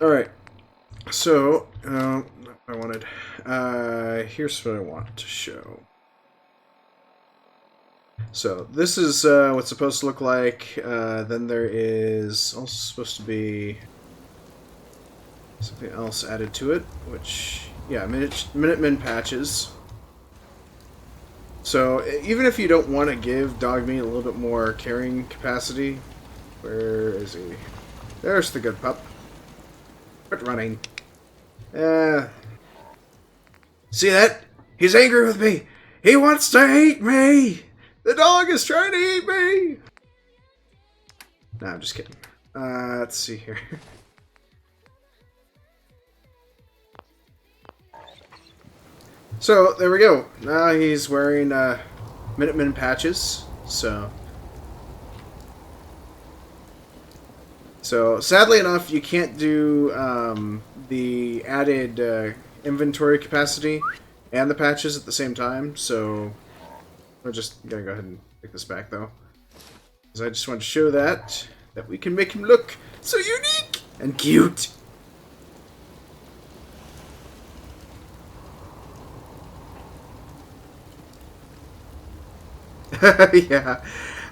Alright, so, I wanted, here's what I want to show. So, this is what's supposed to look like, then there is also supposed to be something else added to it, which, yeah, Minutemen patches. So, even if you don't want to give Dogmeat a little bit more carrying capacity, where is he? There's the good pup. Quit running. See that? He's angry with me. He wants to eat me. The dog is trying to eat me. No, I'm just kidding. Let's see here. So, there we go. Now he's wearing Minutemen patches. So, sadly enough, you can't do the added inventory capacity and the patches at the same time, so we're just gonna go ahead and take this back, though. Because I just want to show that we can make him look so unique and cute. Yeah.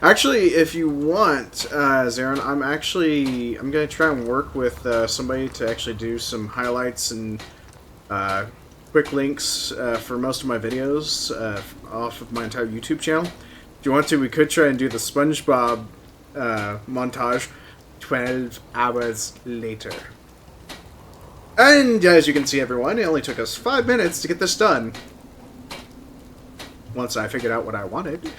Actually, if you want, Zarin, I'm going to try and work with somebody to actually do some highlights and quick links for most of my videos off of my entire YouTube channel. If you want to, we could try and do the SpongeBob montage 12 hours later. And as you can see, everyone, it only took us 5 minutes to get this done. Once I figured out what I wanted.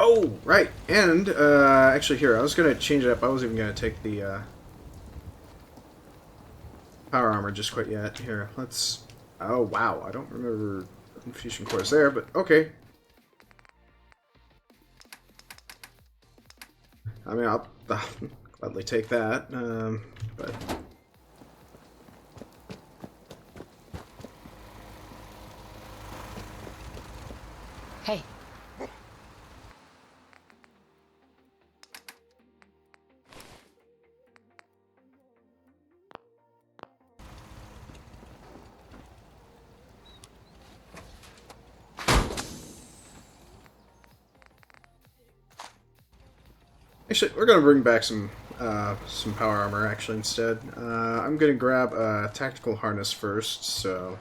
Oh, right, and, actually here, I was going to change it up. I wasn't even going to take the, power armor just quite yet. Here, let's... Oh, wow, I don't remember Fusion cores there, but okay. I mean, I'll gladly take that, but... Hey. Actually, we're going to bring back some power armor, actually, instead. I'm going to grab a tactical harness first, so...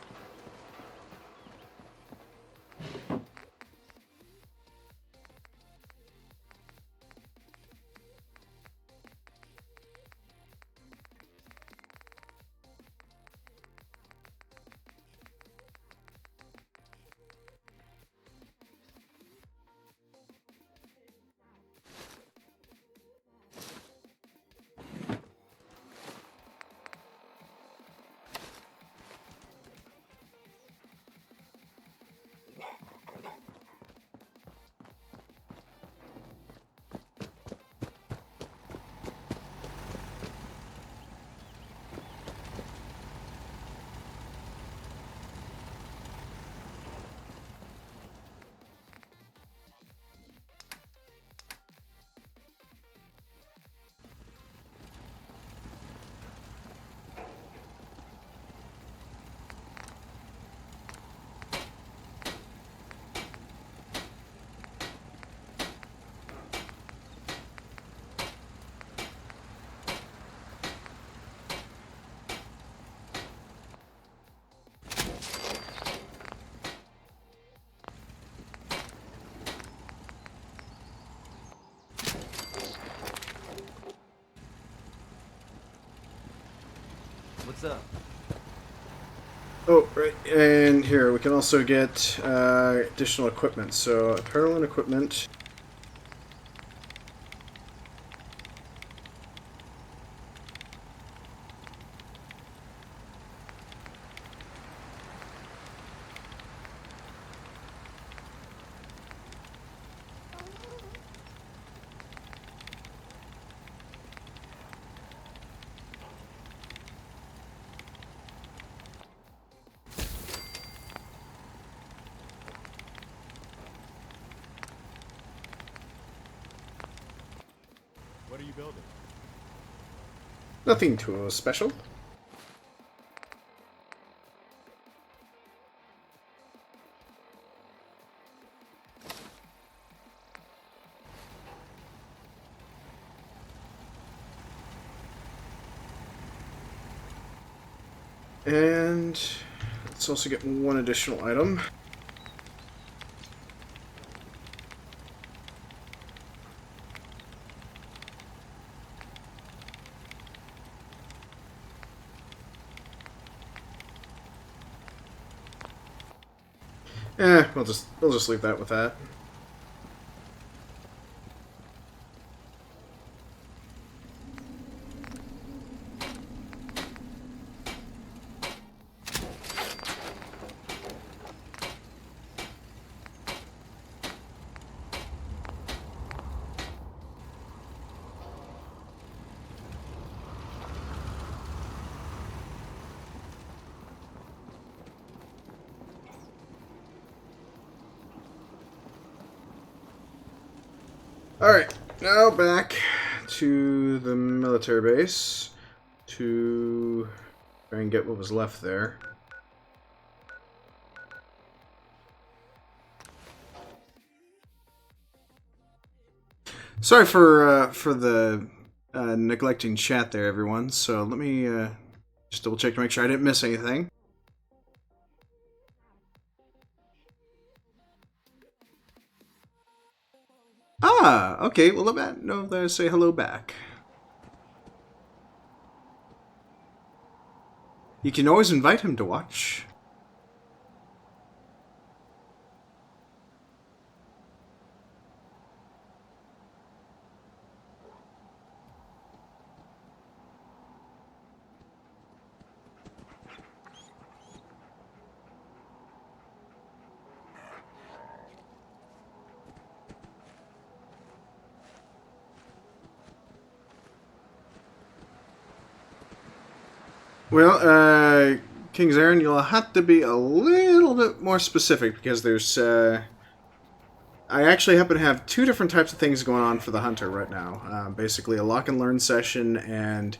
What's up? Oh, right, and here we can also get additional equipment. So apparel and equipment. What are you building? Nothing too special. And let's also get one additional item. We'll just leave that with that. Alright, now back to the military base to try and get what was left there. Sorry for the neglecting chat there, everyone. So let me just double check to make sure I didn't miss anything. Ah, okay, well let me know if I say hello back. You can always invite him to watch. Well, King's Aaron, you'll have to be a little bit more specific because there's, I actually happen to have two different types of things going on for the Hunter right now. Basically a lock and learn session and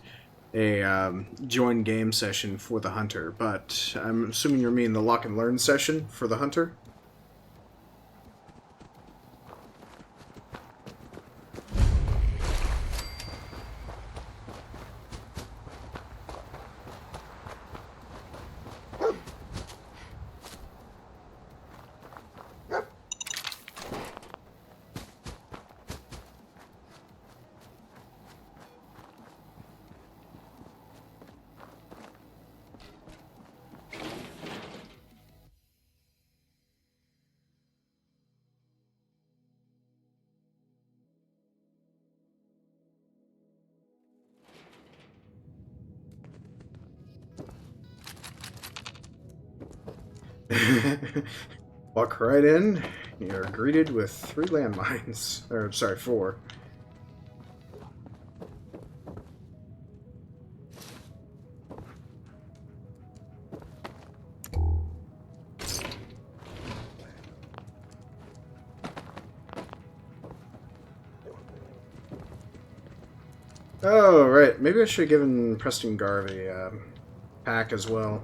a join game session for the Hunter. But I'm assuming you mean the lock and learn session for the Hunter? Walk right in, you're greeted with 3 landmines. Or, sorry, 4. Oh, right. Maybe I should have given Preston Garvey a pack as well.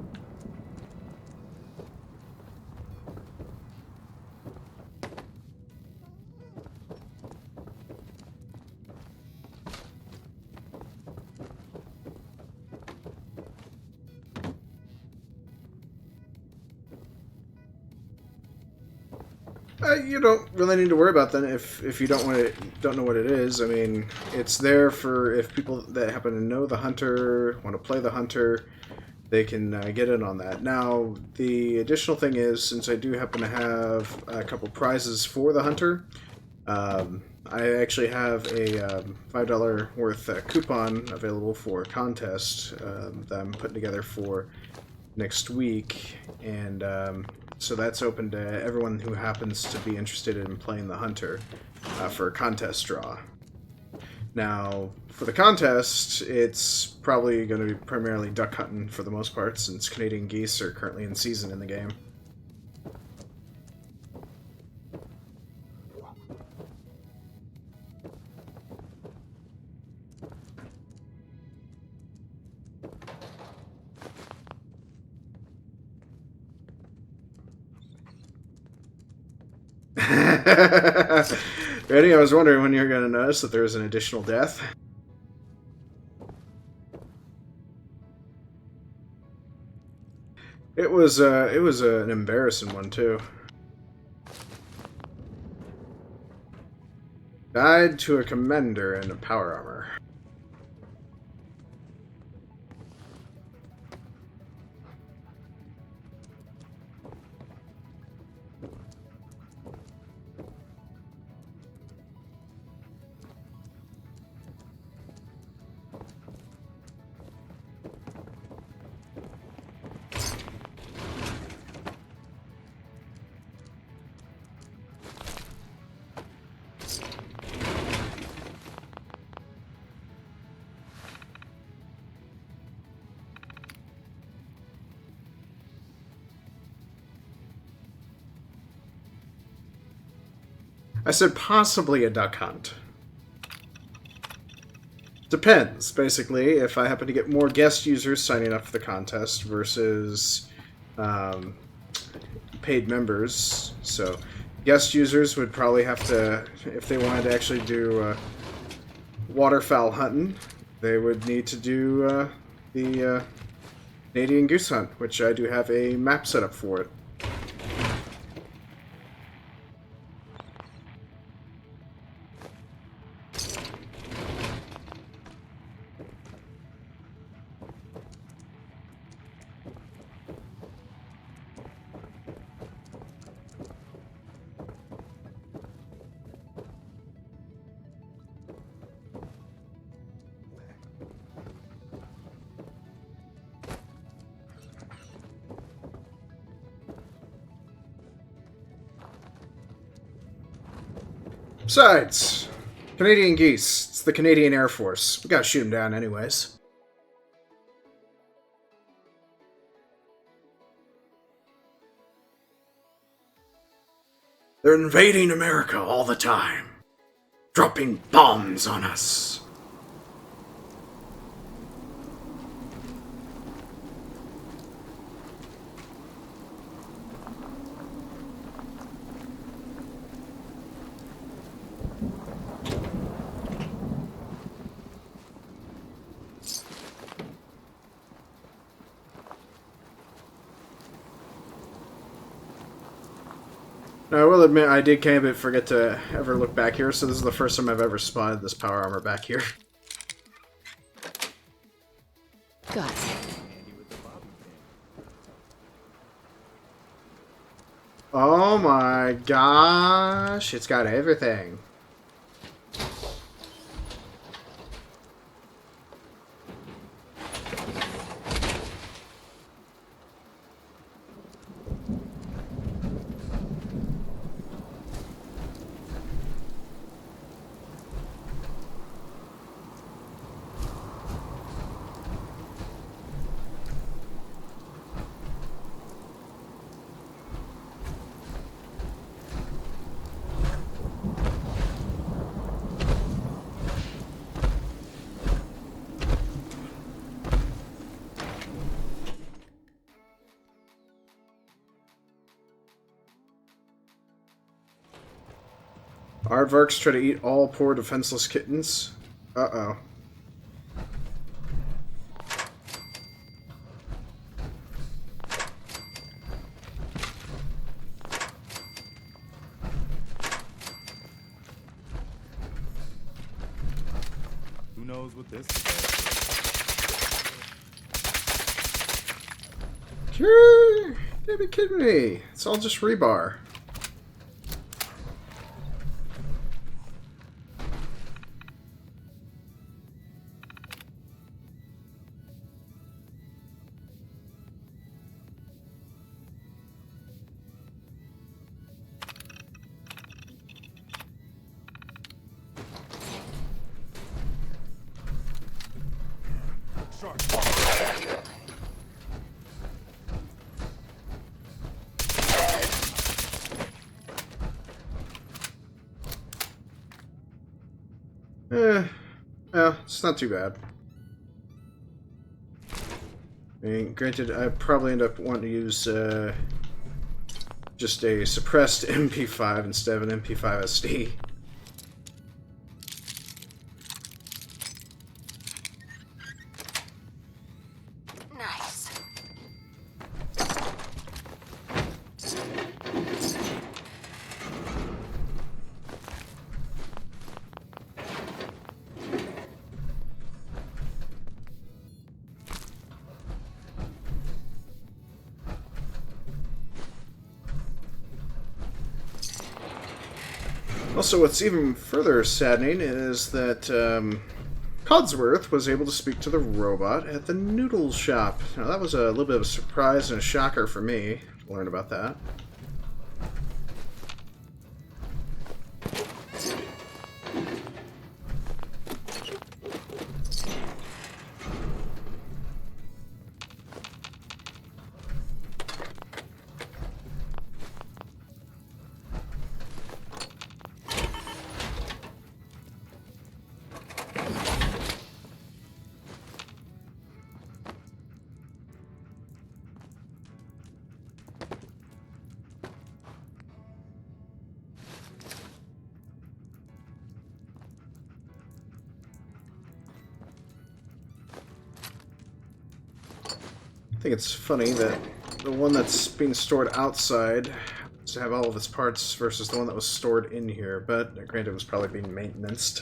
You don't really need to worry about that if you don't know what it is. I mean, it's there for if people that happen to know the Hunter, want to play the Hunter. they can get in on that. Now, the additional thing is, since I do happen to have a couple prizes for the hunter, I actually have a $5 worth coupon available for a contest that I'm putting together for next week, and so that's open to everyone who happens to be interested in playing the hunter for a contest draw. Now, for the contest, it's probably going to be primarily duck hunting for the most part, since Canadian geese are currently in season in the game. Ready? I was wondering when you were going to notice that there was an additional death. It was an embarrassing one too. Died to a commander in a power armor. I said possibly a duck hunt. Depends, basically, if I happen to get more guest users signing up for the contest versus paid members. So guest users would probably have to, if they wanted to actually do waterfowl hunting, they would need to do the Canadian goose hunt, which I do have a map set up for it. Besides, Canadian geese. It's the Canadian Air Force. We gotta shoot them down anyways. They're invading America all the time. Dropping bombs on us. Now, I will admit, I did kind of forget to ever look back here, so this is the first time I've ever spotted this power armor back here. Got it. Oh my gosh, it's got everything. Aardvarks try to eat all poor defenseless kittens. Uh-oh. Who knows what this is? You gotta be kidding me. It's all just rebar. Yeah, it's not too bad. I mean, granted, I probably end up wanting to use just a suppressed MP5 instead of an MP5 SD. Nice. Also, what's even further saddening is that Codsworth was able to speak to the robot at the noodle shop. Now, that was a little bit of a surprise and a shocker for me to learn about that. I think it's funny that the one that's being stored outside has to have all of its parts versus the one that was stored in here, but granted it was probably being maintained.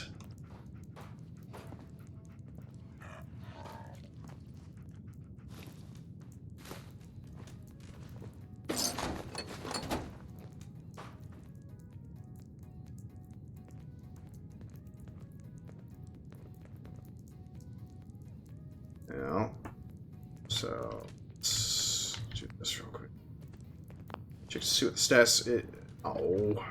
Now, so let's do this real quick. Check to see what the stats. Oh.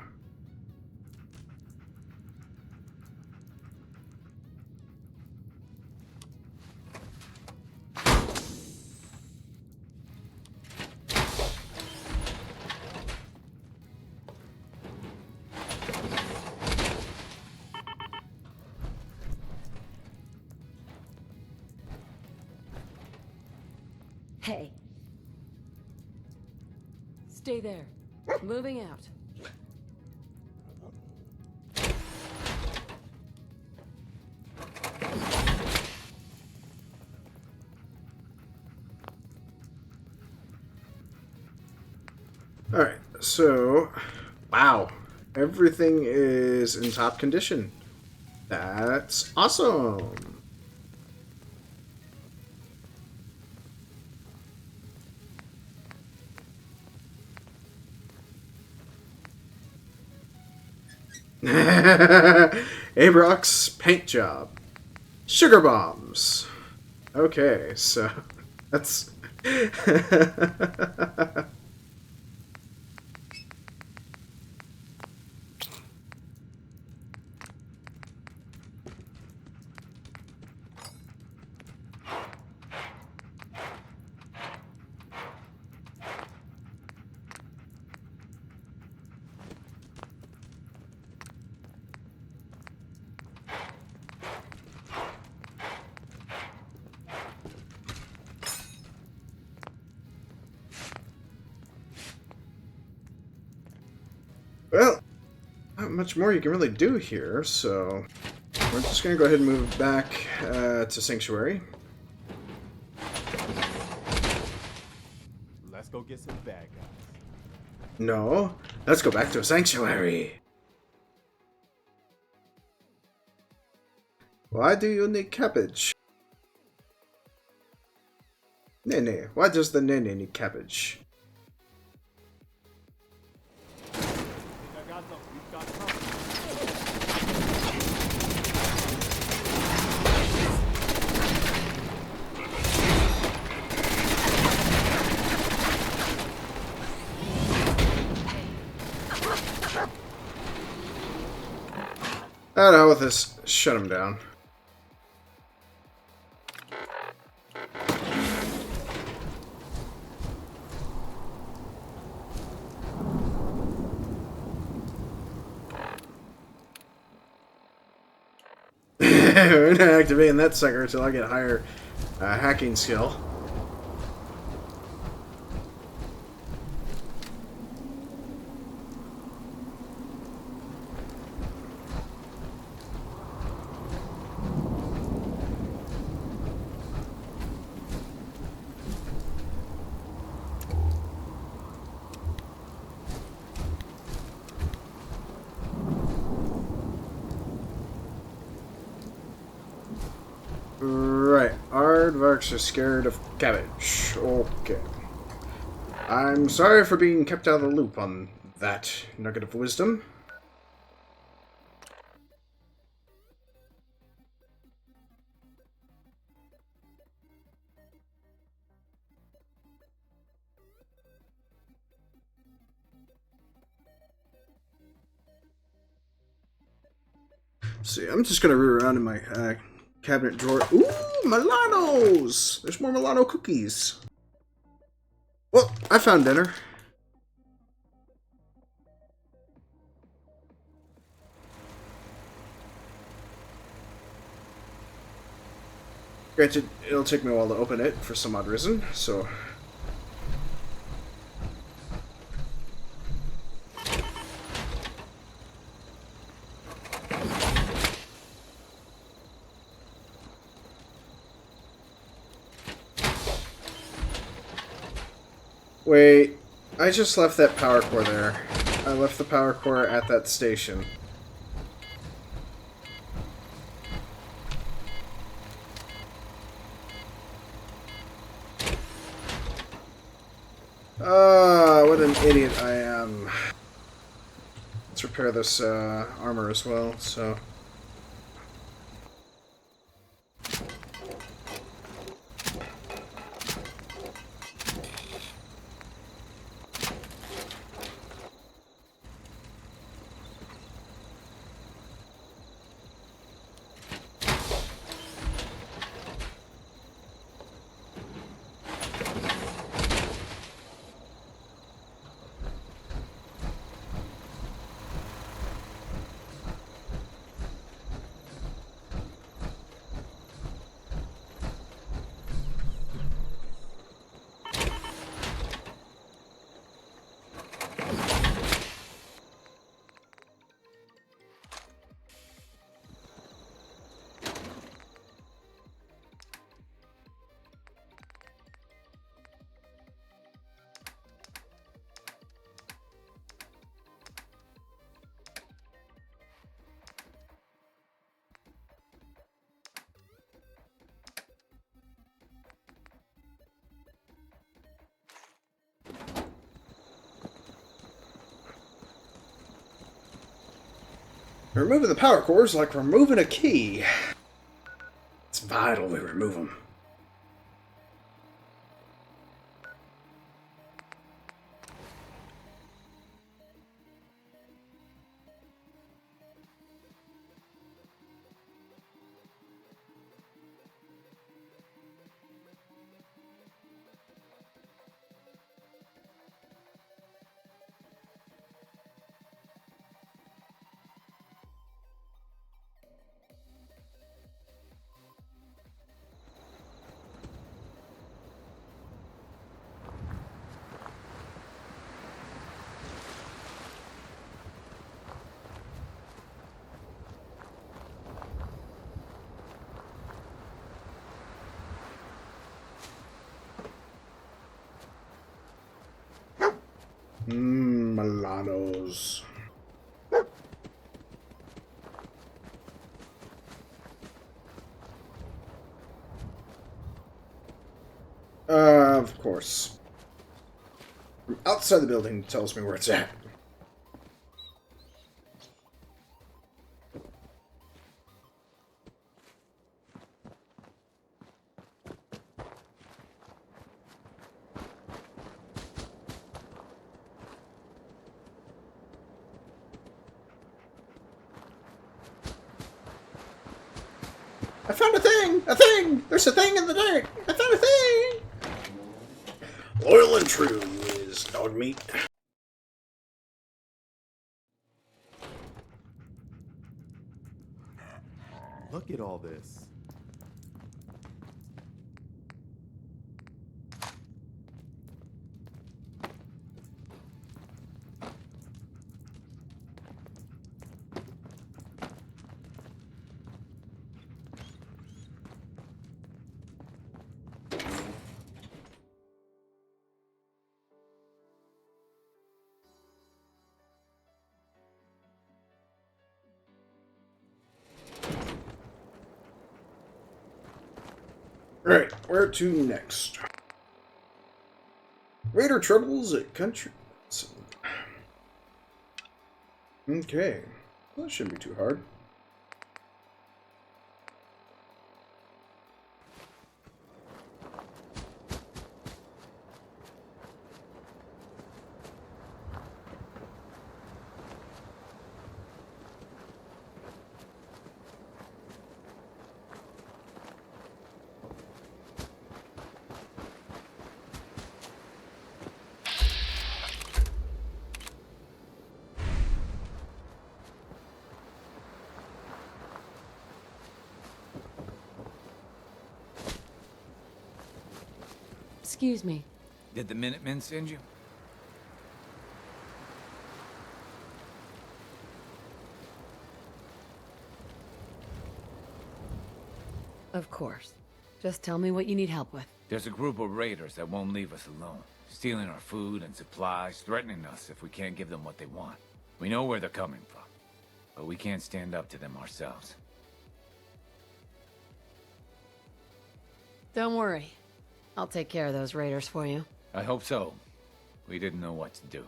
Hey. Stay there. Moving out. Alright, so wow. Everything is in top condition. That's awesome. Abrock's paint job. Sugar bombs. Okay, so that's well, not much more you can really do here, so we're just going to go ahead and move back to Sanctuary. Let's go get some bad guys. No, let's go back to Sanctuary. Why do you need cabbage? Nene. Why does the Nene need cabbage? I don't know with this. Shut him down. We're not activating that sucker until I get a higher hacking skill. Right, aardvarks are scared of cabbage. Okay. I'm sorry for being kept out of the loop on that nugget of wisdom. See, I'm just gonna root around in my cabinet drawer. Ooh, Milanos! There's more Milano cookies. Well, I found dinner. Granted, it'll take me a while to open it for some odd reason, so... Wait, I just left that power core there. I left the power core at that station. What an idiot I am. Let's repair this armor as well, so... Removing the power core is like removing a key. It's vital we remove them. Milanos. Of course. From outside the building tells me where it's at. I found a thing! A thing! There's a thing in the dirt! I found a thing! Loyal and true is dog meat. Look at all this. Right, where to next? Raider troubles at Country. Okay, well, that shouldn't be too hard. Excuse me. Did the Minutemen send you? Of course. Just tell me what you need help with. There's a group of raiders that won't leave us alone, stealing our food and supplies, threatening us if we can't give them what they want. We know where they're coming from, but we can't stand up to them ourselves. Don't worry. I'll take care of those raiders for you. I hope so. We didn't know what to do.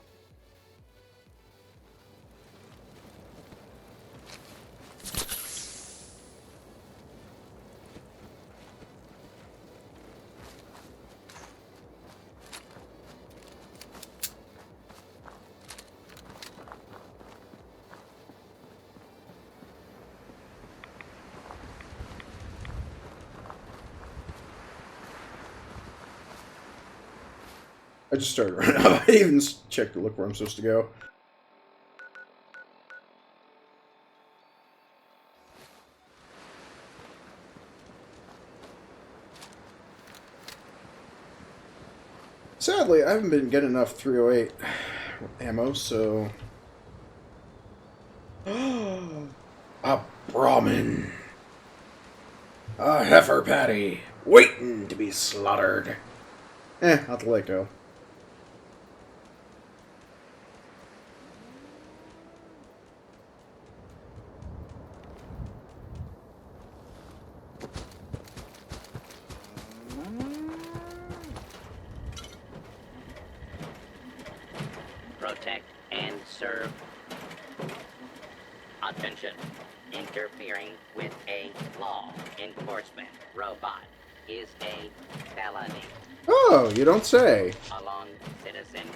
I just started running out. I didn't even check to look where I'm supposed to go. Sadly, I haven't been getting enough 308 ammo, so... A Brahmin. A heifer patty, waiting to be slaughtered. I'll have to let go. Protect and serve. Attention. Interfering with a law enforcement robot is a felony. Oh, you don't say. Along, citizen.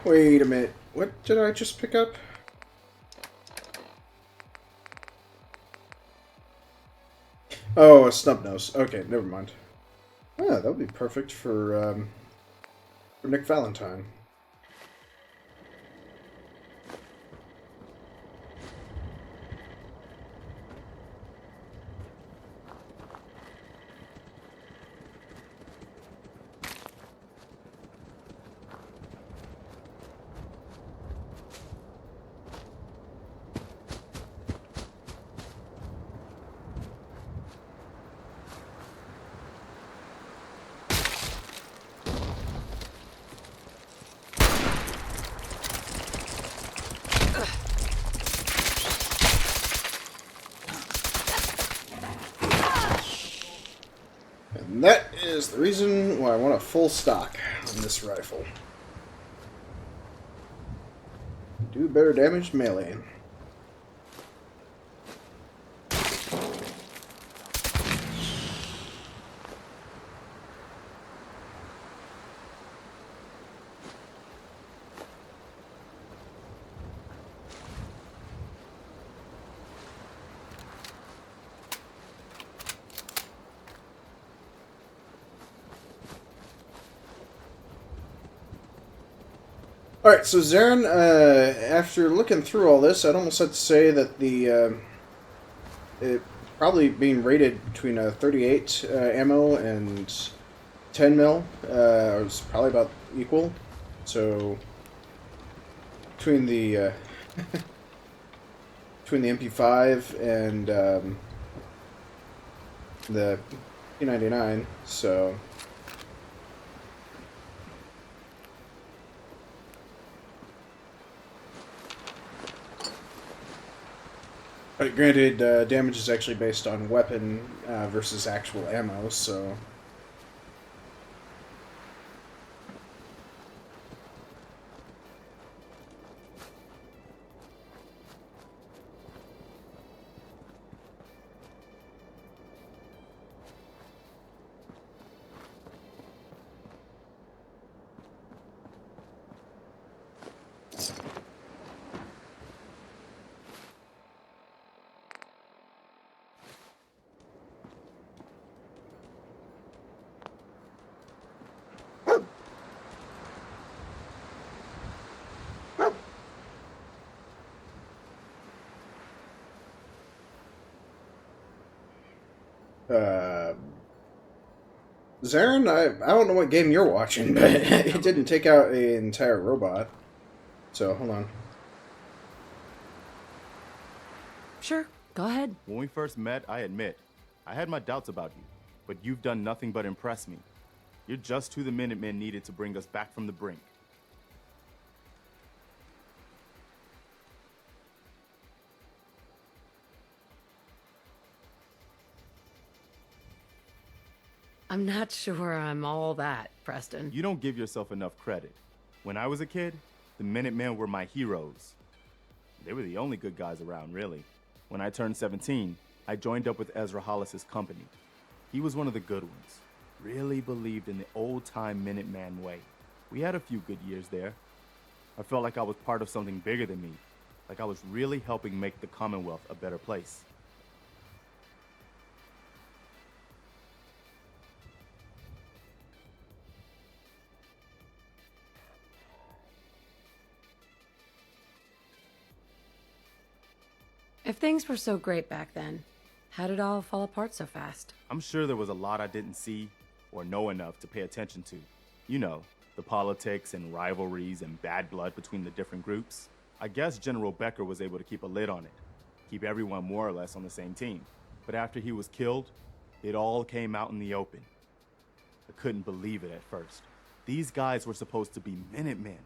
Wait a minute. What did I just pick up? Oh, a snub nose. Okay, never mind. Ah, that would be perfect for Nick Valentine. is the reason why I want a full stock on this rifle. Do better damage melee. Alright, so Zarin, after looking through all this, I'd almost have to say that it probably being rated between 38 ammo and 10 mil was probably about equal. So between the between the MP5 and the P99, so. But granted, damage is actually based on weapon versus actual ammo, so... Zarin, I don't know what game you're watching, but it didn't take out an entire robot. So, hold on. Sure, go ahead. When we first met, I admit, I had my doubts about you, but you've done nothing but impress me. You're just who the Minutemen needed to bring us back from the brink. I'm not sure I'm all that, Preston. You don't give yourself enough credit. When I was a kid, the Minutemen were my heroes. They were the only good guys around, really. When I turned 17, I joined up with Ezra Hollis's company. He was one of the good ones. Really believed in the old-time Minuteman way. We had a few good years there. I felt like I was part of something bigger than me. Like I was really helping make the Commonwealth a better place. If things were so great back then, how did it all fall apart so fast? I'm sure there was a lot I didn't see or know enough to pay attention to. You know, the politics and rivalries and bad blood between the different groups. I guess General Becker was able to keep a lid on it, keep everyone more or less on the same team. But after he was killed, it all came out in the open. I couldn't believe it at first. These guys were supposed to be Minutemen.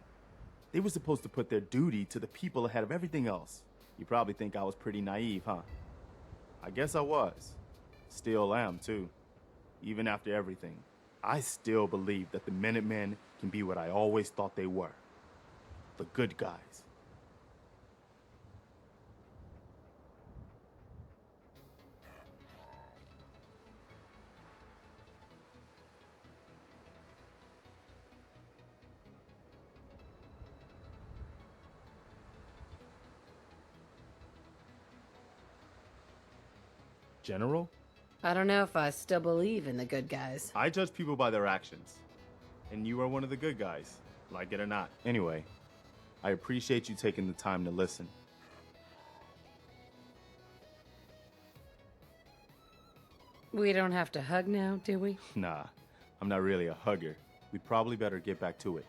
They were supposed to put their duty to the people ahead of everything else. You probably think I was pretty naive, huh? I guess I was. Still am, too. Even after everything, I still believe that the Minutemen can be what I always thought they were. The good guys. General? I don't know if I still believe in the good guys. I judge people by their actions. And you are one of the good guys, like it or not. Anyway, I appreciate you taking the time to listen. We don't have to hug now, do we? Nah, I'm not really a hugger. We'd probably better get back to it.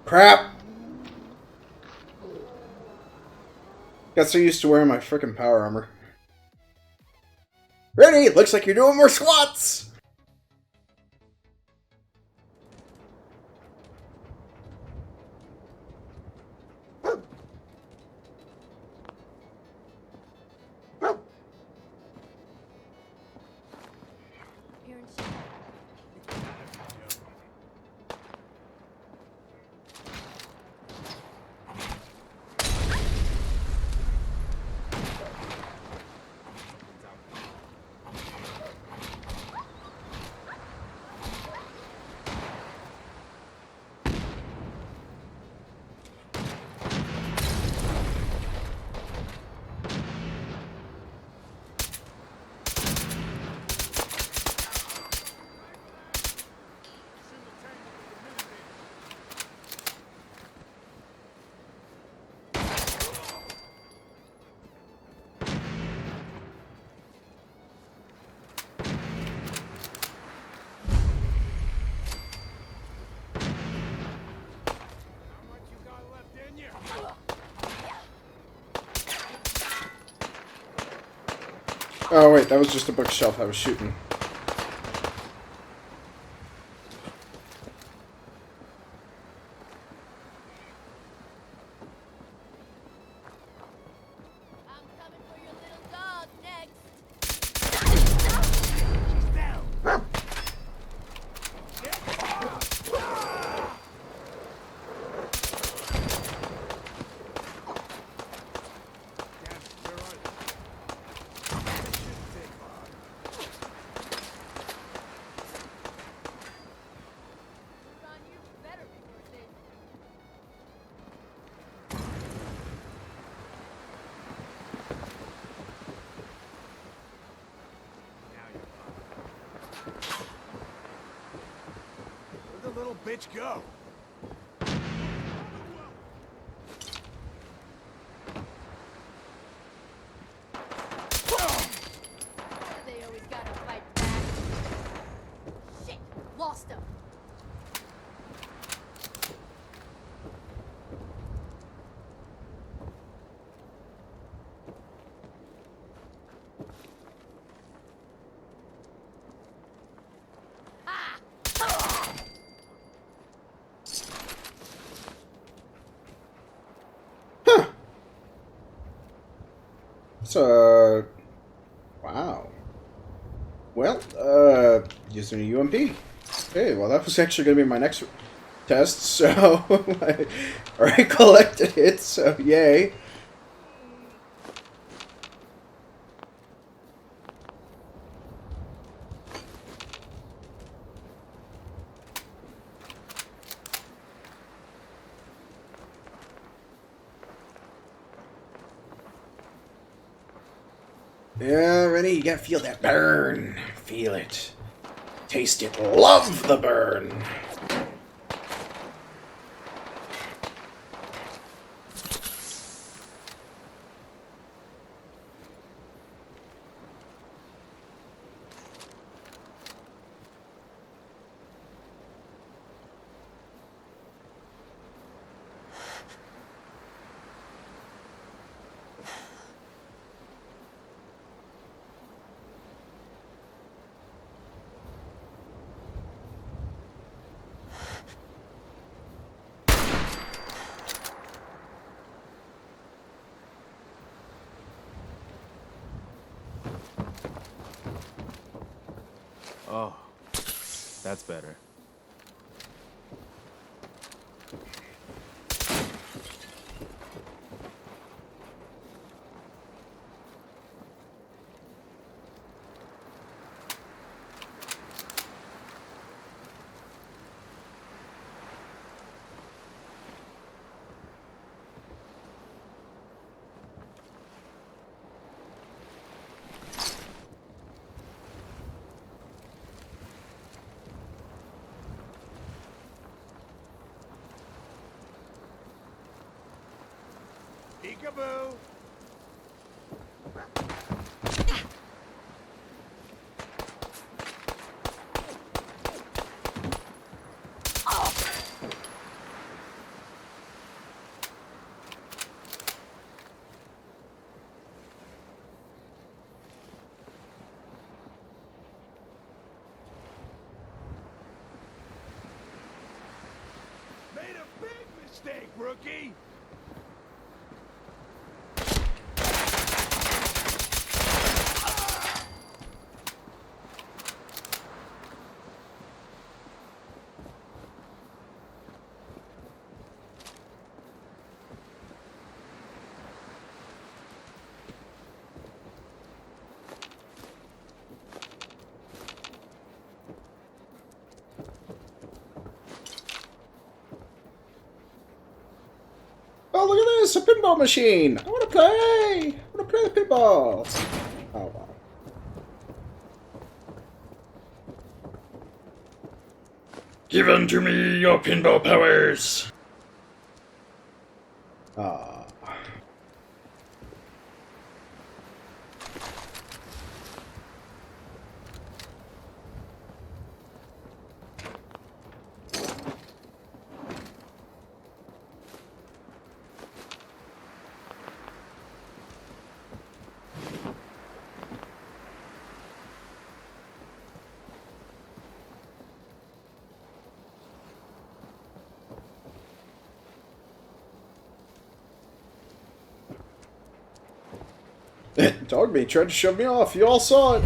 Crap! Got so used to wearing my frickin' power armor. Ready? Looks like you're doing more squats! Oh wait, that was just a bookshelf I was shooting. Where'd the little bitch go? They always gotta fight back. Shit, lost him. So, wow. Well, using a UMP. Okay, well that was actually going to be my next test, so I already collected it, so yay. Yeah, ready? You gotta feel that burn. Feel it. Taste it. Love the burn. Oh, that's better. Peekaboo! Big mistake, rookie! Oh, look at this! A pinball machine! I want to play! I want to play the pinball! Oh, wow. Give unto me your pinball powers! Ah. Dogmeat tried to shove me off. You all saw it.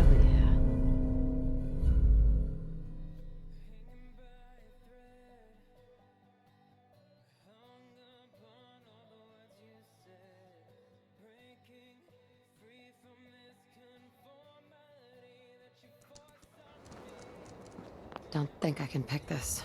Don't think I can pick this.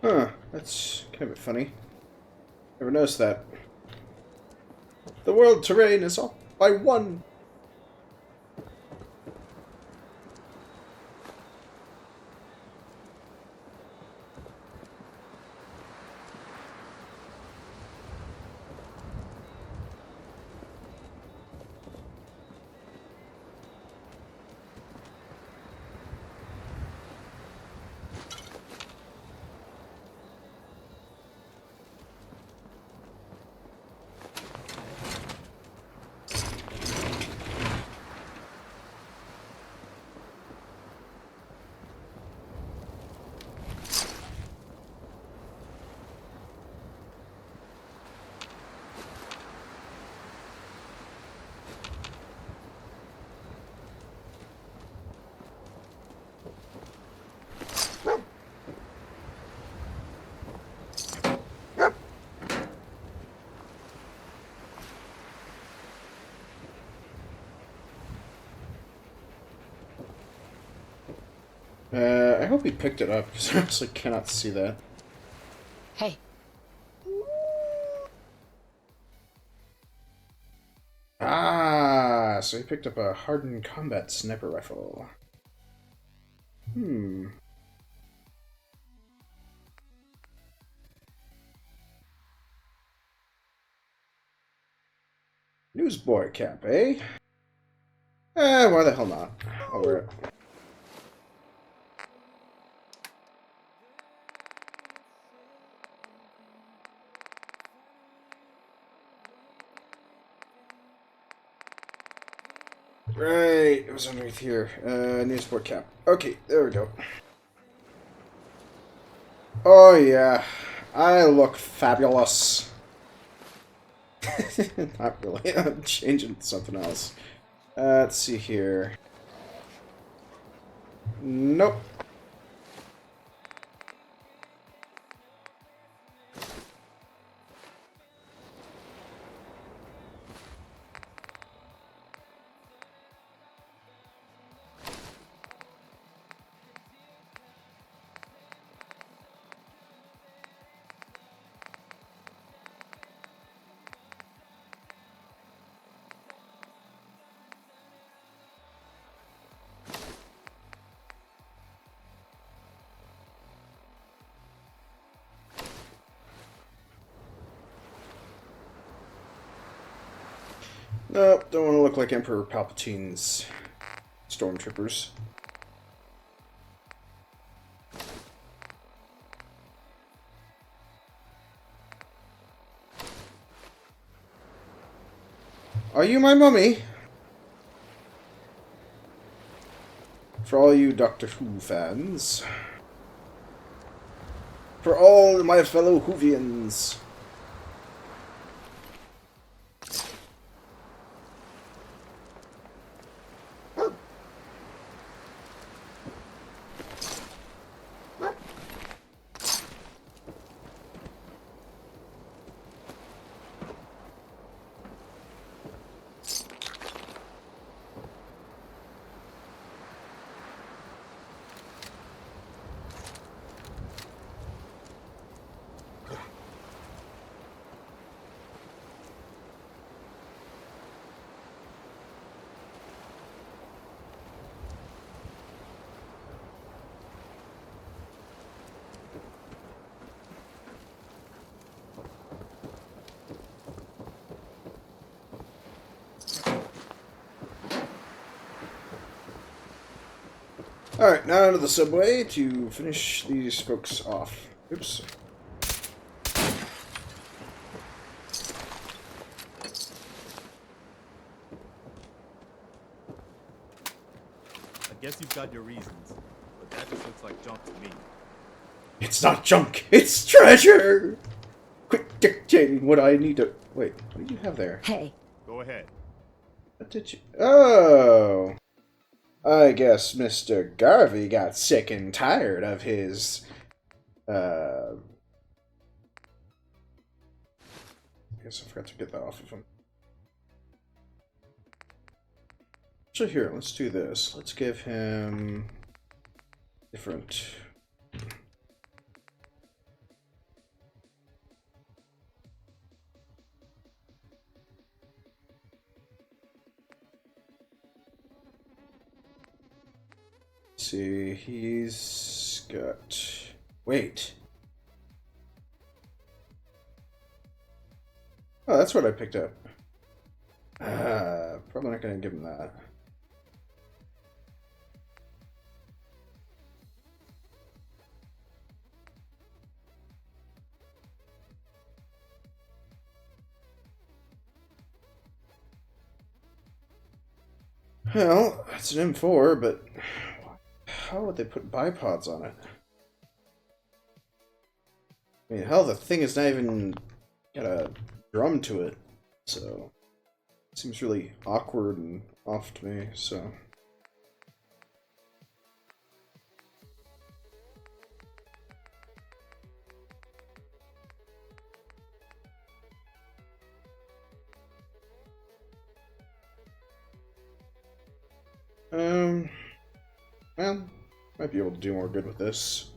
Huh, that's kind of funny. Never noticed that. The world terrain is off by 1. I hope he picked it up, because I honestly cannot see that. Hey. Ah, so he picked up a hardened combat sniper rifle. Newsboy cap, eh? Why the hell not? I'll wear it. Right, it was underneath here. Newsport cap. Okay, there we go. Oh yeah, I look fabulous. Not really. I'm changing to something else. Let's see here. Nope. Nope, don't want to look like Emperor Palpatine's stormtroopers. Are you my mummy? For all you Doctor Who fans. For all my fellow Whovians. Alright, now into the subway to finish these folks off. Oops. I guess you've got your reasons, but that just looks like junk to me. It's not junk, it's treasure! Quit dictating what I need to... Wait, what do you have there? Hey. Go ahead. What did you... Oh! I guess Mr. Garvey got sick and tired of his, I guess I forgot to get that off of him. So here, let's do this. Let's give him different... See, he's got... Wait. Oh, that's what I picked up. Probably not going to give him that. Well, it's an M4, but... How would they put bipods on it? I mean, hell, the thing is not even got a drum to it, so it seems really awkward and off to me, so... Well, might be able to do more good with this.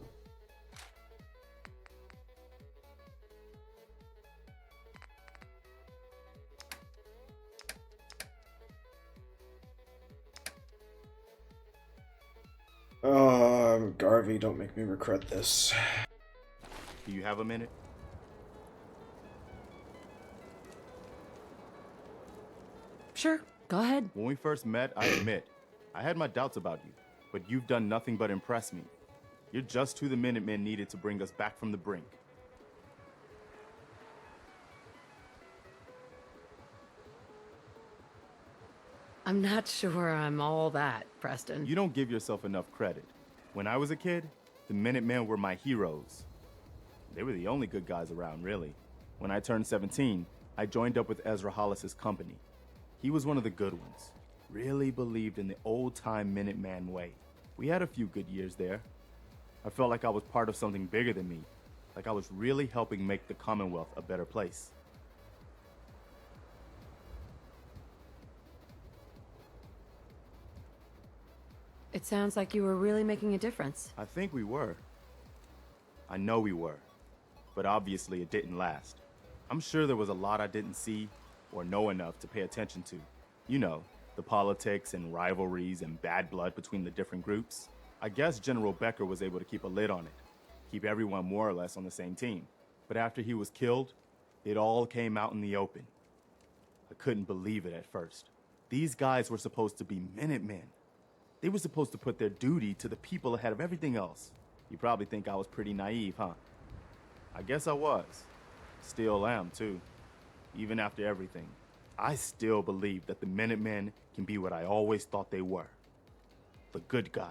Garvey, don't make me regret this. Do you have a minute? Sure, go ahead. When we first met, I admit, I had my doubts about you, but you've done nothing but impress me. You're just who the Minutemen needed to bring us back from the brink. I'm not sure I'm all that, Preston. You don't give yourself enough credit. When I was a kid, the Minutemen were my heroes. They were the only good guys around, really. When I turned 17, I joined up with Ezra Hollis's company. He was one of the good ones. Really believed in the old-time Minuteman way. We had a few good years there. I felt like I was part of something bigger than me, like I was really helping make the Commonwealth a better place. It sounds like you were really making a difference. I think we were. I know we were. But obviously it didn't last. I'm sure there was a lot I didn't see or know enough to pay attention to. You know, the politics and rivalries and bad blood between the different groups. I guess General Becker was able to keep a lid on it, keep everyone more or less on the same team. But after he was killed, it all came out in the open. I couldn't believe it at first. These guys were supposed to be Minutemen. They were supposed to put their duty to the people ahead of everything else. You probably think I was pretty naive, huh? I guess I was. Still am, too. Even after everything. I still believe that the Minutemen can be what I always thought they were. The good guys.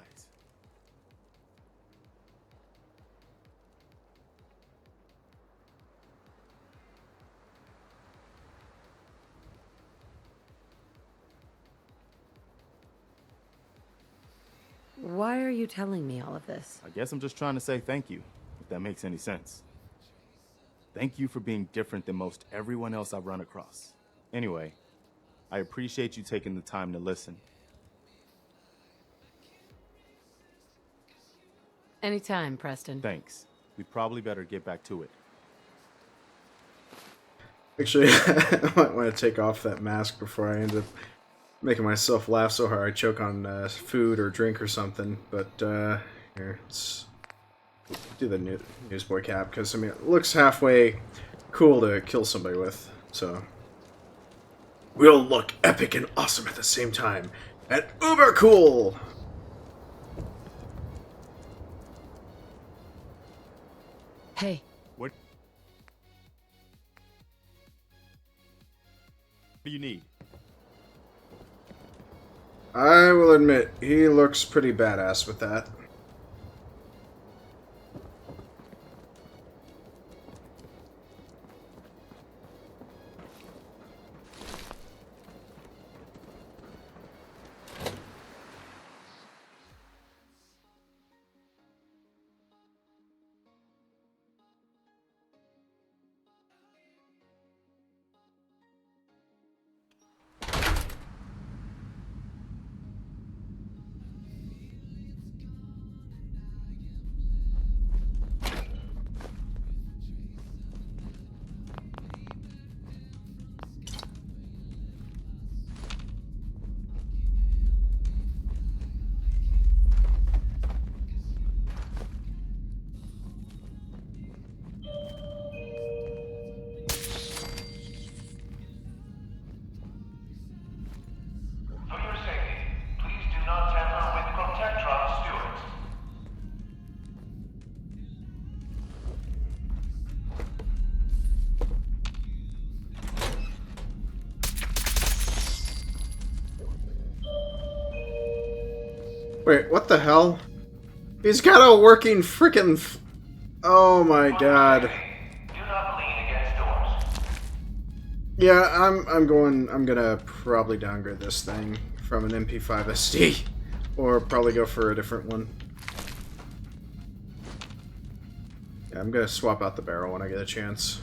Why are you telling me all of this? I guess I'm just trying to say thank you, if that makes any sense. Thank you for being different than most everyone else I've run across. Anyway, I appreciate you taking the time to listen. Anytime, Preston. Thanks. We probably better get back to it. Actually, I might want to take off that mask before I end up making myself laugh so hard I choke on food or drink or something. But here, let's do the newsboy cap, because I mean it looks halfway cool to kill somebody with. So we'll look epic and awesome at the same time, and uber cool. Hey. What do you need? I will admit, he looks pretty badass with that. Wait, what the hell? He's got a working frickin' oh my god. Yeah, I'm gonna probably downgrade this thing from an MP5 SD, or probably go for a different one. Yeah, I'm gonna swap out the barrel when I get a chance.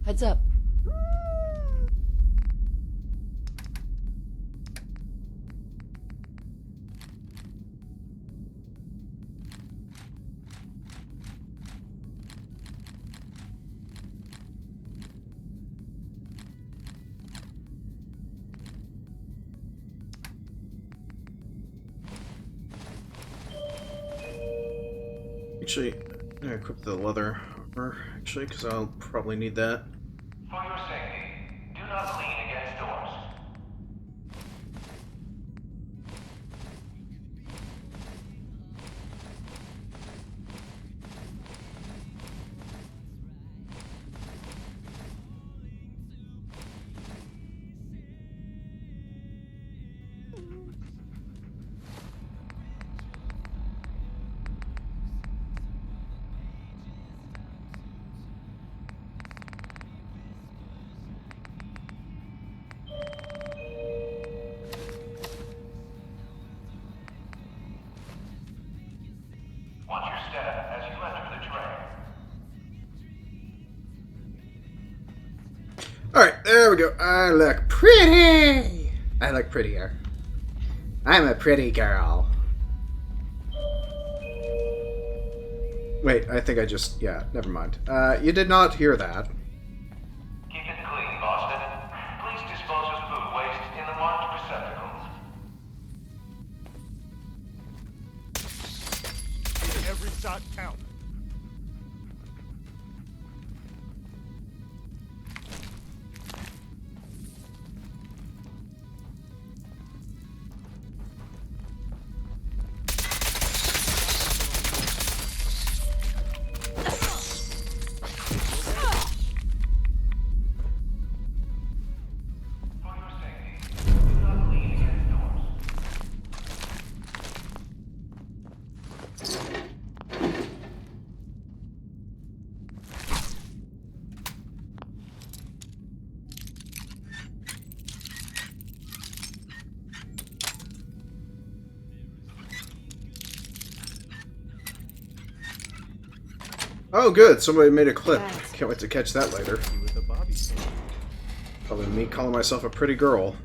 Heads up. Actually, I'm gonna equip the leather armor, actually, because I'll probably need that. For your safety, do not lean against doors. Watch your step as you enter the train. Alright, there we go. I look pretty! I look prettier. I'm a pretty girl. Wait, I think I just... Yeah, never mind. You did not hear that. Keep it clean, Boston. Please dispose of food waste in the marked receptacles. Every shot counts. Oh, good. Somebody made a clip. Can't wait to catch that later. With the Bobby. Probably me calling myself a pretty girl.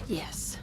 Yes.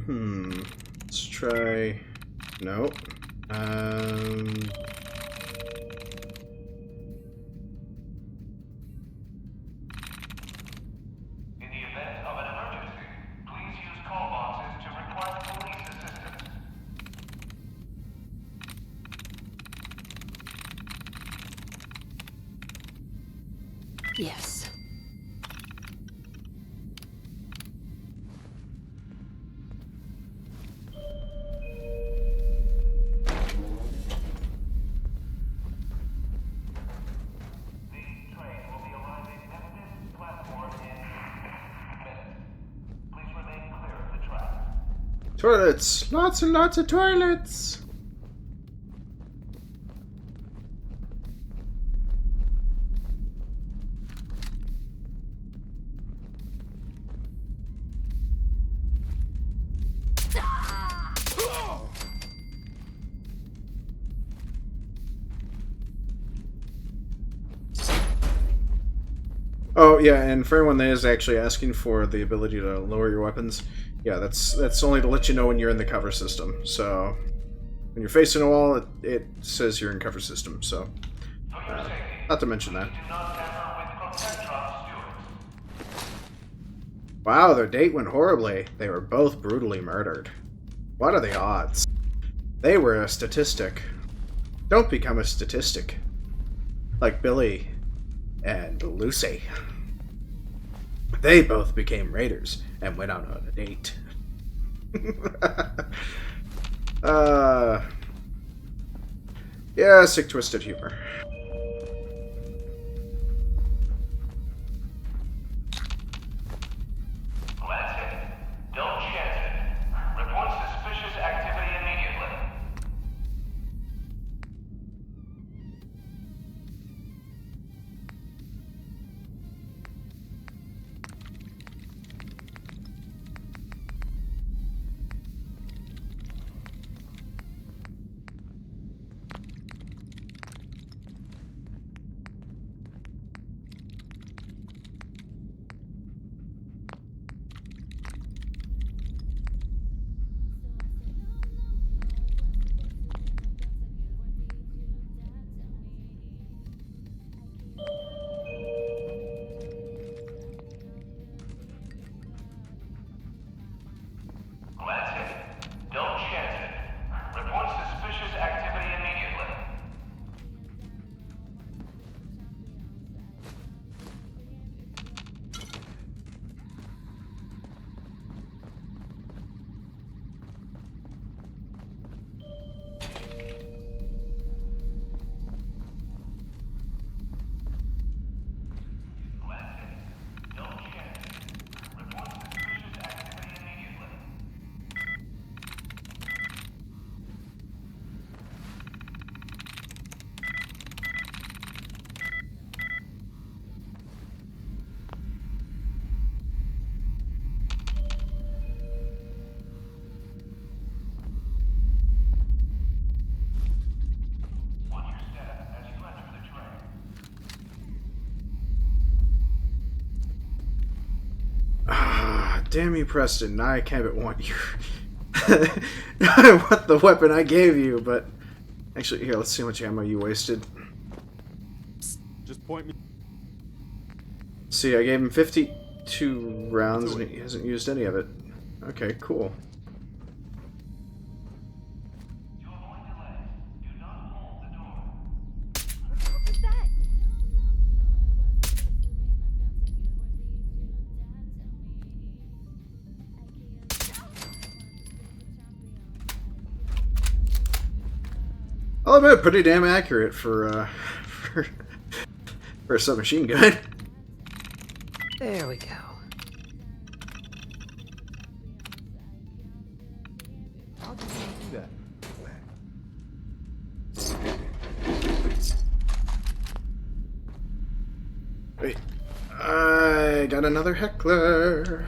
Let's try... Nope. Yes. Toilets! Lots and lots of toilets! Oh yeah, and for anyone that is actually asking for the ability to lower your weapons, yeah, that's only to let you know when you're in the cover system. So when you're facing a wall, it says you're in cover system. So not to mention that. Wow, their date went horribly. They were both brutally murdered. What are the odds? They were a statistic. Don't become a statistic. Like Billy and Lucy. They both became raiders and went out on a date. Yeah, sick twisted humor. Let's hit it. Don't chance it. Report suspicious activity immediately. Let's hit it. Don't chance it. Report suspicious activity immediately. Let's hit it. Don't chance it. Report suspicious activity immediately. Watch your step as you enter the train. Ah, damn you, Preston. Now I can't but want you. I want the weapon I gave you, but... Actually, here, let's see how much ammo you wasted. Just point me. See, I gave him 52 rounds, and he hasn't used any of it. Okay, cool. I'll admit, pretty damn accurate for for a submachine gun. There we go. How did you do that? Wait, I got another heckler.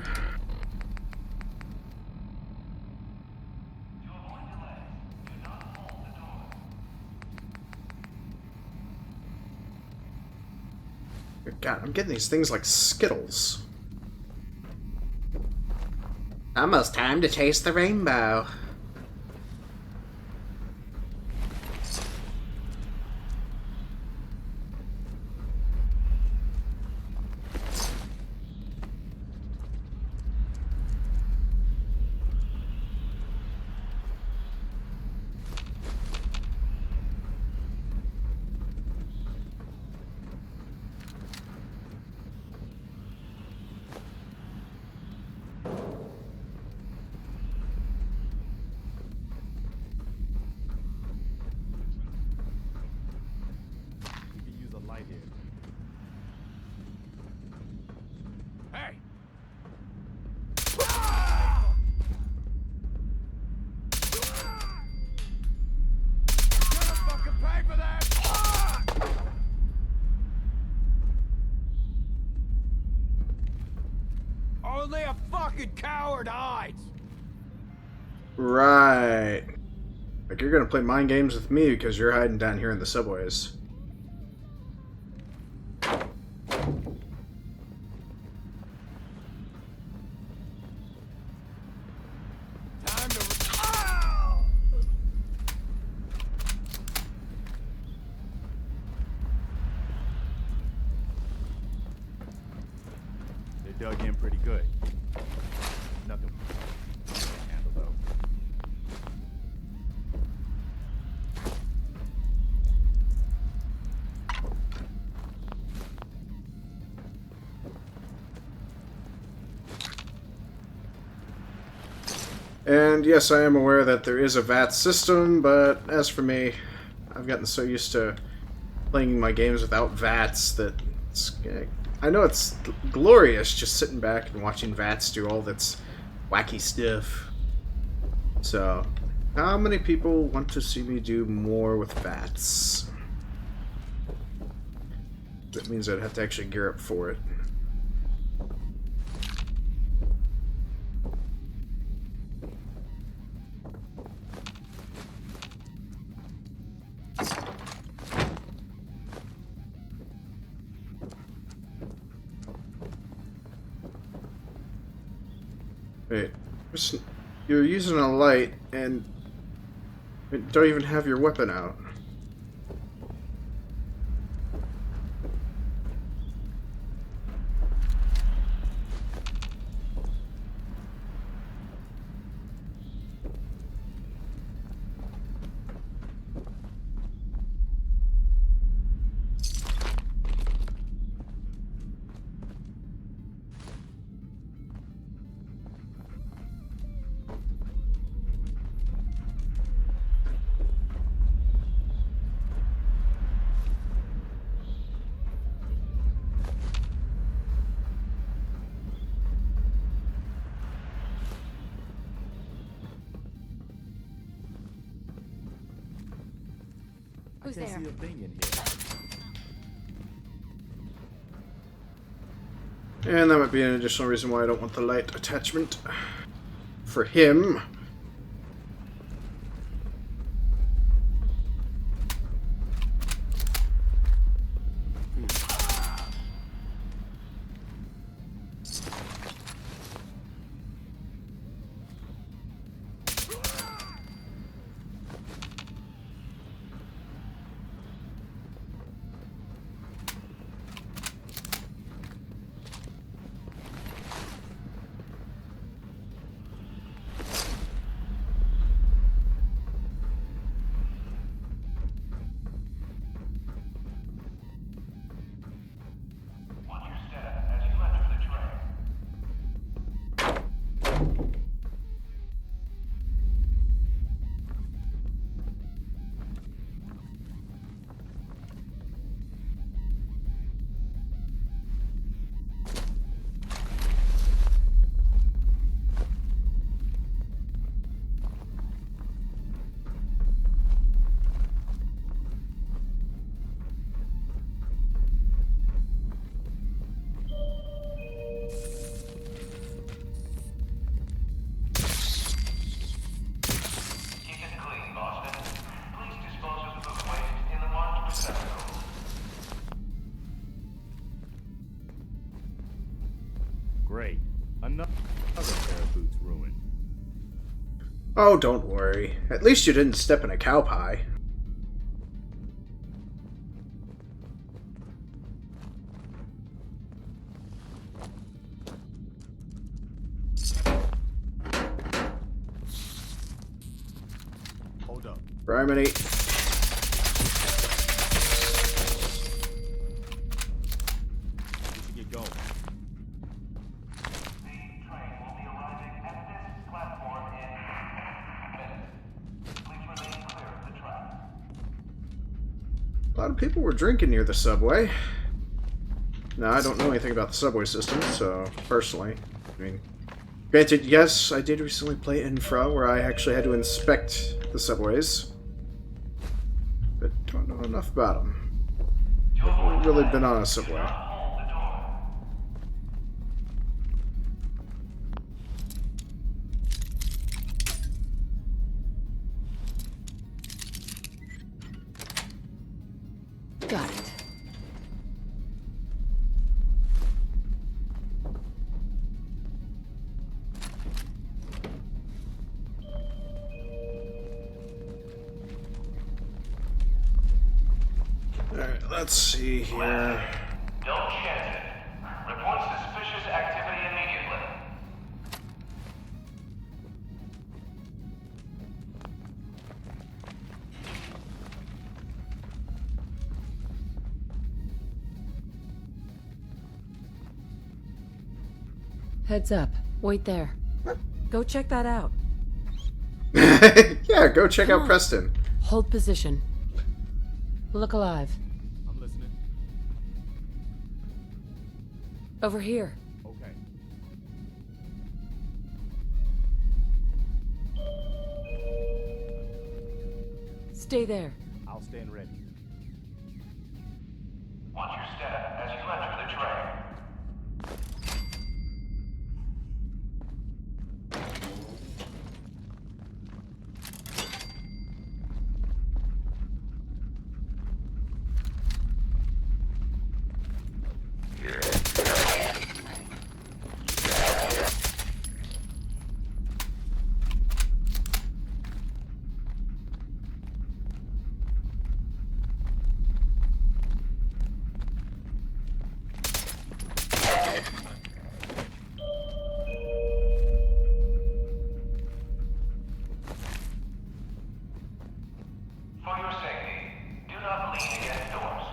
God, I'm getting these things like Skittles. Almost time to chase the rainbow. Hey! Fucking pay for that! Only a fucking coward hides! Right. Like, you're gonna play mind games with me because you're hiding down here in the subways. They dug in pretty good. Nothing we can't handle though. And yes, I am aware that there is a VAT system, but as for me, I've gotten so used to playing my games without VATS that I know it's glorious just sitting back and watching VATS do all that's wacky stuff. So, how many people want to see me do more with VATS? That means I'd have to actually gear up for it. Wait, you're using a light and don't even have your weapon out. Who's Can't there? see a thing in here. And that might be an additional reason why I don't want the light attachment for him. Watch your step as you enter the train. Keep it clean, Boston. Please dispose of food waste in the marked receptacle. Great. Another pair of boots ruined. Oh, don't worry. At least you didn't step in a cow pie. Hold up. Primary. We should get going. The train will be arriving at this platform in minutes. Please remain clear of the track. A lot of people were drinking near the subway. Now, I don't know anything about the subway system, so personally, I mean, granted, yes, I did recently play Infra, where I actually had to inspect the subways, but don't know enough about them. I've really been on a subway. Got it. Alright, let's see here. Don't chance it. Report suspicious activity immediately. Heads up. Wait there. Go check that out. Yeah, go check Come out on. Preston. Hold position. Look alive. I'm listening. Over here. Okay. Stay there. I'll stand ready. Watch your step as you enter the train. For your safety, do not lean against doors.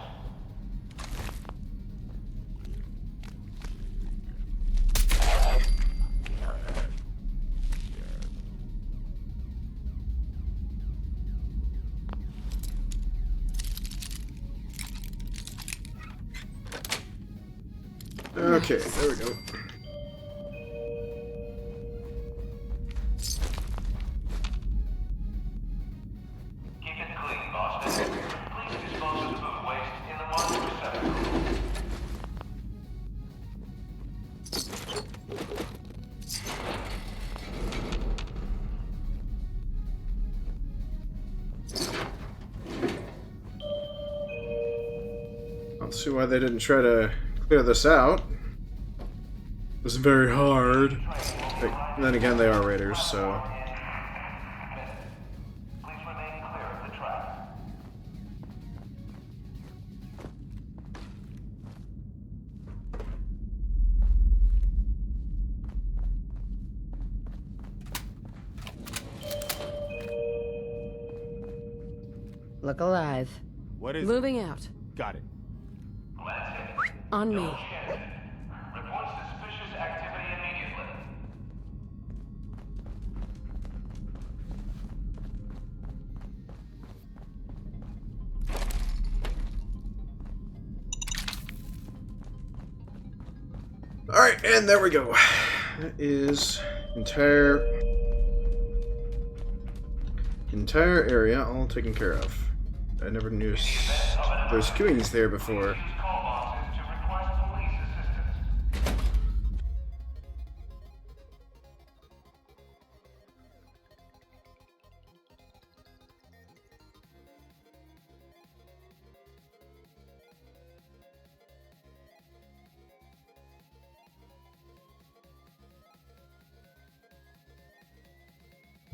Okay, there we go. Keep it clean, Boston. Please dispose of food waste in the marked receptacle. I don't see why they didn't try to clear this out. It was very hard. But then again, they are raiders, so... Please remain clear of the track. Look alive. What is Moving out. Got it. On me. Report suspicious activity immediately. Alright, and there we go. That is entire area all taken care of. I never knew there's queuings there before.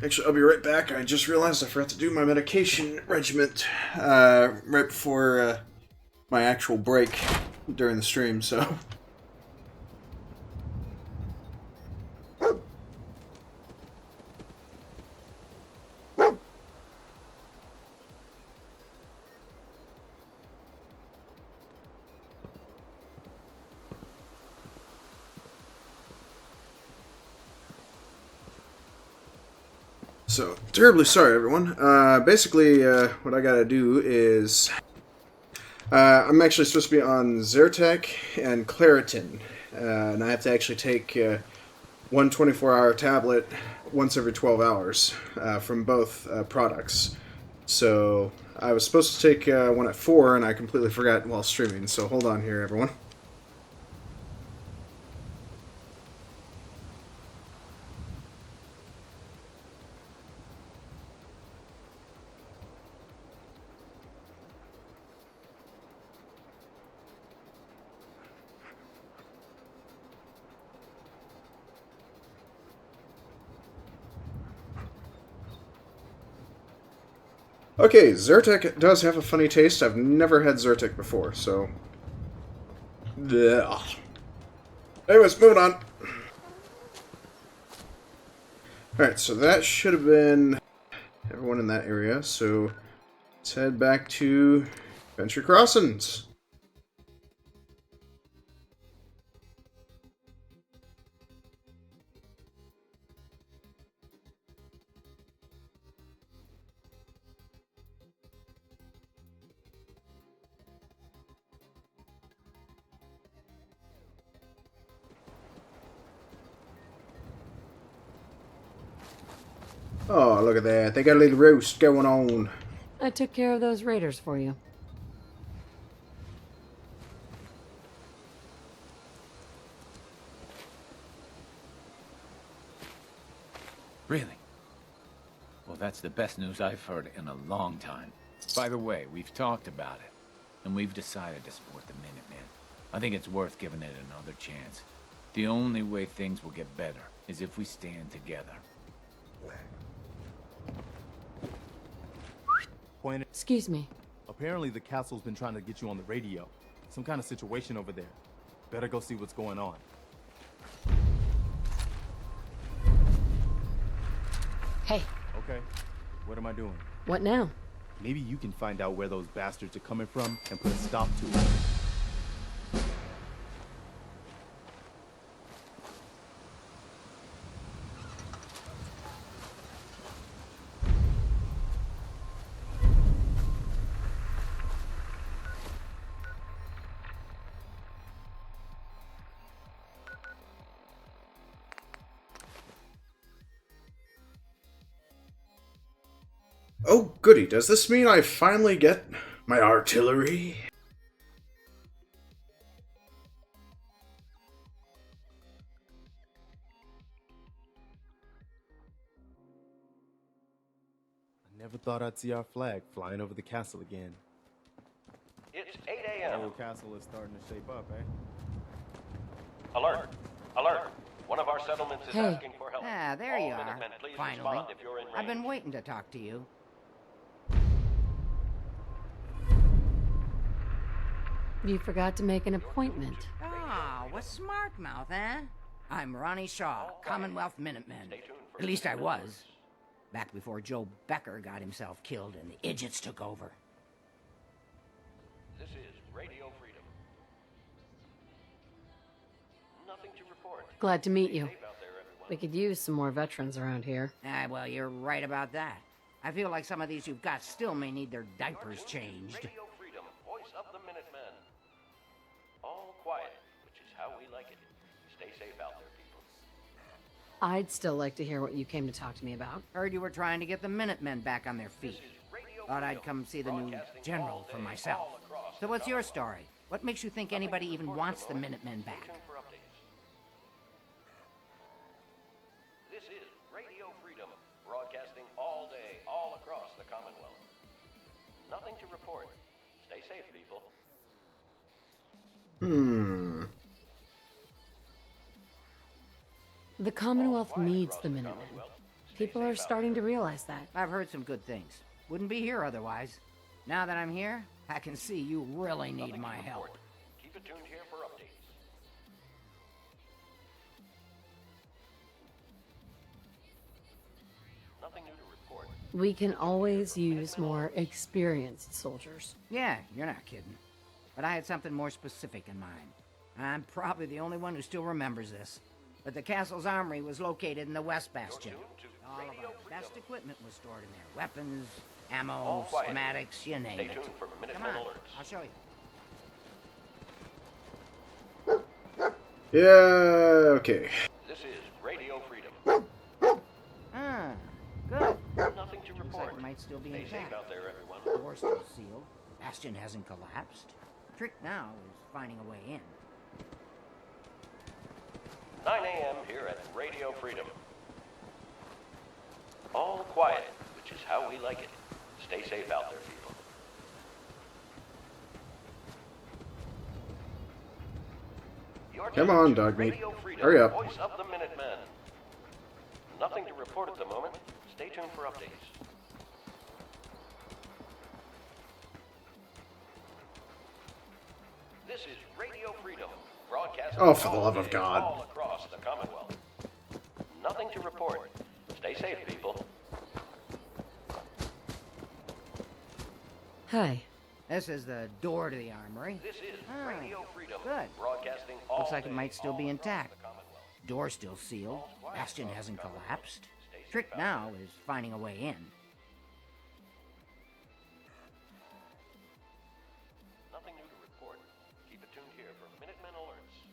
Actually, I'll be right back. I just realized I forgot to do my medication regiment right before my actual break during the stream, so... So, terribly sorry, everyone. Basically, what I gotta do is... I'm actually supposed to be on Zyrtec and Claritin, and I have to actually take one 24-hour tablet once every 12 hours from both products. So, I was supposed to take one at 4, and I completely forgot while streaming, so hold on here, everyone. Okay, Zyrtec does have a funny taste. I've never had Zyrtec before, so... Ugh. Anyways, moving on. Alright, so that should have been everyone in that area, so let's head back to Venture Crossings. Oh, look at that. They got a little roast going on. I took care of those raiders for you. Really? Well, that's the best news I've heard in a long time. By the way, we've talked about it, and we've decided to support the Minutemen. I think it's worth giving it another chance. The only way things will get better is if we stand together. Excuse me. Apparently the castle's been trying to get you on the radio. Some kind of situation over there. Better go see what's going on. Hey. Okay. What am I doing? What now? Maybe you can find out where those bastards are coming from and put a stop to it. Oh, goody. Does this mean I finally get my artillery? I never thought I'd see our flag flying over the castle again. It's 8 a.m. The whole castle is starting to shape up, eh? Alert! Alert! One of our settlements is Hey. asking for help. Ah, there All you are. Minutemen, please Finally. respond if you're in I've been range. waiting to talk to you. You forgot to make an appointment. Ah, what smart mouth, eh? I'm Ronnie Shaw, Commonwealth Minutemen. At least I was. Back before Joe Becker got himself killed and the idiots took over. This is Radio Freedom. Nothing to report. Glad to meet Stay you. safe out there, everyone. We could use some more veterans around here. Ah, well, you're right about that. I feel like some of these you've got still may need their diapers changed. Radio Freedom, voice of the Minutemen. All quiet, which is how we like it. Stay safe out there, people. I'd still like to hear what you came to talk to me about. Heard you were trying to get the Minutemen back on their feet. Thought I'd come see the new general for myself. So what's your story? What makes you think anybody even wants the Minutemen back? This is Radio Freedom, broadcasting all day, all across the Commonwealth. Nothing to report. Stay safe, people. The Commonwealth needs the Minutemen. People are starting to realize that. I've heard some good things. Wouldn't be here otherwise. Now that I'm here, I can see you really need my help. Keep it tuned here for updates. Nothing new to report. We can always use more experienced soldiers. Yeah, you're not kidding. But I had something more specific in mind. I'm probably the only one who still remembers this. But the castle's armory was located in the West Bastion. All of our best equipment was stored in there. Weapons, ammo, All quiet. schematics, you name Stay it. tuned for Minutemen Come on, alerts. I'll show you. Yeah, okay. This is Radio Freedom. Ah, good. Nothing to Looks like report. it might still be Stay intact. safe out there, everyone. Door's still sealed. Bastion hasn't collapsed. Trick now is finding a way in. 9 a.m. here at Radio Freedom. All quiet, which is how we like it. Stay safe out there, people. Your Come tuned on, to Dogmeat. Radio Freedom, Hurry up. Voice of the Minutemen. Nothing to report at the moment. Stay tuned for updates. This is Radio Freedom, broadcasting Oh, for the all love of day, God. all across the Commonwealth. Nothing to report. Stay safe, people. Hi. This is the door to the armory. This is Ah, Radio Freedom, good. broadcasting all Looks like it day, might still all be across intact. the Commonwealth. Door's still sealed. Bastion hasn't collapsed. Trick now is finding a way in. Nothing new to report. Keep it tuned here for Minutemen alerts.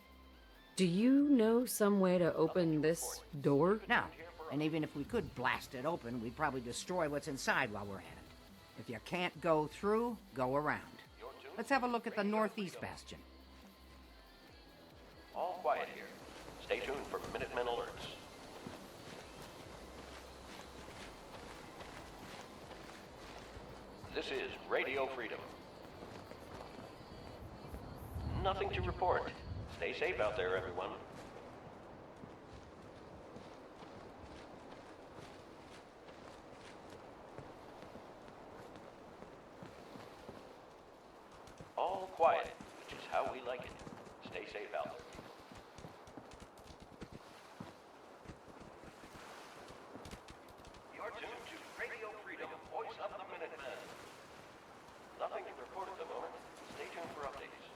Do you know some way to open this door? Now, And even if we could blast it open, we'd probably destroy what's inside while we're at it. If you can't go through, go around. Let's have a look at the northeast bastion. All quiet here. Stay tuned for Minutemen alerts. This is Radio Freedom. Nothing to report. Stay safe out there, everyone. All quiet, which is how we like it. Stay safe out there. You're tuned to Radio Freedom, voice of the Minutemen. Nothing to report at the moment. Stay tuned for updates.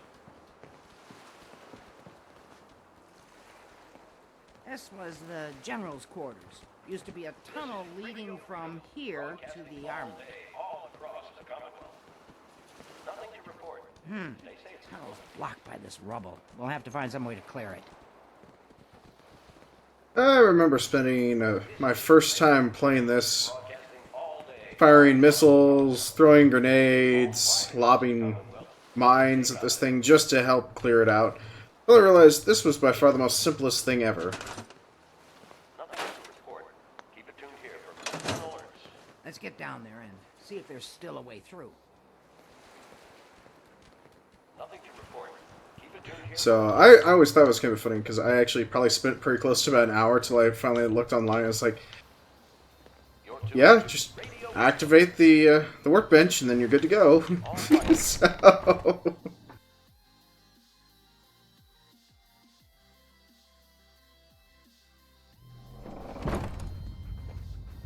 This was the general's quarters. Used to be a tunnel leading from here to the armory. All across the Commonwealth. Nothing to report. Stay safe. Tunnel's blocked by this rubble. We'll have to find some way to clear it. I remember spending my first time playing this, firing missiles, throwing grenades, lobbing mines at this thing just to help clear it out. Well, I realized this was by far the most simplest thing ever. Let's get down there and see if there's still a way through. Nothing to report. Keep it tuned here. So I always thought it was kind of funny because I actually probably spent pretty close to about an hour till I finally looked online. I was like, yeah, just activate the workbench and then you're good to go. So...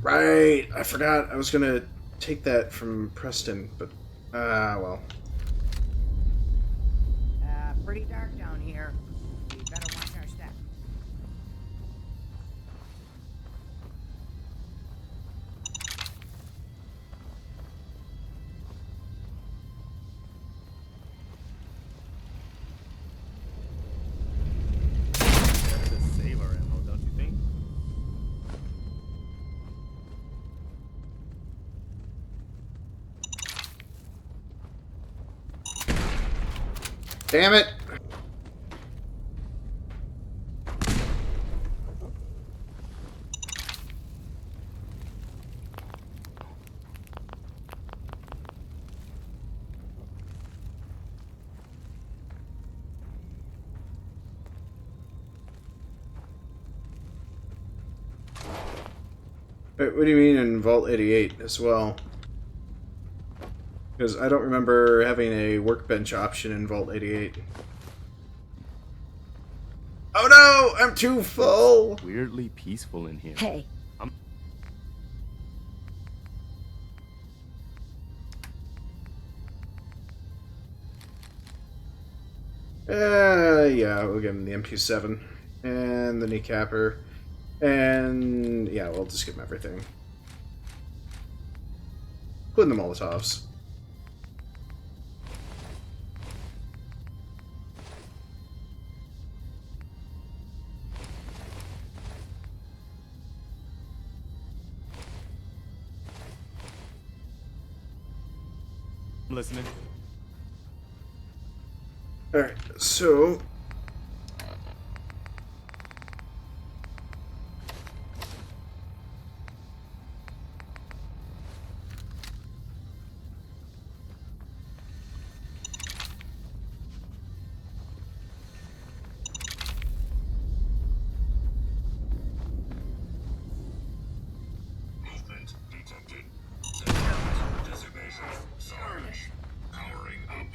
Right, I forgot I was gonna take that from Preston, but, well. Pretty dark down here. We better watch our step. Save our ammo, don't you think? Damn it! Wait, what do you mean in Vault 88 as well? Because I don't remember having a workbench option in Vault 88. Oh no! I'm too full! It's weirdly peaceful in here. Hey. Yeah, we'll give him the MP7. And the kneecapper. And yeah, we'll just give him everything. Including the Molotovs. I'm listening. Alright, so... Movement detected. Dissipation. Surge. Powering up.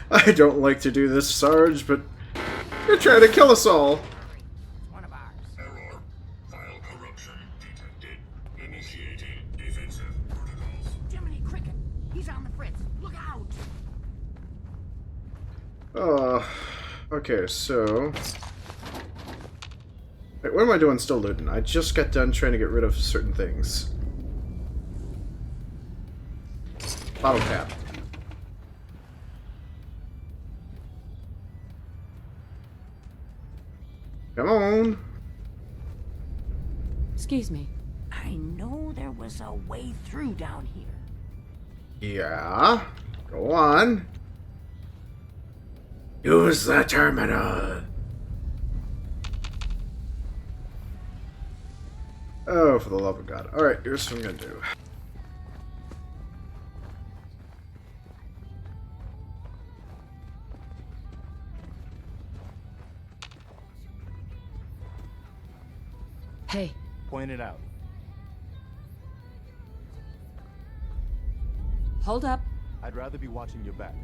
I don't like to do this, Sarge, but you're trying to kill us all. Error. File corruption detected. Initiating defensive protocols. Jiminy Cricket! He's on the fritz! Look out! Okay, so... Wait, what am I doing still looting? I just got done trying to get rid of certain things. Bottle cap. Come on. Excuse me. I know there was a way through down here. Yeah. Go on. Use the terminal. Oh, for the love of God. Alright, here's what I'm gonna do. Hey. Point it out. Hold up. I'd rather be watching your back.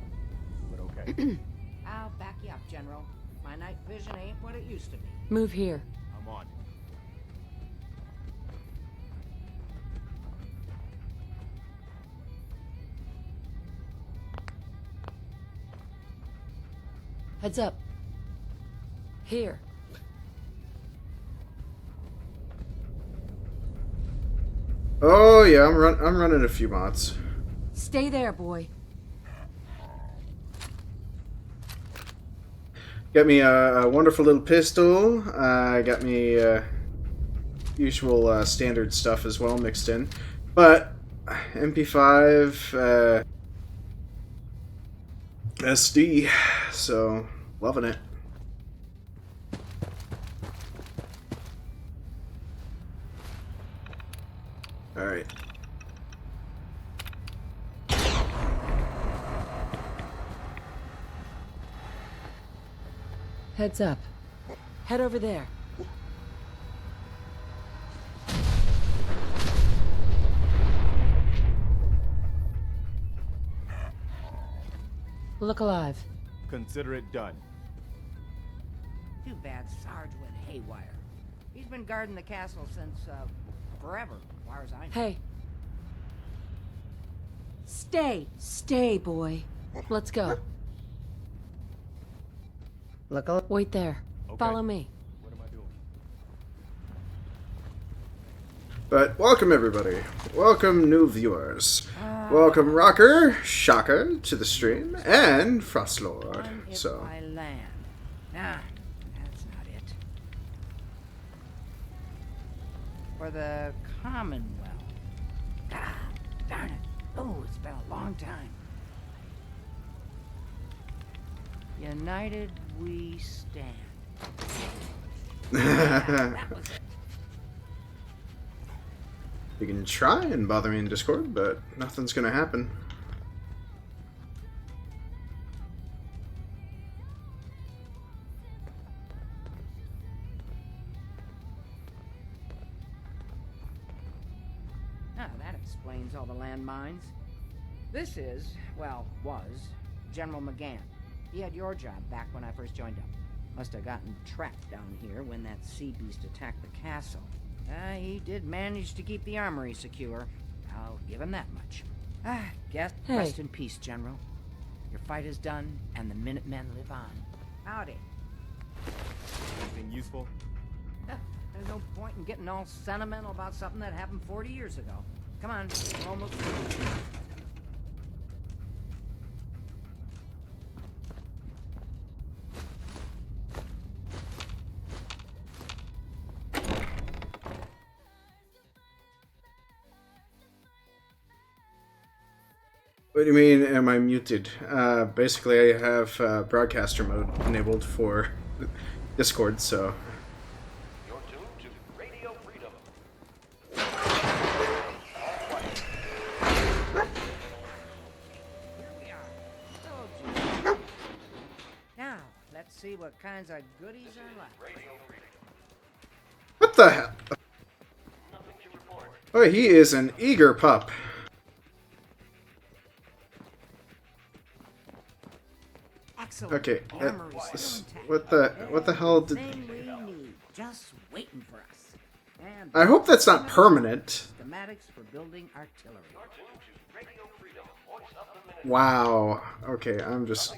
But okay. I'll back you up, General. My night vision ain't what it used to be. Move here. I'm on. Heads up. Here. Oh yeah, I'm running a few mods. Stay there, boy. Got me a wonderful little pistol. Got me usual standard stuff as well mixed in, but MP5 SD, so loving it. All right. Heads up. Head over there. Look alive. Consider it done. Too bad Sarge went haywire. He's been guarding the castle since, forever, as far as I know. Hey. Stay. Stay, boy. Let's go. Wait there. Okay. Follow me. What am I doing? But welcome everybody. Welcome new viewers. Welcome Rocker, Shocker to the stream, and Frostlord. So. I land. Nah, that's not it. For the Commonwealth. Ah, darn it. Oh, it's been a long time. United we stand. Yeah, that was it. You can try and bother me in Discord, but nothing's gonna happen. Ah, that explains all the landmines. This is, well, was, General McGann. He had your job back when I first joined up. Must have gotten trapped down here when that sea beast attacked the castle. He did manage to keep the armory secure. I'll give him that much. Guess rest in peace, General. Your fight is done, and the Minutemen live on. Howdy. Anything useful? There's no point in getting all sentimental about something that happened 40 years ago. Come on, we're almost through. What do you mean, am I muted? Basically, I have broadcaster mode enabled for Discord, so. You're tuned to Radio Freedom. Here we are. Told you. Now, let's see what kinds of goodies are left. What the hell? Oh, he is an eager pup. Okay, what the hell did? Just waiting for us. And I hope that's not permanent. schematics for building artillery. Wow. Okay, I'm just.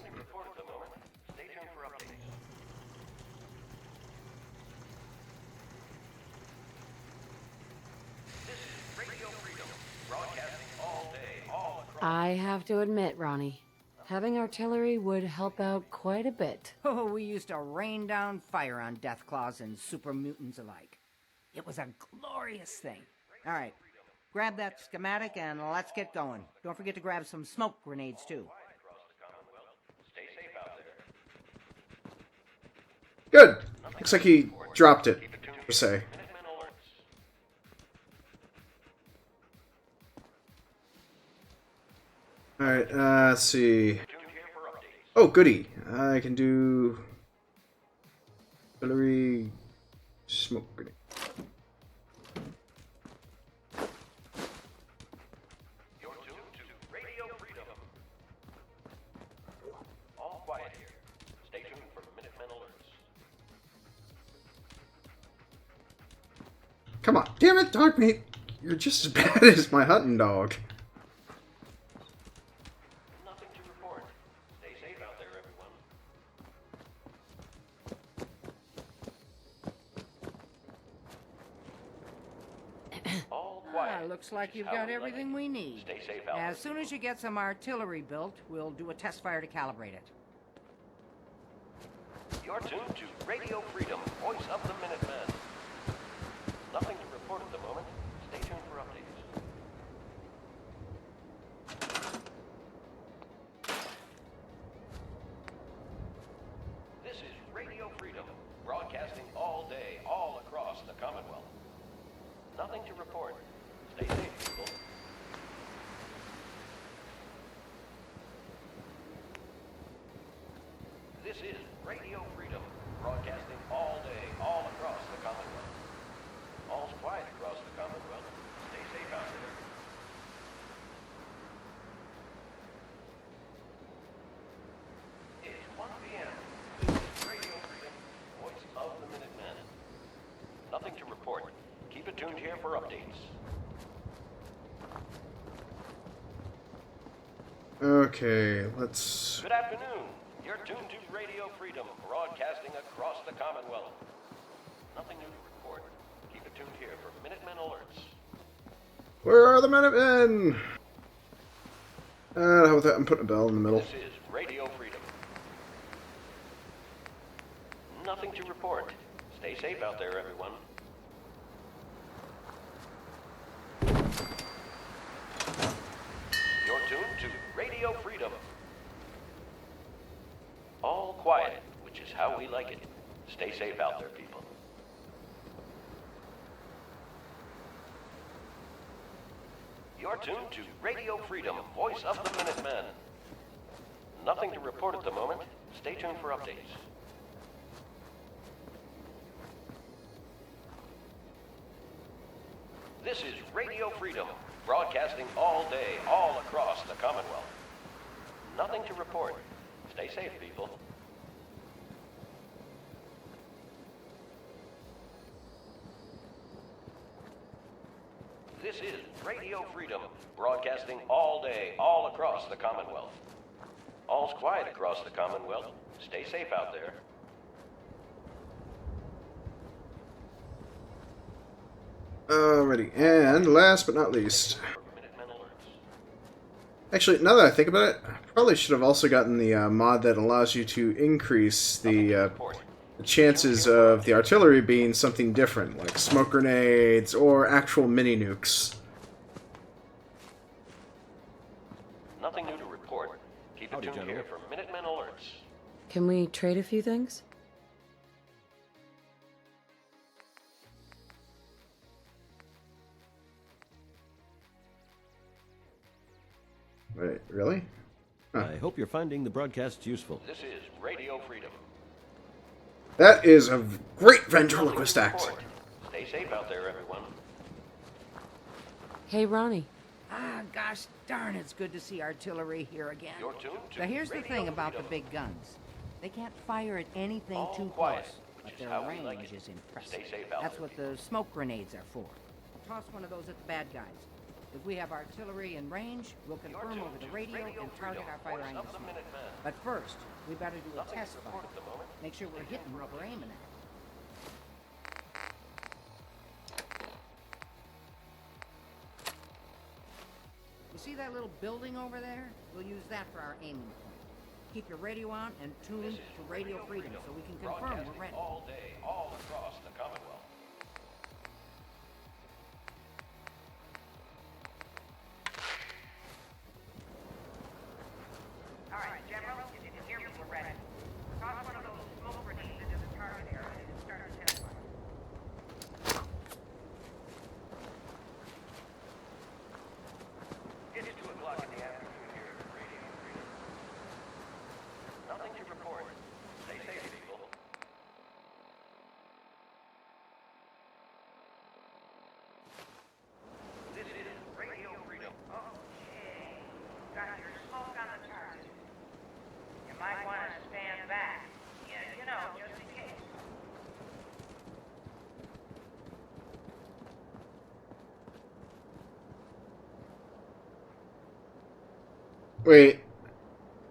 I have to admit, Ronnie, Having artillery would help out quite a bit. Oh, we used to rain down fire on Deathclaws and super mutants alike. It was a glorious thing. All right, grab that schematic and let's get going. Don't forget to grab some smoke grenades, too. Good. Looks like he dropped it, per se. Alright, let's see. Oh, goody. I can do... artillery... smoke grenade. All quiet here. Stay tuned for Minutemen alerts. Come on. Damn it, dog meat. You're just as bad as my hunting dog. Nothing to report. Stay safe out there, everyone. All quiet. Looks like you've got everything we need. Stay safe out As soon as you get some artillery built, we'll do a test fire to calibrate it. You're tuned to Radio Freedom, voice of the Minutemen. Nothing to report at the moment. Stay tuned for updates. This is Radio Freedom, broadcasting all day, all across the Commonwealth. Nothing to report. Stay safe, people. This is Radio Freedom, broadcasting all day, all across the Commonwealth. All's quiet across the Commonwealth. Stay safe out there. It's 1 p.m. This is Radio Freedom, voice of the Minutemen. Nothing to report. Keep it tuned here for updates. Okay, let's... Good afternoon. You're tuned to Radio Freedom, broadcasting across the Commonwealth. Nothing new to report. Keep it tuned here for Minutemen alerts. Where are the Minutemen? How about that? I'm putting a bell in the middle. This is Radio Freedom. Nothing to report. Stay safe out there, everyone. You're tuned to Radio Freedom. All quiet, which is how we like it. Stay safe out there, people. You're tuned to Radio Freedom, voice of the Minutemen. Nothing to report at the moment. Stay tuned for updates. This is Radio Freedom, broadcasting all day, all across the Commonwealth. Nothing to report. Stay safe, people. This is Radio Freedom, broadcasting all day, all across the Commonwealth. All's quiet across the Commonwealth. Stay safe out there. Alrighty, and last but not least... Actually, now that I think about it, I probably should have also gotten the mod that allows you to increase the chances of the artillery being something different, like smoke grenades or actual mini-nukes. Nothing new to report. Keep it tuned here for Minutemen alerts. Can we trade a few things? Wait, really? Huh. I hope you're finding the broadcast useful. This is Radio Freedom. That is a great ventriloquist act. Stay safe out there, everyone. Hey, Ronnie. Ah, gosh darn, it's good to see artillery here again. You're tuned to Now here's the Radio thing about the Freedom. big guns. They can't fire at anything All too quiet, close, which but is their how we range like it. is impressive. Stay safe out That's there, what the smoke grenades are for. Toss one of those at the bad guys. If we have artillery in range, we'll confirm over the radio and target our fire angle smoke. But first, we better do a test fire. Make sure we're hitting what we're aiming at. You see that little building over there? We'll use that for our aiming point. Keep your radio on and tuned to Radio Freedom so we can confirm we're ready. All day, all across the Commonwealth. All right, General, if you can hear me, we're ready. Toss one of those smoke grenades into the target area and start a test fire. It's 2 o'clock in the afternoon here at Radio Freedom. Nothing to report. Stay safe, people. This is Radio Freedom. Okay. Got your smoke on the target. You might want to stand back. Yeah, you know, just in case. Wait.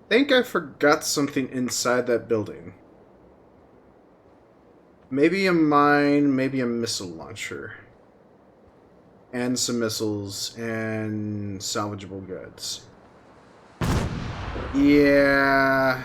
I think I forgot something inside that building. Maybe a mine, maybe a missile launcher. And some missiles and salvageable goods. Yeah.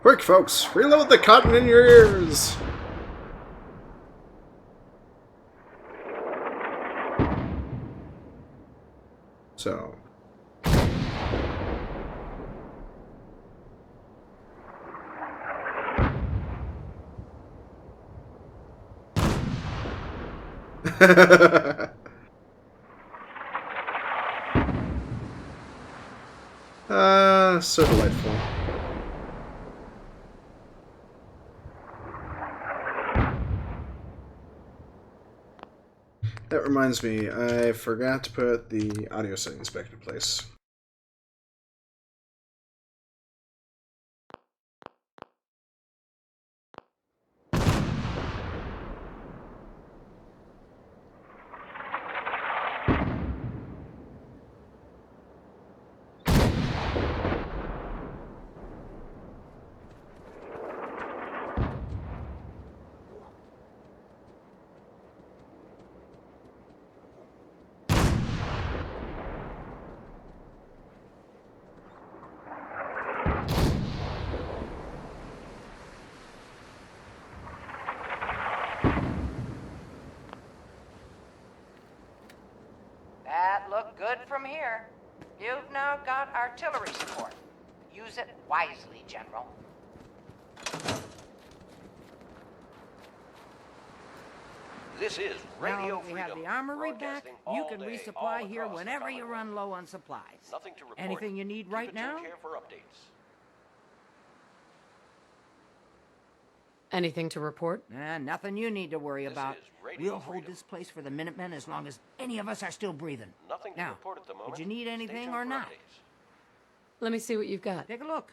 Quick, folks! Reload the cotton in your ears! So... so delightful. That reminds me, I forgot to put the audio settings back into place. That looked good from here. You've now got artillery support. Use it wisely, General. This is Now Radio that we have Freedom. the armory back, broadcasting you all can day, resupply all here across the whenever you Commonwealth. run low on supplies. Nothing to report. Anything you need Keep right it now? tuned here for updates. Anything to report? Nothing you need to worry about. is Radio We'll hold Freedom. this place for the Minutemen as long as any of us are still breathing. Nothing to Now, report at the moment. did you need Stay anything tuned or for not? updates. Let me see what you've got. Take a look.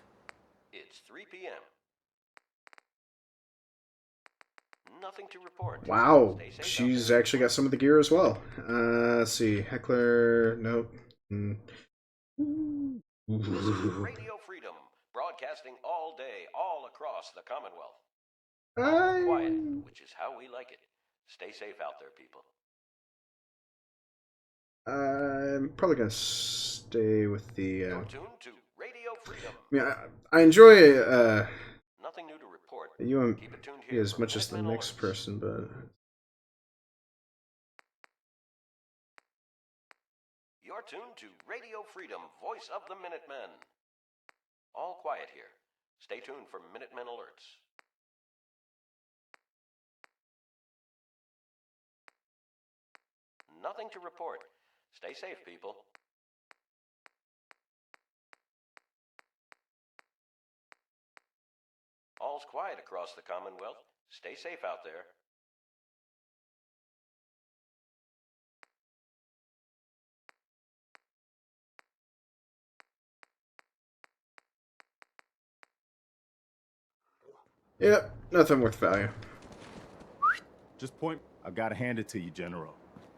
It's 3 p.m. Nothing to report. Wow, Stay safe out she's there. actually got some of the gear as well. Let's see, Heckler, nope. This is Radio Freedom, broadcasting all day, all across the Commonwealth. Quiet, which is how we like it. Stay safe out there, people. I'm probably gonna stay with the. You're tuned to Radio Freedom. I mean, I enjoy Nothing new to report. UMP Keep it tuned here as for much as the Minutemen next alerts. person, but You're tuned to Radio Freedom, voice of the Minutemen. All quiet here. Stay tuned for Minutemen alerts. Nothing to report. Stay safe, people. All's quiet across the Commonwealth. Stay safe out there. Yep, nothing worth value. Just point. I gotta hand it to you, General.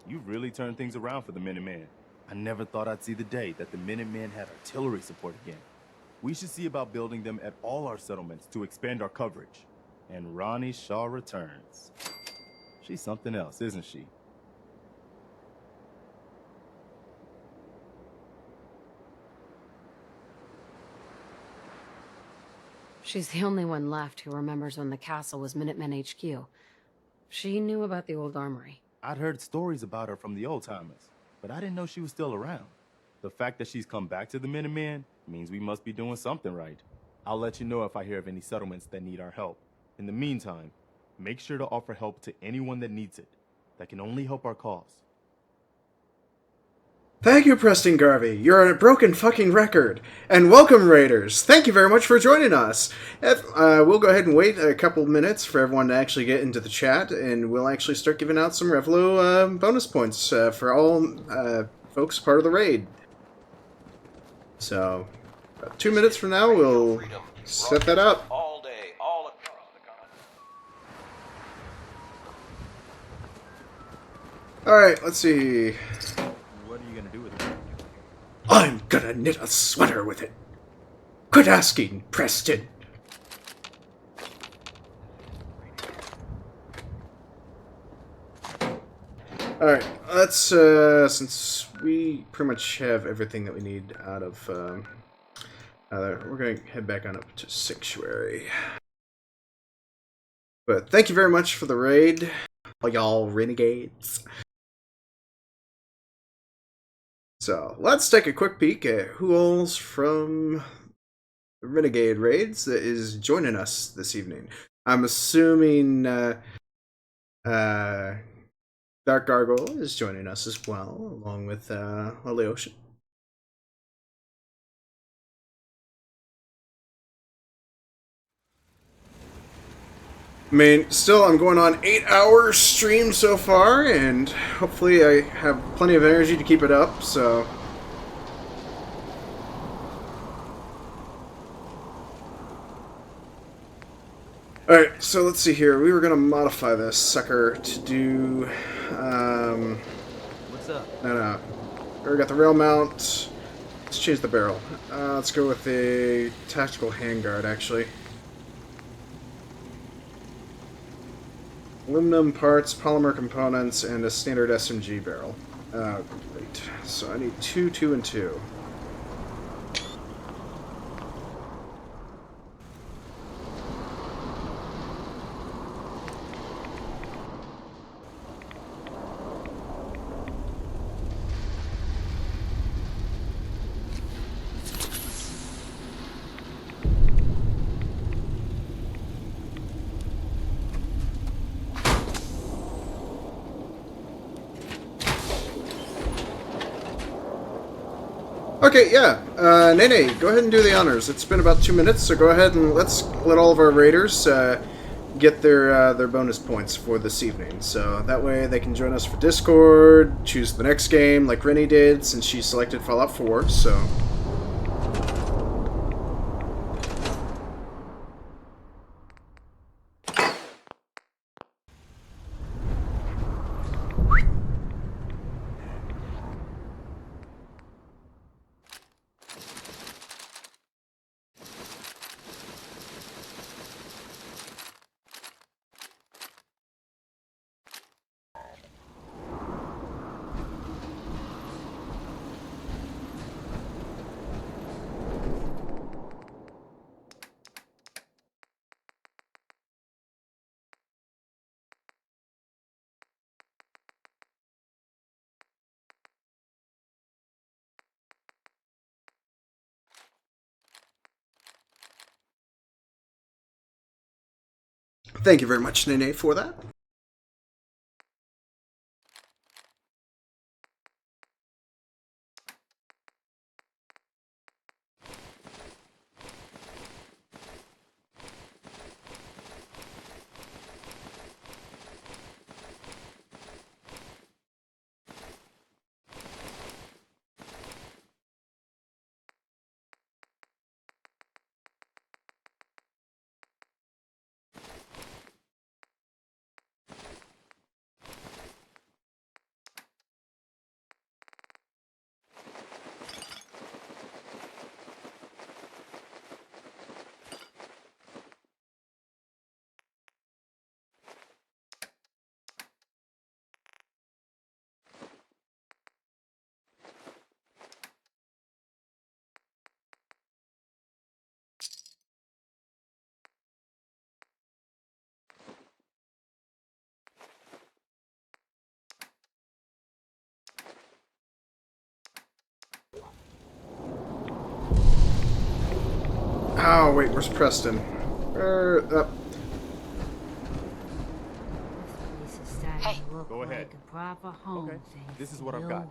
You've really turned things around for the Minutemen. I never thought I'd see the day that the Minutemen had artillery support again. We should see about building them at all our settlements to expand our coverage. And Ronnie Shaw returns. She's something else, isn't she? She's the only one left who remembers when the castle was Minutemen HQ. She knew about the old armory. I'd heard stories about her from the old-timers, but I didn't know she was still around. The fact that she's come back to the Minutemen means we must be doing something right. I'll let you know if I hear of any settlements that need our help. In the meantime, make sure to offer help to anyone that needs it. That can only help our cause. Thank you, Preston Garvey. You're on a broken fucking record. And welcome, Raiders. Thank you very much for joining us. We'll go ahead and wait a couple minutes for everyone to actually get into the chat, and we'll actually start giving out some Revlo bonus points for all folks part of the raid. So, about 2 minutes from now, we'll set that up. All day, all across the Alright, let's see. What are you gonna do with it? I'm gonna knit a sweater with it. Quit asking, Preston. Alright, let's, since we pretty much have everything that we need out of, we're gonna head back on up to Sanctuary. But thank you very much for the raid, all y'all renegades. So, let's take a quick peek at who all's from the Renegade Raids that is joining us this evening. I'm assuming Dark Gargoyle is joining us as well, along with Leosha. I mean, still, I'm going on 8-hour stream so far, and hopefully I have plenty of energy to keep it up, so... Alright, so let's see here. We were going to modify this sucker to do... What's up? No. We already got the rail mount. Let's change the barrel. Let's go with the tactical handguard, actually. Aluminum parts, polymer components, and a standard SMG barrel. Great. So I need 2, 2, and 2. Okay, yeah. Nene, go ahead and do the honors. It's been about 2 minutes, so go ahead and let's let all of our raiders get their bonus points for this evening. So that way they can join us for Discord, choose the next game like Rennie did since she selected Fallout 4, so... Thank you very much, Nene, for that. Oh, wait, where's Preston? Hey. Go ahead. Okay. This is what I've got.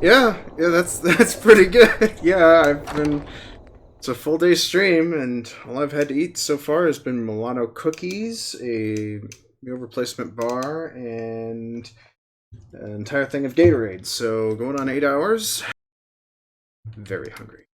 Yeah, that's pretty good. Yeah, it's a full day stream, and all I've had to eat so far has been Milano cookies, a meal replacement bar, and an entire thing of Gatorade. So going on 8 hours. Very hungry.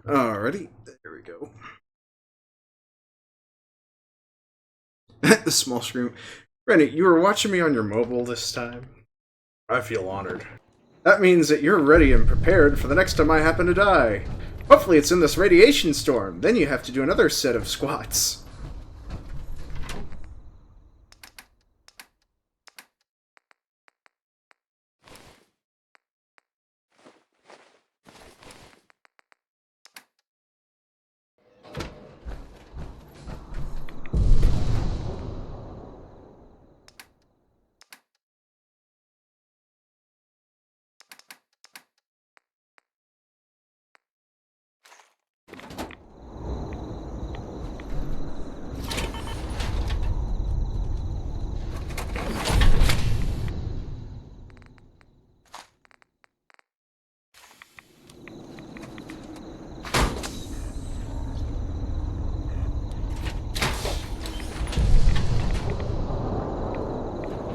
Alrighty, there we go. The small screen. Rennie, you were watching me on your mobile this time? I feel honored. That means that you're ready and prepared for the next time I happen to die. Hopefully it's in this radiation storm. Then you have to do another set of squats.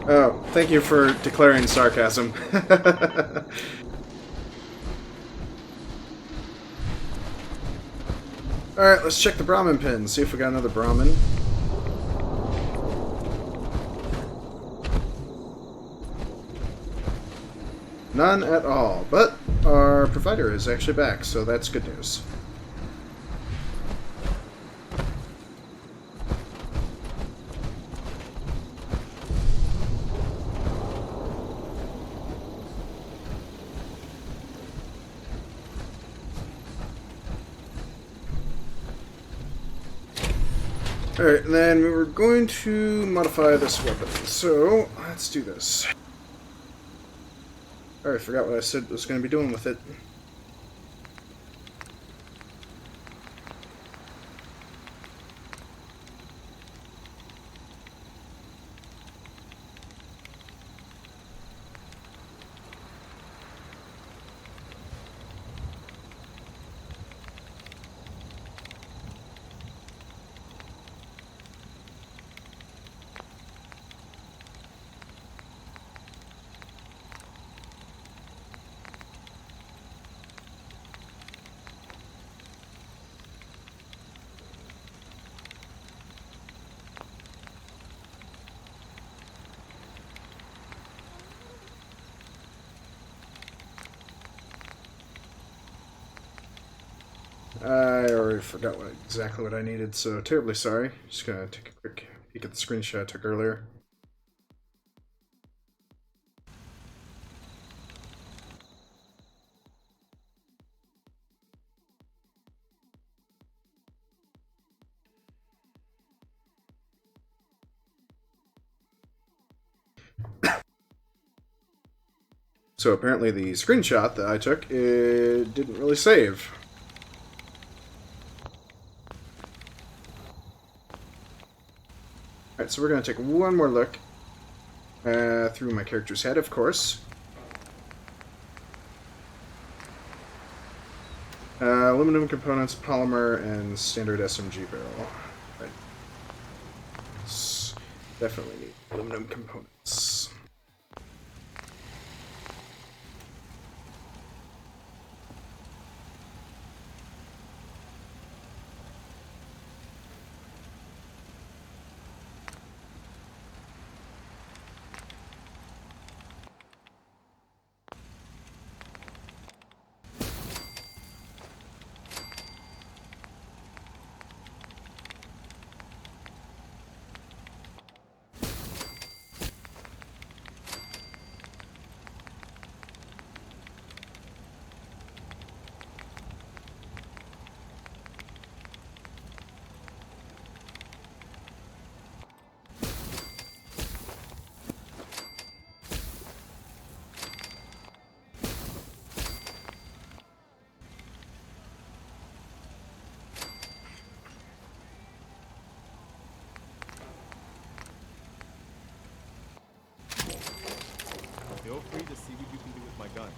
Oh, thank you for declaring sarcasm. Alright, let's check the Brahmin pin, see if we got another Brahmin. None at all, but our provider is actually back, so that's good news. Alright, and then we were going to modify this weapon. So, let's do this. Alright, I forgot what I said I was going to be doing with it. I already forgot exactly what I needed, so terribly sorry. Just gonna take a quick peek at the screenshot I took earlier. So apparently the screenshot that I took, it didn't really save. Alright, so we're going to take one more look through my character's head, of course. Aluminum components, polymer, and standard SMG barrel. Right. Definitely need aluminum components. Feel free to see what you can do with my guns.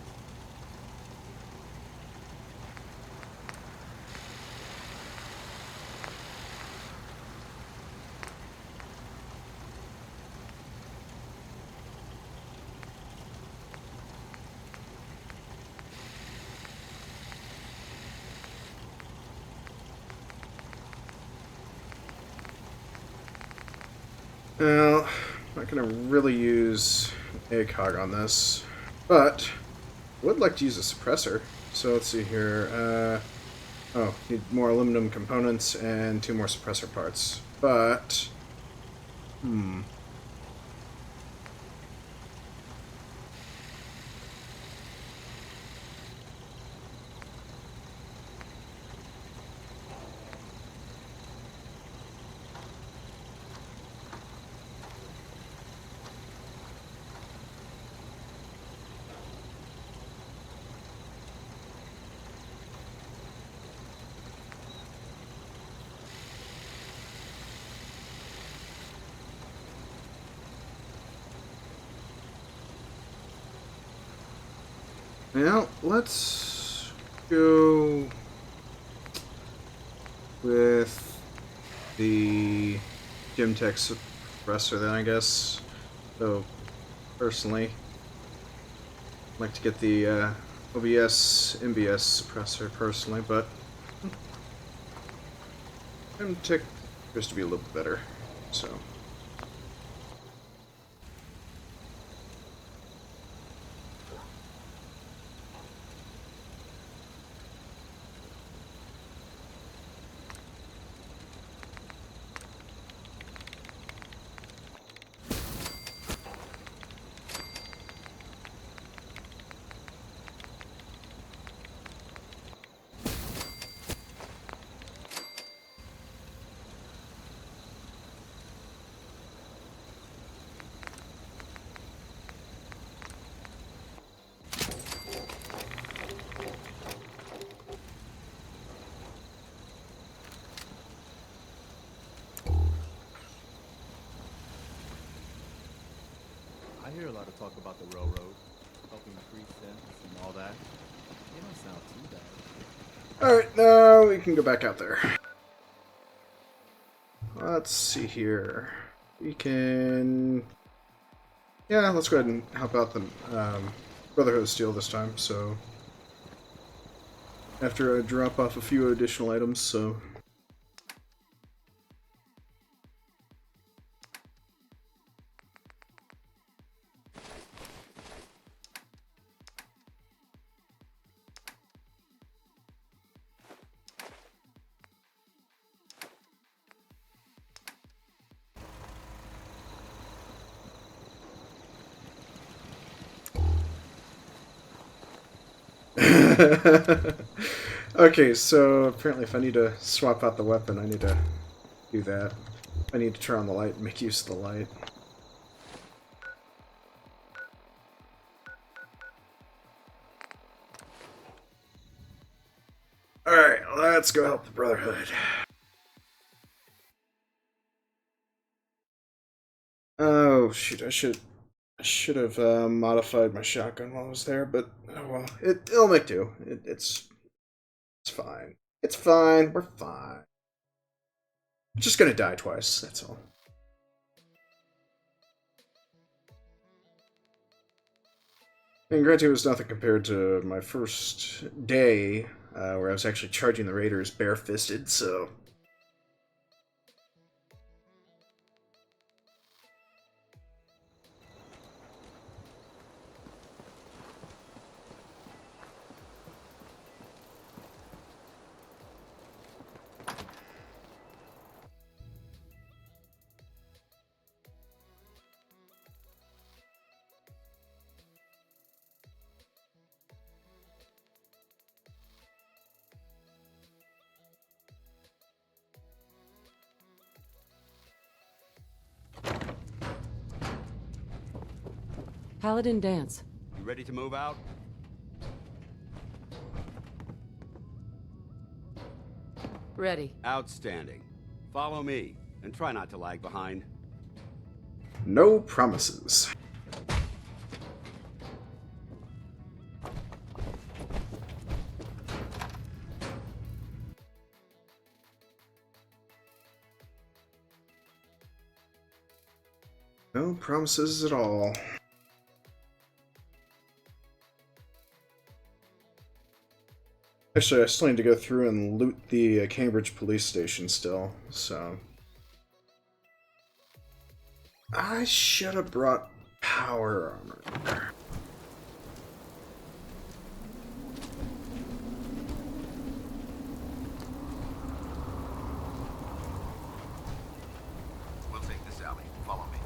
Well, I'm not going to really use ACOG on this, but I would like to use a suppressor. So let's see here. Oh, need more aluminum components and 2 more suppressor parts. But, well, let's go with the Gemtech suppressor then, I guess. So, personally, I'd like to get the OBS MBS suppressor personally, but Gemtech appears to be a little bit better, so. hear a lot of talk about the railroad, helping increase sense and all that. They don't sound too bad. Alright, now we can go back out there. Let's see here. We can... Yeah, let's go ahead and help out the Brotherhood of Steel this time, so... After I drop off a few additional items, so... Okay, so apparently if I need to swap out the weapon, I need to do that. I need to turn on the light and make use of the light. Alright, let's go help the Brotherhood. Oh shoot, I should have modified my shotgun while I was there, but oh well, it'll make do. It's fine. It's fine. We're fine. I'm just gonna die twice. That's all. And granted, it was nothing compared to my first day, where I was actually charging the raiders bare-fisted. So. Paladin Danse. You ready to move out? Ready. Outstanding. Follow me, and try not to lag behind. No promises. No promises at all. Actually, I still need to go through and loot the Cambridge police station still, so... I should have brought power armor. We'll take this alley. Follow me.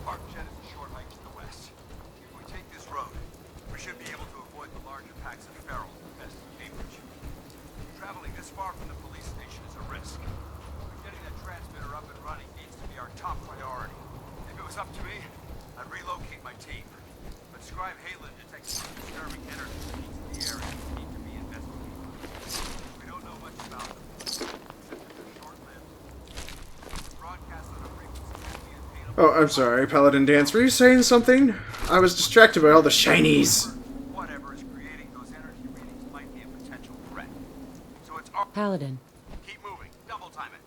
Arcjet is a short hike to the west. If we take this road, we should be able to avoid the larger packs of feral west of Cambridge. Traveling this far from the police station is a risk. Getting that transmitter up and running needs to be our top priority. If it was up to me, I'd relocate my team. But Scribe Halen detected some disturbing energy leaks in the area that need to be investigated. We don't know much about them, except that they're short-lived. Broadcast on a frequency that we attain. Oh, I'm sorry, Paladin Danse. Were you saying something? I was distracted by all the shinies. Whatever is creating those energy readings might be a potential threat. So it's our... Paladin. Keep moving. Double time it.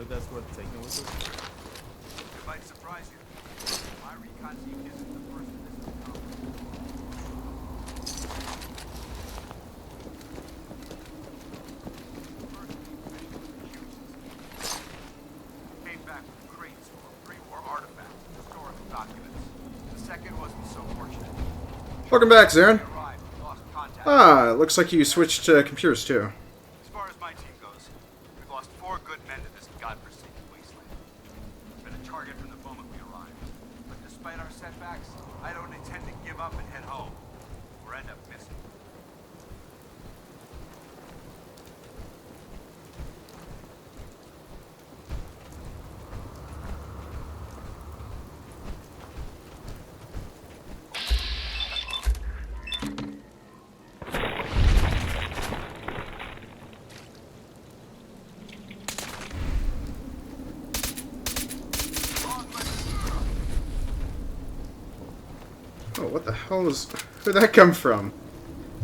that's worth taking with us? It might surprise you. My recon team isn't the first to visit the came back with crates full of pre-war artifacts and historical documents. The second wasn't so fortunate. Welcome back, Zarin. Ah, it looks like you switched to computers too. As far as my team goes, we've lost 4 good men to this godforsaken wasteland. We've been a target from the moment we arrived. But despite our setbacks, I don't intend to give up and head home, or end up missing. Oh, what the hell is... Where'd that come from?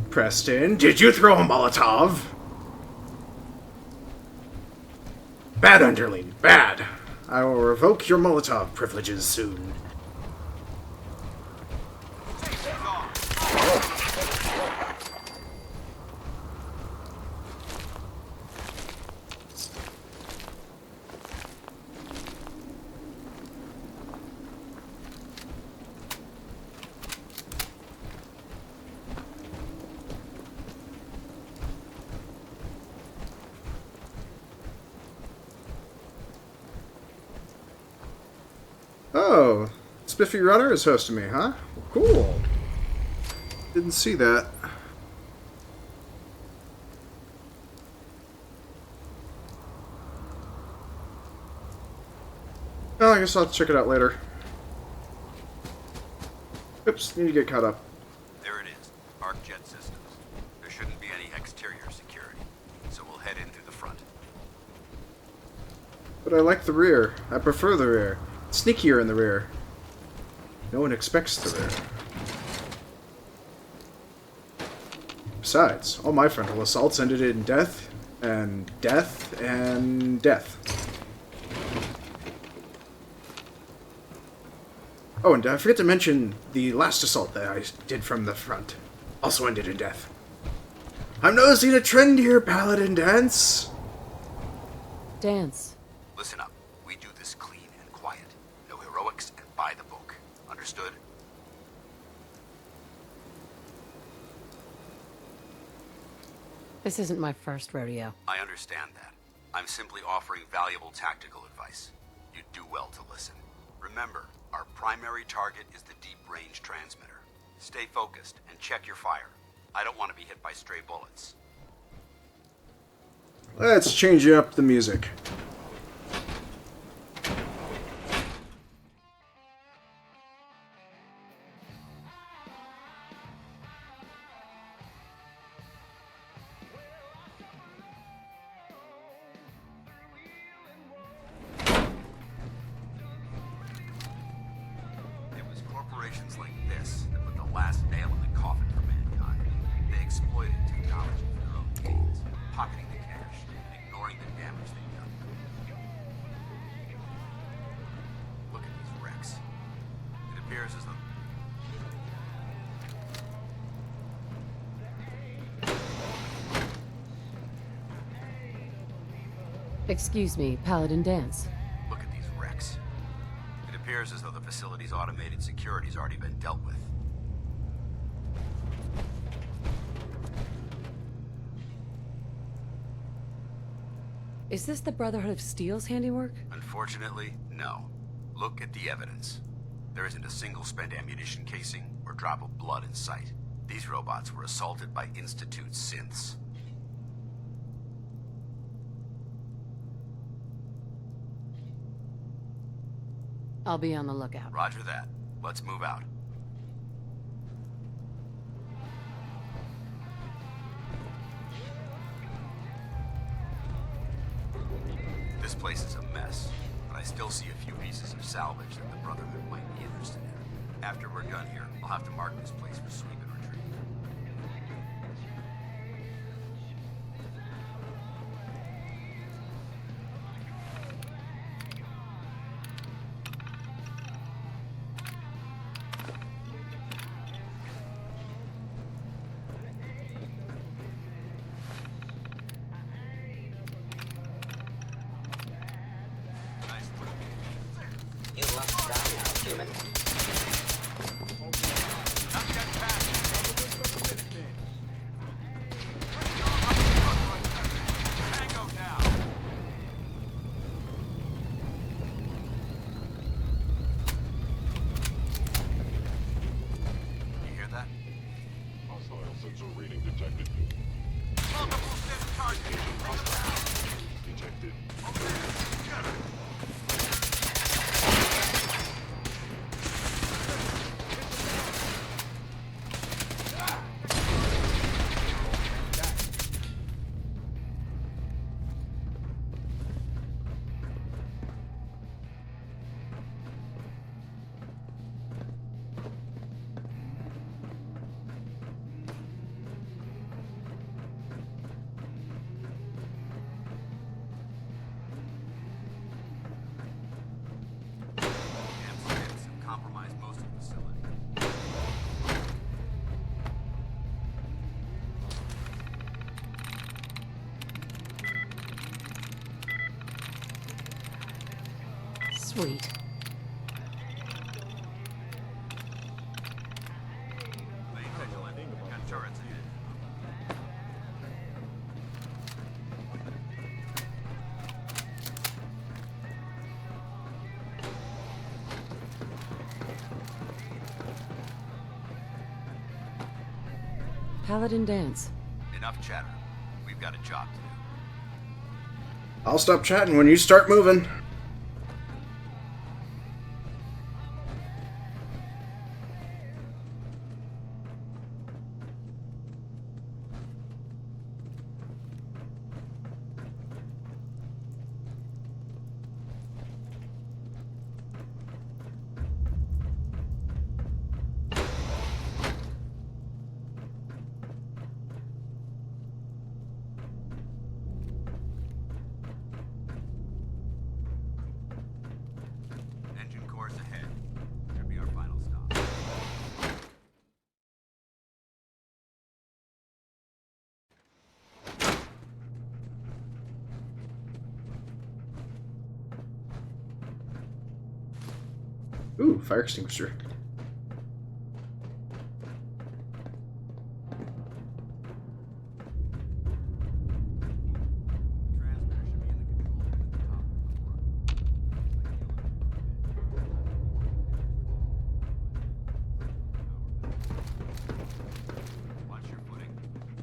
Preston, did you throw a Molotov? Bad, underling, bad. I will revoke your Molotov privileges soon. Oh, Spiffy Runner is hosting me, huh? Cool. Didn't see that. Oh, I guess I'll have to check it out later. Oops, need to get caught up. There it is, ArcJet Systems. There shouldn't be any exterior security, so we'll head in through the front. But I like the rear. I prefer the rear. It's sneakier in the rear. No one expects the rear. Besides, all my frontal assaults ended in death, and death, and death. Oh, and I forget to mention the last assault that I did from the front. Also ended in death. I'm noticing a trend here, Paladin Dance. Dance. Listen up. We do this clean and quiet. No heroics and by the book. Understood? This isn't my first rodeo. I understand that. I'm simply offering valuable tactical advice. You'd do well to listen. Remember, our primary target is the deep-range transmitter. Stay focused and check your fire. I don't want to be hit by stray bullets. Let's change up the music. It was corporations like this that put the last nail in the coffin for mankind. They exploited technology for their own gains, pocketing the cash and ignoring the damage they've done. Look at these wrecks. It appears as though... Excuse me, Paladin Dance. Look at these wrecks. It appears as though the facility's automated security's already been dealt with. Is this the Brotherhood of Steel's handiwork? Unfortunately, no. Look at the evidence. There isn't a single spent ammunition casing or drop of blood in sight. These robots were assaulted by Institute synths. I'll be on the lookout. Roger that. Let's move out. This place is a mess, but I still see a few pieces of salvage that the Brotherhood might be interested in. After we're done here, I'll have to mark this place for sweep and retrieve. sensor reading detected. Multiple set targets. Detected. Compromised most of the facility. Sweet. Remain vigilant. Got turrets ahead. Paladin dance. Enough chatter. We've got a job to do. I'll stop chatting when you start moving. Engine course ahead. Should be our final stop. Ooh, fire extinguisher. Watch your footing.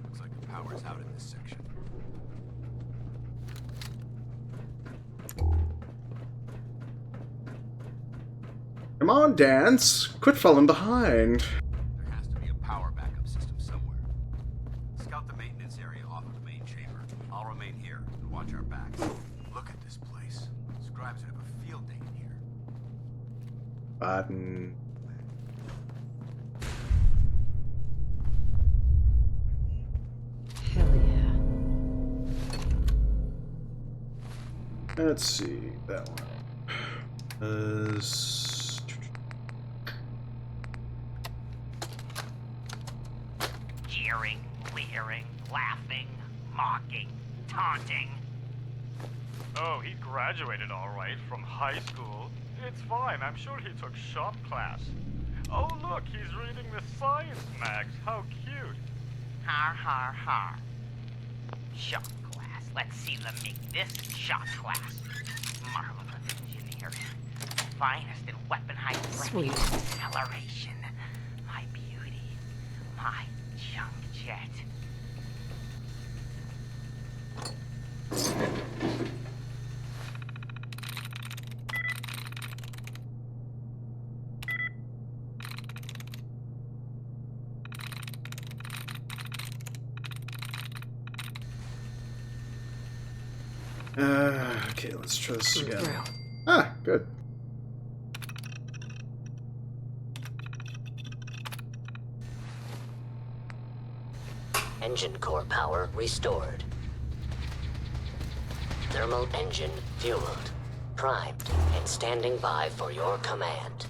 Looks like the power's out in this section. Come on, Dance. Quit falling behind. There has to be a power backup system somewhere. Scout the maintenance area off of the main chamber. I'll remain here and watch our backs. Look at this place. Scribes would have a field day in here. Button. Hell yeah. Let's see that one. Jeering, leering, laughing, mocking, taunting. Oh, he graduated all right from high school. It's fine, I'm sure he took shop class. Oh look, he's reading the science mags. How cute. Har har har. Shop class. Let's see them make this shop class. Marvel of engineering. Finest in weapon Sweet. acceleration. My beauty. My junk jet. Okay, let's try this again. Ah, good. Engine core power restored. Thermal engine fueled, primed, and standing by for your command.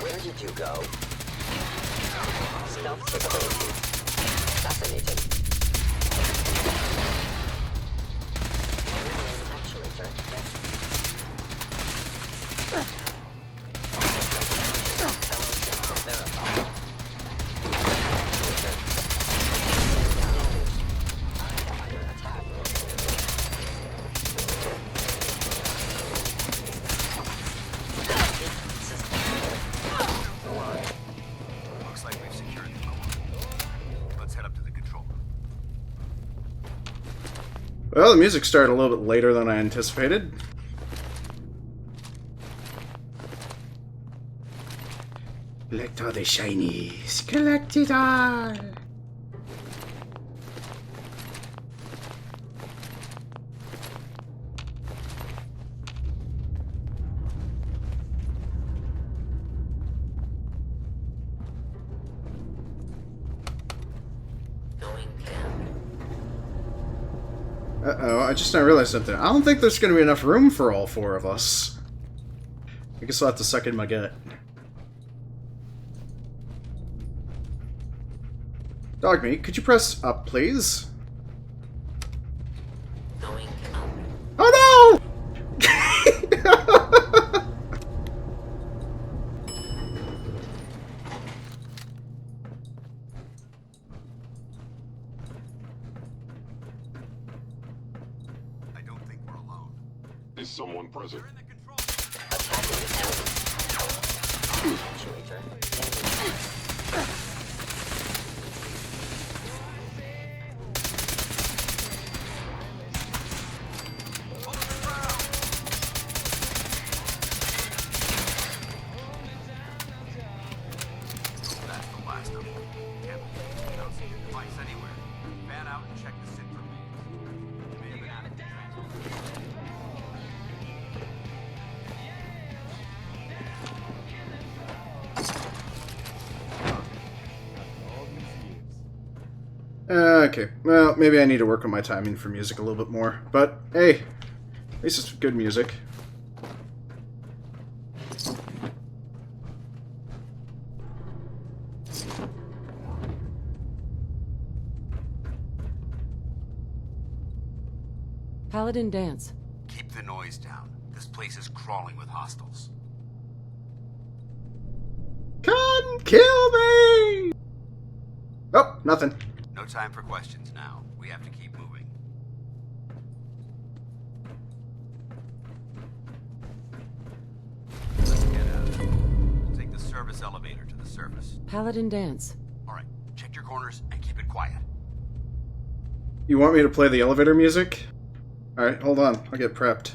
Where did you go? Stealth capabilities. Fascinating. Actually, Well, the music started a little bit later than I anticipated. Collect all the shinies. Collect it all. Uh-oh, I just now realized something. I don't think there's going to be enough room for all four of us. I guess I'll have to suck in my gut. Dogmeat, could you press up, please? Oh no! Is someone present? That's the last of them. Can't believe I don't see your device anywhere. Fan out and check the SID for me. You may have been out of control. Okay, well, maybe I need to work on my timing for music a little bit more. But, hey, at least it's good music. Paladin Dance. Keep the noise down. This place is crawling with hostiles. Come kill me! Oh, nothing. No time for questions now. We have to keep moving. Let's get out. Take the service elevator to the surface. Paladin Dance. Alright, check your corners and keep it quiet. You want me to play the elevator music? Alright, hold on. I'll get prepped.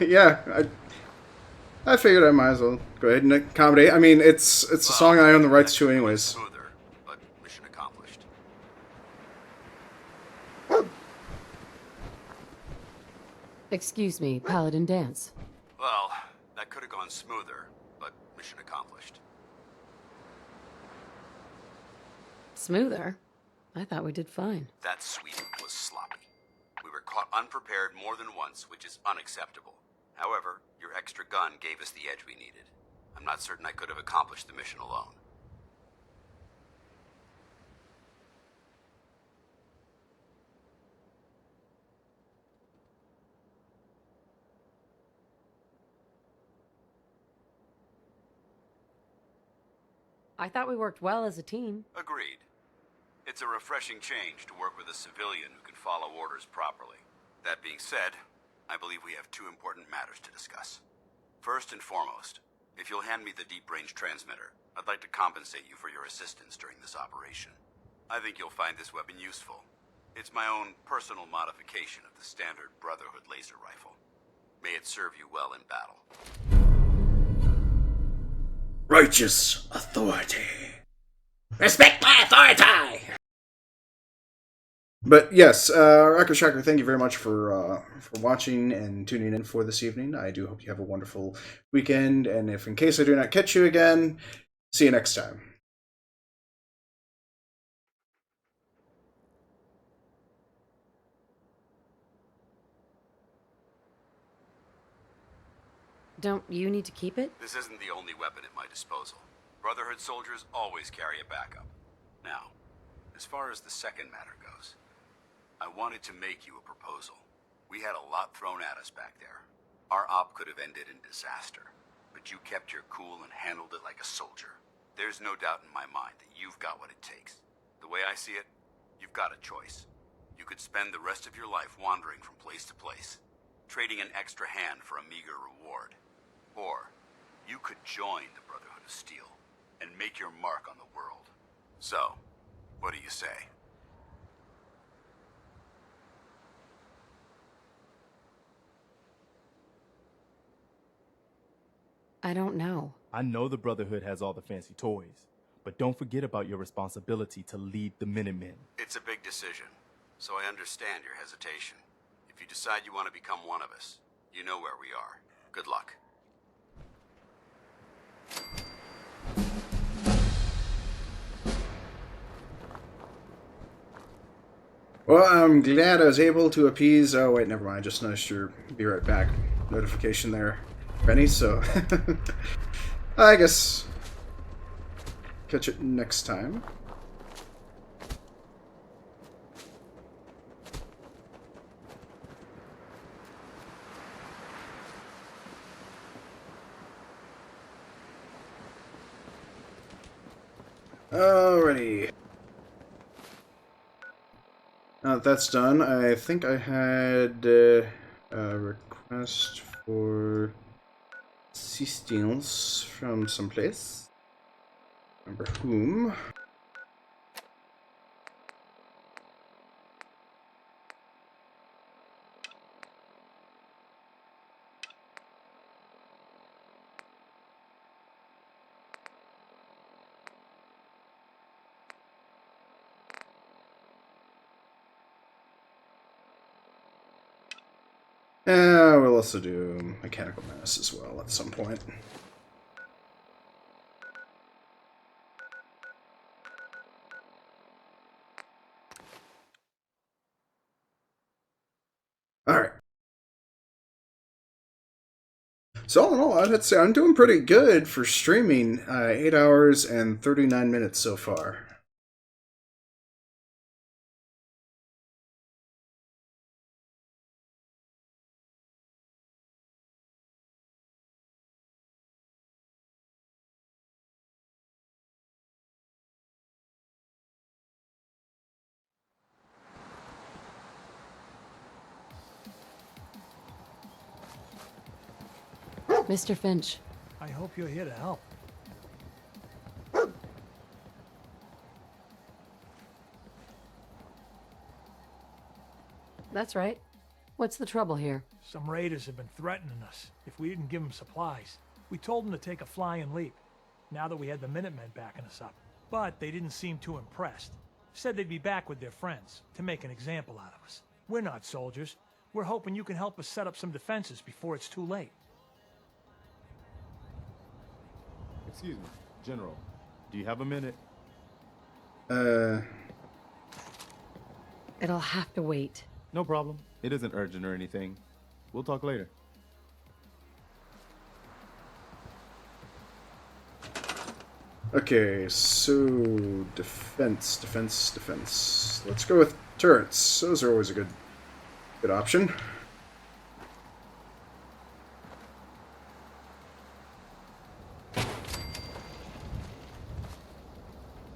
Yeah, I figured I might as well go ahead and accommodate. I mean, it's a song I own the rights to anyways. Smoother, but mission accomplished. Excuse me, Paladin Dance. Well, that could have gone smoother, but mission accomplished. Smoother? I thought we did fine. That sweep was sloppy. We were caught unprepared more than once, which is unacceptable. However, your extra gun gave us the edge we needed. I'm not certain I could have accomplished the mission alone. I thought we worked well as a team. Agreed. It's a refreshing change to work with a civilian who can follow orders properly. That being said, I believe we have two important matters to discuss. First and foremost, if you'll hand me the deep-range transmitter, I'd like to compensate you for your assistance during this operation. I think you'll find this weapon useful. It's my own personal modification of the standard Brotherhood laser rifle. May it serve you well in battle. Righteous authority. Respect my authority! But yes, Rocker Shocker, thank you very much for watching and tuning in for this evening. I do hope you have a wonderful weekend, and if in case I do not catch you again, see you next time. Don't you need to keep it? This isn't the only weapon at my disposal. Brotherhood soldiers always carry a backup. Now, as far as the second matter goes, I wanted to make you a proposal. We had a lot thrown at us back there. Our op could have ended in disaster, but you kept your cool and handled it like a soldier. There's no doubt in my mind that you've got what it takes. The way I see it, you've got a choice. You could spend the rest of your life wandering from place to place, trading an extra hand for a meager reward. Or, you could join the Brotherhood of Steel and make your mark on the world. So, what do you say? I don't know. I know the Brotherhood has all the fancy toys, but don't forget about your responsibility to lead the Minutemen. It's a big decision, so I understand your hesitation. If you decide you want to become one of us, you know where we are. Good luck. Well, I'm glad I was able to appease... Oh, wait, never mind. I just noticed your be right back notification there, Benny, so... I guess... catch it next time. Alrighty. Now that that's done, I think I had a request for assistance from someplace. Remember whom? We'll also do Mechanical Menace as well at some point. Alright. So all in all, I'd say I'm doing pretty good for streaming 8 hours and 39 minutes so far. Mr. Finch. I hope you're here to help. That's right. What's the trouble here? Some raiders have been threatening us if we didn't give them supplies. We told them to take a flying leap, now that we had the Minutemen backing us up. But they didn't seem too impressed. Said they'd be back with their friends, to make an example out of us. We're not soldiers. We're hoping you can help us set up some defenses before it's too late. Excuse me, General. Do you have a minute? It'll have to wait. No problem. It isn't urgent or anything. We'll talk later. Okay, so defense. Let's go with turrets. Those are always a good option.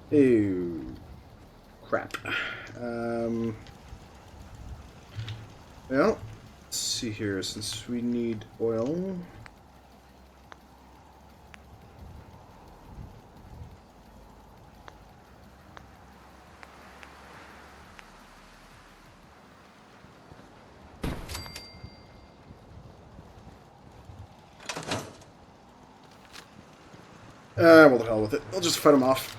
Ew. Crap. Well, let's see here, since we need oil. Well, the hell with it. I'll just fight them off.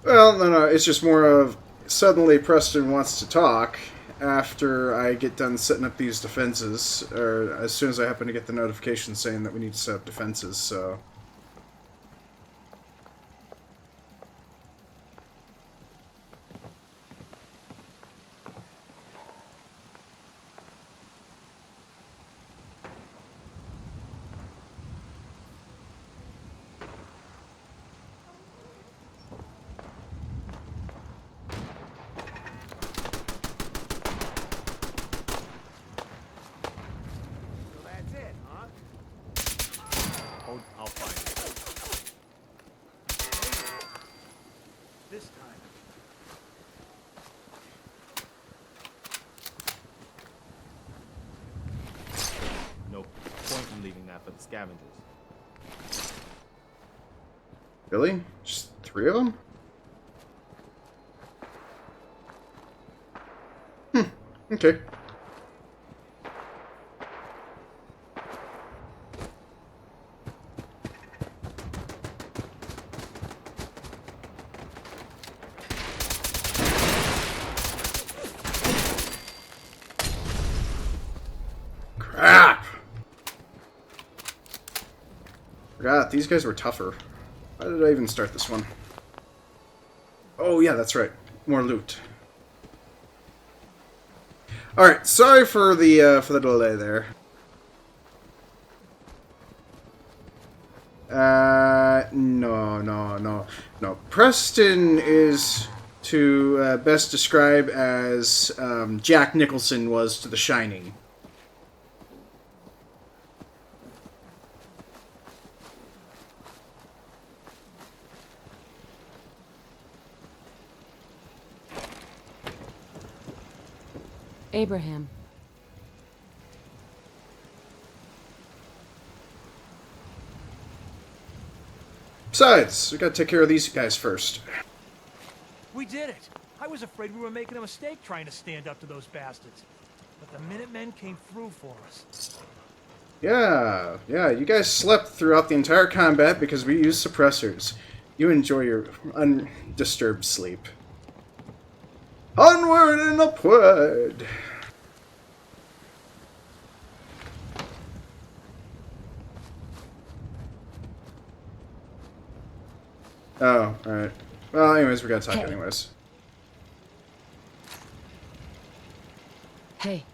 Well, no, it's just more of suddenly Preston wants to talk after I get done setting up these defenses, or as soon as I happen to get the notification saying that we need to set up defenses, so... I'll find it. This time. No point in leaving that for the scavengers. Really? Just 3 of them? Okay. Crap! Forgot, these guys were tougher. Why did I even start this one? Oh yeah, that's right. More loot. Alright, sorry for the delay there. No. Preston is to best describe as Jack Nicholson was to The Shining. Abraham. Besides, we gotta take care of these guys first. We did it! I was afraid we were making a mistake trying to stand up to those bastards. But the Minutemen came through for us. Yeah, you guys slept throughout the entire combat because we used suppressors. You enjoy your undisturbed sleep. Onward and upward! Oh, alright. Well, anyways, we gotta talk anyways. Hey.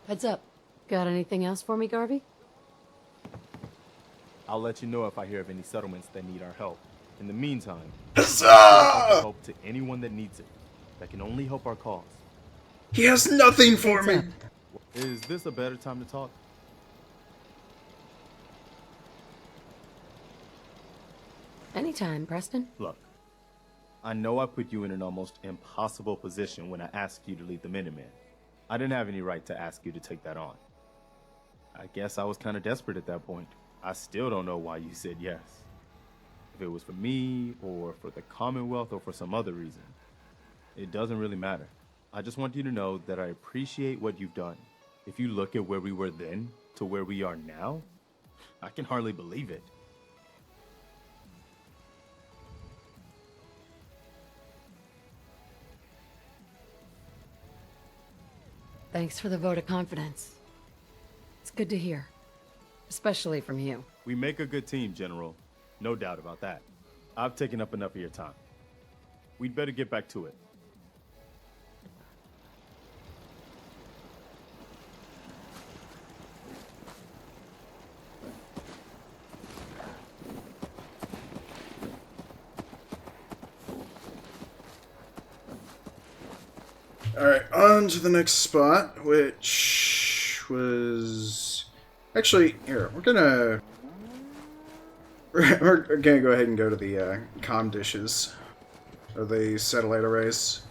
Heads up. Got anything else for me, Garvey? I'll let you know if I hear of any settlements that need our help. In the meantime, Huzzah! help to anyone that needs it. That can only help our cause. He has nothing for me! Is this a better time to talk? Anytime, Preston. Look, I know I put you in an almost impossible position when I asked you to lead the Minutemen. I didn't have any right to ask you to take that on. I guess I was kind of desperate at that point. I still don't know why you said yes. If it was for me, or for the Commonwealth, or for some other reason. It doesn't really matter. I just want you to know that I appreciate what you've done. If you look at where we were then, to where we are now, I can hardly believe it. Thanks for the vote of confidence. It's good to hear. Especially from you. We make a good team, General. No doubt about that. I've taken up enough of your time. We'd better get back to it. Alright, on to the next spot, which was... Actually, here, we're gonna go ahead and go to the comm dishes. Or the satellite arrays.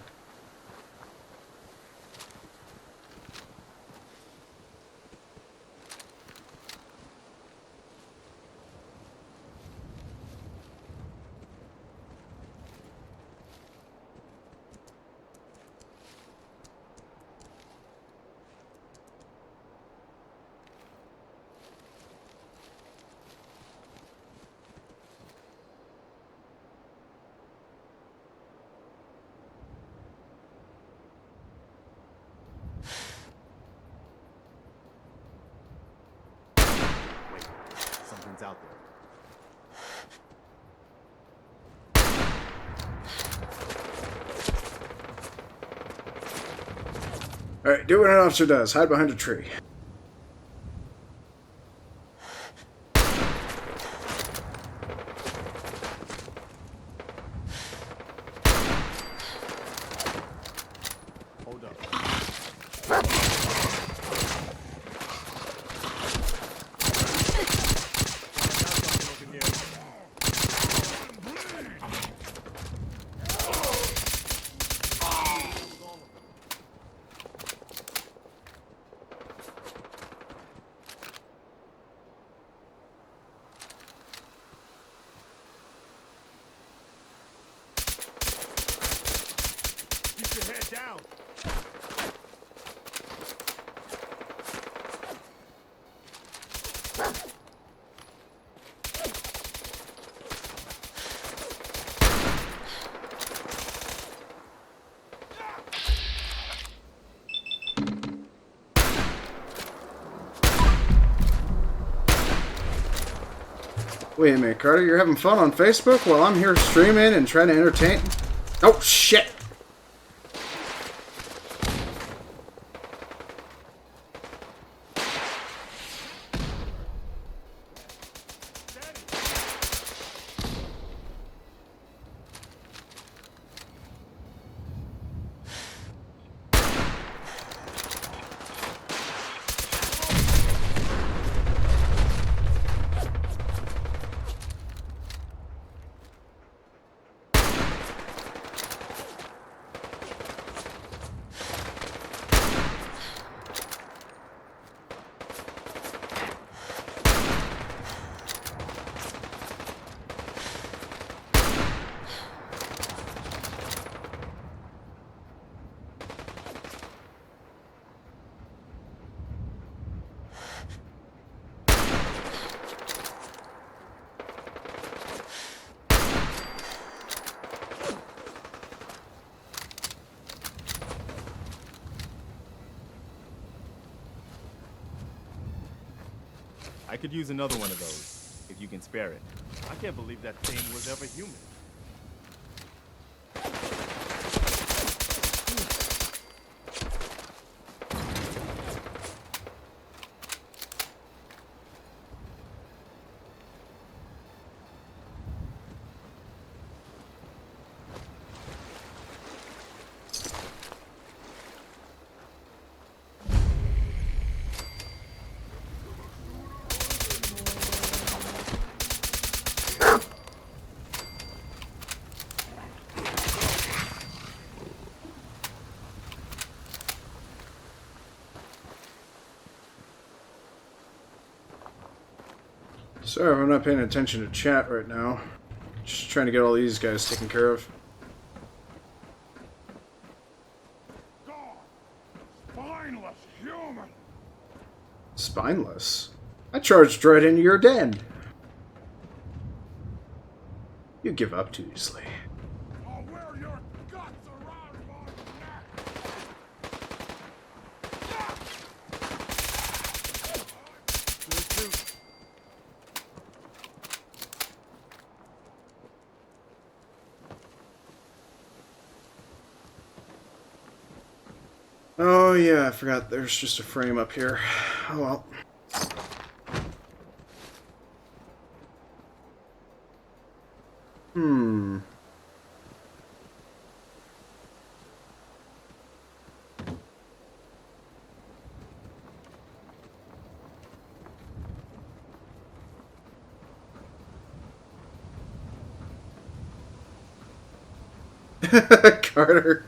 someone's out there. Alright, do what an officer does. Hide behind a tree. Hold up. Keep your head down. Wait a minute, Carter, you're having fun on Facebook while I'm here streaming and trying to entertain? Oh, shit! I could use another one of those, if you can spare it. I can't believe that thing was ever human. Sorry if I'm not paying attention to chat right now. Just trying to get all these guys taken care of. Spineless human! Spineless? I charged right into your den. You give up too easily. I'll wear your guts around my neck! Oh yeah, I forgot there's just a frame up here. Oh well. Hmm. Carter.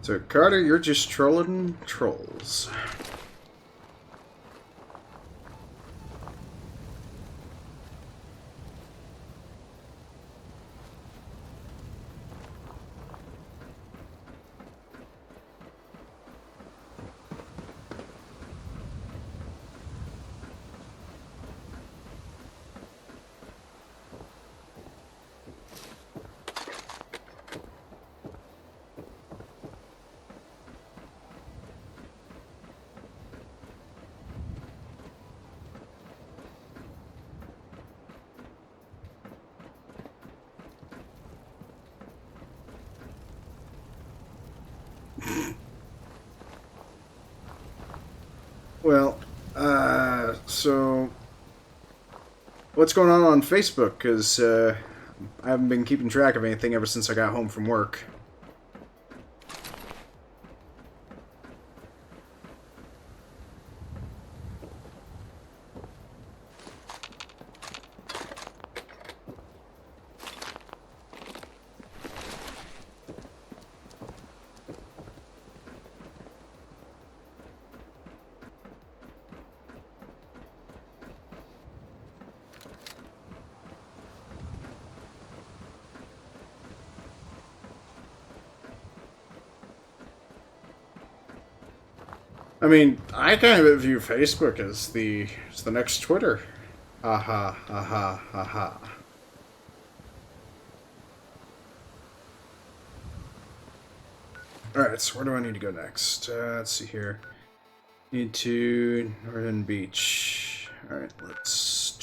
So, Carter, you're just trolling trolls. Well, so what's going on Facebook? Because I haven't been keeping track of anything ever since I got home from work. I mean, I kind of view Facebook as the next Twitter. Aha, aha, aha. Alright, so where do I need to go next? Let's see here. Need to Northern Beach. Alright, let's...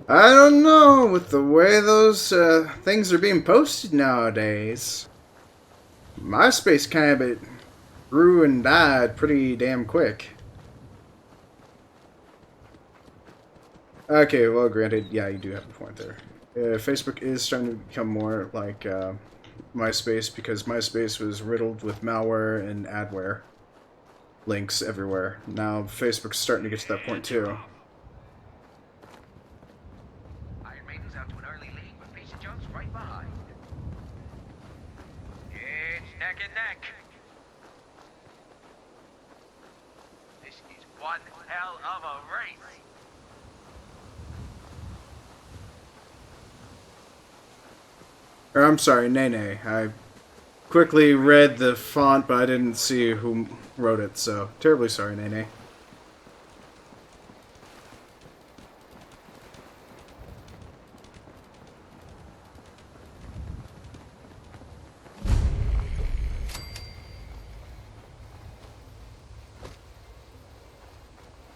I don't know, with the way those things are being posted nowadays. MySpace kind of grew and died pretty damn quick. Okay, well, granted, yeah, you do have a point there. Facebook is starting to become more like MySpace, because MySpace was riddled with malware and adware links everywhere. Now Facebook's starting to get to that point too. Iron Maiden's out to an early lead, but Pacey Jones right behind. It's neck and neck. This is one hell of a race. Or, I'm sorry, Nene. I quickly read the font, but I didn't see who wrote it, so terribly sorry, Nene.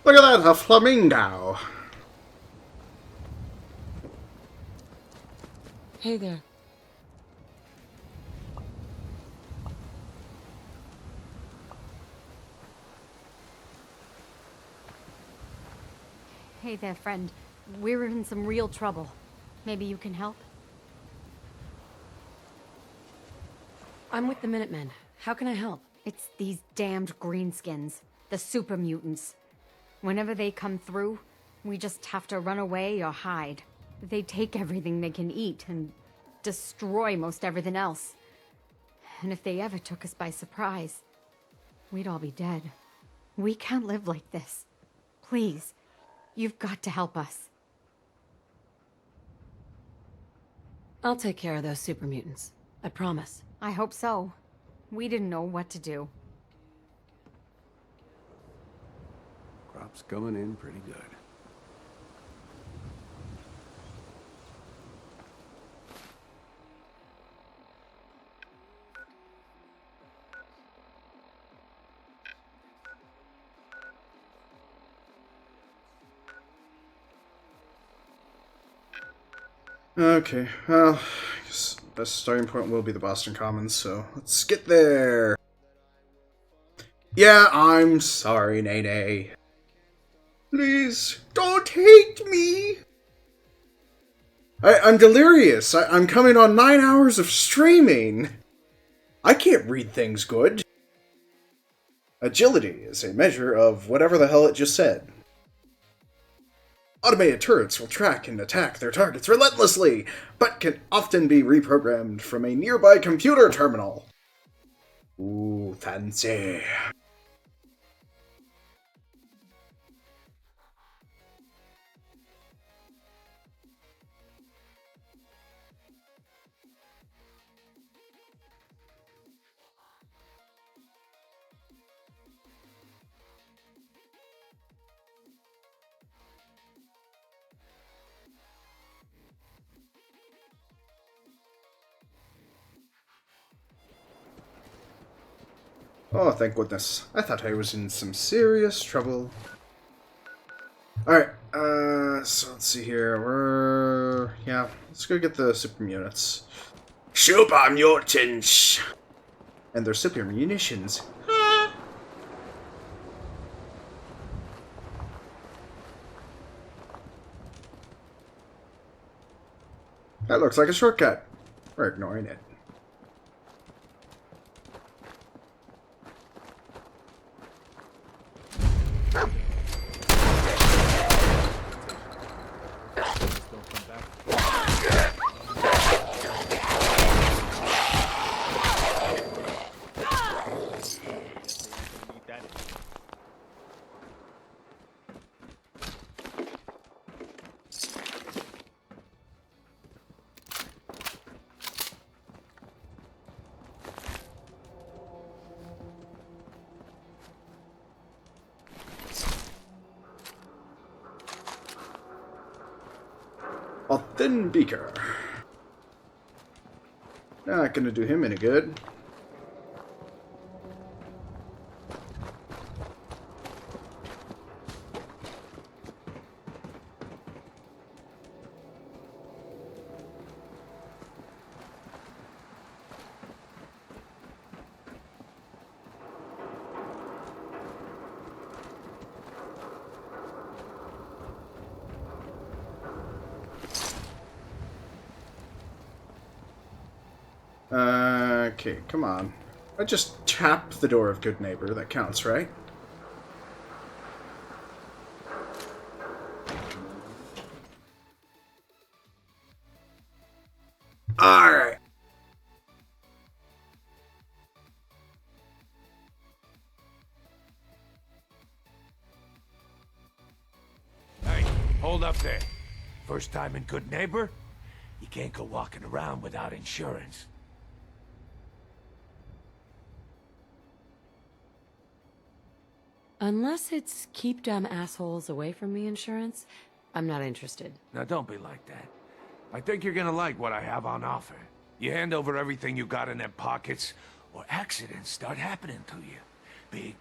Look at that, a flamingo! Hey there. Hey there, friend. We're in some real trouble. Maybe you can help? I'm with the Minutemen. How can I help? It's these damned greenskins. The super mutants. Whenever they come through, we just have to run away or hide. They take everything they can eat and destroy most everything else. And if they ever took us by surprise, we'd all be dead. We can't live like this. Please, you've got to help us. I'll take care of those super mutants. I promise. I hope so. We didn't know what to do. Crop's coming in pretty good. Okay, well, I guess the best starting point will be the Boston Commons, so let's get there. Yeah, I'm sorry, Nene. Please, don't hate me! I'm delirious. I'm coming on 9 hours of streaming. I can't read things good. Agility is a measure of whatever the hell it just said. Automated turrets will track and attack their targets relentlessly, but can often be reprogrammed from a nearby computer terminal. Ooh, fancy. Oh, thank goodness. I thought I was in some serious trouble. Alright, so let's see here. Yeah, let's go get the super units. Super mutants! And their super munitions. That looks like a shortcut. We're ignoring it. A thin beaker. Not gonna do him any good. Okay, come on. I just tapped the door of Good Neighbor. That counts, right? Alright. Hey, hold up there. First time in Good Neighbor? You can't go walking around without insurance. Unless it's keep dumb assholes away from me insurance, I'm not interested. Now don't be like that. I think you're gonna like what I have on offer. You hand over everything you got in them pockets, or accidents start happening to you. Big,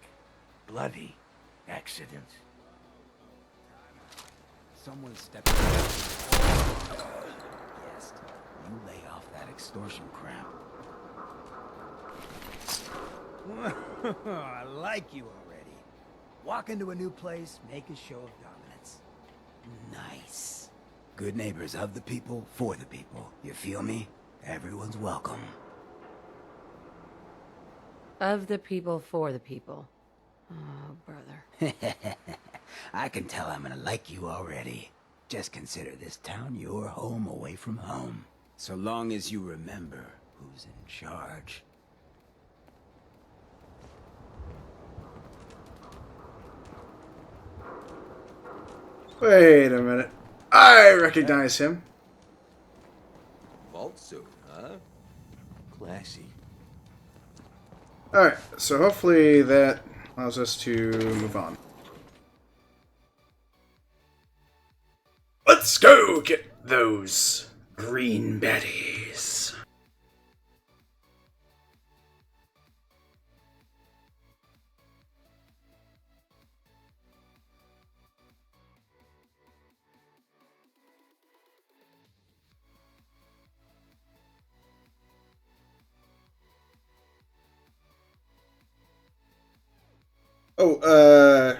bloody accidents. Someone stepped Yes, you lay off that extortion crap. I like you already. Walk into a new place, make a show of dominance. Nice. Good neighbors of the people, for the people. You feel me? Everyone's welcome. Of the people, for the people. Oh, brother. I can tell I'm gonna like you already. Just consider this town your home away from home. So long as you remember who's in charge. Wait a minute. I recognize him. Vault suit, huh? Classy. Alright, so hopefully that allows us to move on. Let's go get those green betties. Oh,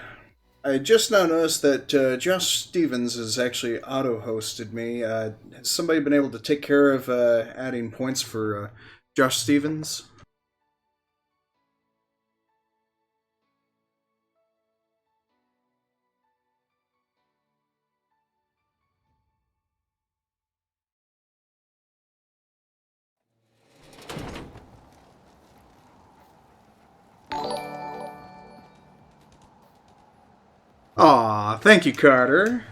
I just now noticed that Josh Stevens has actually auto-hosted me. Has somebody been able to take care of adding points for Josh Stevens? Aw, thank you, Carter.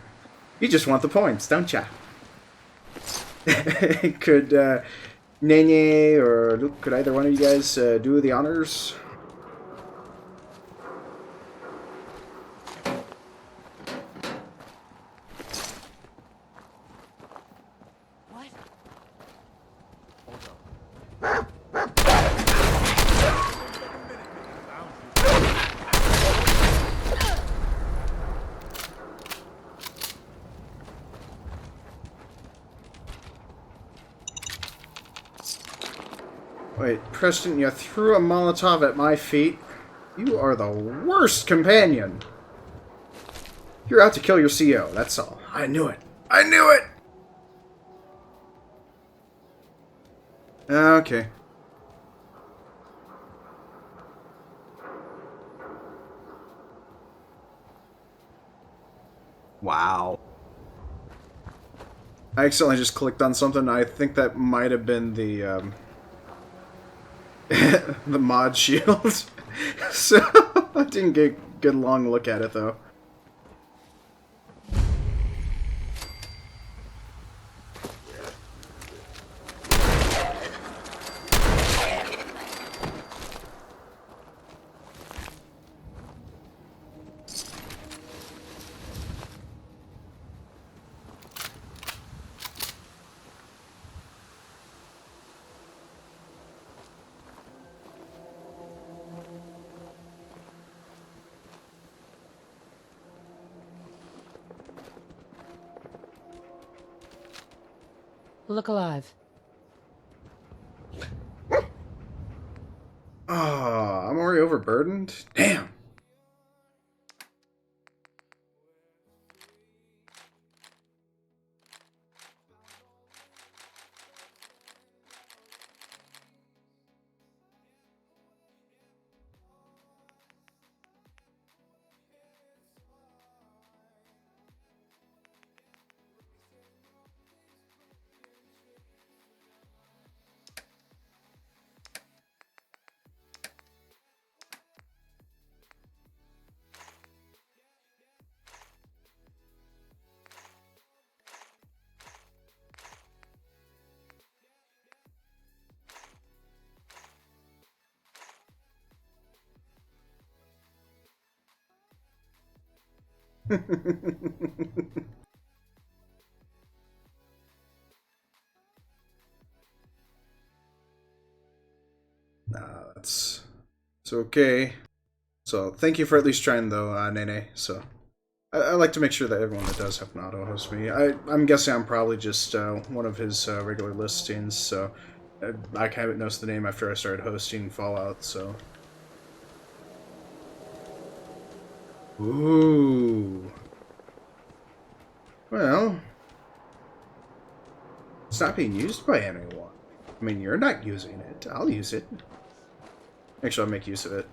You just want the points, don't ya? Could Nene or Luke, could either one of you guys do the honors? Wait, Preston, you threw a Molotov at my feet? You are the worst companion! You're out to kill your CO, that's all. I knew it! I knew it! Okay. Wow. I accidentally just clicked on something. I think that might have been the the mod shield. So I didn't get a long look at it though. Look alive. Oh, I'm already overburdened? Damn. Nah, it's okay. So thank you for at least trying though, Nene. So I like to make sure that everyone that does have an auto host me. I'm guessing I'm probably just one of his regular listings. So I kind of noticed the name after I started hosting Fallout. So ooh, well, it's not being used by anyone. I mean, you're not using it. I'll use it. Actually, I'll make use of it.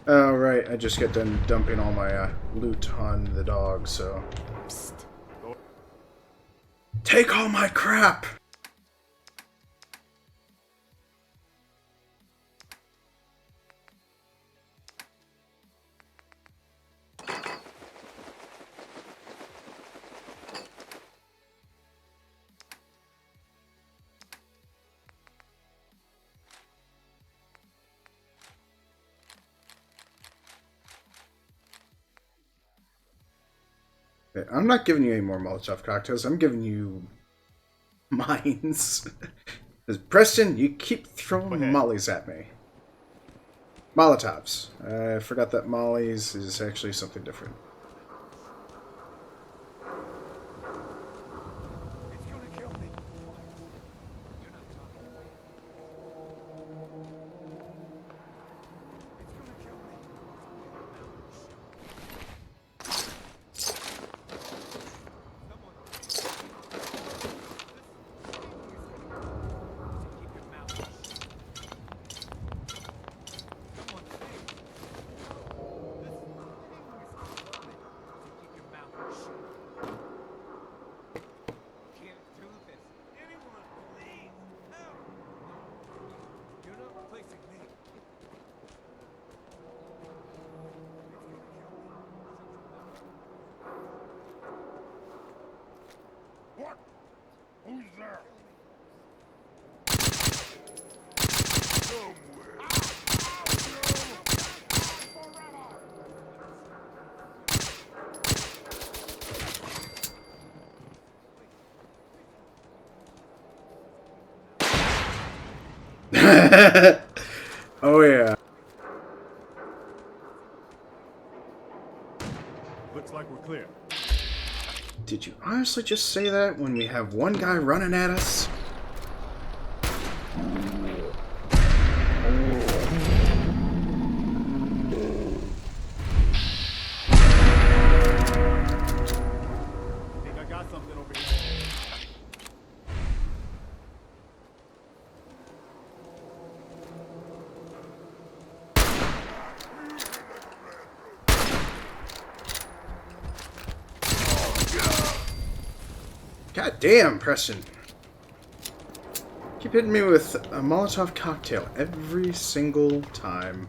Oh, right. I just got done dumping all my loot on the dog, so... Psst. Take all my crap! I'm not giving you any more Molotov cocktails. I'm giving you mines. Preston, you keep throwing mollies at me. Molotovs. I forgot that mollies is actually something different. Oh yeah. Looks like we're clear. Did you honestly just say that when we have one guy running at us? I think I got something over here. God damn, Preston. Keep hitting me with a Molotov cocktail every single time.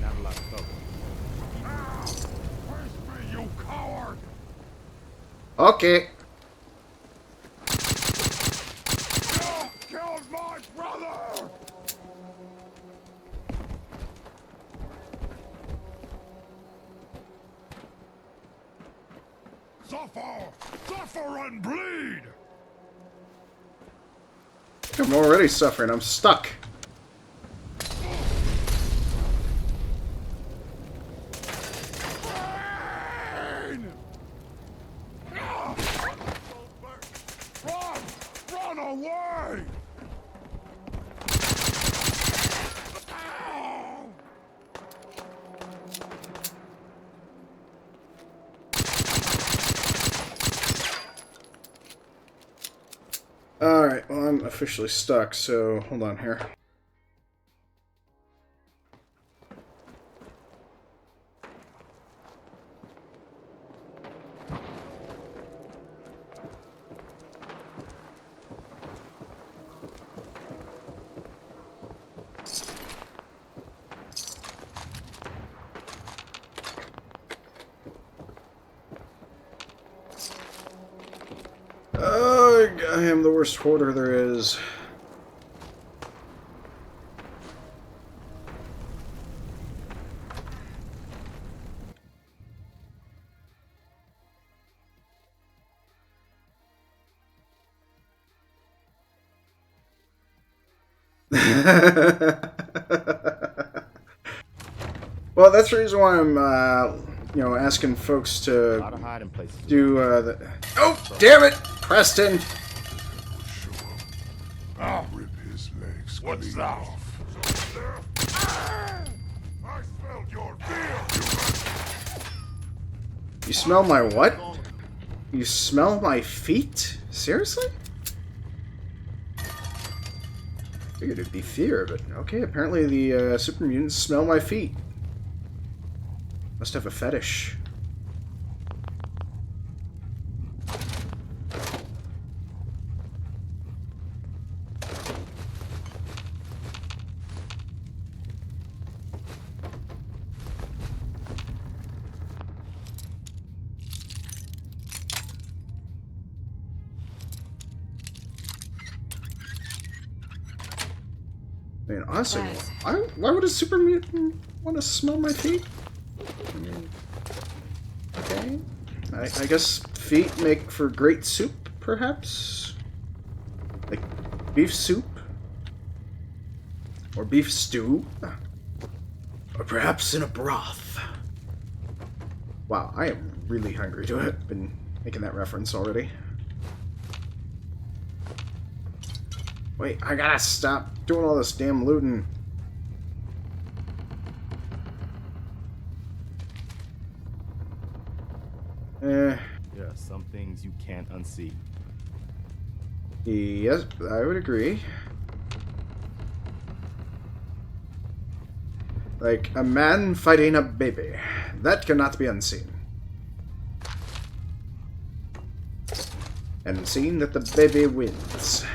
Not a lot of cover. Where's me, you coward? Okay. You killed my brother! Suffer! Suffer and bleed! I'm already suffering. I'm stuck. Run! Run away! Alright, well, I'm officially stuck, so hold on here. Oh, I am the worst hoarder there is. Well, that's the reason why I'm, asking folks to A lot of hiding places. do the. Oh, damn it, Preston! I'll rip his legs clean off. I smelled your beer, You smell my what? You smell my feet? Seriously? Figured it'd be fear, but okay, apparently the super mutants smell my feet. Must have a fetish. I mean, honestly, why would a super mutant want to smell my feet? I mean, okay. I guess feet make for great soup, perhaps? Like beef soup? Or beef stew? Or perhaps in a broth? Wow, I am really hungry to have been making that reference already. Wait, I gotta stop doing all this damn looting. There are some things you can't unsee. Yes, I would agree. Like a man fighting a baby. That cannot be unseen. And seeing that the baby wins.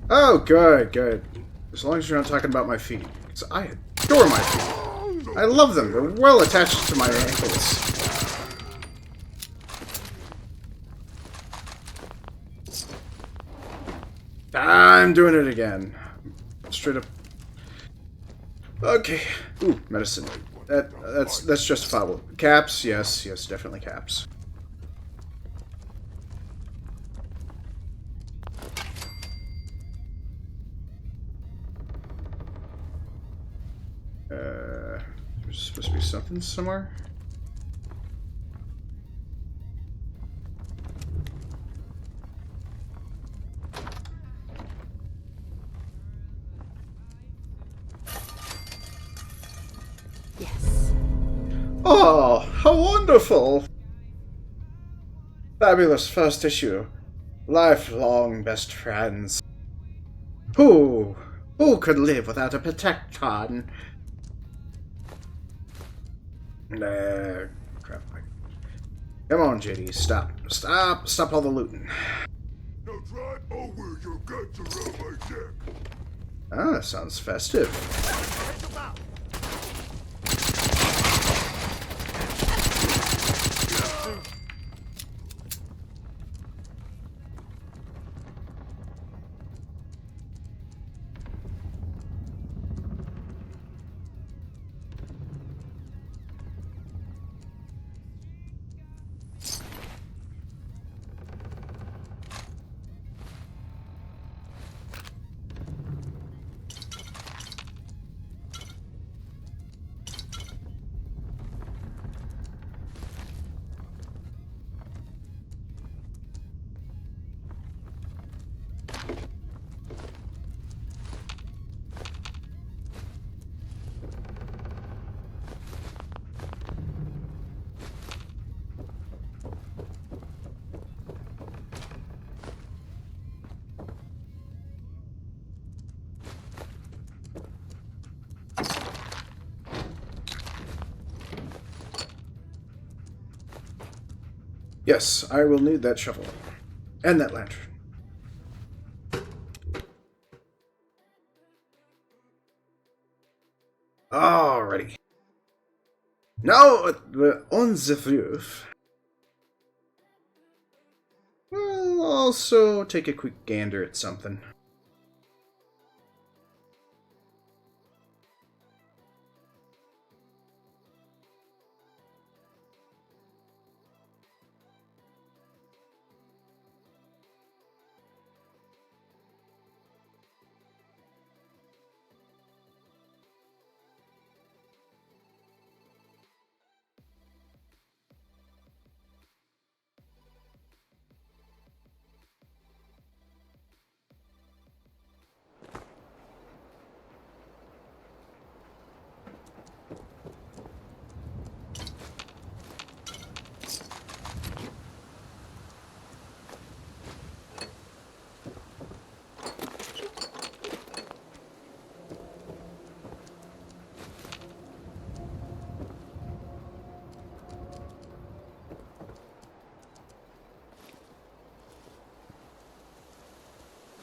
Oh, good, good. As long as you're not talking about my feet. Because I adore my feet. I love them. They're well attached to my ankles. I'm doing it again. Straight up. Okay. Ooh, medicine. That's justifiable. Caps, yes, definitely caps. There's supposed to be something somewhere. Yes. Oh, how wonderful! Fabulous first issue. Lifelong best friends. Who could live without a protecton? Nah, crap. Come on, JD, stop. Stop all the looting. Now drive over your guts around my neck. Ah, that sounds festive. Yes, I will need that shovel. And that lantern. Alrighty. Now, on the roof. We'll also take a quick gander at something.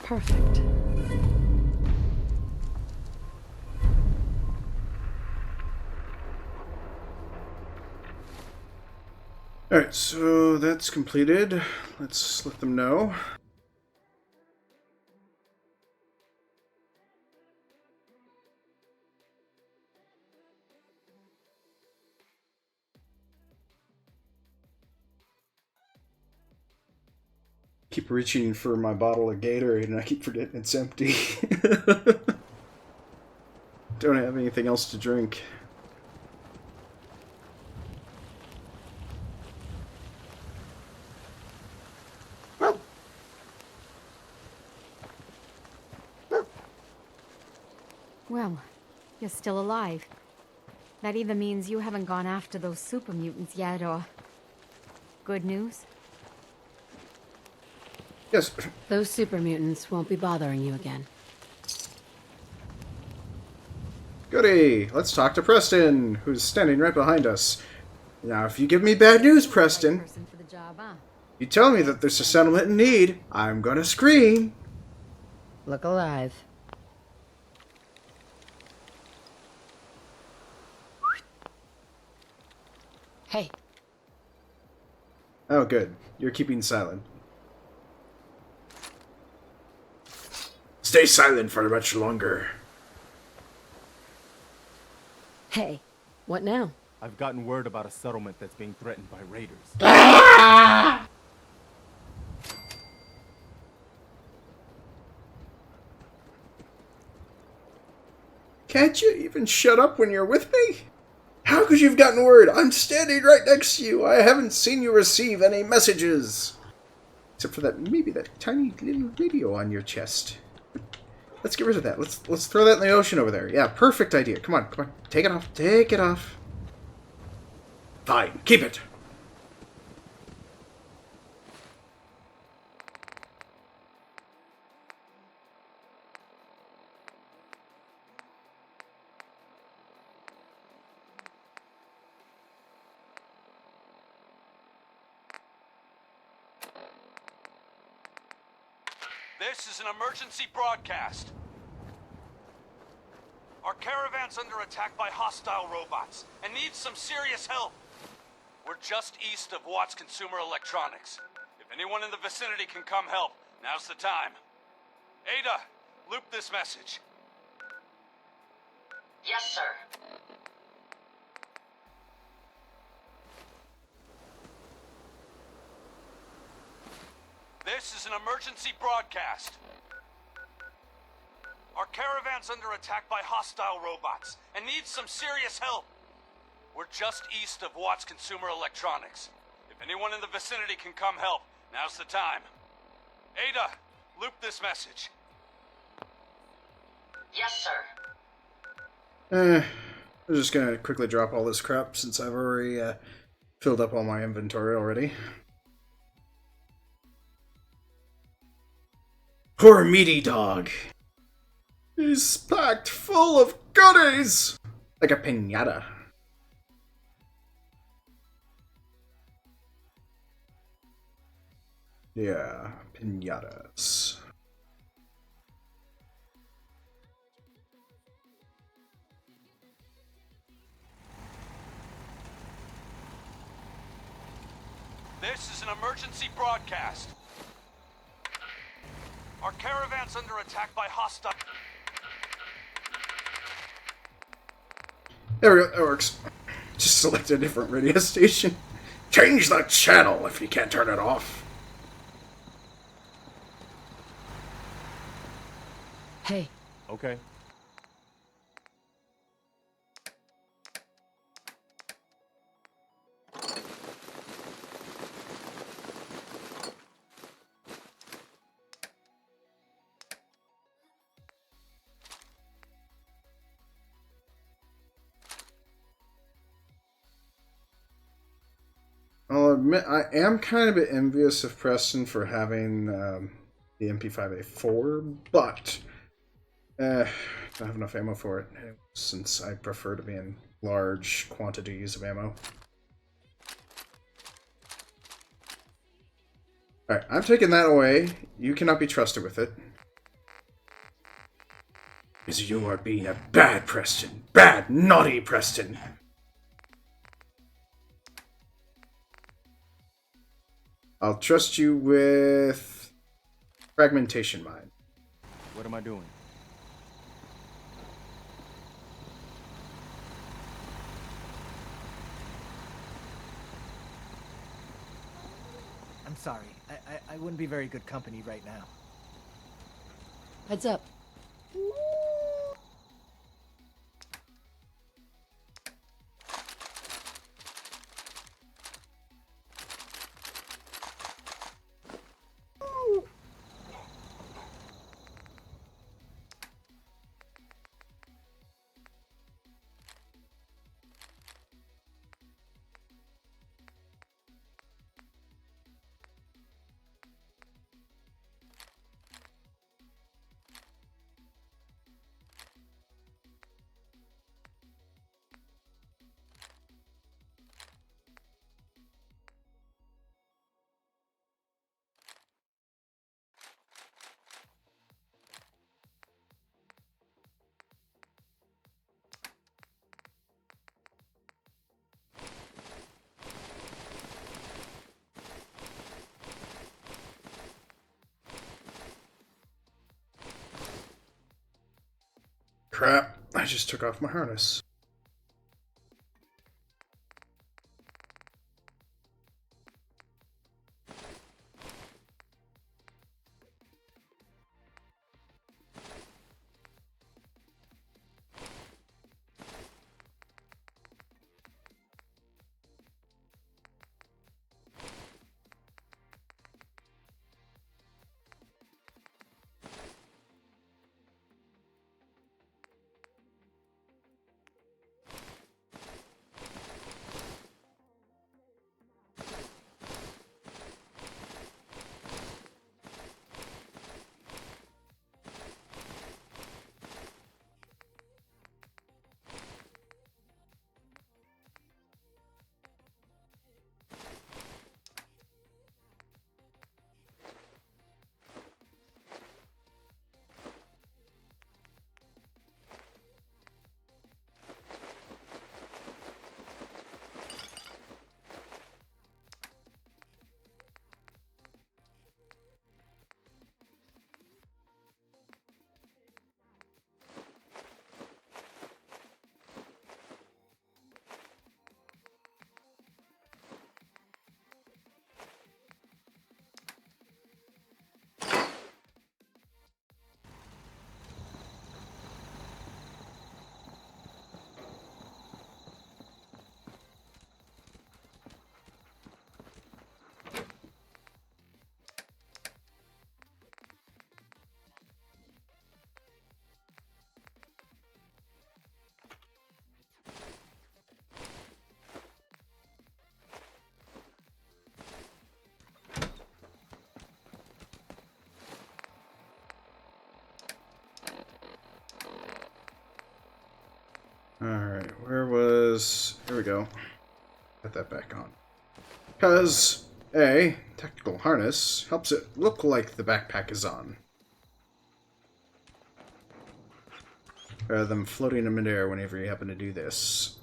Perfect. Alright, so that's completed. Let's let them know. Keep reaching for my bottle of Gatorade and I keep forgetting it's empty. Don't have anything else to drink. Well, you're still alive. That either means you haven't gone after those super mutants yet, or... good news? Yes. Those super mutants won't be bothering you again. Goody! Let's talk to Preston, who's standing right behind us. Now, if you give me bad news, Preston, For the job, huh? you tell me that there's a settlement in need, I'm gonna scream. Look alive. Hey. Oh, good. You're keeping silent. Stay silent for much longer. Hey. What now? I've gotten word about a settlement that's being threatened by raiders. Can't you even shut up when you're with me? How could you have gotten word? I'm standing right next to you. I haven't seen you receive any messages. Except for maybe that tiny little radio on your chest. Let's get rid of that. Let's throw that in the ocean over there. Yeah, perfect idea. Come on, come on. Take it off. Take it off. Fine. Keep it. This is an emergency broadcast. Our caravan's under attack by hostile robots and needs some serious help. We're just east of Watts Consumer Electronics. If anyone in the vicinity can come help, now's the time. Ada, loop this message. Yes, sir. This is an emergency broadcast. Our caravan's under attack by hostile robots and needs some serious help. We're just east of Watts Consumer Electronics. If anyone in the vicinity can come help, now's the time. Ada, loop this message. Yes, sir. I'm just gonna quickly drop all this crap since I've already filled up all my inventory already. Poor meaty dog. He's packed full of goodies! Like a piñata. Yeah, piñatas. This is an emergency broadcast. Our caravan's under attack by hostile... There we go, that works. Just select a different radio station. Change the channel if you can't turn it off. Hey. Okay. I'll admit, I am kind of a bit envious of Preston for having the MP5A4, but I don't have enough ammo for it, since I prefer to be in large quantities of ammo. Alright, I'm taking that away. You cannot be trusted with it. Because you are being a bad Preston. Bad, naughty Preston. I'll trust you with fragmentation mine. What am I doing? I'm sorry. I wouldn't be very good company right now. Heads up. Crap, I just took off my harness. Alright, where was... Here we go. Get that back on. Because, A, technical harness helps it look like the backpack is on. Rather than floating in midair whenever you happen to do this.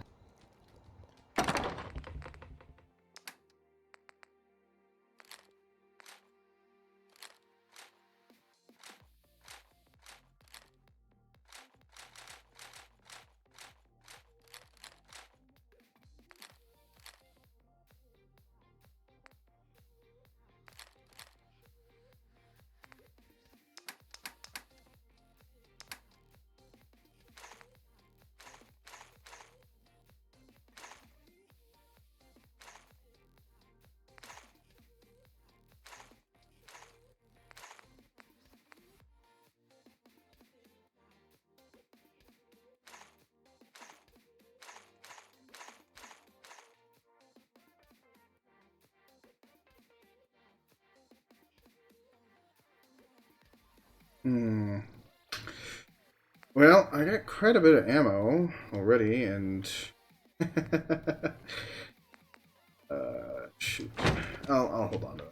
Well, I got quite a bit of ammo already, and... shoot. I'll hold on to it.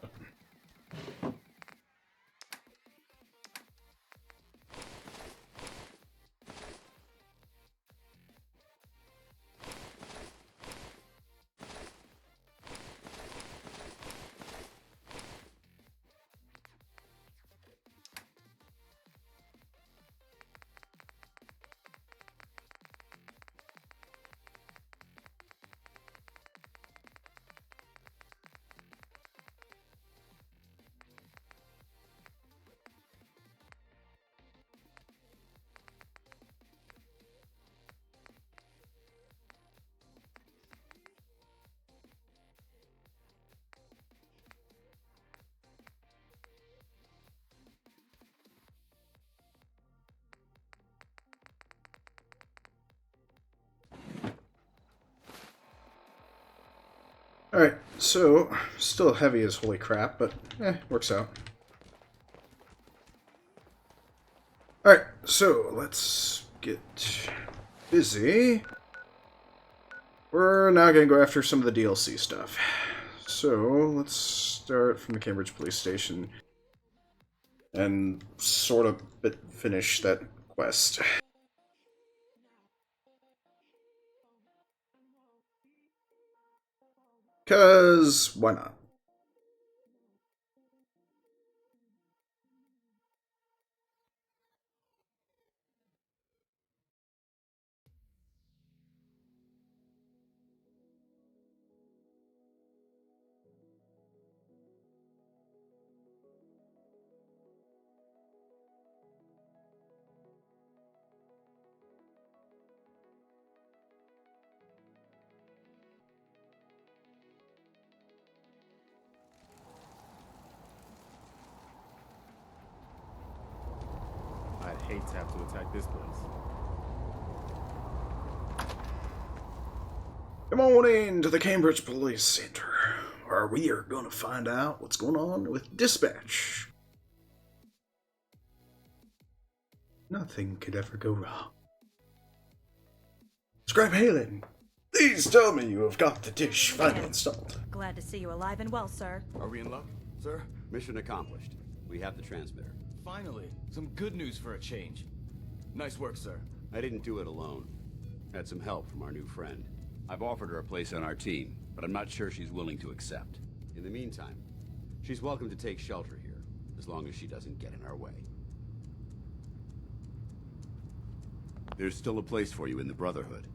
Alright, so, still heavy as holy crap, but, works out. Alright, so, let's get busy. We're now going to go after some of the DLC stuff. So, let's start from the Cambridge Police Station and sort of finish that quest. Because, why not? Kates have to attack this place? Come on into the Cambridge Police Center, where we are going to find out what's going on with dispatch. Nothing could ever go wrong. Scribe Halen, please tell me you have got the dish finally installed. Glad to see you alive and well, sir. Are we in luck, sir? Mission accomplished. We have the transmitter. Finally, some good news for a change. Nice work, sir. I didn't do it alone. Had some help from our new friend. I've offered her a place on our team, but I'm not sure she's willing to accept. In the meantime, she's welcome to take shelter here, as long as she doesn't get in our way. There's still a place for you in the Brotherhood,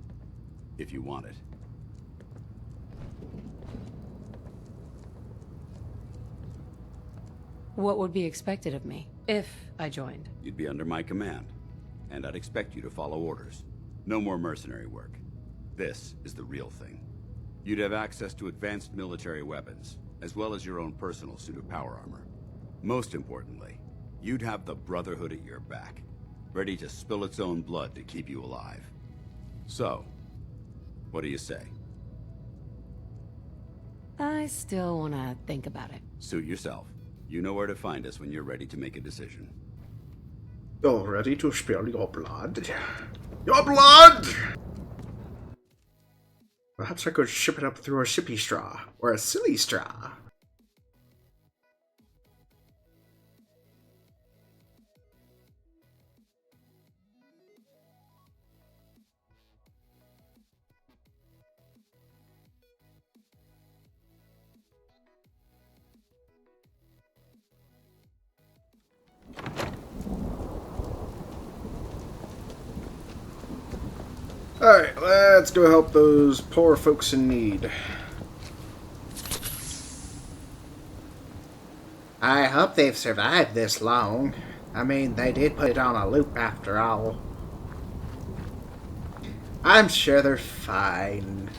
if you want it. What would be expected of me if I joined? You'd be under my command, and I'd expect you to follow orders. No more mercenary work. This is the real thing. You'd have access to advanced military weapons, as well as your own personal suit of power armor. Most importantly, you'd have the Brotherhood at your back, ready to spill its own blood to keep you alive. So, what do you say? I still want to think about it. Suit yourself. You know where to find us when you're ready to make a decision. You're ready to spill your blood? Your blood! Perhaps I could ship it up through a shippy straw, or a silly straw. Alright, let's go help those poor folks in need. I hope they've survived this long. I mean, they did put it on a loop after all. I'm sure they're fine.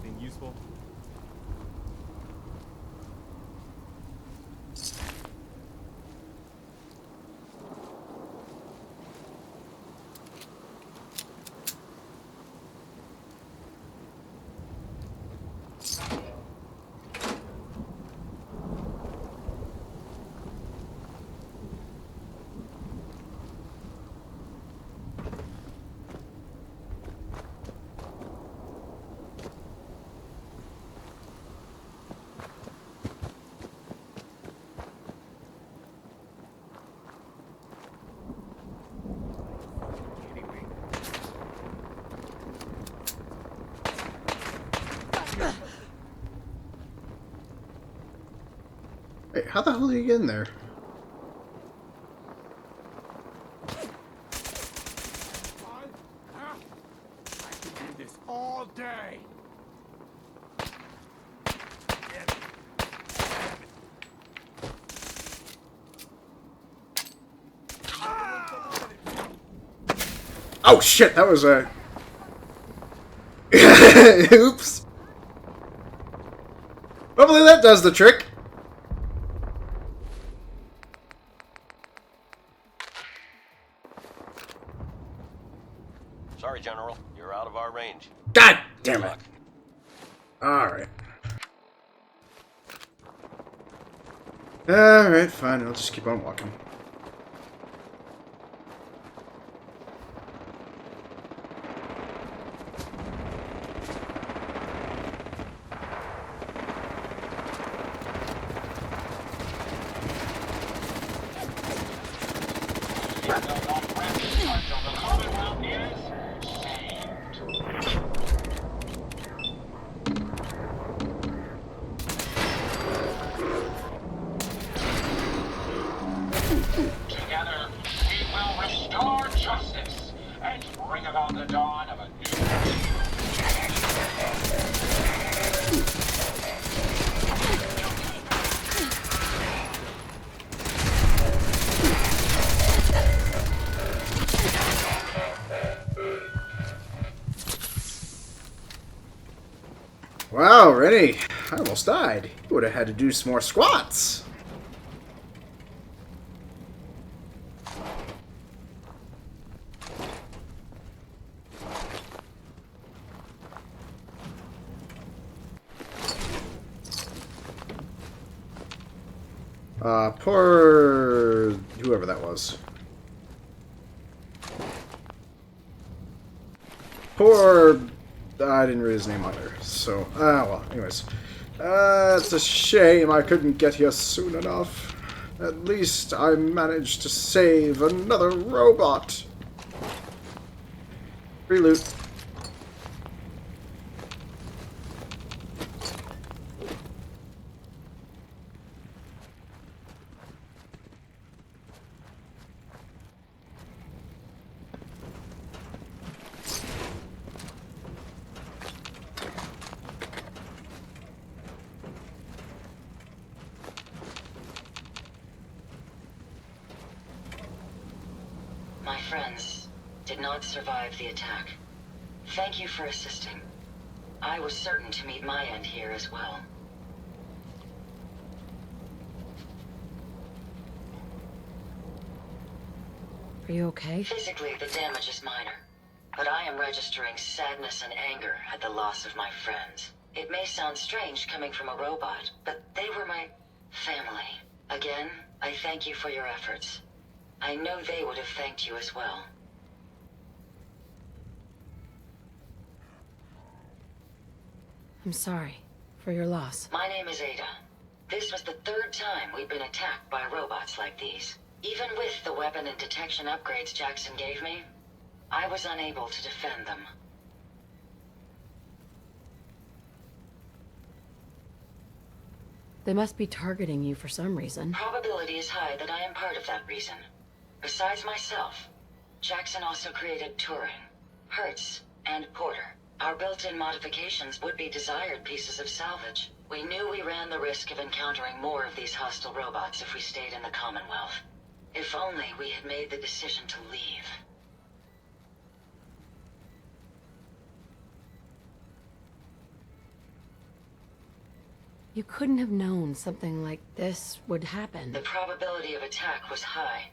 Anything useful? Wait, how the hell did you get in there? I could do this all day. Oh shit, that was a... Oops. Hopefully that does the trick. Sorry, General. You're out of our range. God damn it. Alright. Alright, fine. I'll just keep on walking. Together, we will restore justice and bring about the dawn of a new Wow, Rennie, I almost died. You would have had to do some more squats. Poor whoever that was. Poor... I didn't read his name either, so... well, anyways. It's a shame I couldn't get here soon enough. At least I managed to save another robot. Free loot. My friends did not survive the attack. Thank you for assisting. I was certain to meet my end here as well. Are you okay? Physically, the damage is minor, but I am registering sadness and anger at the loss of my friends. It may sound strange coming from a robot, but they were my family. Again, I thank you for your efforts. I know they would have thanked you as well. I'm sorry for your loss. My name is Ada. This was the third time we've been attacked by robots like these. Even with the weapon and detection upgrades Jackson gave me, I was unable to defend them. They must be targeting you for some reason. Probability is high that I am part of that reason. Besides myself, Jackson also created Turing, Hertz, and Porter. Our built-in modifications would be desired pieces of salvage. We knew we ran the risk of encountering more of these hostile robots if we stayed in the Commonwealth. If only we had made the decision to leave. You couldn't have known something like this would happen. The probability of attack was high.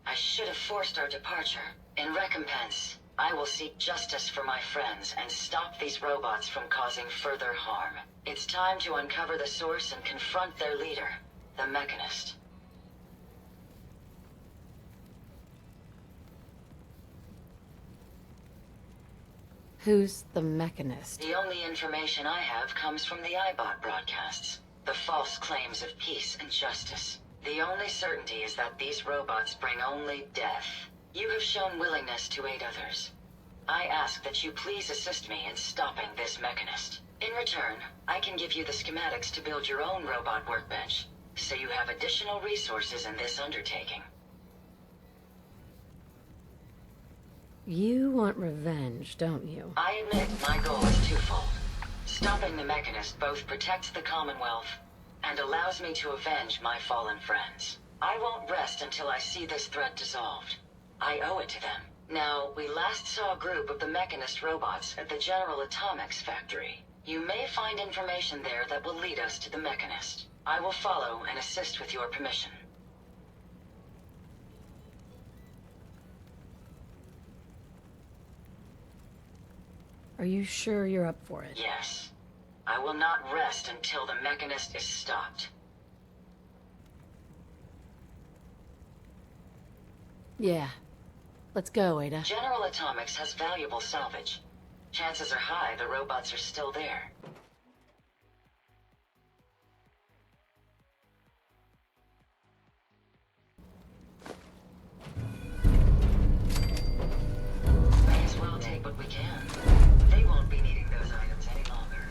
I should have forced our departure. In recompense, I will seek justice for my friends and stop these robots from causing further harm. It's time to uncover the source and confront their leader, the Mechanist. Who's the Mechanist? The only information I have comes from the iBot broadcasts. The false claims of peace and justice. The only certainty is that these robots bring only death. You have shown willingness to aid others. I ask that you please assist me in stopping this Mechanist. In return, I can give you the schematics to build your own robot workbench, so you have additional resources in this undertaking. You want revenge, don't you? I admit my goal is twofold. Stopping the Mechanist both protects the Commonwealth and allows me to avenge my fallen friends. I won't rest until I see this threat dissolved. I owe it to them. Now, we last saw a group of the Mechanist robots at the General Atomics factory. You may find information there that will lead us to the Mechanist. I will follow and assist with your permission. Are you sure you're up for it? Yes. I will not rest until the Mechanist is stopped. Yeah. Let's go, Ada. General Atomics has valuable salvage. Chances are high the robots are still there. May as well take what we can. They won't be needing those items any longer.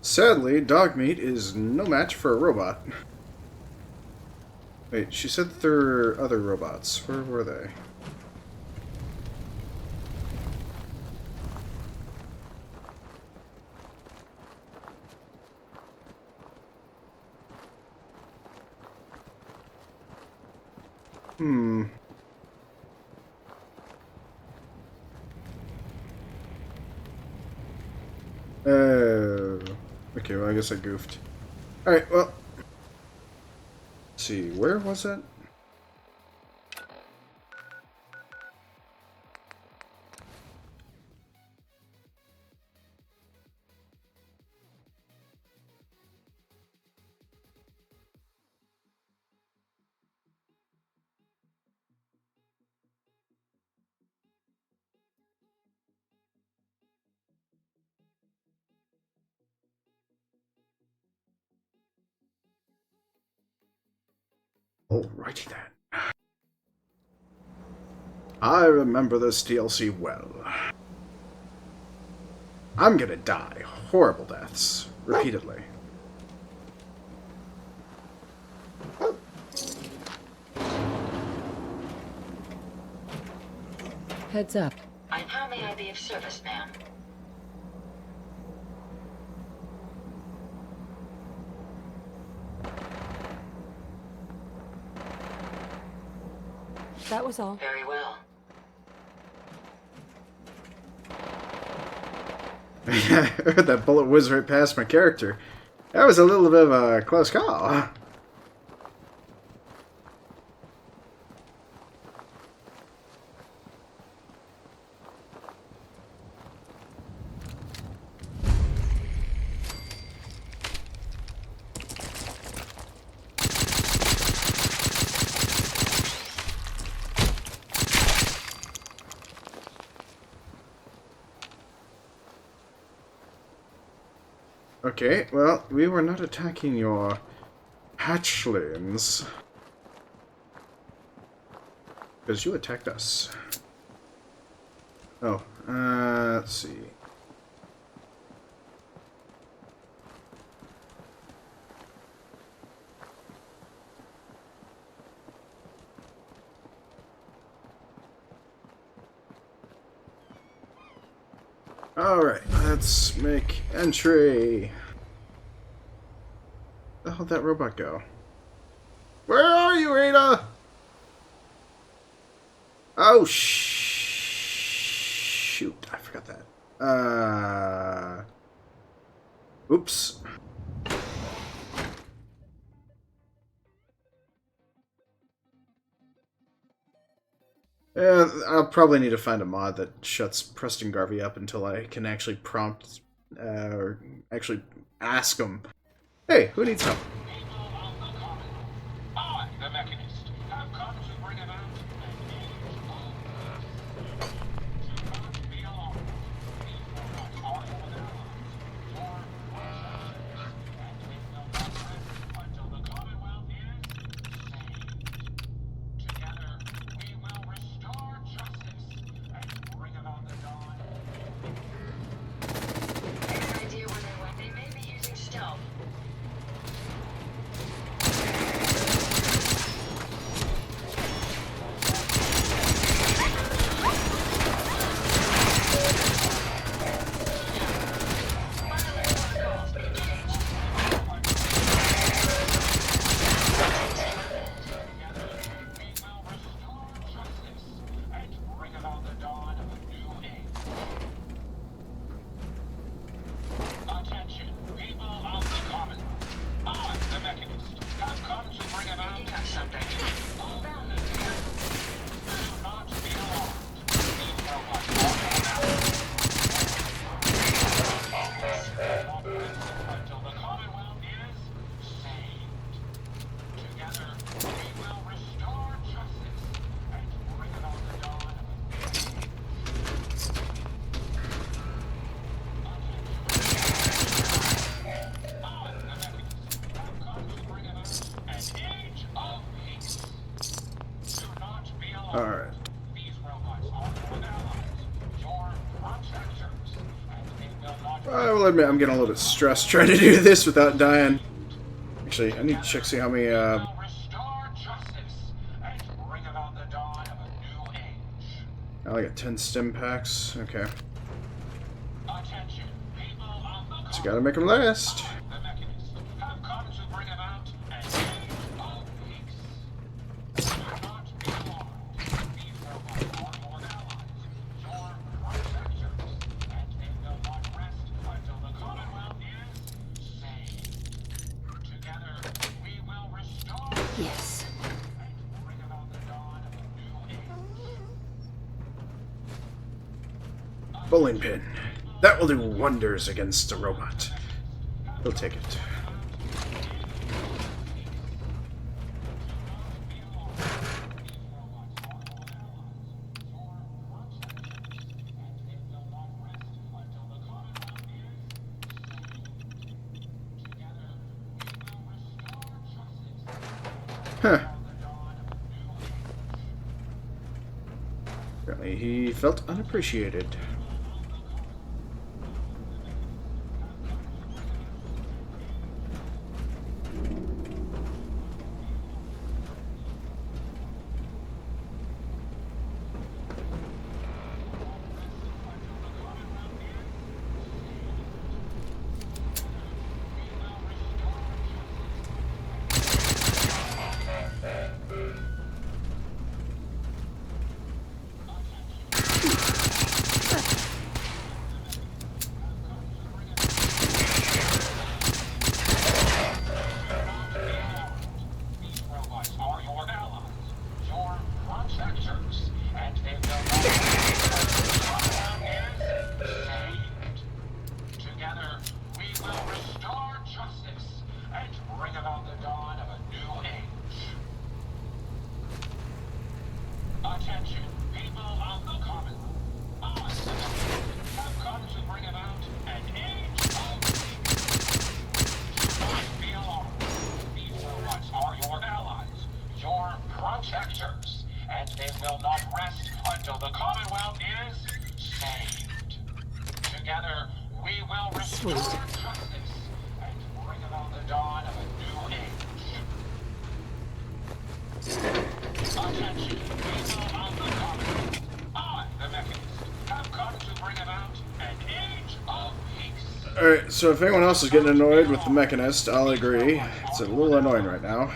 Sadly, dog meat is no match for a robot. Wait, she said that there are other robots. Where were they? Okay, well, I guess I goofed. Alright, well. Let's see, where was that? Alrighty then. I remember this DLC well. I'm gonna die horrible deaths repeatedly. Heads up. And how may I be of service, ma'am? That was all. Very well. I heard that bullet whiz right past my character. That was a little bit of a close call. Okay, well, we were not attacking your hatchlings. Because you attacked us. Oh, let's see. Alright, let's make entry. Where the hell did that robot go? Where are you, Ada? Oh, shoot. I forgot that. Oops. I'll probably need to find a mod that shuts Preston Garvey up until I can actually prompt, or actually ask him, hey, who needs help? I, the Mechanist, have come to bring about an age of peace. Do not be alarmed. We will not argue with our lives, for and we will not rest until the Commonwealth is saved. Together, we will restore justice and bring about the dawn. Any idea where they went? They may be using stealth. Alright. I will admit I'm getting a little bit stressed trying to do this without dying. Actually, I need to check see how many I got 10 stim packs. Okay. So gotta make them last. Bowling pin. That will do wonders against a robot. He'll take it. Huh. Apparently he felt unappreciated. Alright, so if anyone else is getting annoyed with the Mechanist, I'll agree. It's a little annoying right now.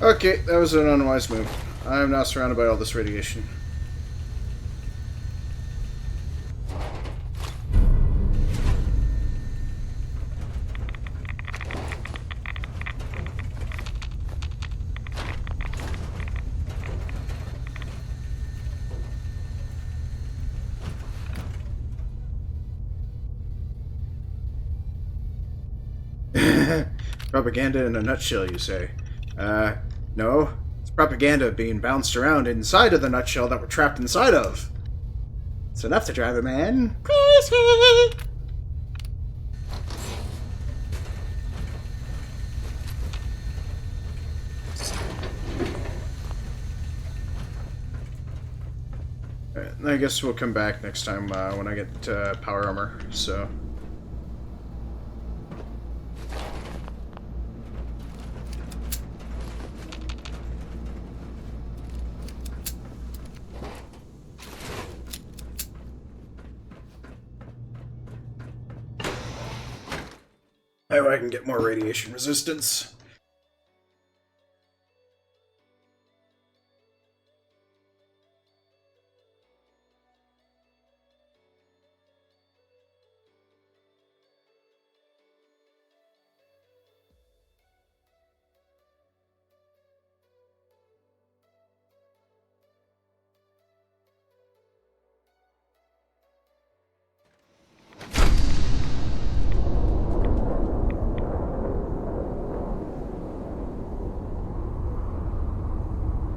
Okay, that was an unwise move. I am now surrounded by all this radiation. Propaganda in a nutshell, you say? No. It's propaganda being bounced around inside of the nutshell that we're trapped inside of. It's enough to drive a man crazy! Alright, I guess we'll come back next time when I get power armor, so... That way I can get more radiation resistance.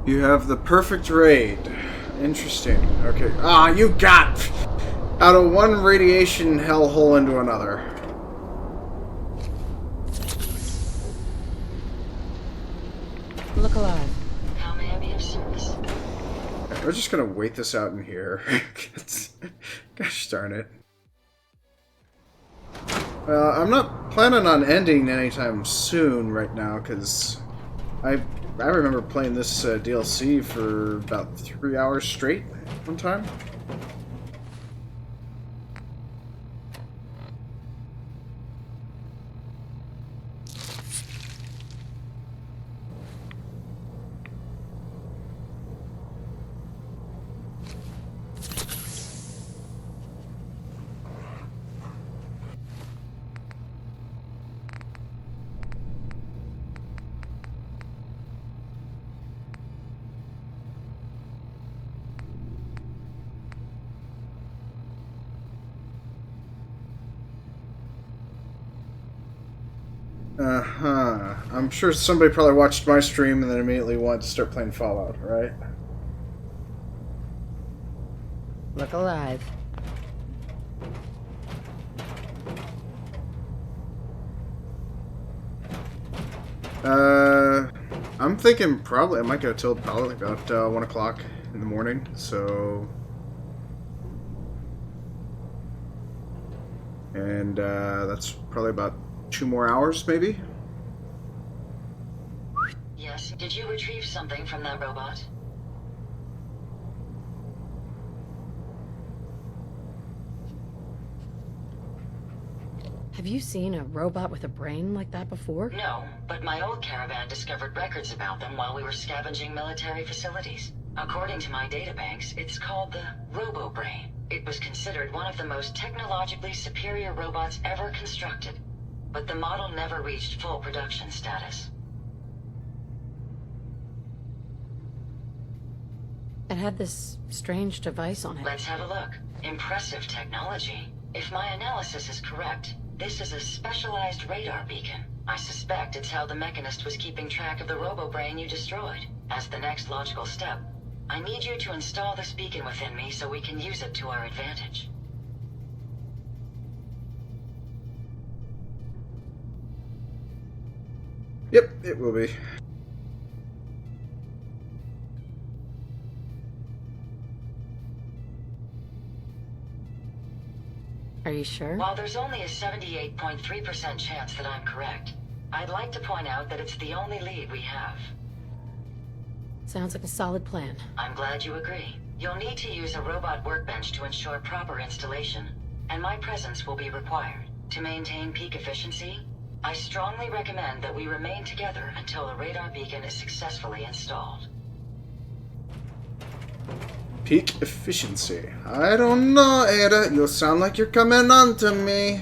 You have the perfect raid. Interesting. Okay. Ah, you got out of one radiation hellhole into another. Look alive. How may I be of service? We're just gonna wait this out in here. Gosh darn it. I'm not planning on ending anytime soon right now, because I remember playing this DLC for about 3 hours straight one time. Uh-huh. I'm sure somebody probably watched my stream and then immediately wanted to start playing Fallout, right? Look alive. I'm thinking probably I might go till probably about 1 o'clock in the morning, so... And, that's probably about 2 more hours, maybe? Yes, did you retrieve something from that robot? Have you seen a robot with a brain like that before? No, but my old caravan discovered records about them while we were scavenging military facilities. According to my databanks, it's called the RoboBrain. It was considered one of the most technologically superior robots ever constructed, but the model never reached full production status. It had this strange device on it. Let's have a look. Impressive technology. If my analysis is correct, this is a specialized radar beacon. I suspect it's how the Mechanist was keeping track of the RoboBrain you destroyed. As the next logical step, I need you to install this beacon within me so we can use it to our advantage. Yep, it will be. Are you sure? While there's only a 78.3% chance that I'm correct, I'd like to point out that it's the only lead we have. Sounds like a solid plan. I'm glad you agree. You'll need to use a robot workbench to ensure proper installation, and my presence will be required. To maintain peak efficiency, I strongly recommend that we remain together until the radar beacon is successfully installed. Peak efficiency. I don't know, Ada. You sound like you're coming on to me.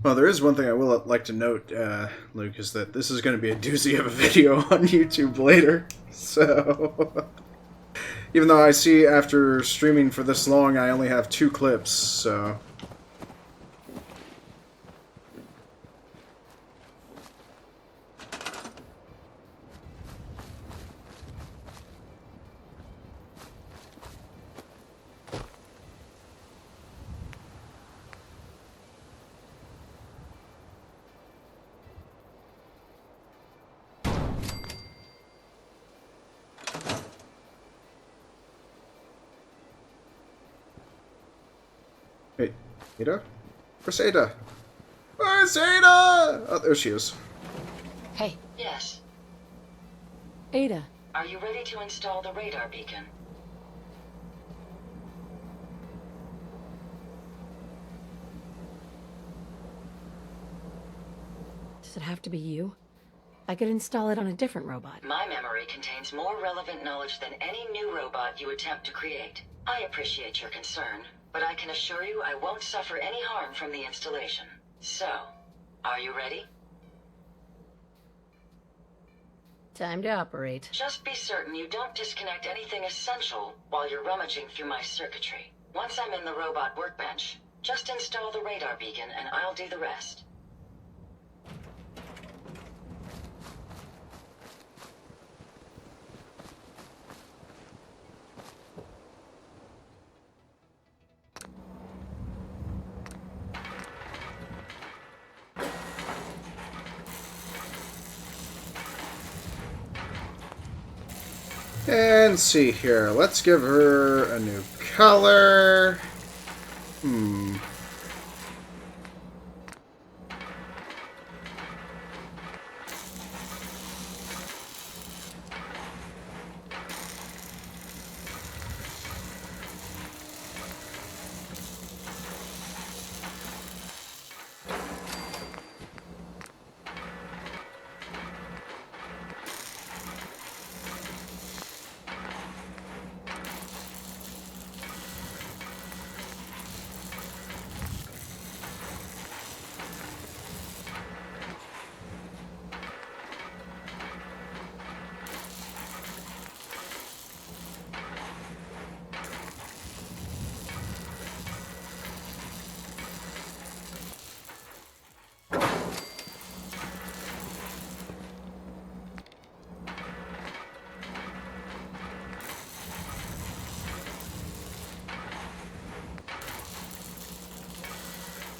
Well, there is one thing I will like to note, Luke, is that this is going to be a doozy of a video on YouTube later. So, even though I see after streaming for this long, I only have 2 clips, so... Wait, Ada? Where's Ada? Where's Ada? Oh, there she is. Hey. Yes. Ada. Are you ready to install the radar beacon? it have to be you? I could install it on a different robot. My memory contains more relevant knowledge than any new robot you attempt to create. I appreciate your concern, but I can assure you I won't suffer any harm from the installation. So, are you ready? Time to operate. Just be certain you don't disconnect anything essential while you're rummaging through my circuitry. Once I'm in the robot workbench, just install the radar beacon and I'll do the rest. And see here. Let's give her a new color.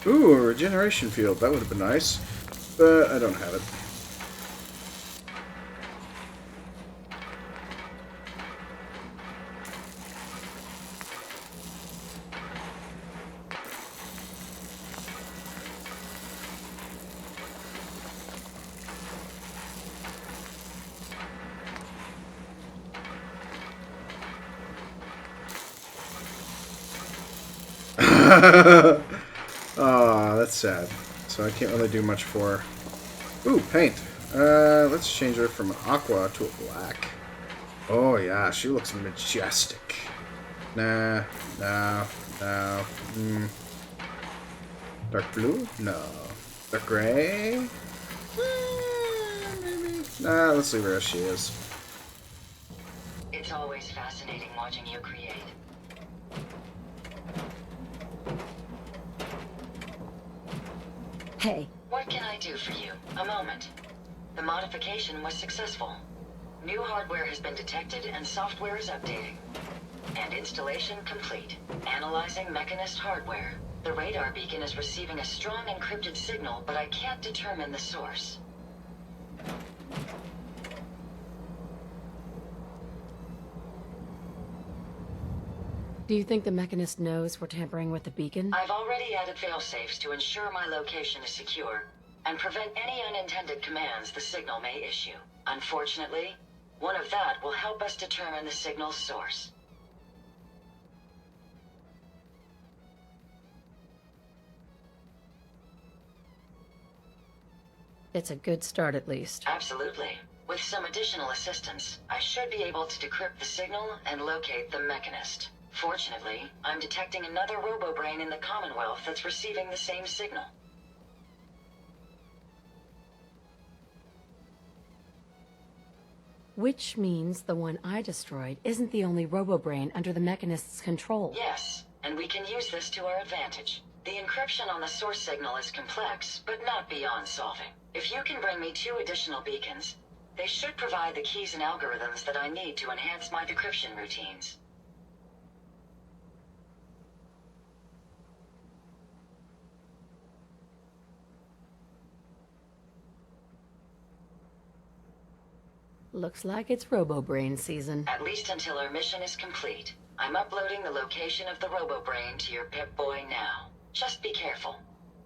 Ooh, a regeneration field. That would have been nice. But I don't have it. Aw, that's sad. So I can't really do much for her. Ooh, paint. Let's change her from an aqua to a black. Oh yeah, she looks majestic. Nah, no. Dark blue? No. Dark gray? Maybe. Nah, let's leave her as she is. It's always fascinating watching you create. Hey. What can I do for you? A moment. The modification was successful. New hardware has been detected and software is updating. And installation complete. Analyzing Mechanist hardware. The radar beacon is receiving a strong encrypted signal, but I can't determine the source. Do you think the Mechanist knows we're tampering with the beacon? I've already added failsafes to ensure my location is secure, and prevent any unintended commands the signal may issue. Unfortunately, one of that will help us determine the signal's source. It's a good start, at least. Absolutely. With some additional assistance, I should be able to decrypt the signal and locate the Mechanist. Fortunately, I'm detecting another robo-brain in the Commonwealth that's receiving the same signal. Which means the one I destroyed isn't the only robo-brain under the Mechanist's control. Yes, and we can use this to our advantage. The encryption on the source signal is complex, but not beyond solving. If you can bring me 2 additional beacons, they should provide the keys and algorithms that I need to enhance my decryption routines. Looks like it's robo-brain season. At least until our mission is complete. I'm uploading the location of the robo-brain to your Pip-Boy now. Just be careful.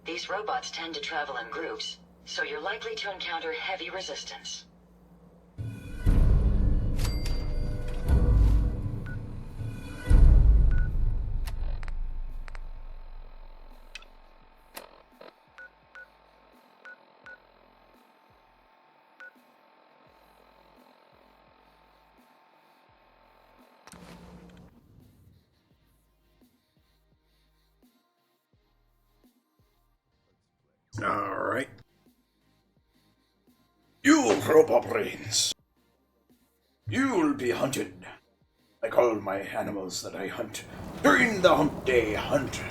These robots tend to travel in groups, so you're likely to encounter heavy resistance. Alright. You robot brains. You'll be hunted. I call my animals that I hunt during the hump day hunt.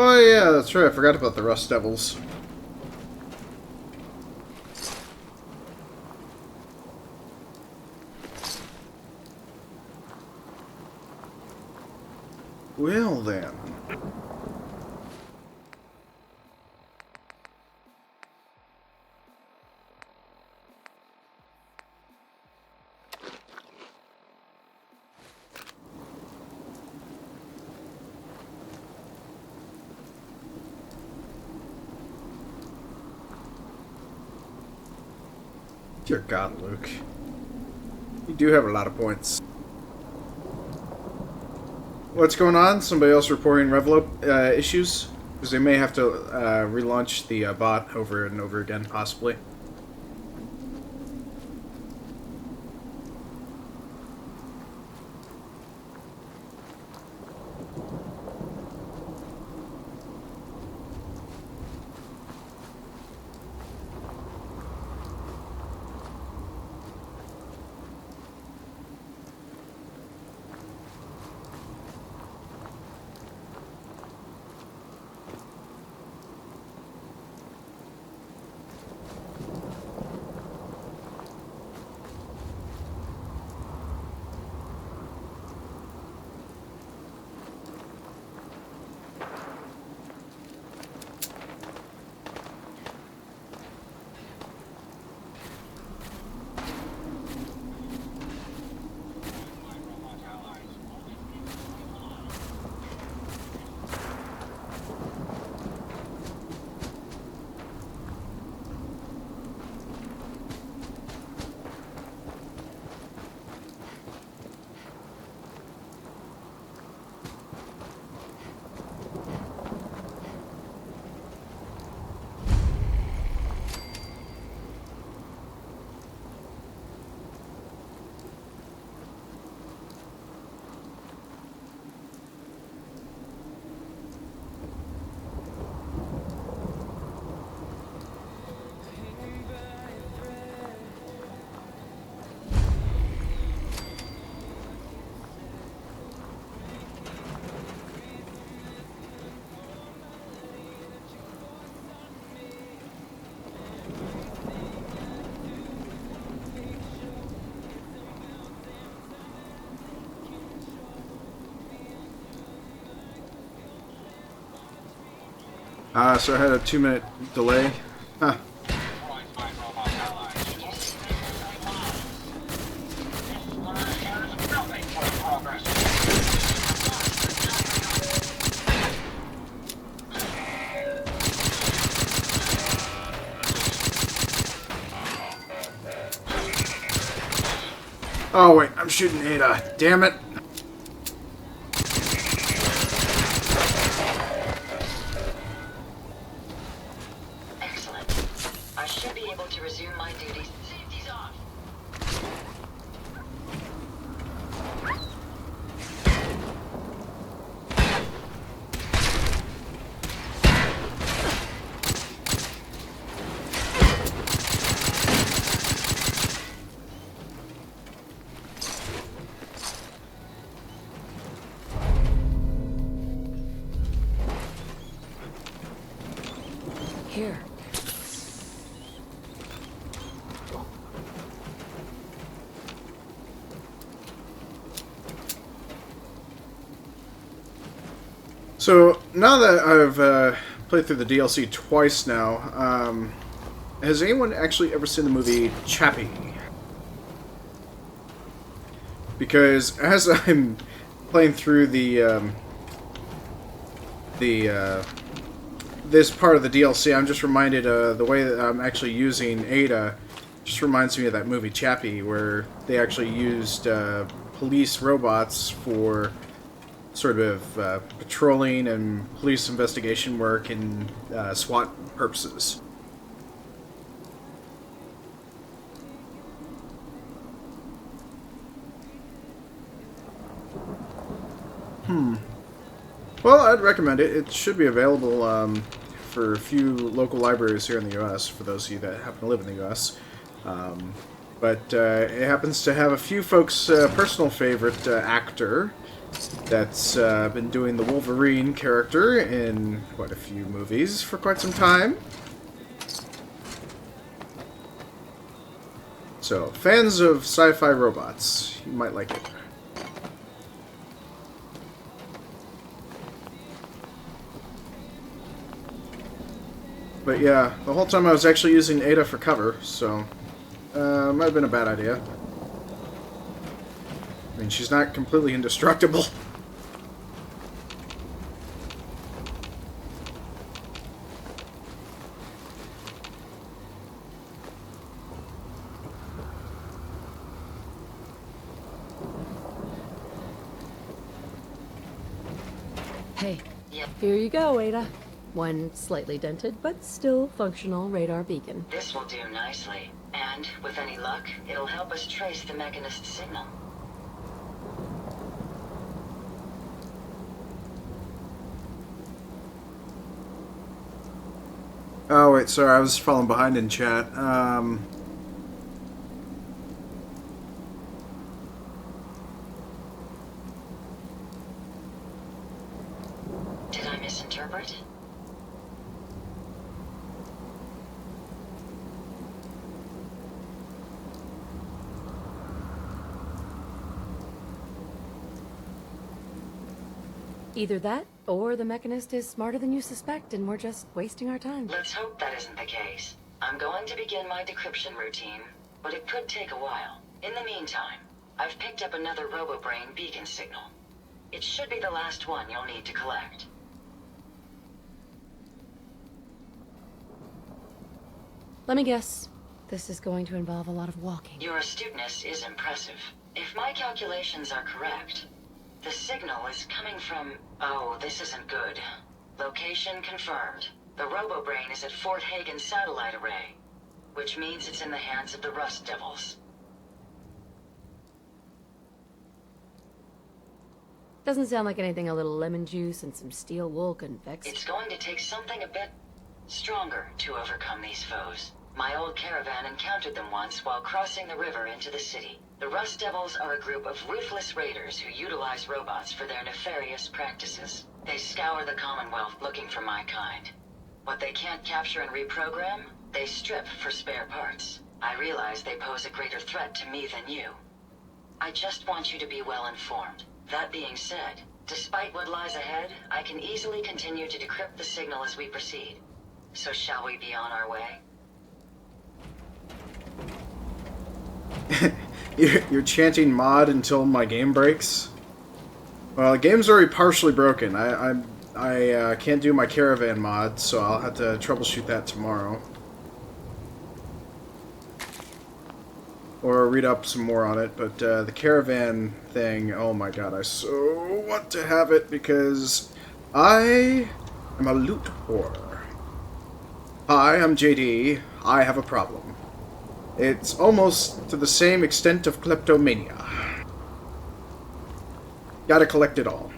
Oh yeah, that's right, I forgot about the Rust Devils. Well then. Dear God, Luke. You do have a lot of points. What's going on? Somebody else reporting Revlo issues? Because they may have to relaunch the bot over and over again, possibly. So I had a 2-minute delay. Huh. Oh wait, I'm shooting Ada. Damn it. Here. So now that I've played through the DLC twice now, has anyone actually ever seen the movie Chappie? Because as I'm playing through this part of the DLC, I'm just reminded the way that I'm actually using Ada just reminds me of that movie Chappie, where they actually used police robots for sort of patrolling and police investigation work and SWAT purposes. Well, I'd recommend it. It should be available for a few local libraries here in the U.S., for those of you that happen to live in the U.S. But it happens to have a few folks' personal favorite actor that's been doing the Wolverine character in quite a few movies for quite some time. So, fans of sci-fi robots, you might like it. But yeah, the whole time I was actually using Ada for cover, so might have been a bad idea. I mean, she's not completely indestructible. Hey, here you go, Ada. One slightly dented, but still functional radar beacon. This will do nicely. And, with any luck, it'll help us trace the Mechanist signal. Oh, wait, sorry, I was falling behind in chat. Did I misinterpret? Either that, or the Mechanist is smarter than you suspect, and we're just wasting our time. Let's hope that isn't the case. I'm going to begin my decryption routine, but it could take a while. In the meantime, I've picked up another RoboBrain beacon signal. It should be the last one you'll need to collect. Let me guess. This is going to involve a lot of walking. Your astuteness is impressive. If my calculations are correct, the signal is coming from... Oh, this isn't good. Location confirmed. The RoboBrain is at Fort Hagen Satellite Array, which means it's in the hands of the Rust Devils. Doesn't sound like anything a little lemon juice and some steel wool couldn't fix. It's going to take something a bit stronger to overcome these foes. My old caravan encountered them once while crossing the river into the city. The Rust Devils are a group of ruthless raiders who utilize robots for their nefarious practices. They scour the Commonwealth looking for my kind. What they can't capture and reprogram, they strip for spare parts. I realize they pose a greater threat to me than you. I just want you to be well informed. That being said, despite what lies ahead, I can easily continue to decrypt the signal as we proceed. So shall we be on our way? You're chanting mod until my game breaks? Well, the game's already partially broken. I can't do my caravan mod, so I'll have to troubleshoot that tomorrow. Or read up some more on it, but the caravan thing, oh my god, I so want to have it because I am a loot whore. Hi, I'm JD. I have a problem. It's almost to the same extent of kleptomania. Gotta collect it all.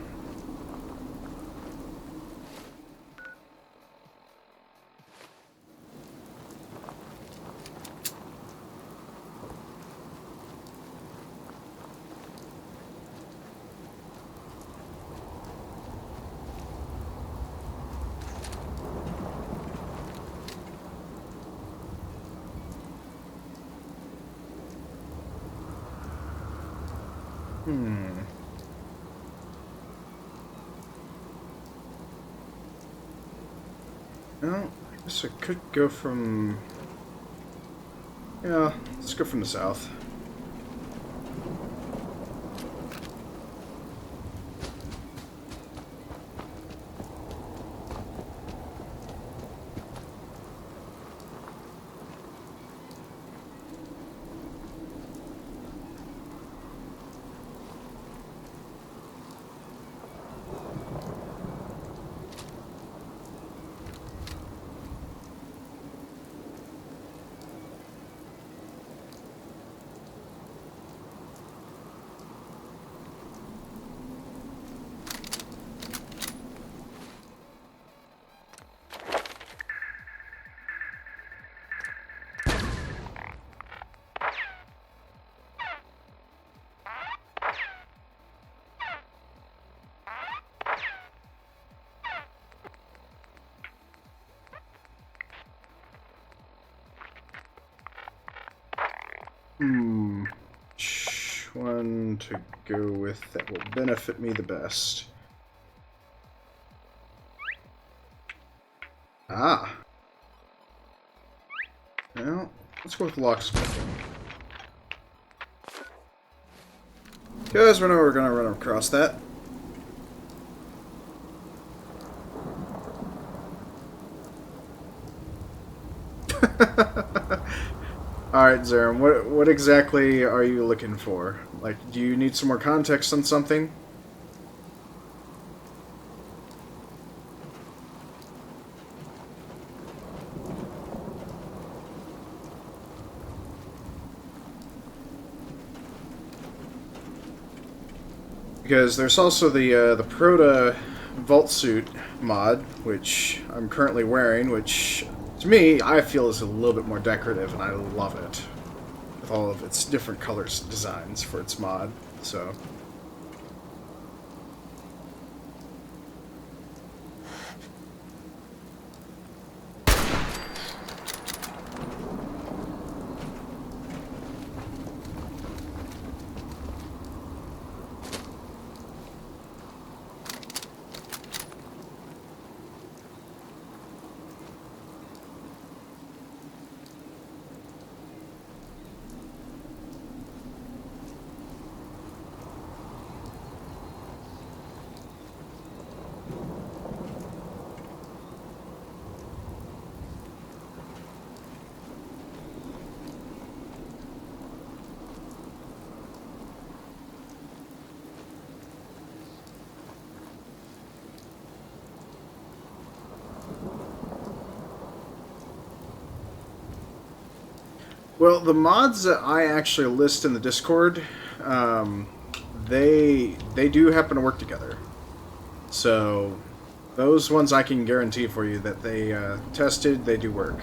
Well, I guess I could go from... Yeah, let's go from the south. Which one to go with that will benefit me the best? Ah. Well, let's go with locksmithing. Because we know we're gonna run across that. Alright, Zaram, what exactly are you looking for? Like, do you need some more context on something? Because there's also the Proto Vault Suit mod, which I'm currently wearing, which... to me, I feel is a little bit more decorative, and I love it. With all of its different colors designs for its mod, so... Well, the mods that I actually list in the Discord, they do happen to work together. So, those ones I can guarantee for you that they tested, they do work.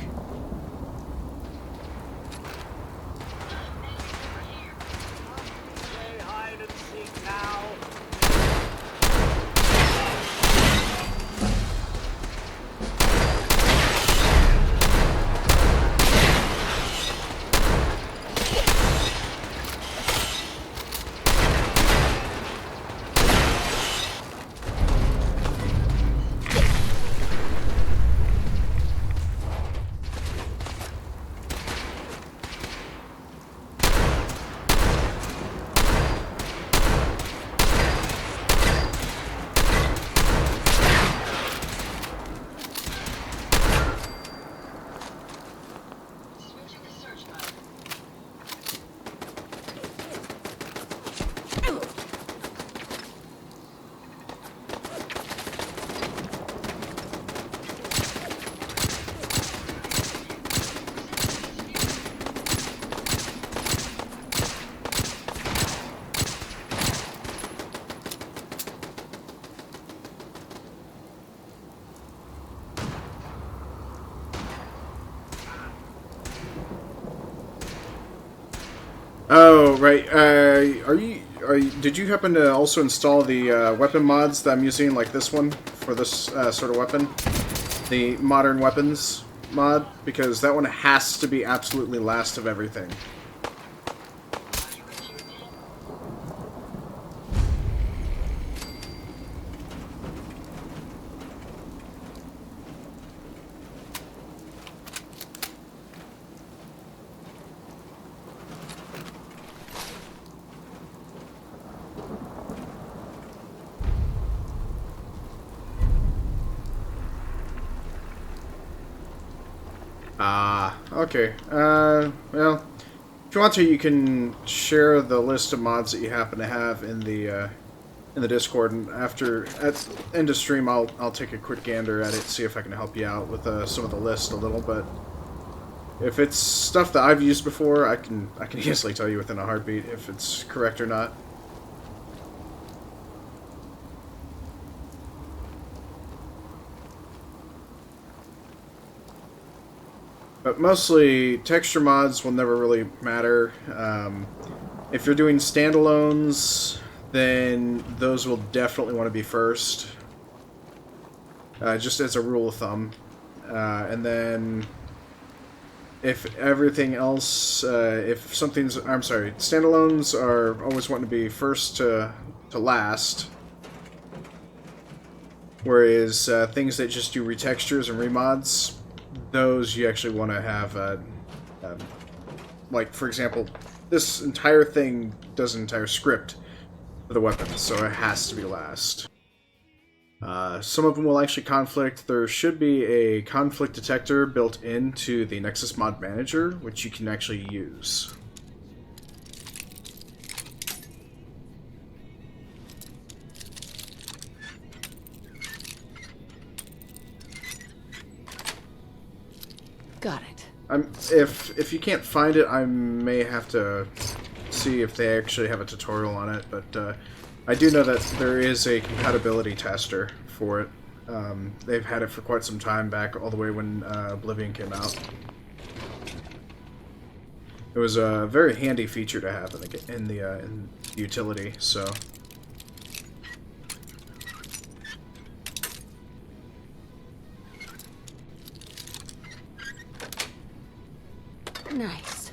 Oh, right. Did you happen to also install the weapon mods that I'm using, like this one, for this sort of weapon? The Modern Weapons mod? Because that one has to be absolutely last of everything. Ah, okay. Well, if you want to, you can share the list of mods that you happen to have in the Discord, and at end of stream, I'll take a quick gander at it, see if I can help you out with some of the list a little. But if it's stuff that I've used before, I can easily tell you within a heartbeat if it's correct or not. But mostly, texture mods will never really matter. If you're doing standalones, then those will definitely want to be first. Just as a rule of thumb. And then, if everything else, if something's... I'm sorry, standalones are always wanting to be first to last. Whereas things that just do retextures and remods, those you actually want to have, like, for example, this entire thing does an entire script for the weapons, so it has to be last. Some of them will actually conflict. There should be a conflict detector built into the Nexus Mod Manager, which you can actually use. Got it. If you can't find it, I may have to see if they actually have a tutorial on it, but I do know that there is a compatibility tester for it. They've had it for quite some time back, all the way when Oblivion came out. It was a very handy feature to have in the utility, so... Nice.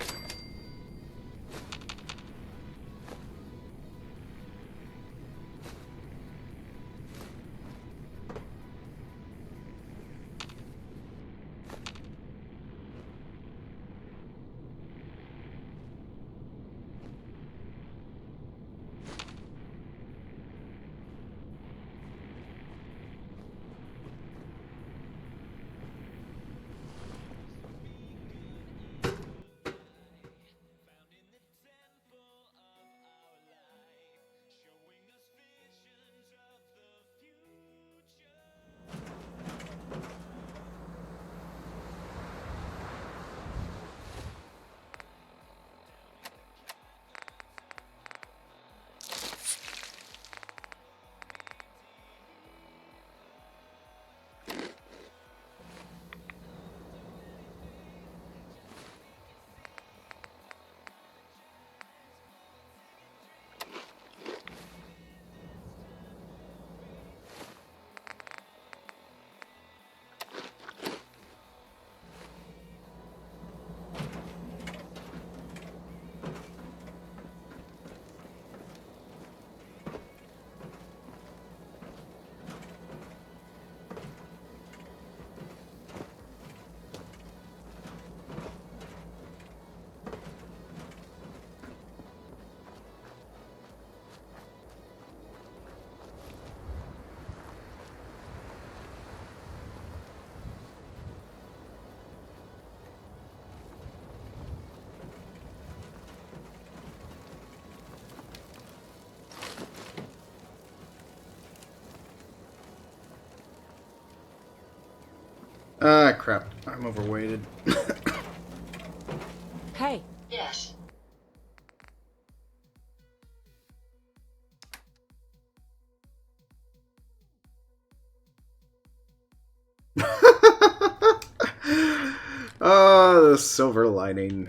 Ah, crap. I'm overweighted. Hey. Yes. Oh, the silver lining.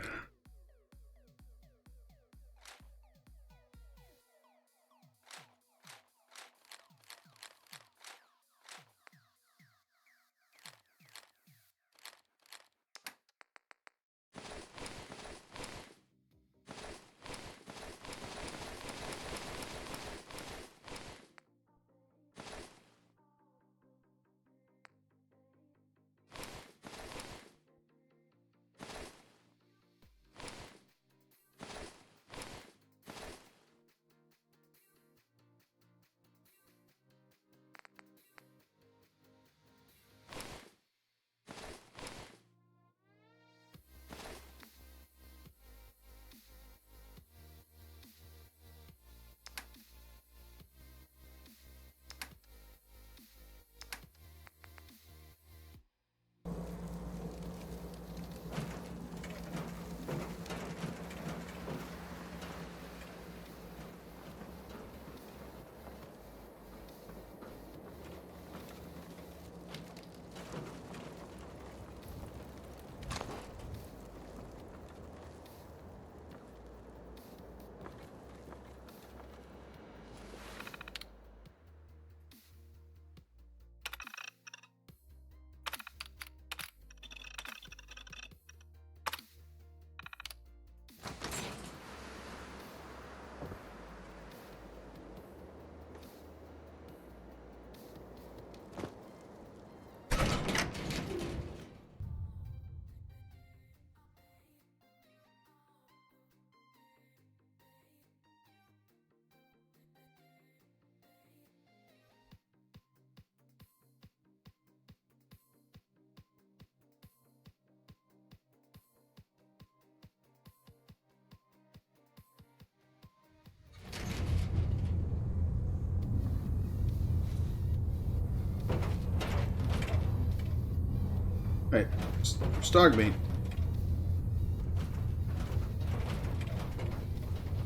Wait, it's dog meat.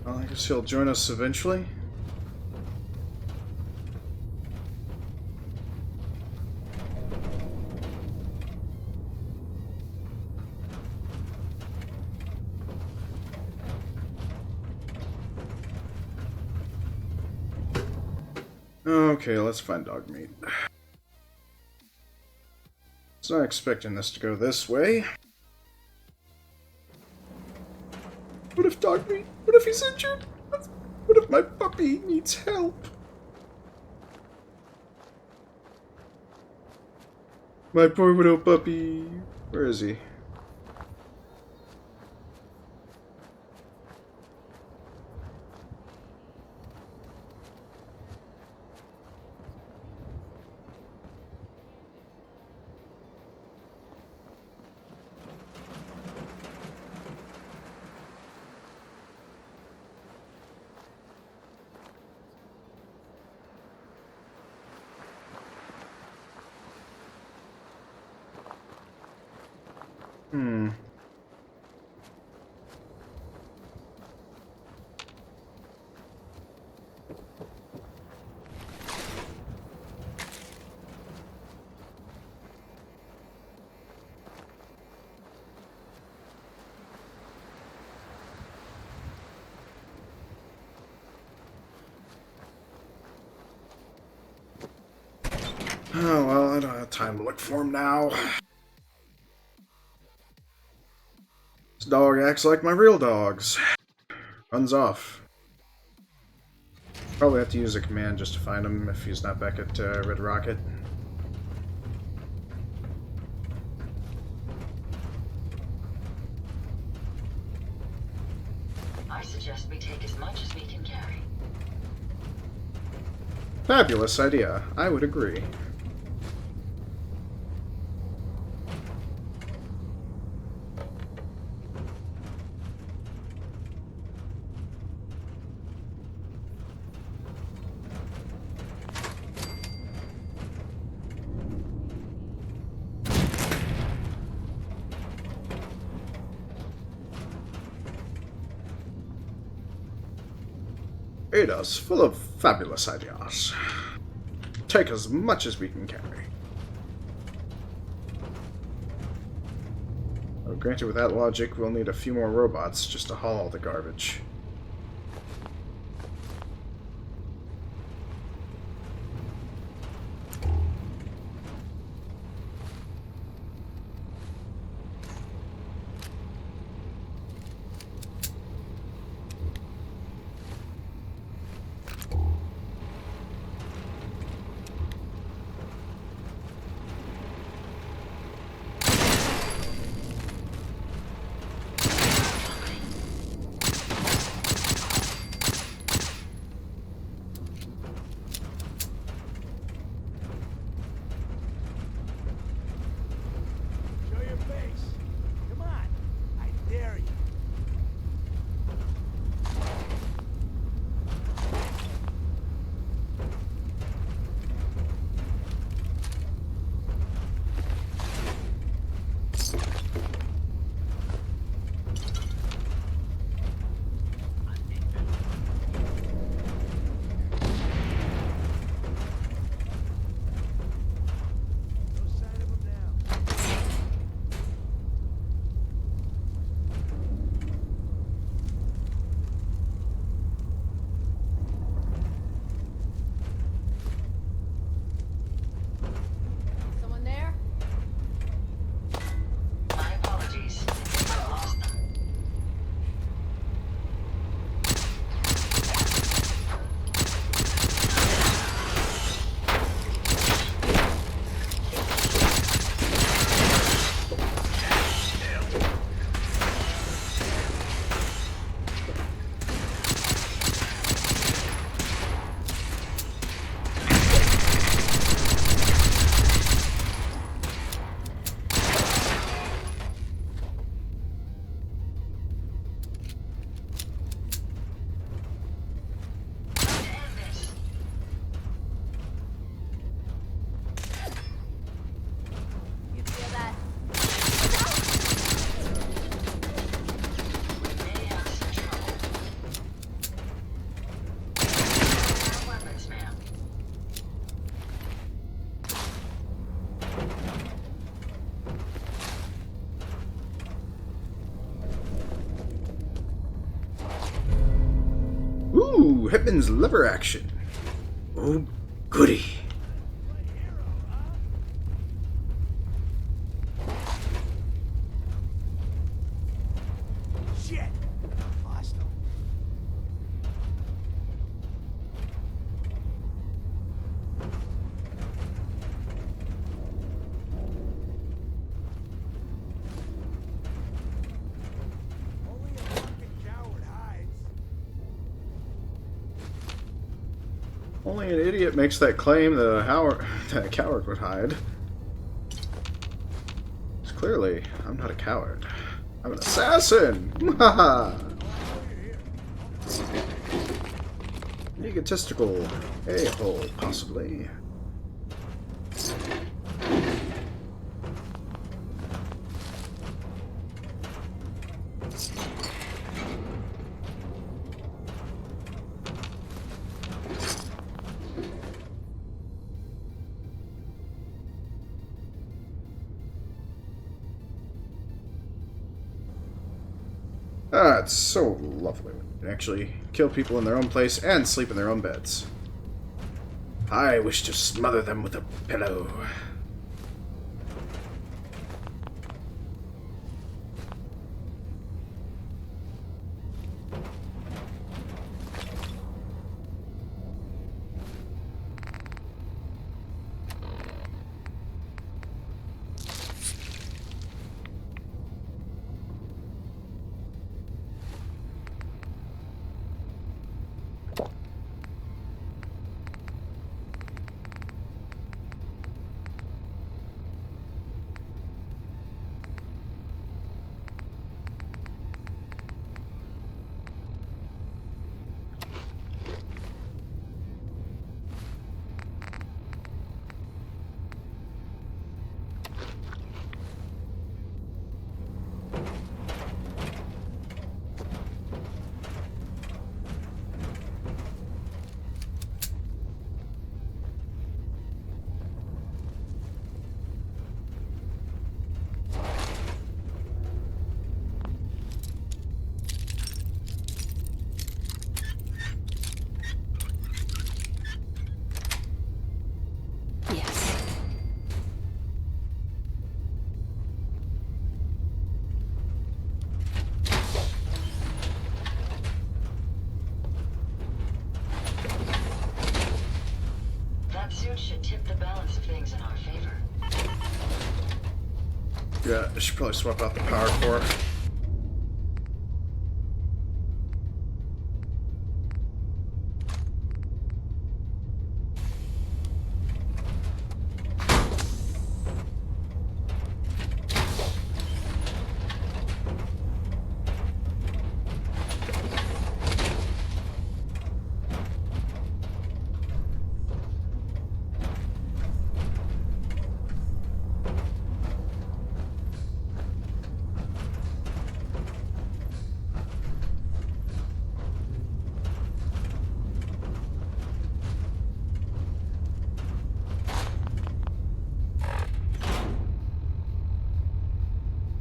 Well, I guess he'll join us eventually. Okay, let's find dog meat. I was not expecting this to go this way. What if dog meat? What if he's injured? What if my puppy needs help? My poor little puppy. Where is he? Oh, well, I don't have time to look for him now. This dog acts like my real dogs. Runs off. Probably have to use a command just to find him if he's not back at Red Rocket. I suggest we take as much as we can carry. Fabulous idea. I would agree. Ada's full of fabulous ideas. Take as much as we can carry. Well, granted, with that logic, we'll need a few more robots just to haul all the garbage. Ooh, Hitman's lever action. Oh, goody. Shit! Hostile. Only a fucking coward hides. Only an idiot makes that claim that a coward would hide. Because clearly, I'm not a coward. I'm an assassin! Haha! Egotistical a-hole, possibly. Ah, it's so lovely when you can actually kill people in their own place and sleep in their own beds. I wish to smother them with a pillow. That suit should tip the balance of things in our favor. Yeah, I should probably swap out the power core.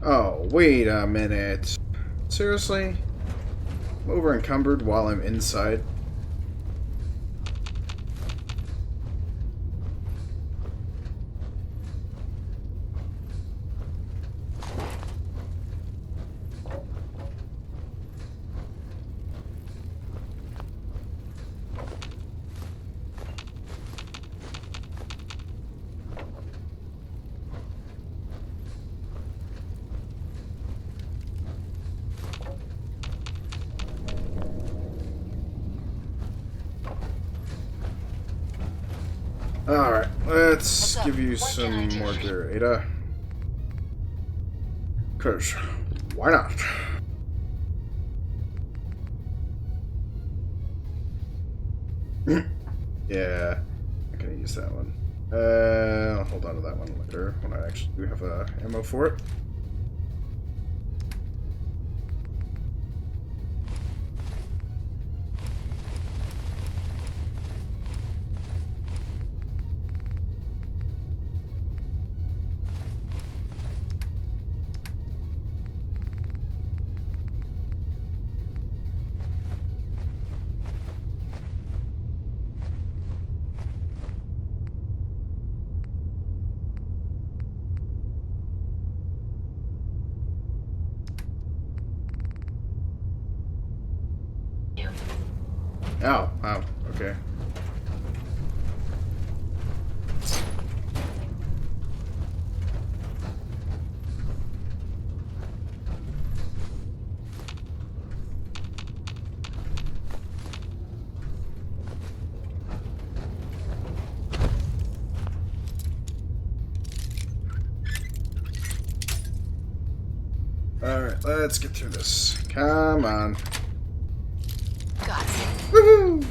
Oh, wait a minute. Seriously? I'm over encumbered while I'm inside. Alright, let's give you some more gear, Ada. Cause, why not? Yeah, I'm gonna use that one. I'll hold on to that one later when I actually do have ammo for it. Oh, wow, okay. Alright, let's get through this. Come on. Got it. Woohoo!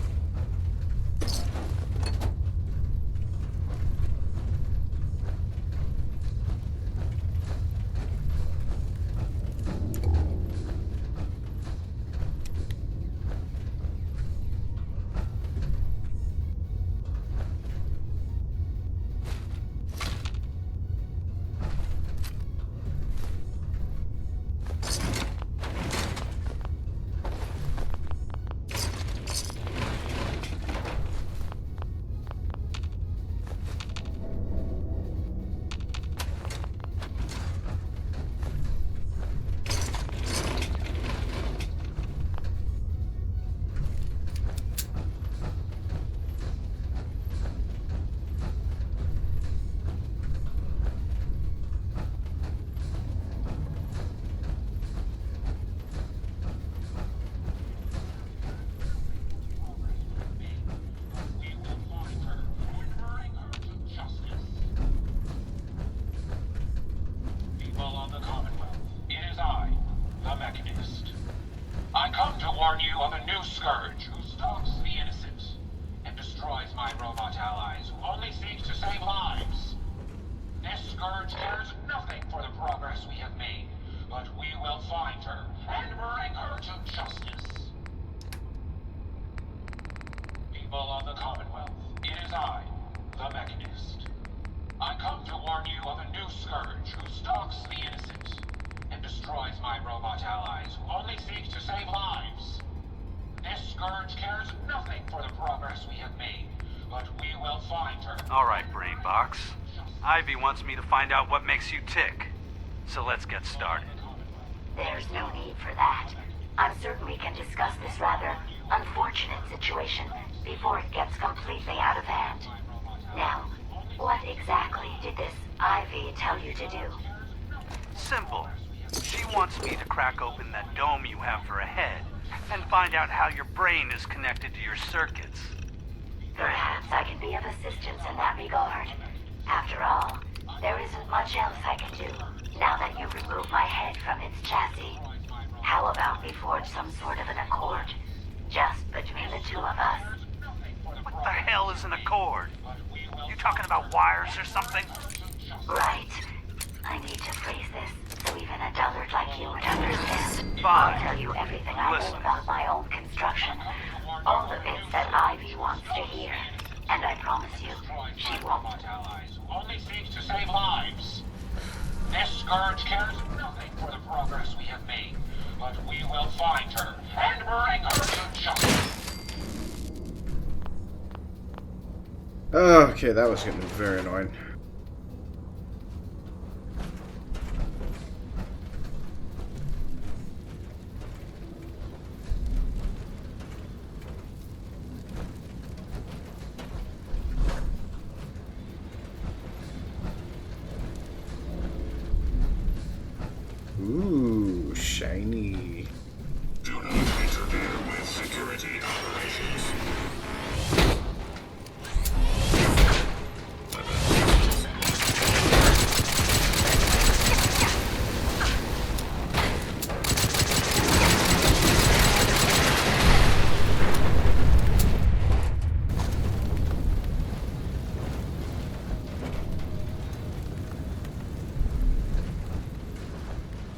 I come to warn you of a new scourge who stalks the innocent and destroys my robot allies who only seek to save lives. This scourge cares nothing for the progress we have made, but we will find her and bring her to justice. People of the Commonwealth, it is I, the Mechanist. I come to warn you of a new scourge who stalks the innocent and destroys my robot allies who only seek to save lives. This scourge cares nothing for the progress we have made, but we will find her. Alright, Brainbox. Ivy wants me to find out what makes you tick. So let's get started. There's no need for that. I'm certain we can discuss this rather unfortunate situation before it gets completely out of hand. Now, what exactly did this Ivy tell you to do? Simple. She wants me to crack open that dome you have for a head and find out how your brain is connected to your circuits. Perhaps I can be of assistance in that regard. After all, there isn't much else I can do now that you've removed my head from its chassis. How about we forge some sort of an accord, just between the two of us? What the hell is an accord? You talking about wires or something? Right. I need to phrase this so even a dullard like you would understand. Fine. I'll tell you everything I know about my own construction. All the bits that Ivy wants to hear. And I promise you, she won't. Only seeks to save lives. This scourge cares nothing for the progress we have made, but we will find her and bring her to justice. Okay, that was getting very annoying. Ooh, shiny. Do not interfere with security operations.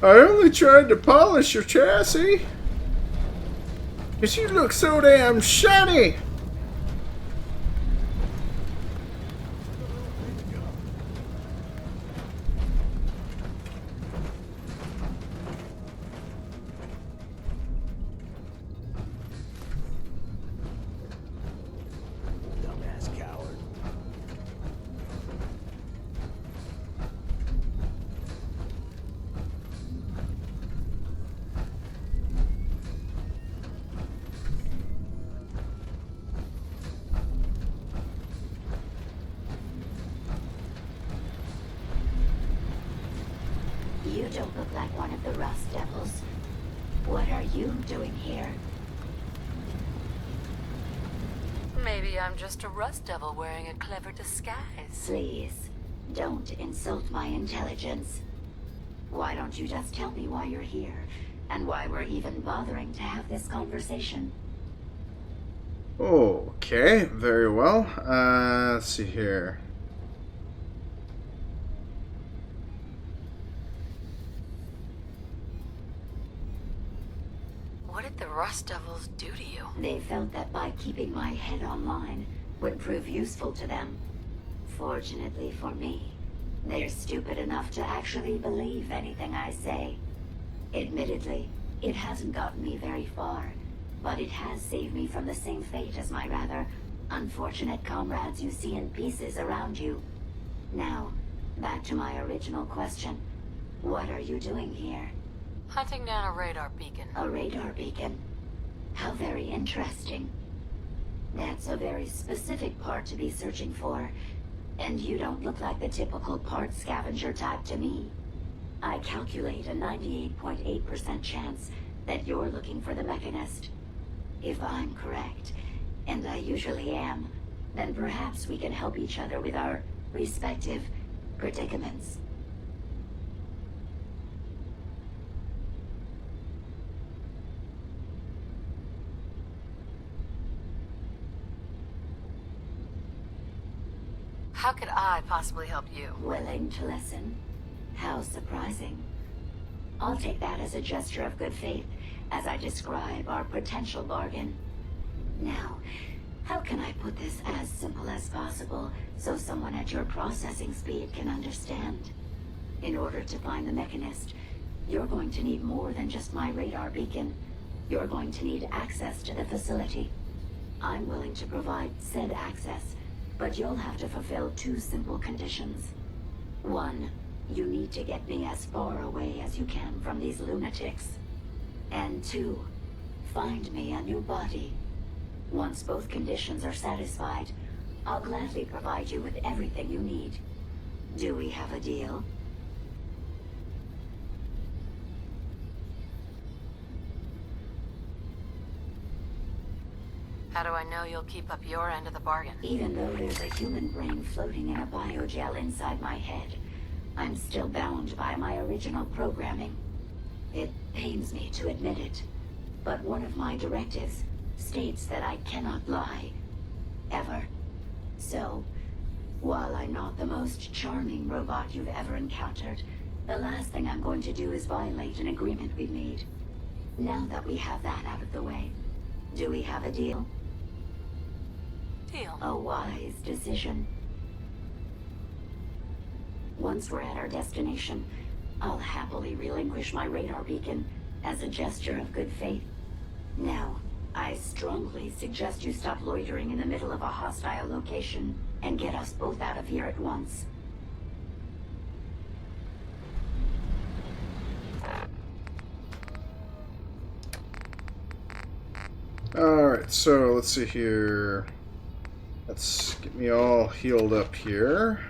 I only tried to polish your chassis. 'Cause you look so damn shiny. Dumbass coward. You don't look like one of the Rust Devils. What are you doing here? Maybe I'm just a Rust Devil wearing a clever disguise. Please, don't insult my intelligence. Why don't you just tell me why you're here, and why we're even bothering to have this conversation? Okay, very well. Let's see here. What did the Rust Devils do to you? They felt that by keeping my head online would prove useful to them. Fortunately for me, they're stupid enough to actually believe anything I say. Admittedly, it hasn't gotten me very far, but it has saved me from the same fate as my rather unfortunate comrades you see in pieces around you. Now, back to my original question. What are you doing here? Hunting down a radar beacon. A radar beacon? How very interesting. That's a very specific part to be searching for, and you don't look like the typical part scavenger type to me. I calculate a 98.8% chance that you're looking for the Mechanist. If I'm correct, and I usually am, then perhaps we can help each other with our respective predicaments. How could I possibly help you? Willing to listen? How surprising. I'll take that as a gesture of good faith as I describe our potential bargain. Now, how can I put this as simple as possible so someone at your processing speed can understand? In order to find the Mechanist, you're going to need more than just my radar beacon. You're going to need access to the facility. I'm willing to provide said access, but you'll have to fulfill two simple conditions. One, you need to get me as far away as you can from these lunatics. And two, find me a new body. Once both conditions are satisfied, I'll gladly provide you with everything you need. Do we have a deal? How do I know you'll keep up your end of the bargain? Even though there's a human brain floating in a biogel inside my head, I'm still bound by my original programming. It pains me to admit it, but one of my directives states that I cannot lie. Ever. So, while I'm not the most charming robot you've ever encountered, the last thing I'm going to do is violate an agreement we've made. Now that we have that out of the way, do we have a deal? Deal. A wise decision. Once we're at our destination, I'll happily relinquish my radar beacon as a gesture of good faith. Now, I strongly suggest you stop loitering in the middle of a hostile location and get us both out of here at once. Alright, so let's see here. Let's get me all healed up here.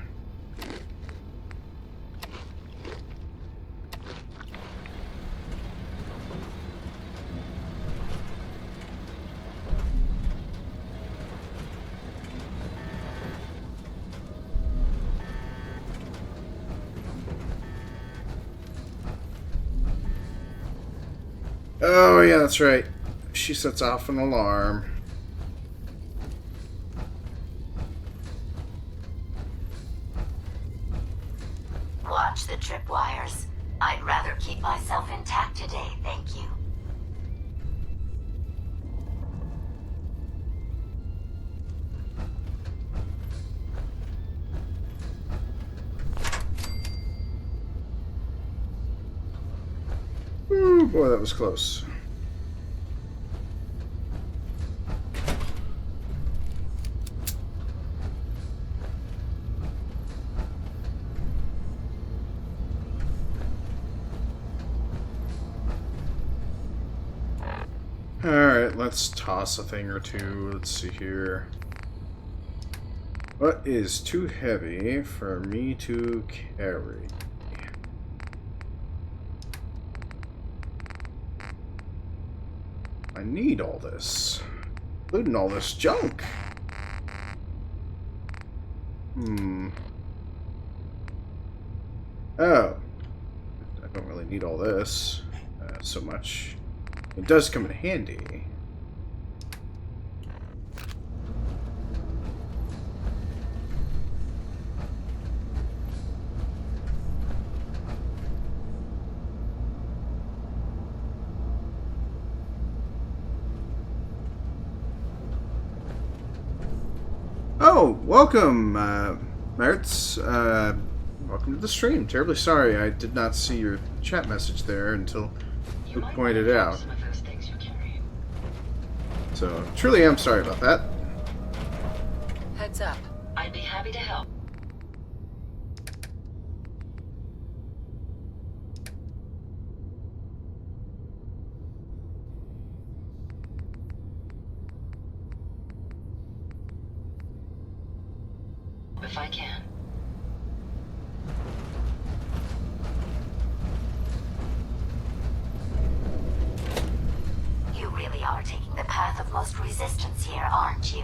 Oh yeah, that's right. She sets off an alarm. Watch the tripwires. I'd rather keep myself intact today, thank you. Ooh, boy, that was close. Alright, let's toss a thing or two. Let's see here. What is too heavy for me to carry? I need all this. Including all this junk. Oh. I don't really need all this so much. It does come in handy. Oh, welcome, Mertz. Welcome to the stream. Terribly sorry I did not see your chat message there until you pointed it out. So, truly am sorry about that. Heads up. I'd be happy to help. If I can. You really are taking the path of most resistance here, aren't you?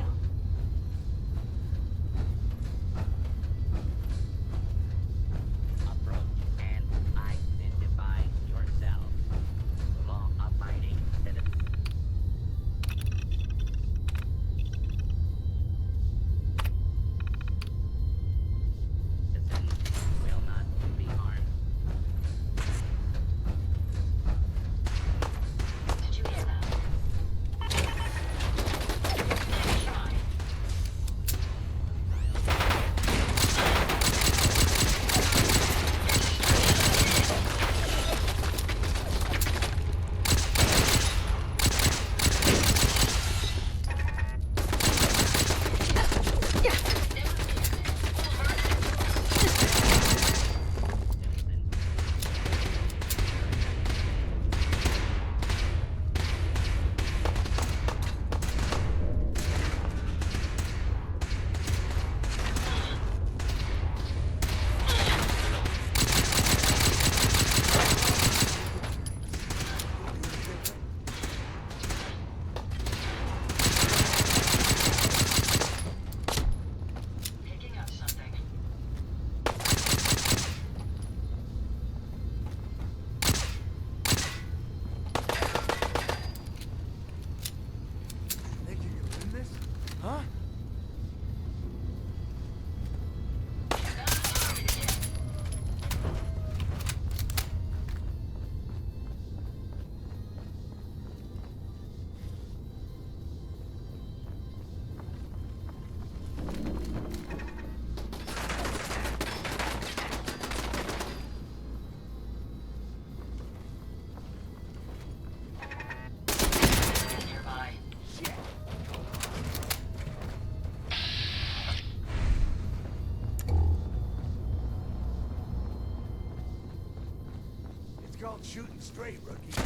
Shooting straight, rookie.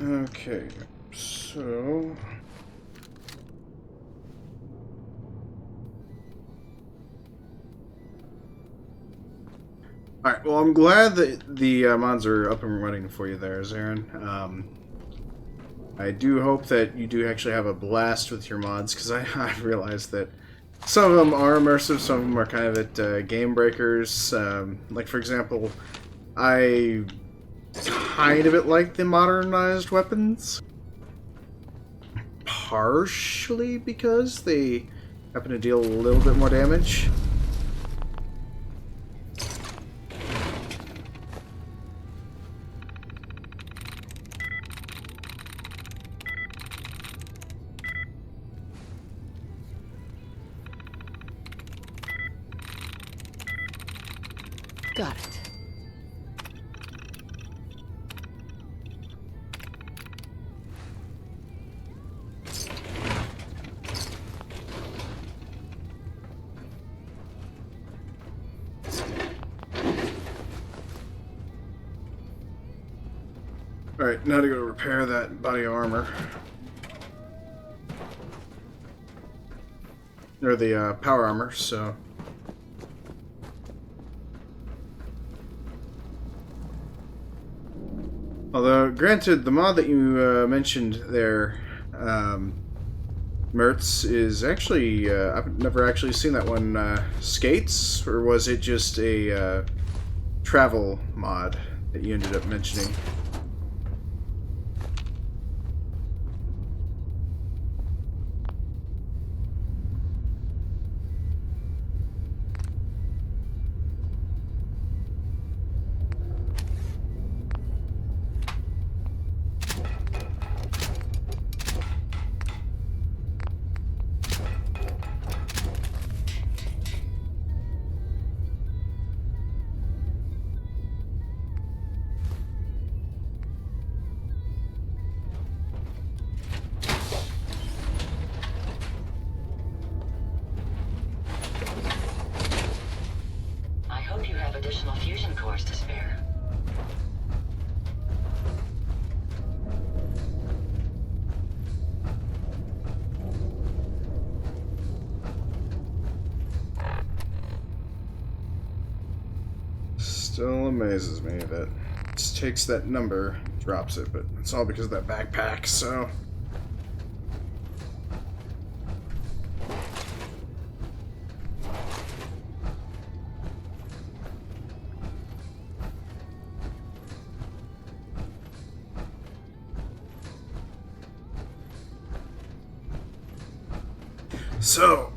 Okay, so... Alright, well, I'm glad that the mods are up and running for you there, Zarin. I do hope that you do actually have a blast with your mods, because I realized that some of them are immersive, some of them are kind of at game breakers. Like, for example, I kind of like the modernized weapons. Partially because they happen to deal a little bit more damage. Got it. Alright, now to go repair that body of armor. Or the power armor, so... Although, granted, the mod that you mentioned there, Mertz, is actually... I've never actually seen that one. Skates? Or was it just a travel mod that you ended up mentioning? Additional fusion cores to spare. Still amazes me that it just takes that number, drops it, but it's all because of that backpack, so... So,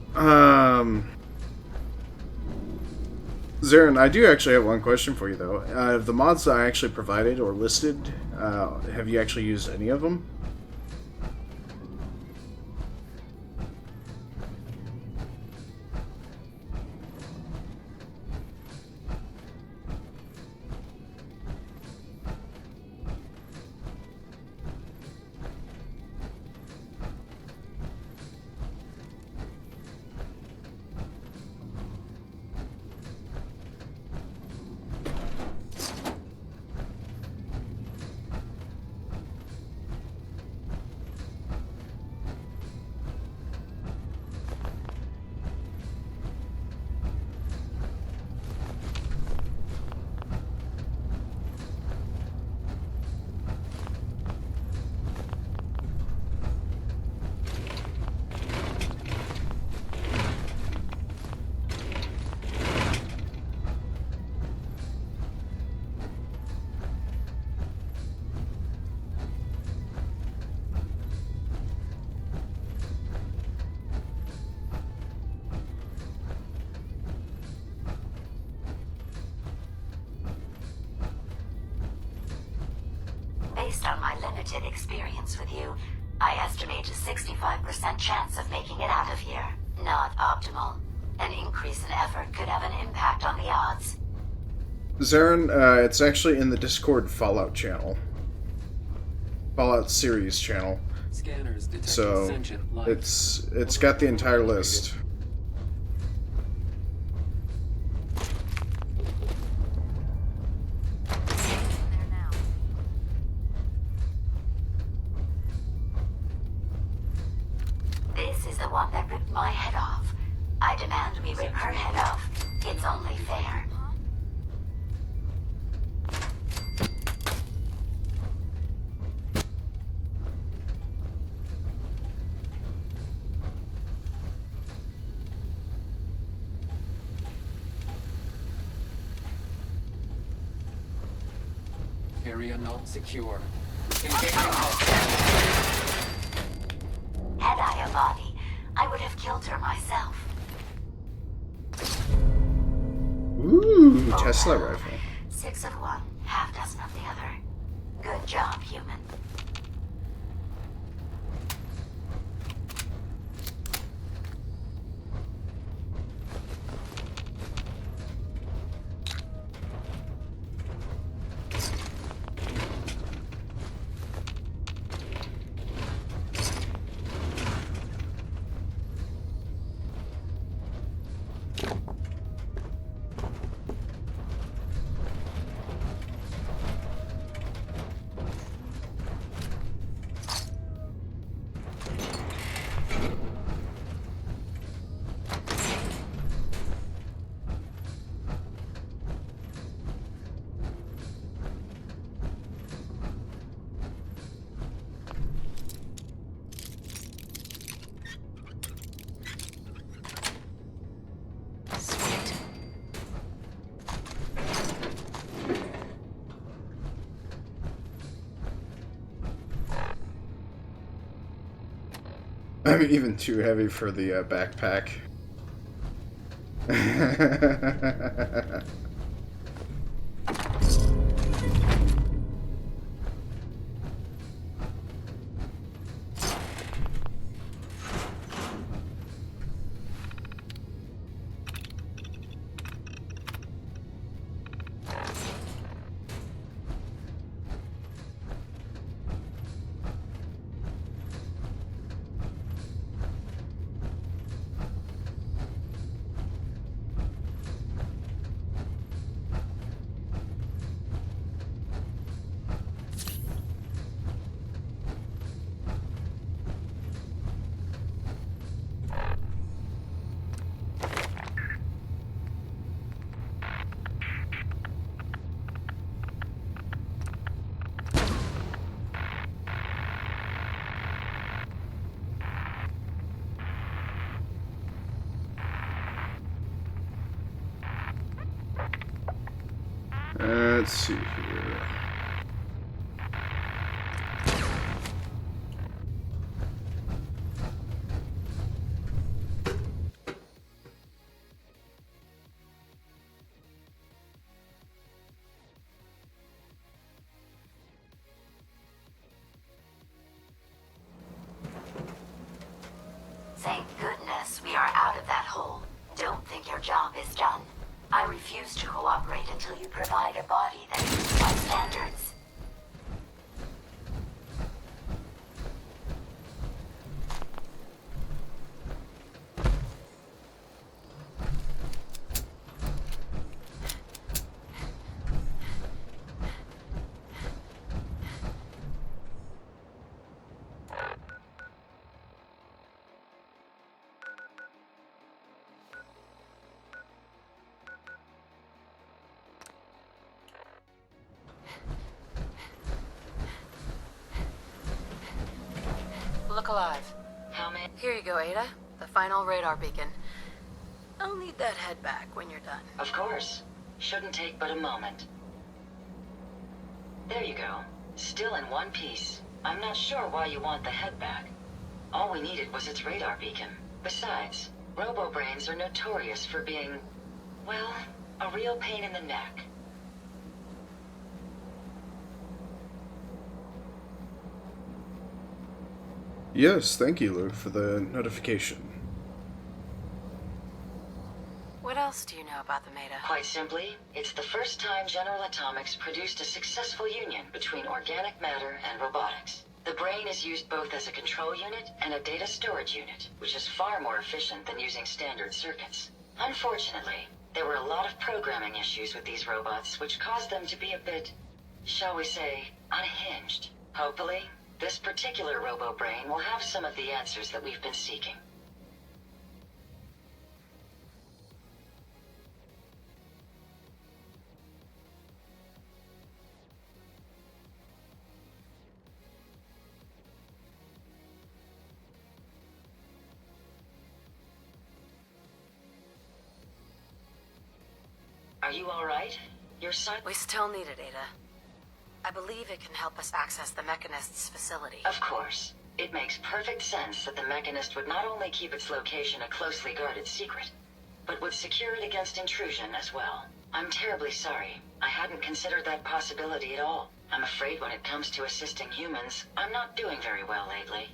Zarin, I do actually have one question for you, though. The mods that I actually provided or listed, have you actually used any of them? Based on my limited experience with you, I estimate a 65% chance of making it out of here. Not optimal. An increase in effort could have an impact on the odds. Zarin, it's actually in the Discord Fallout channel. Fallout series channel. So, it's got the entire list. This is the one that ripped my head off. I demand we rip her head off. It's only fair. Area not secure. Had I a body, I would have killed her myself. Ooh, Tesla rifle. 6 of one, half dozen of the other. Good job, human. even too heavy for the backpack. Let's see here. Thank goodness we are out of that hole. Don't think your job is done. I refuse to cooperate until you provide a body that meets my standards. Look alive. How many? Here you go, Ada. The final radar beacon. I'll need that head back when you're done. Of course. Shouldn't take but a moment. There you go. Still in one piece. I'm not sure why you want the head back. All we needed was its radar beacon. Besides, robo-brains are notorious for being, well, a real pain in the neck. Yes, thank you, Luke, for the notification. What else do you know about the Meta? Quite simply, it's the first time General Atomics produced a successful union between organic matter and robotics. The brain is used both as a control unit and a data storage unit, which is far more efficient than using standard circuits. Unfortunately, there were a lot of programming issues with these robots, which caused them to be a bit, shall we say, unhinged. Hopefully, this particular robo-brain will have some of the answers that we've been seeking. Are you all right? Your son... We still need it, Ada. I believe it can help us access the Mechanist's facility. Of course. It makes perfect sense that the Mechanist would not only keep its location a closely guarded secret, but would secure it against intrusion as well. I'm terribly sorry. I hadn't considered that possibility at all. I'm afraid when it comes to assisting humans, I'm not doing very well lately.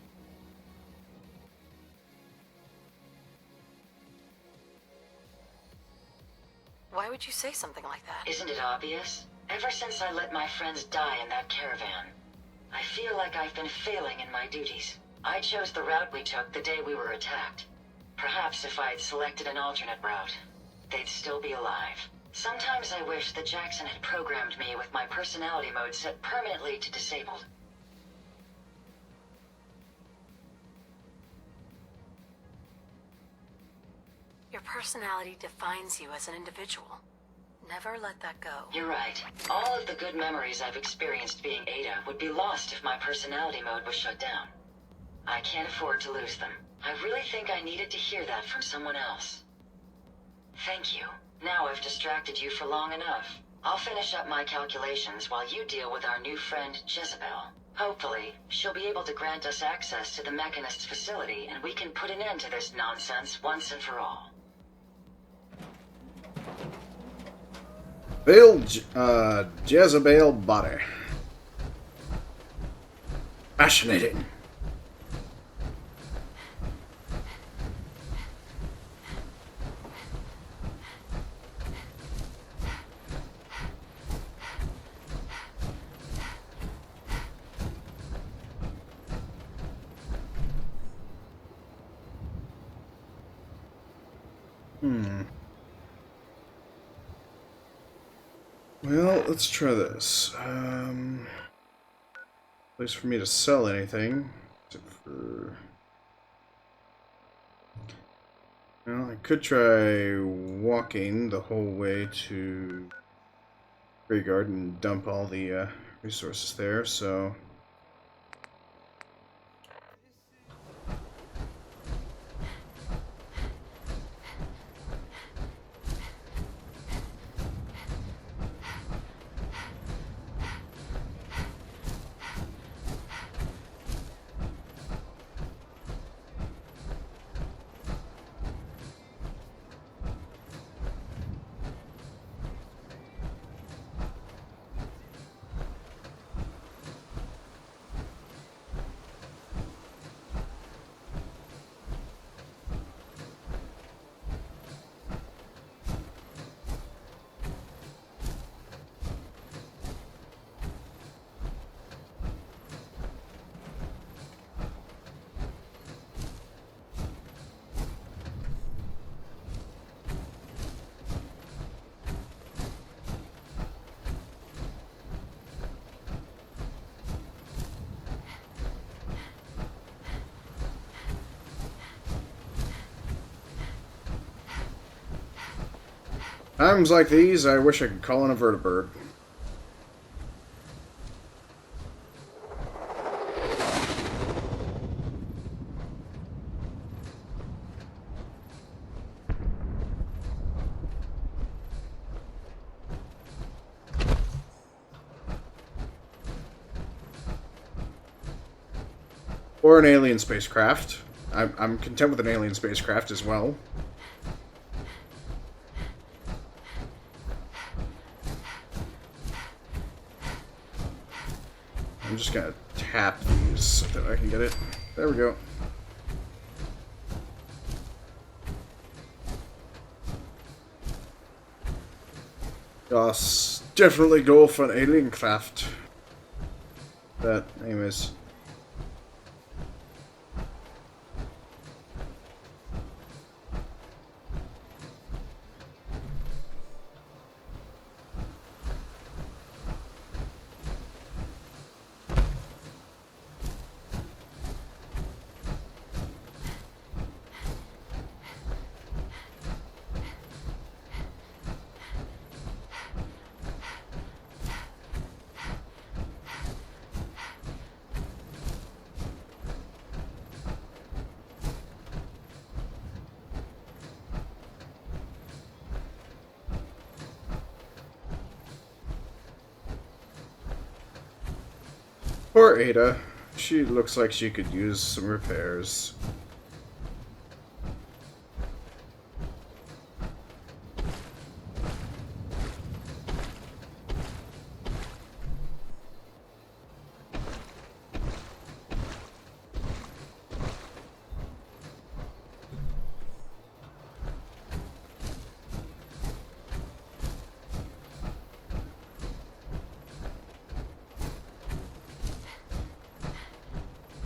Why would you say something like that? Isn't it obvious? Ever since I let my friends die in that caravan, I feel like I've been failing in my duties. I chose the route we took the day we were attacked. Perhaps if I'd selected an alternate route, they'd still be alive. Sometimes I wish that Jackson had programmed me with my personality mode set permanently to disabled. Your personality defines you as an individual. Never let that go. You're right. All of the good memories I've experienced being Ada would be lost if my personality mode was shut down. I can't afford to lose them. I really think I needed to hear that from someone else. Thank you. Now I've distracted you for long enough. I'll finish up my calculations while you deal with our new friend, Jezebel. Hopefully, she'll be able to grant us access to the Mechanist's facility, and we can put an end to this nonsense once and for all. Jezebel body. Fascinating. Well, let's try this. Place for me to sell anything. Except for... Well, I could try walking the whole way to Graveyard and dump all the resources there, so... Times like these, I wish I could call in a vertibird. Or an alien spacecraft. I'm content with an alien spacecraft as well. I'm just gonna tap these so that I can get it. There we go. Yes, definitely go for an alien craft. But, anyways. Poor Ada. She looks like she could use some repairs.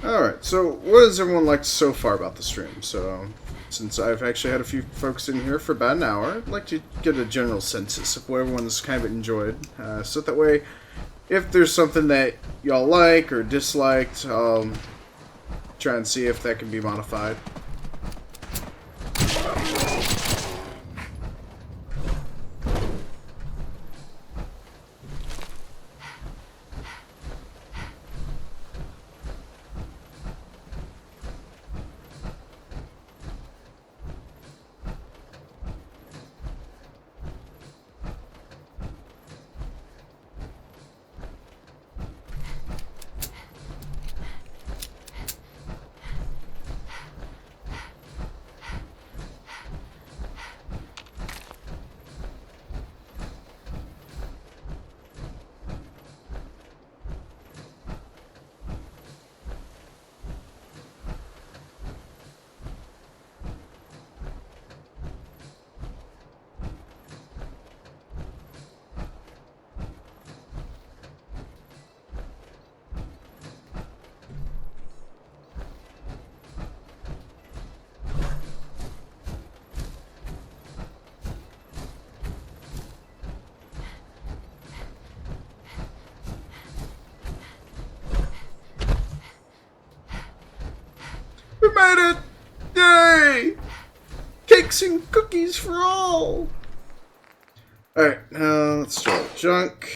Alright, so what does everyone like so far about the stream? So, since I've actually had a few folks in here for about an hour, I'd like to get a general census of what everyone's kind of enjoyed. So that way, if there's something that y'all like or disliked, I'll try and see if that can be modified. made it! Yay! Cakes and cookies for all! Alright, now let's throw the junk.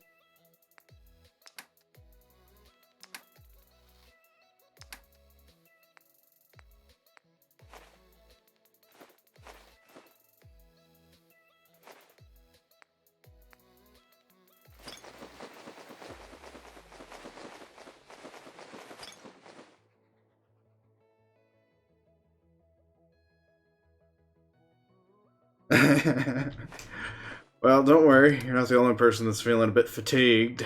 Well, don't worry, you're not the only person that's feeling a bit fatigued.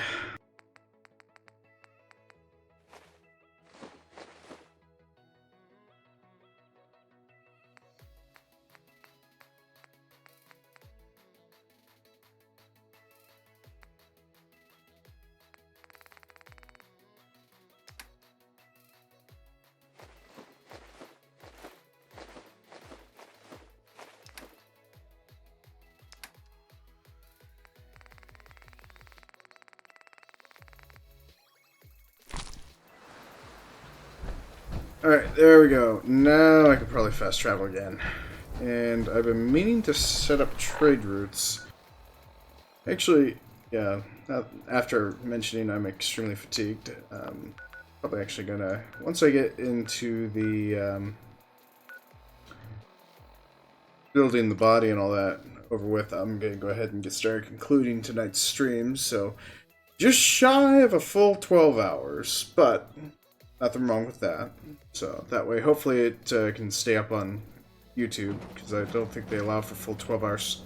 Alright, there we go. Now I can probably fast travel again. And I've been meaning to set up trade routes. Actually, yeah, after mentioning I'm extremely fatigued, probably actually gonna, once I get into the building the body and all that over with, I'm gonna go ahead and get started concluding tonight's stream. So, just shy of a full 12 hours, but nothing wrong with that. So that way, hopefully it can stay up on YouTube, because I don't think they allow for full 12 hours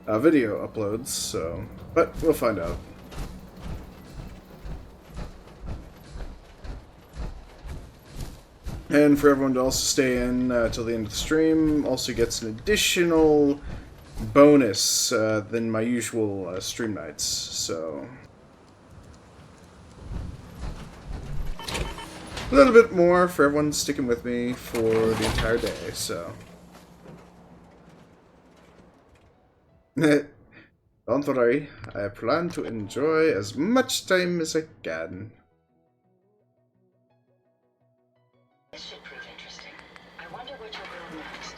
video uploads, so, but we'll find out. And for everyone to also stay in till the end of the stream, also gets an additional bonus than my usual stream nights, so a little bit more for everyone sticking with me for the entire day, so. Don't worry, I plan to enjoy as much time as I can. This should prove interesting. I wonder what you'll go next.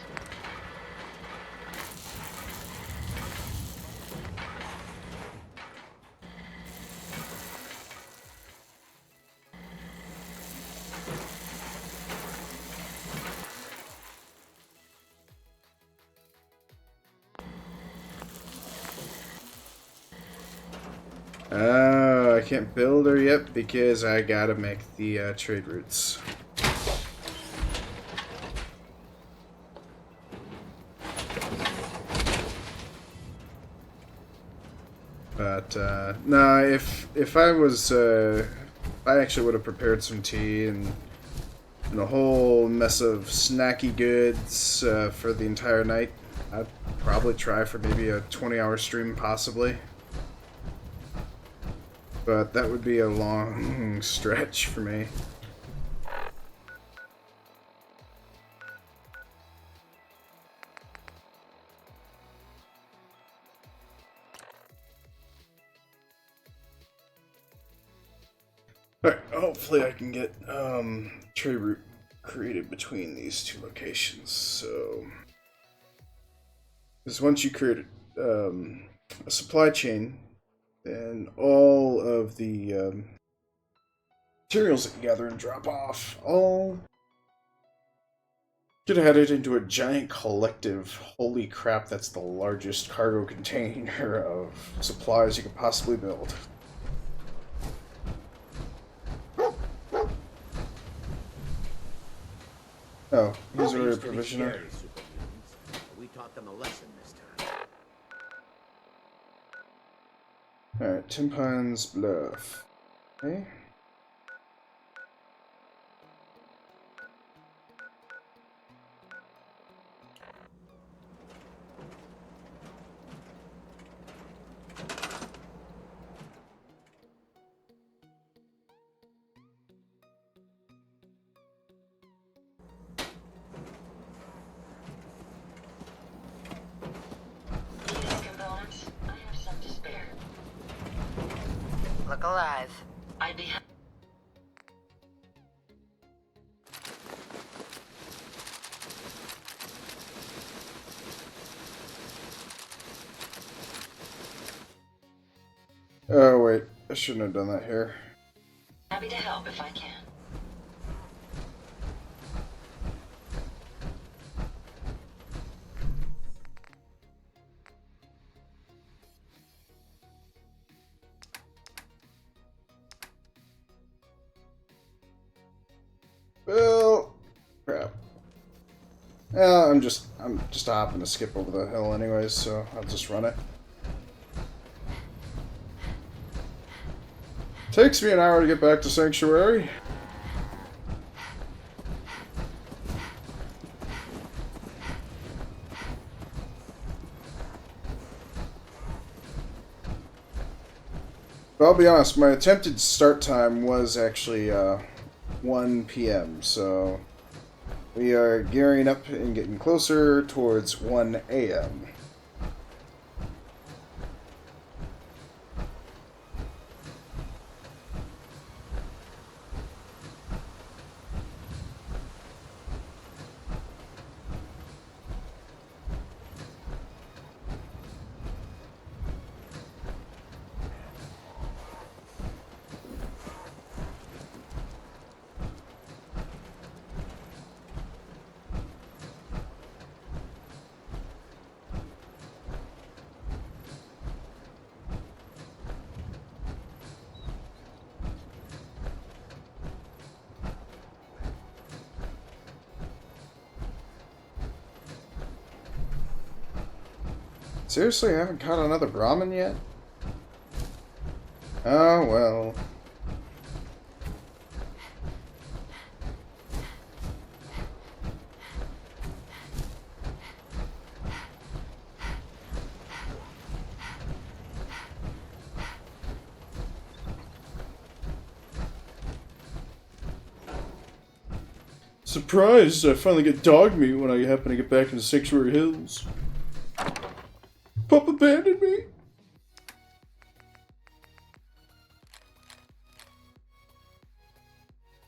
I can't build her yet because I gotta make the trade routes. But no, if I was I actually would have prepared some tea and a whole mess of snacky goods for the entire night. I'd probably try for maybe a 20-hour stream, possibly. But that would be a long stretch for me. Alright, hopefully I can get trade route created between these two locations. So, because once you create a supply chain, then all of the materials that you gather and drop off all get added into a giant collective. Holy crap, that's the largest cargo container of supplies you could possibly build. Oh, he's already a provisioner. We taught them a lesson this time. Alright, Timpine's Bluff. Okay. Components? I have some to spare. Look alive. I'd be Oh, wait. I shouldn't have done that here. Happy to help if I can. Well, crap. Yeah, I'm just hopping to skip over the hill anyways, so I'll just run it. Takes me an hour to get back to Sanctuary. But I'll be honest, my attempted start time was actually 1 p.m., so we are gearing up and getting closer towards 1 a.m. Seriously, I haven't caught another Brahmin yet? Oh, well. Surprised I finally get dog meat when I happen to get back into Sanctuary Hills. Pup abandoned me?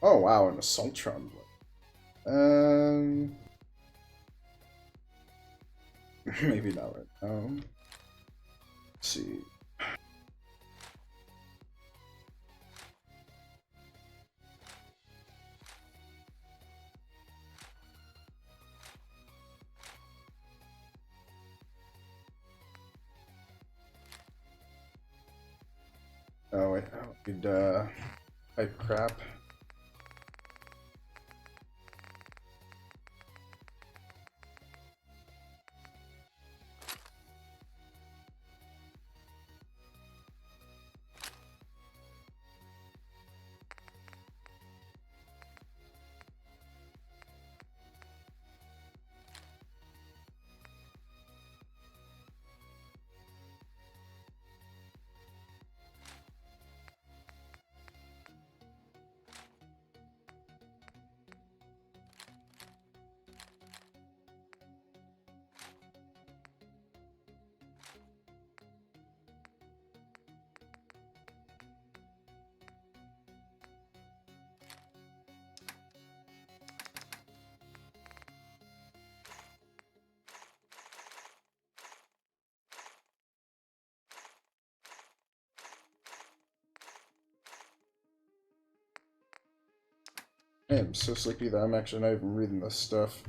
Oh wow, an Assaultron. Maybe not right now. Let's see. Oh wait, I don't need hype crap. I am so sleepy that I'm actually not even reading this stuff.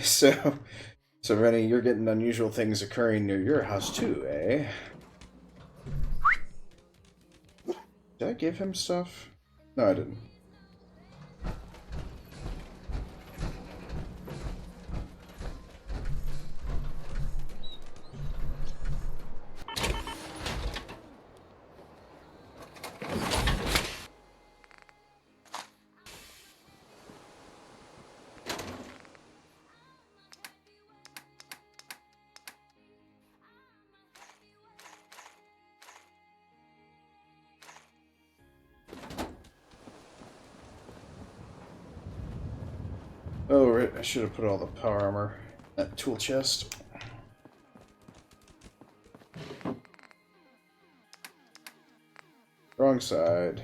So Rennie, you're getting unusual things occurring near your house too, eh? Did I give him stuff? No, I didn't. Oh, right. I should have put all the power armor in that tool chest. Wrong side.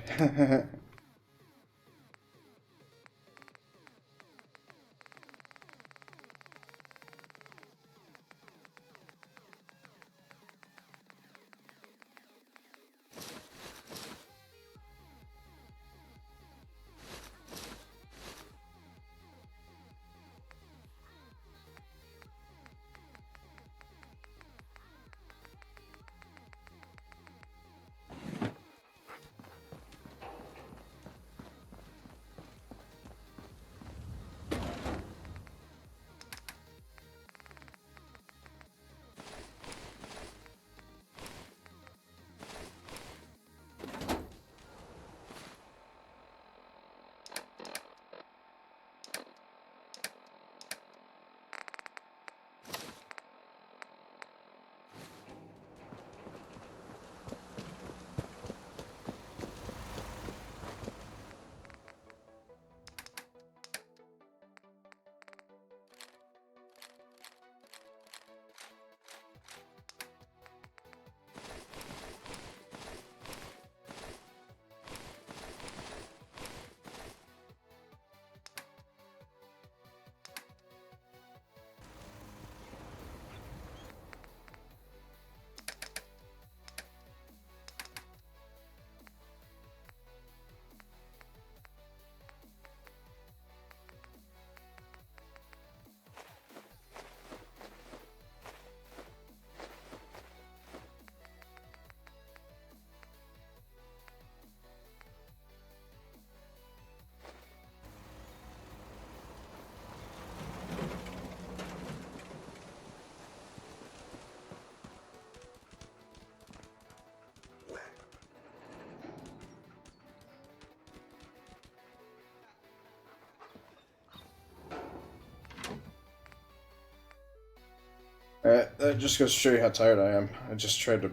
Alright, that just goes to show you how tired I am. I just tried to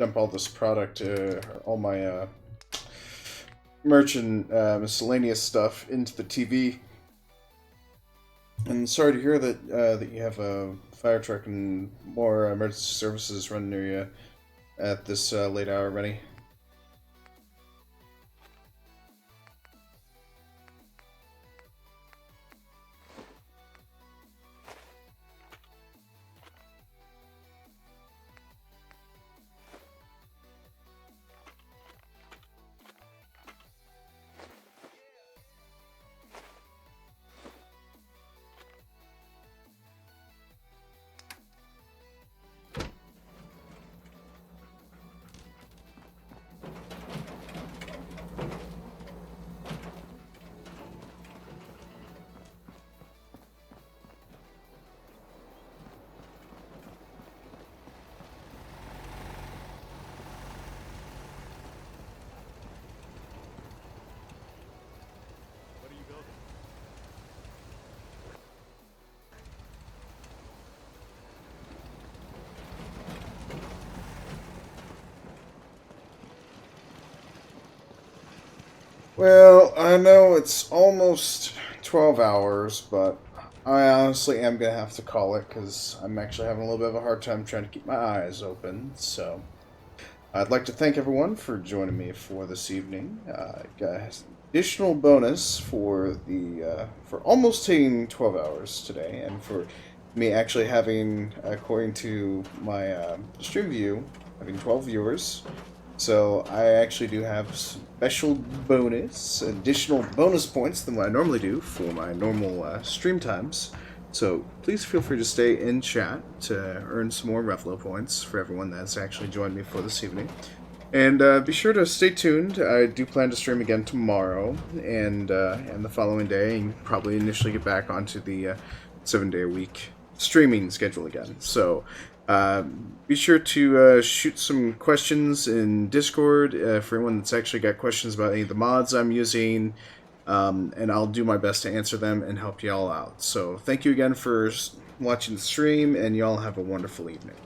dump all this product, all my merch and miscellaneous stuff into the TV. And sorry to hear that that you have a fire truck and more emergency services running near you at this late hour, Rennie. Well, I know it's almost 12 hours, but I honestly am going to have to call it because I'm actually having a little bit of a hard time trying to keep my eyes open. So, I'd like to thank everyone for joining me for this evening. Got an additional bonus for the for almost taking 12 hours today, and for me actually having, according to my stream view, having 12 viewers. So I actually do have additional bonus points than what I normally do for my normal stream times. So please feel free to stay in chat to earn some more Revlo points for everyone that's actually joined me for this evening. And be sure to stay tuned. I do plan to stream again tomorrow and the following day, and probably initially get back onto the 7-day-a-week streaming schedule again. So be sure to shoot some questions in Discord for anyone that's actually got questions about any of the mods I'm using. And I'll do my best to answer them and help y'all out. So thank you again for watching the stream, and y'all have a wonderful evening.